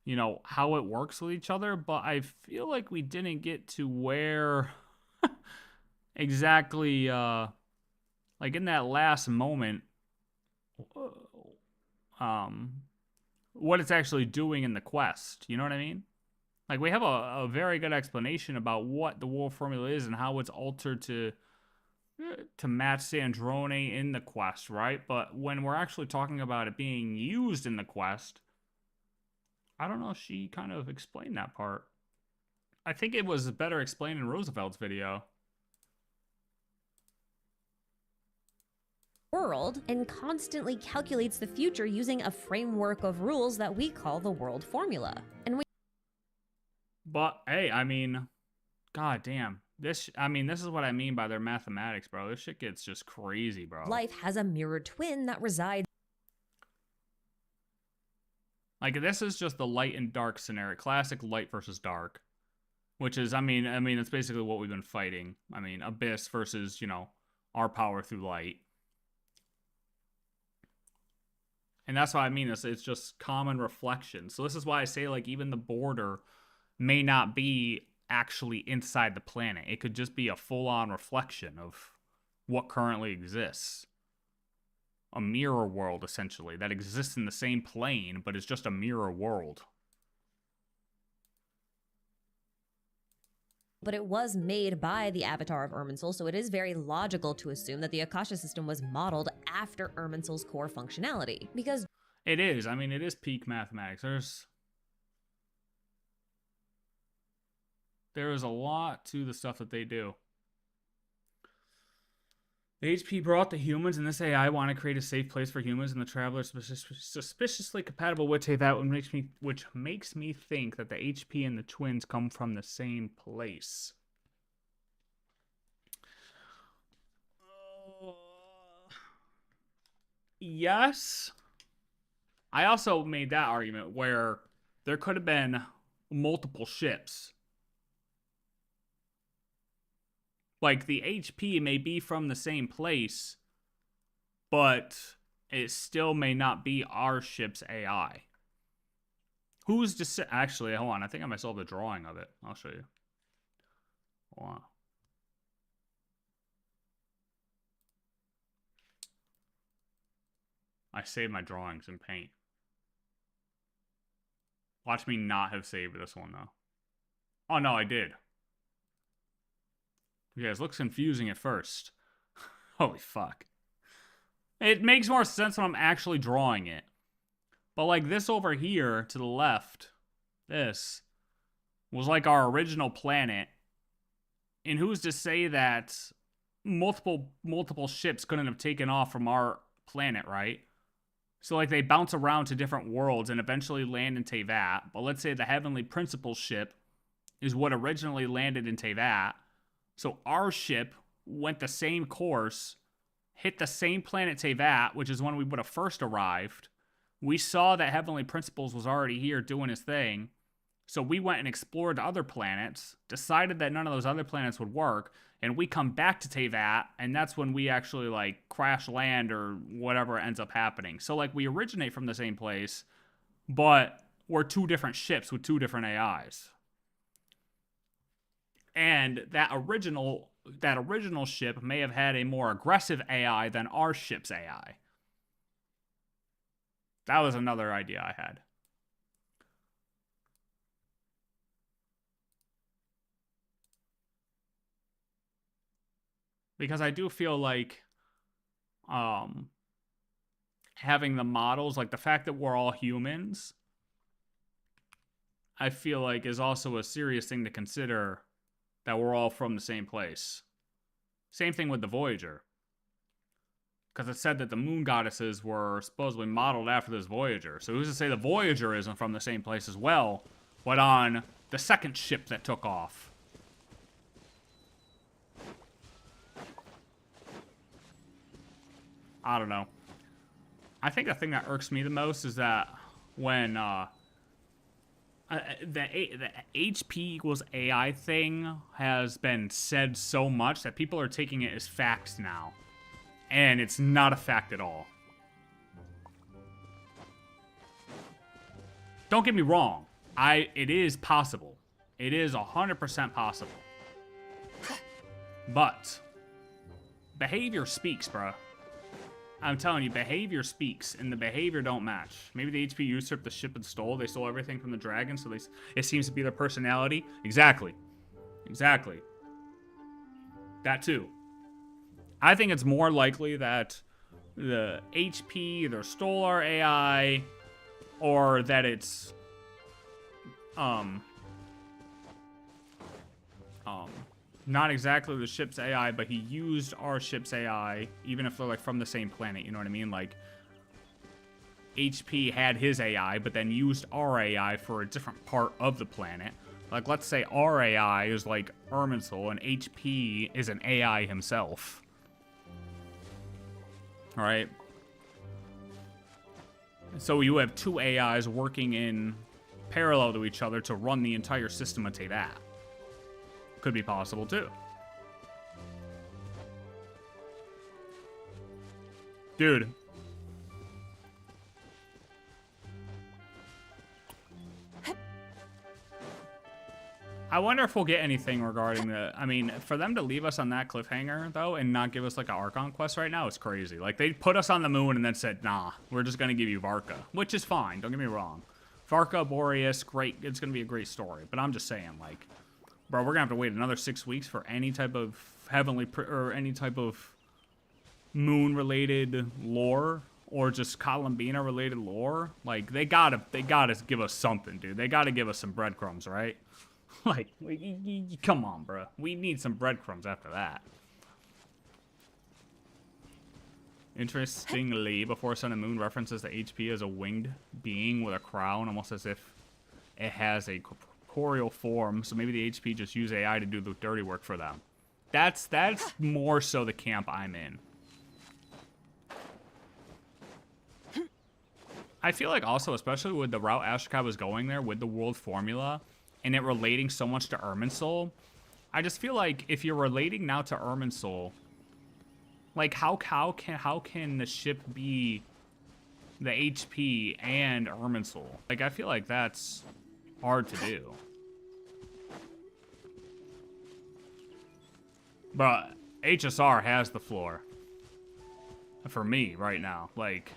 you know, how it works with each other, but I feel like we didn't get to where exactly, like, in that last moment, what it's actually doing in the quest. You know what I mean? Like, we have a very good explanation about what the world formula is and how it's altered to match Sandrone in the quest, right? But when we're actually talking about it being used in the quest, I don't know if she kind of explained that part. I think it was better explained in Roosevelt's video. World and constantly calculates the future using a framework of rules that we call the world formula. And we But hey, I mean, god damn. This is what I mean by their mathematics, bro. This shit gets just crazy, bro. life has a mirror twin that resides. Like, this is just the light and dark scenario. Classic light versus dark. Which is, I mean, it's basically what we've been fighting. I mean, Abyss versus, you know, our power through light. And that's what I mean. It's just common reflection. So this is why I say, like, even the border may not be actually inside the planet. It could just be a full-on reflection of what currently exists. A mirror world, essentially, that exists in the same plane, but is just a mirror world. But it was made by the avatar of Irminsul, so it is very logical to assume that the Akasha system was modeled after Irminsul's core functionality. Because it is. I mean, it is peak mathematics. There is a lot to the stuff that they do. The HP brought the humans, and this AI want to create a safe place for humans, and the travelers suspiciously compatible with Teyvat, which makes me think that the HP and the twins come from the same place. Yes. I also made that argument where there could have been multiple ships. Like, the HP may be from the same place, but it still may not be our ship's AI. Who's to say? Actually, hold on. I think I might still have the drawing of it. I'll show you. Hold on. I saved my drawings in Paint. Watch me not have saved this one, though. Oh, no, I did. Yeah, it looks confusing at first. Holy fuck. It makes more sense when I'm actually drawing it. But like this over here to the left, this was like our original planet. And who's to say that multiple ships couldn't have taken off from our planet, right? So like they bounce around to different worlds and eventually land in Teyvat. But let's say the Heavenly Principle ship is what originally landed in Teyvat. So our ship went the same course, hit the same planet Teyvat, which is when we would have first arrived. We saw that Heavenly Principles was already here doing his thing. So we went and explored other planets, decided that none of those other planets would work, and we come back to Teyvat, and that's when we actually, like, crash land or whatever ends up happening. So, like, we originate from the same place, but we're two different ships with two different AIs. And that original ship may have had a more aggressive AI than our ship's AI. That was another idea I had. Because I do feel like having the models, like the fact that we're all humans, I feel like is also a serious thing to consider. That we're all from the same place. Same thing with the Voyager. Because it said that the moon goddesses were supposedly modeled after this Voyager. So who's to say the Voyager isn't from the same place as well, but on the second ship that took off? I don't know. I think the thing that irks me the most is that when the HP equals AI thing has been said so much that people are taking it as facts now. And it's not a fact at all. Don't get me wrong. It is possible. It is 100% possible. But behavior speaks, bruh. I'm telling you, behavior speaks, and the behavior don't match. Maybe the HP usurped the ship and stole. They stole everything from the dragon, so it seems to be their personality. Exactly. Exactly. That too. I think it's more likely that the HP either stole our AI, or that it's not exactly the ship's AI, but he used our ship's AI, even if they're like from the same planet, you know what I mean? Like, HP had his AI, but then used our AI for a different part of the planet. Like, let's say our AI is like Irminsul, and HP is an AI himself. Alright? So you have two AIs working in parallel to each other to run the entire system of Teyvat. Could be possible too. Dude. I wonder if we'll get anything regarding the... I mean, for them to leave us on that cliffhanger, though, and not give us, like, an Archon quest right now is crazy. Like, they put us on the moon and then said, nah, we're just gonna give you Varka. Which is fine, don't get me wrong. Varka, Boreas, great. It's gonna be a great story. But I'm just saying, like... Bro, we're gonna have to wait another 6 weeks for any type of heavenly... or any type of moon-related lore. Or just columbina-related lore. Like, they gotta give us something, dude. They gotta give us some breadcrumbs, right? Like, come on, bro. We need some breadcrumbs after that. Interestingly, Before Sun and Moon references the HP as a winged being with a crown, almost as if it has a corporeal form. So maybe the HP just use AI to do the dirty work for them. That's more so the camp I'm in. I feel like also, especially with the route Ashikai was going there, with the world formula, and it relating so much to Irminsul, I just feel like if you're relating now to Irminsul, like how can the ship be the HP and Irminsul? Like, I feel like that's hard to do. But HSR has the floor for me right now. Like,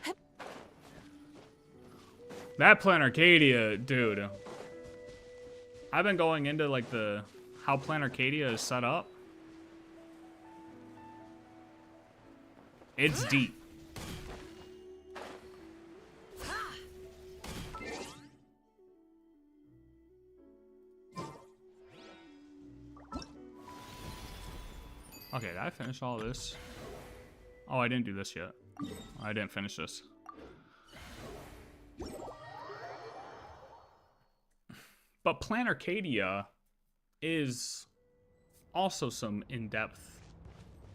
that Plan Arcadia, dude. I've been going into like how Plan Arcadia is set up. It's deep. Okay, did I finish all this? Oh, I didn't do this yet. I didn't finish this. But Plan Arcadia is also some in-depth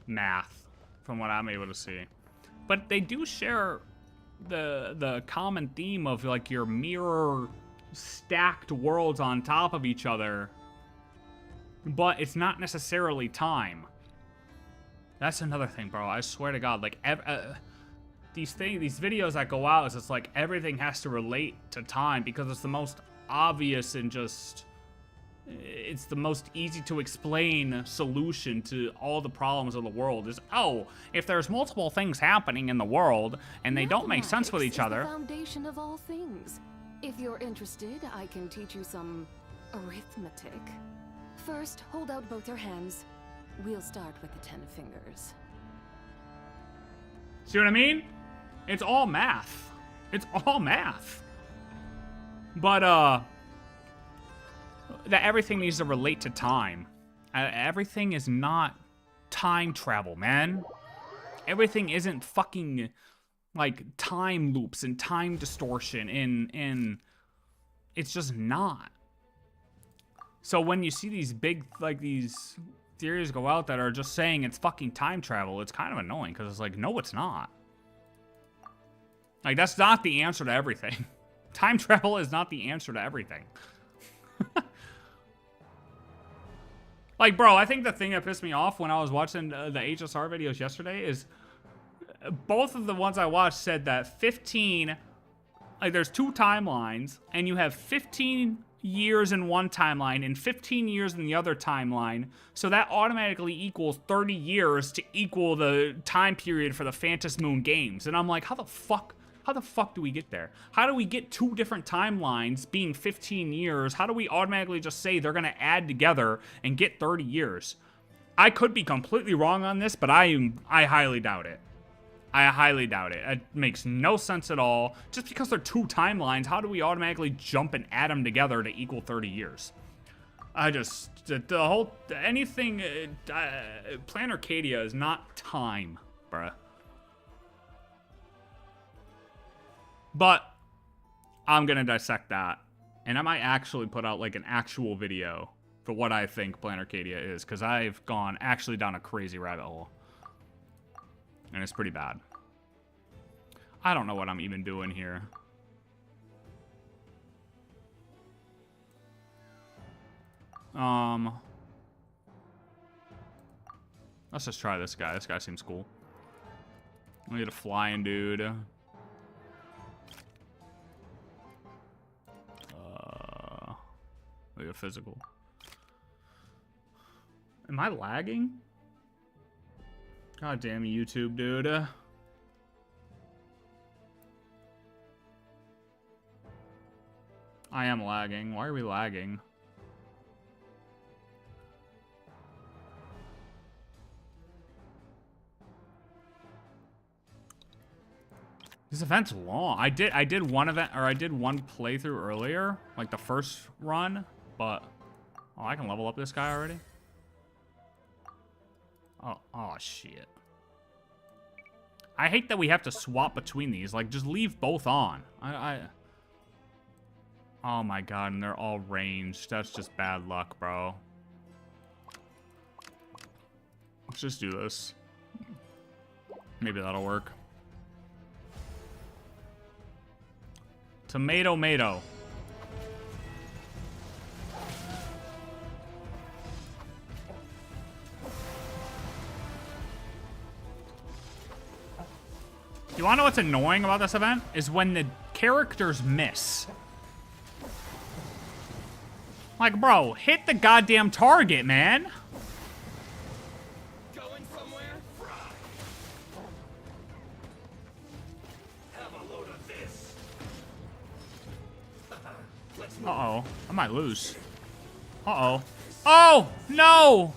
math from what I'm able to see. But they do share the common theme of like your mirror stacked worlds on top of each other. But it's not necessarily time. That's another thing, bro. I swear to God, like these videos that go out is it's like everything has to relate to time because it's the most obvious and just it's the most easy to explain solution to all the problems of the world is, oh, if there's multiple things happening in the world and they don't make sense with each other. Is the foundation of all things. If you're interested, I can teach you some arithmetic. First, hold out both your hands. We'll start with the 10 fingers. See what I mean? It's all math. It's all math. But, that everything needs to relate to time. Everything is not time travel, man. Everything isn't fucking, like, time loops and time distortion and it's just not. So when you see these big, like, these theories go out that are just saying it's fucking time travel, it's kind of annoying, because it's like, no, it's not. Like, that's not the answer to everything. Time travel is not the answer to everything. Like, bro, I think the thing that pissed me off when I was watching the HSR videos yesterday is both of the ones I watched said that 15, like, there's 2 timelines, and you have 15 years in one timeline and 15 years in the other timeline, so that automatically equals 30 years to equal the time period for the Phantom Moon games. And I'm like, how the fuck do we get there? How do we get 2 different timelines being 15 years? How do we automatically just say they're gonna add together and get 30 years? I could be completely wrong on this, but I highly doubt it. I highly doubt it. It makes no sense at all. Just because they're 2 timelines, how do we automatically jump and add them together to equal 30 years? The whole, anything, Plan Arcadia is not time, bruh. But I'm gonna dissect that, and I might actually put out like an actual video for what I think Plan Arcadia is, because I've gone actually down a crazy rabbit hole, and it's pretty bad. I don't know what I'm even doing here. Let's just try this guy. This guy seems cool. We get a flying dude. We have physical. Am I lagging? God damn you, YouTube, dude. I am lagging. Why are we lagging? This event's long. I did one event, or I did one playthrough earlier, like the first run, but oh, I can level up this guy already. Oh shit. I hate that we have to swap between these. Like, just leave both on. Oh my god, and they're all ranged. That's just bad luck, bro. Let's just do this. Maybe that'll work. Tomato. You wanna know what's annoying about this event? Is when the characters miss. Like, bro, hit the goddamn target, man. Going somewhere? Have a load of this. Uh-oh. I might lose. Uh-oh. Oh, no!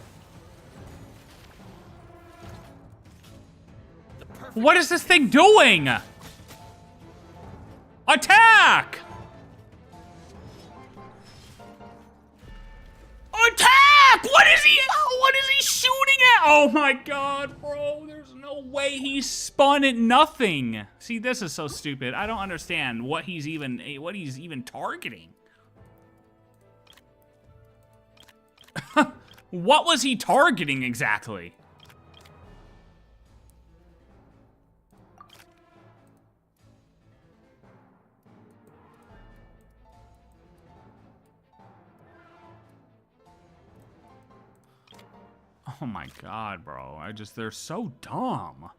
What is this thing doing? Attack! Attack! What is he shooting at? Oh my god, bro. There's no way he spun at nothing. See, this is so stupid. I don't understand what he's even targeting. What was he targeting exactly? Oh my god, bro. They're so dumb.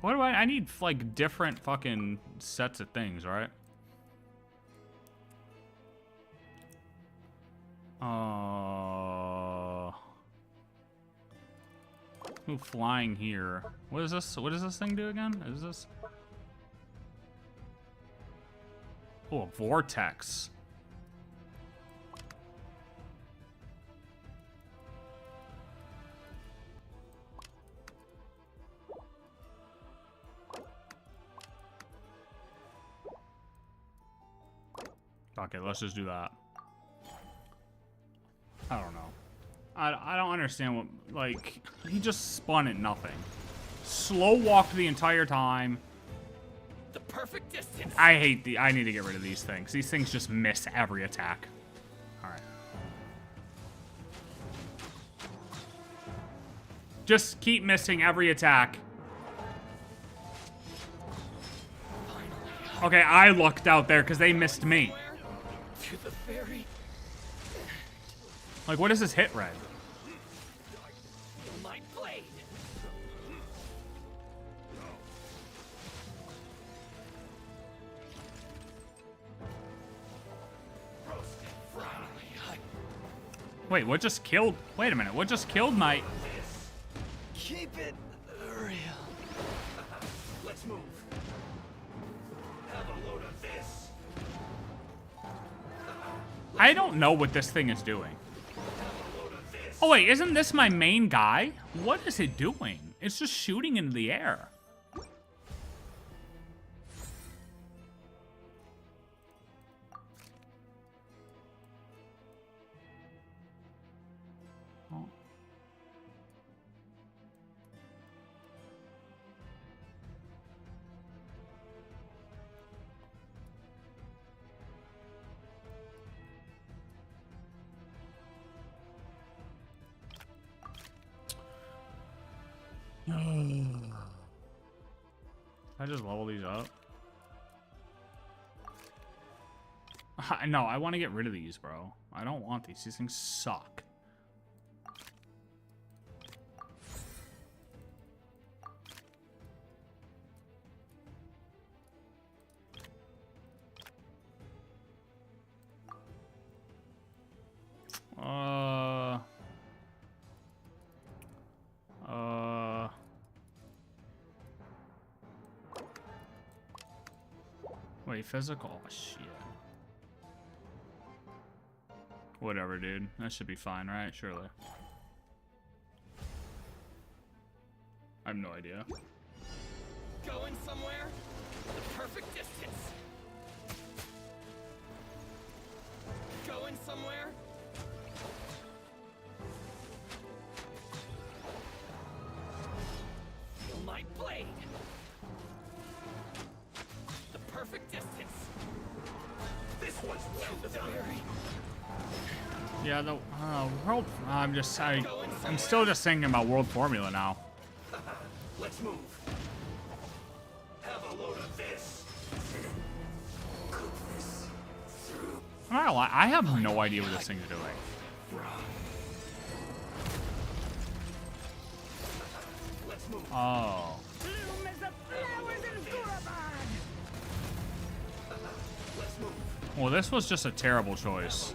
What do I need, like, different fucking sets of things, right? Who flying here? What is this? What does this thing do again? Is this? Oh, a vortex. Okay, let's just do that. I don't know. I don't understand what, like, he just spun at nothing. Slow walked the entire time. The perfect distance. I need to get rid of these things. These things just miss every attack. Alright. Just keep missing every attack. Okay, I lucked out there because they missed me. To the ferry. Like, what is this hit red? My blade. Wait, what just killed? Wait a minute, what just killed my? Keep it real. Let's move. Have a load of this. I don't know what this thing is doing. Oh wait, isn't this my main guy? What is it doing? It's just shooting into the air. I just level these up. No, I want to get rid of these, bro. I don't want these. These things suck. Wait, physical? Oh, shit. Whatever, dude. That should be fine, right? Surely. I have no idea. Going somewhere? The perfect distance. Going somewhere? Feel my blade. The perfect distance. This one's to the ferry. Yeah, the world. I'm still just thinking about world formula now. Let's move. Have a load of this. I'm not gonna lie, I have no idea what this thing's doing. Oh. Well, this was just a terrible choice.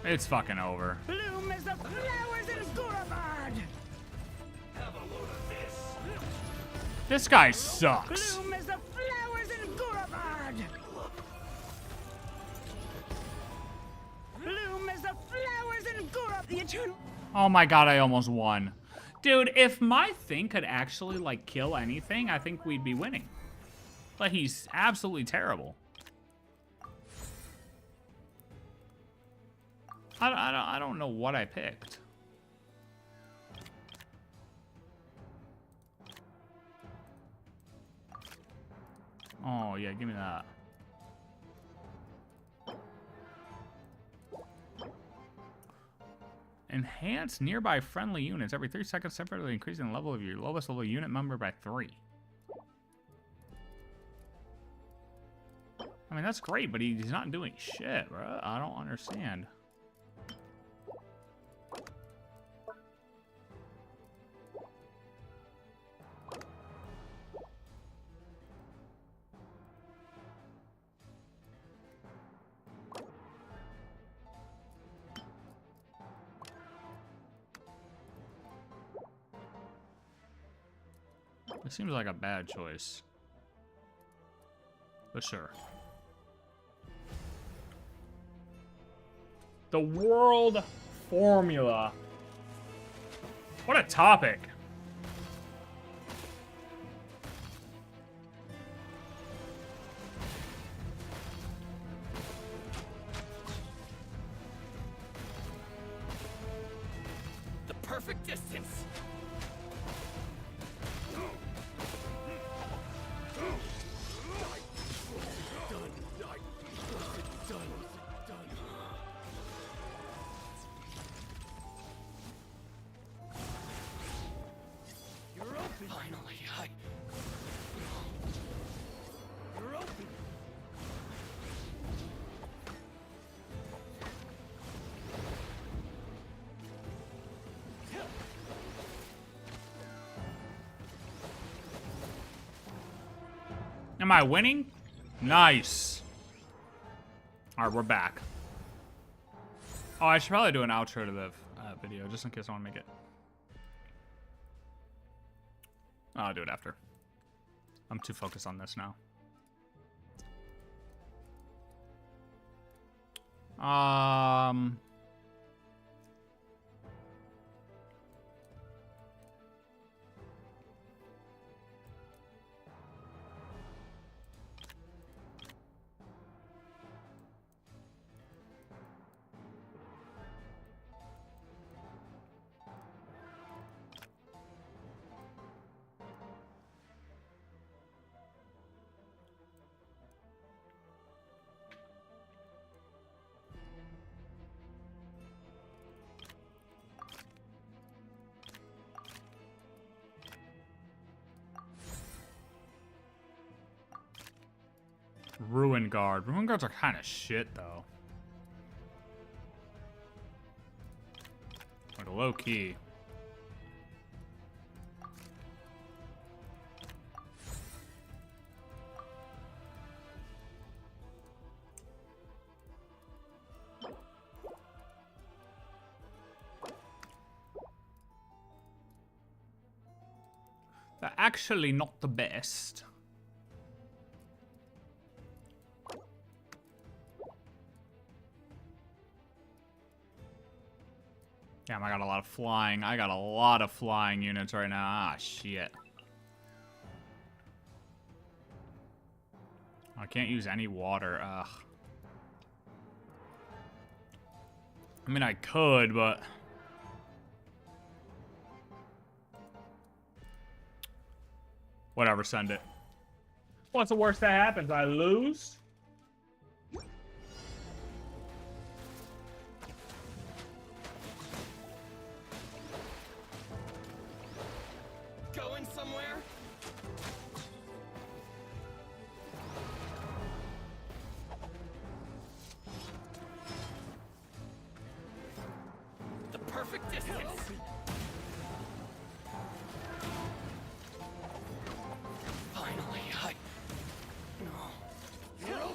It's fucking over. Bloom as the flowers in Gurabad. Have a load of this. This guy sucks. Bloom as the flowers in Gurabad. Bloom as the flowers in Gurabad. The eternal. Oh my god, I almost won. Dude, if my thing could actually, like, kill anything, I think we'd be winning. But he's absolutely terrible. I don't know what I picked. Oh, yeah, give me that. Enhance nearby friendly units every 3 seconds, separately increasing the level of your lowest level unit member by 3. I mean, that's great, but he's not doing shit, bro. I don't understand. It seems like a bad choice. But sure. The world formula. What a topic. The perfect distance. Finally, you're open. Am I winning? Nice. All right, we're back. Oh, I should probably do an outro to the video just in case I want to make it. I'll do it after. I'm too focused on this now. Ruin Guard. Ruin Guards are kind of shit, though. Like, low key. They're actually not the best. Damn, I got a lot of flying. I got a lot of flying units right now. Ah, shit. I can't use any water. Ugh. I mean, I could, but... Whatever, send it. What's the worst that happens? I lose? Going somewhere? The perfect distance. Finally, You're open.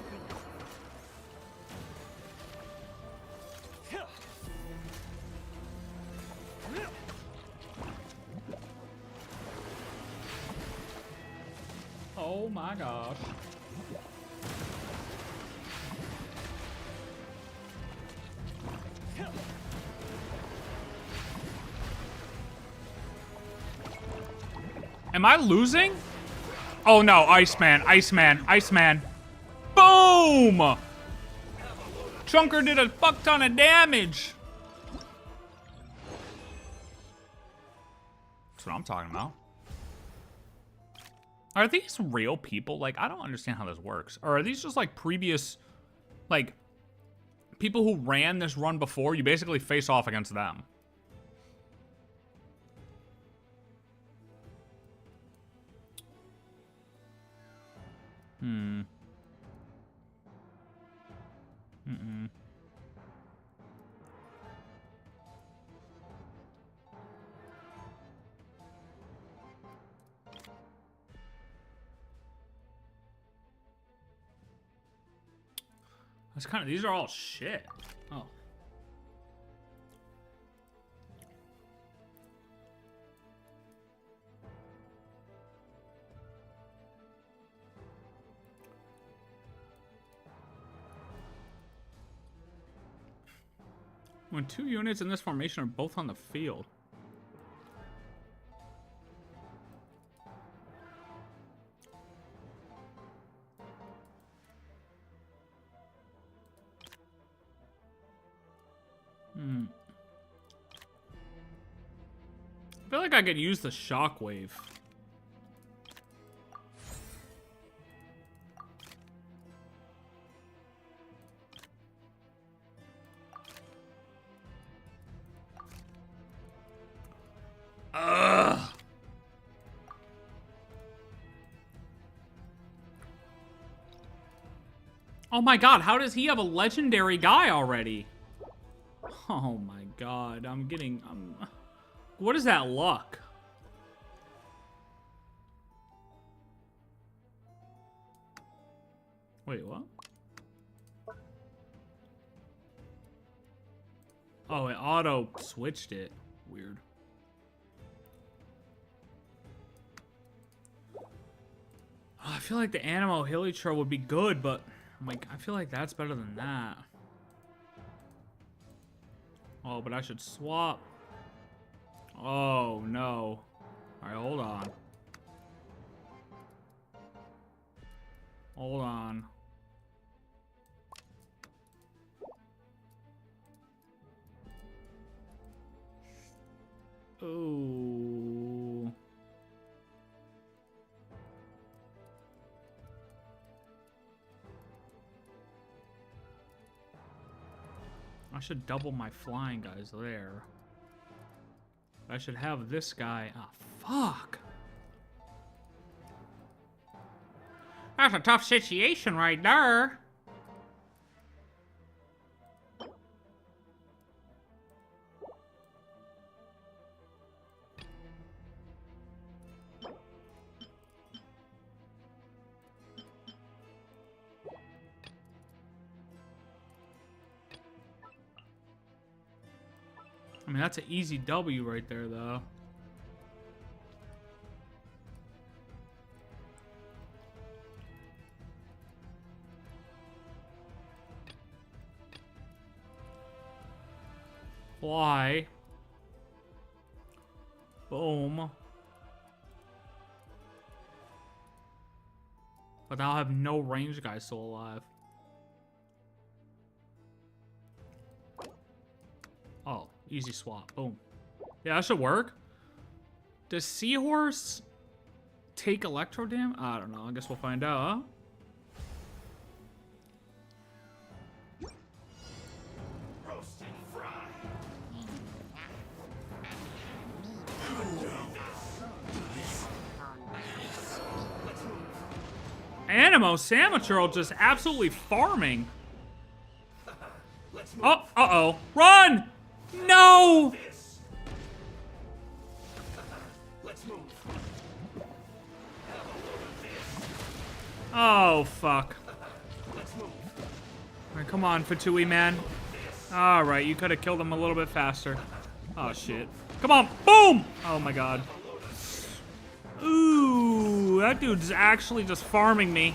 Oh my gosh. Am I losing? Oh no, Iceman, Iceman, Iceman. Boom! Chunker did a fuck ton of damage. That's what I'm talking about. Are these real people? Like, I don't understand how this works. Or are these just like previous, like, people who ran this run before? You basically face off against them. Hmm. Mm-mm. That's kind of, these are all shit. Oh. When two units in this formation are both on the field. I feel like I could use the shockwave. Ugh. Oh my god, how does he have a legendary guy already? Oh my god, I'm getting... What is that luck? Wait, what? Oh, it auto switched it. Weird. Oh, I feel like the Animo Hilichurl would be good, but I'm like, I feel like that's better than that. Oh, but I should swap. Oh, no. Alright, hold on. Hold on. Ooh. I should double my flying guys there. I should have this guy. Ah, fuck. That's a tough situation right there. I mean, that's an easy W right there, though. Fly. Boom. But I'll have no range guys still alive. Oh, easy swap. Boom. Yeah, that should work. Does Seahorse take Electro Dam? I don't know. I guess we'll find out, huh? Animo Samaturl just absolutely farming. Oh, uh-oh. Run! No! Oh, fuck. Alright, come on, Fatui, man. Alright, you could have killed him a little bit faster. Oh, shit. Come on, boom! Oh, my God. Ooh, that dude's actually just farming me.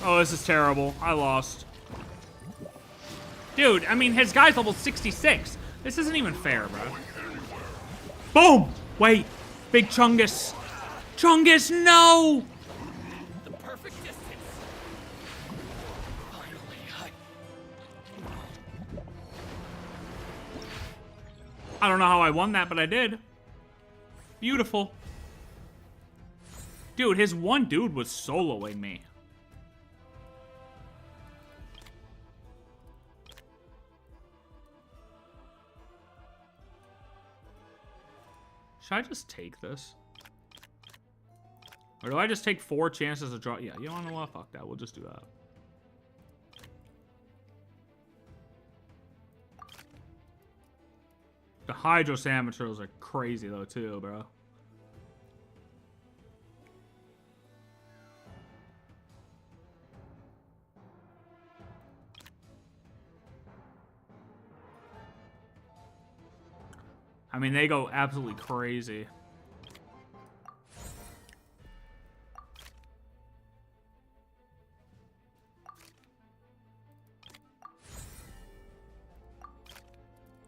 Oh, this is terrible. I lost. Dude, I mean, his guy's level 66. This isn't even fair, bro. Boom! Wait. Big Chungus. Chungus, no! The perfect distance. I don't know how I won that, but I did. Beautiful. Dude, his one dude was soloing me. Should I just take this? Or do I just take 4 chances to draw? Yeah, you don't know what? Fuck that. We'll just do that. The Hydro Samaturls are crazy though too, bro. I mean, they go absolutely crazy.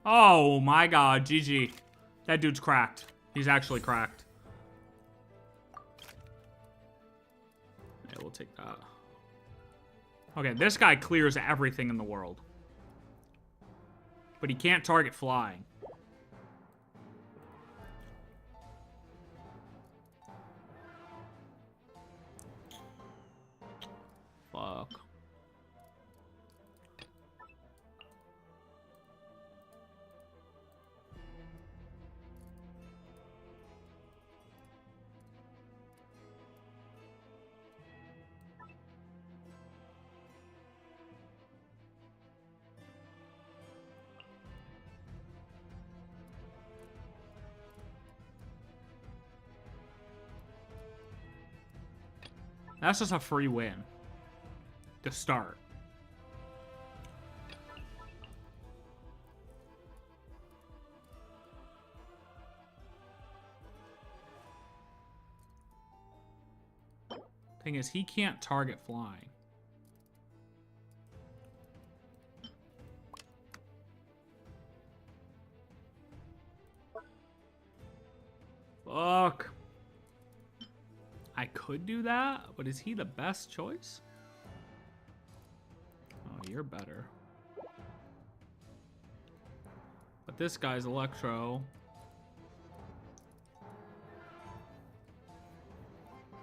Oh my God, GG. That dude's cracked. He's actually cracked. Yeah, we'll take that. Okay, this guy clears everything in the world. But he can't target flying. Fuck. That's just a free win. To start. Thing is, he can't target flying. Fuck. I could do that, but is he the best choice? Oh, you're better. But this guy's Electro.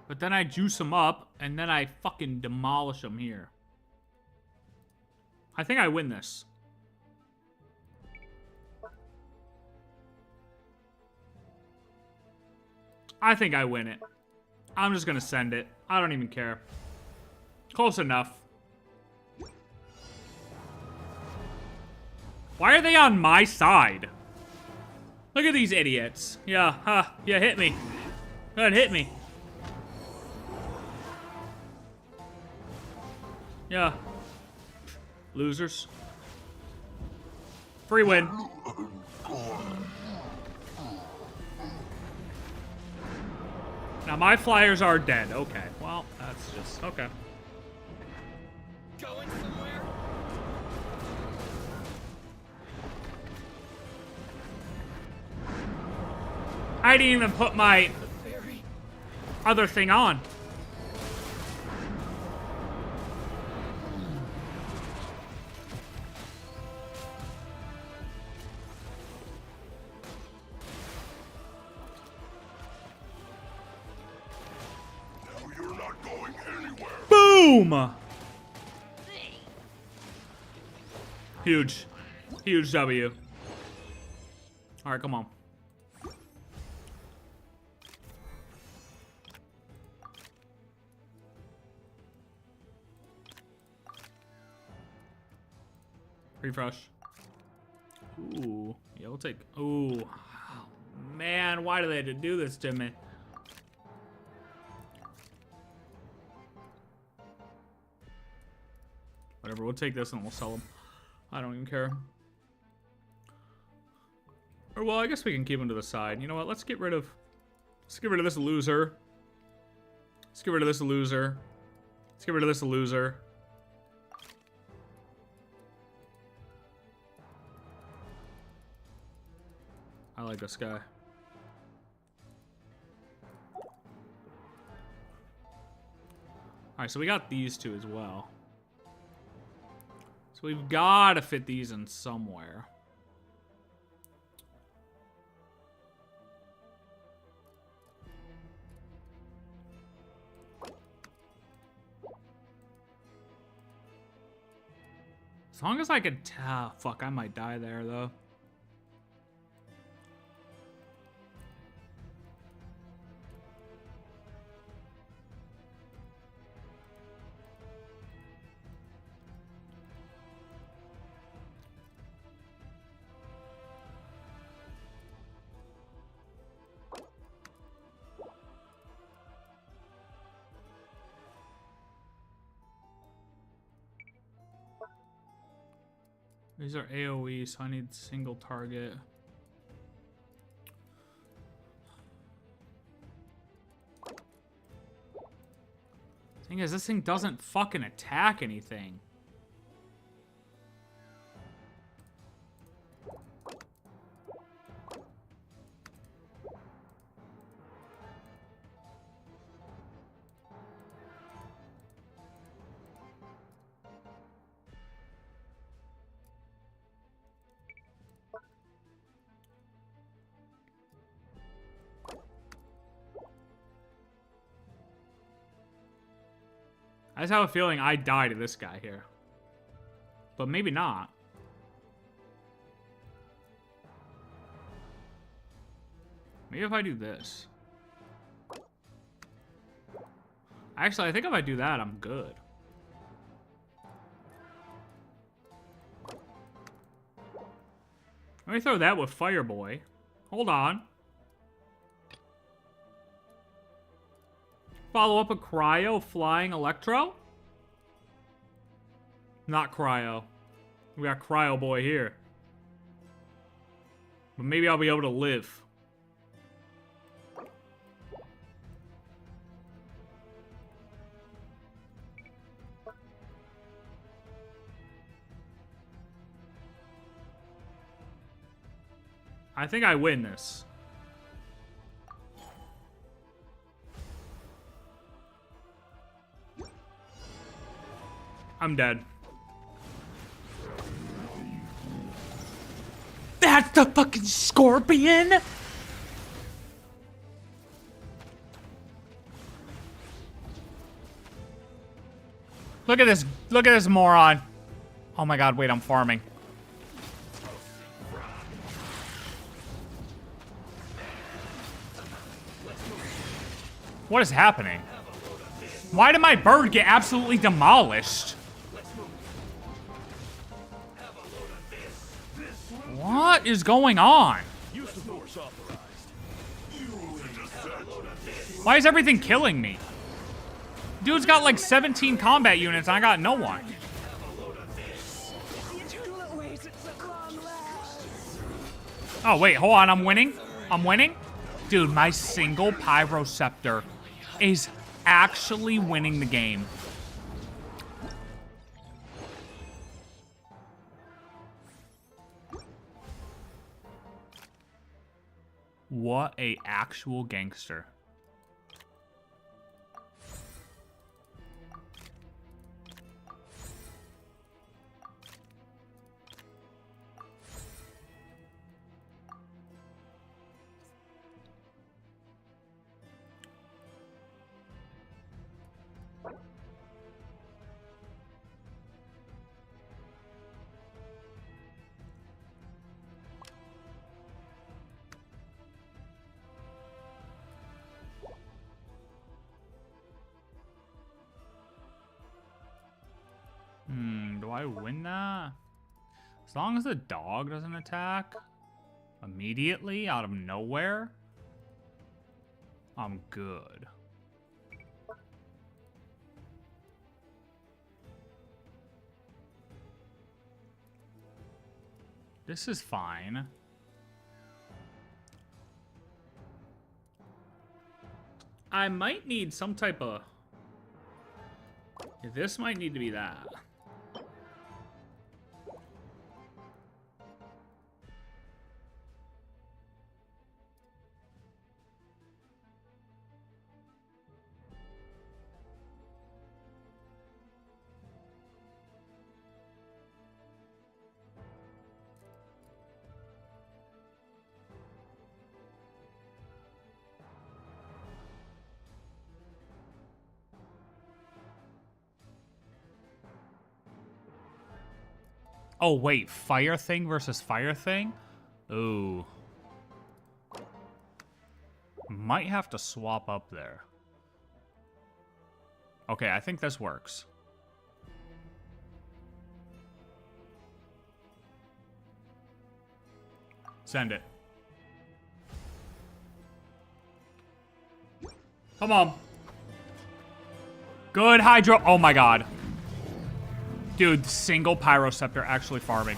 But then I juice him up, and then I fucking demolish him here. I think I win this. I think I win it. I'm just gonna send it. I don't even care. Close enough. Why are they on my side? Look at these idiots. Yeah, yeah, hit me. Go ahead, hit me. Yeah. Losers. Free win. Now my flyers are dead. Okay. Well, that's just okay. Going somewhere? I didn't even put my other thing on. Boom! Huge. Huge W. Alright, come on. Refresh. Ooh. Yeah, we'll take... Ooh. Man, why do they have to do this to me? Whatever, we'll take this and we'll sell them. I don't even care. Or, well, I guess we can keep them to the side. You know what? Let's get rid of this loser. Let's get rid of this loser. Let's get rid of this loser. I like this guy. Alright, so we got these two as well. So we've got to fit these in somewhere. As long as I can tell. Fuck, I might die there, though. These are AoE, so I need single target. Thing is, this thing doesn't fucking attack anything. I just have a feeling I die to this guy here. But maybe not. Maybe if I do this. Actually, I think if I do that, I'm good. Let me throw that with Fireboy. Hold on. follow up a Cryo Flying Electro? Not Cryo. We got Cryo Boy here. But maybe I'll be able to live. I think I win this. I'm dead. That's the fucking scorpion! Look at this moron. Oh my god, wait, I'm farming. What is happening? Why did my bird get absolutely demolished? What is going on? Why is everything killing me? Dude's got like 17 combat units and I got no one. Oh, wait, hold on, I'm winning? I'm winning? Dude, my single Pyroceptor is actually winning the game. What a actual gangster. Do I win that? As long as the dog doesn't attack immediately out of nowhere, I'm good. This is fine. I might need some type of... This might need to be that. Oh, wait. Fire thing versus fire thing? Ooh. Might have to swap up there. Okay, I think this works. Send it. Come on. Good Hydro. Oh my god. Dude, single Pyroceptor actually farming.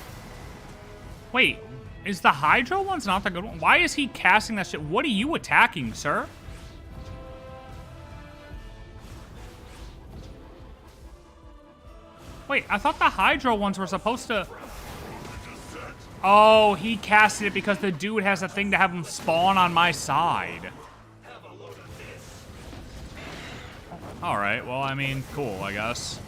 Wait, is the Hydro one's not the good one? Why is he casting that shit? What are you attacking, sir? Wait, I thought the Hydro ones were supposed to... Oh, he casted it because the dude has a thing to have him spawn on my side. Alright, well, I mean, cool, I guess.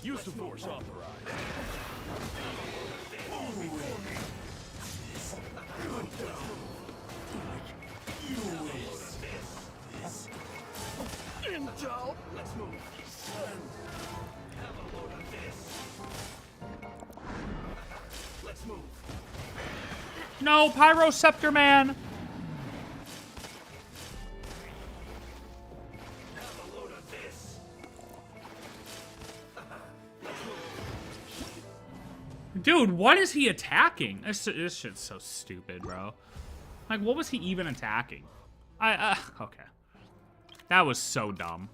Use the force authorized. Intel. Let's move. Have a load of this. Let's move. No, Pyroceptor man. Dude, what is he attacking? This shit's so stupid, bro. Like, what was he even attacking? Okay. That was so dumb.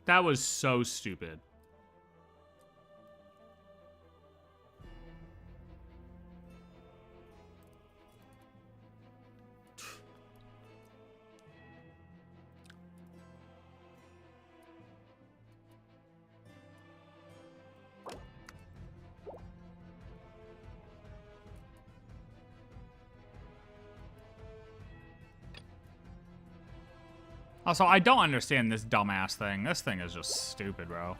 That was so stupid. Also, I don't understand this dumbass thing. This thing is just stupid, bro.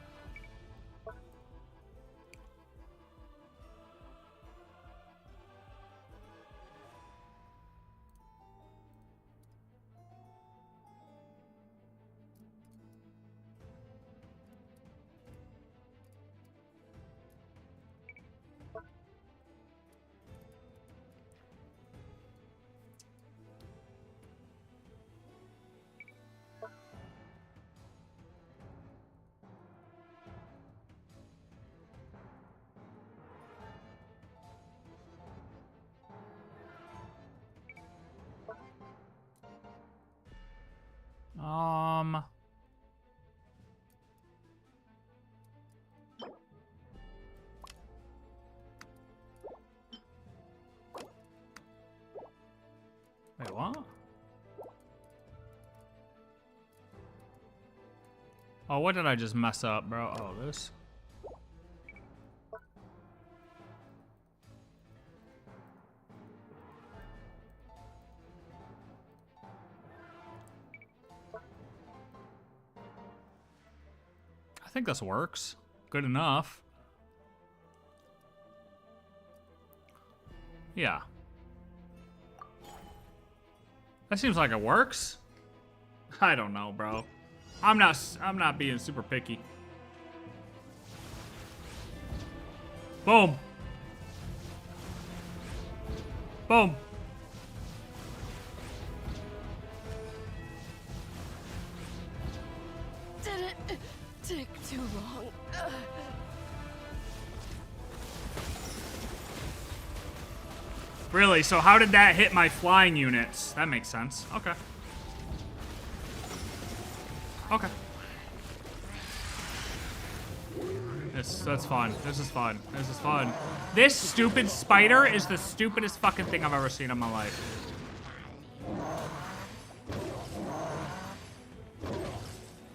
Wait, what? Oh, what did I just mess up, bro? Oh, this? I think this works. Good enough. Yeah. That seems like it works. I don't know, bro. I'm not being super picky. Boom. Boom. Did it take too long? Really? So how did that hit my flying units? That makes sense. Okay. Okay. That's fun. This is fun. This is fun. This stupid spider is the stupidest fucking thing I've ever seen in my life.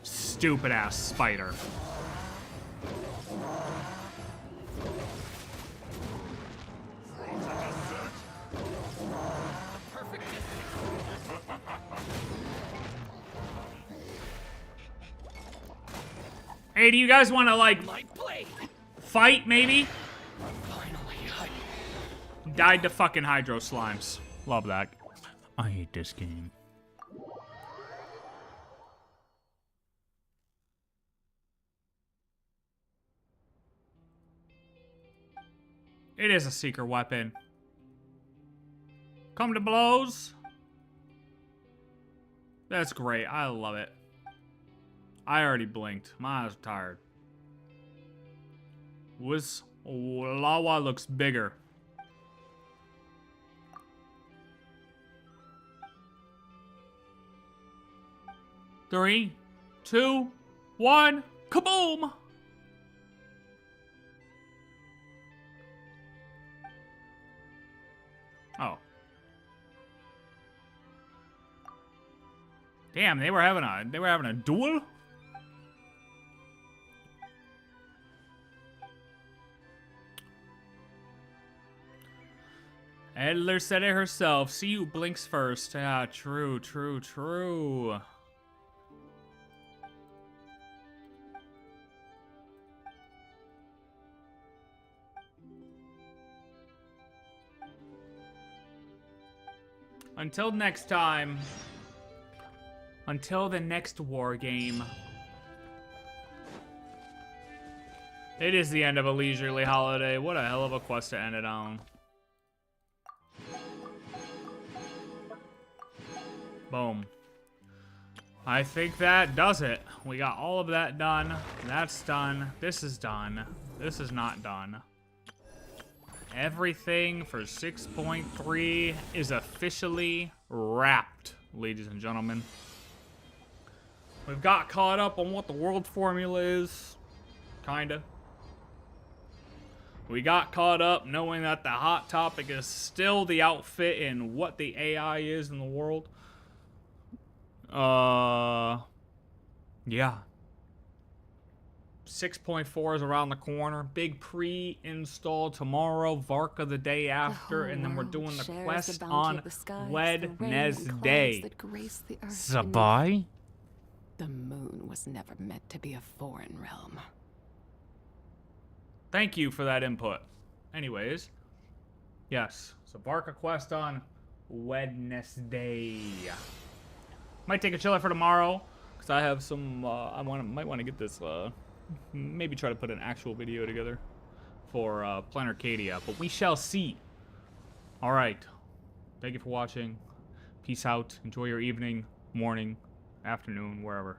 Stupid ass spider. Hey, do you guys want to, like, fight, maybe? Died to fucking hydro slimes. Love that. I hate this game. It is a secret weapon. Come to blows. That's great. I love it. I already blinked. My eyes are tired. Lawa looks bigger. Three, two, one, kaboom! Oh. Damn, they were having a duel? Edler said it herself. See who blinks first. Ah, true, true, true. Until next time. Until the next war game. It is the end of a leisurely holiday. What a hell of a quest to end it on. Boom. I think that does it. We got all of that done. That's done. This is done. This is not done. Everything for 6.3 is officially wrapped, ladies and gentlemen. We've got caught up on what the world formula is. Kinda. We got caught up knowing that the hot topic is still the outfit and what the AI is in the world. Yeah. 6.4 is around the corner. Big pre-install tomorrow. Varka the day after. And then we're doing the quest on Wednesday. Zibai? The moon was never meant to be a foreign realm. Thank you for that input. Anyways. Yes. So Varka quest on Wednesday. Might take a chiller for tomorrow. Because I have some... might want to get this... maybe try to put an actual video together for Plan Arcadia, but we shall see. All right. Thank you for watching. Peace out. Enjoy your evening, morning, afternoon, wherever.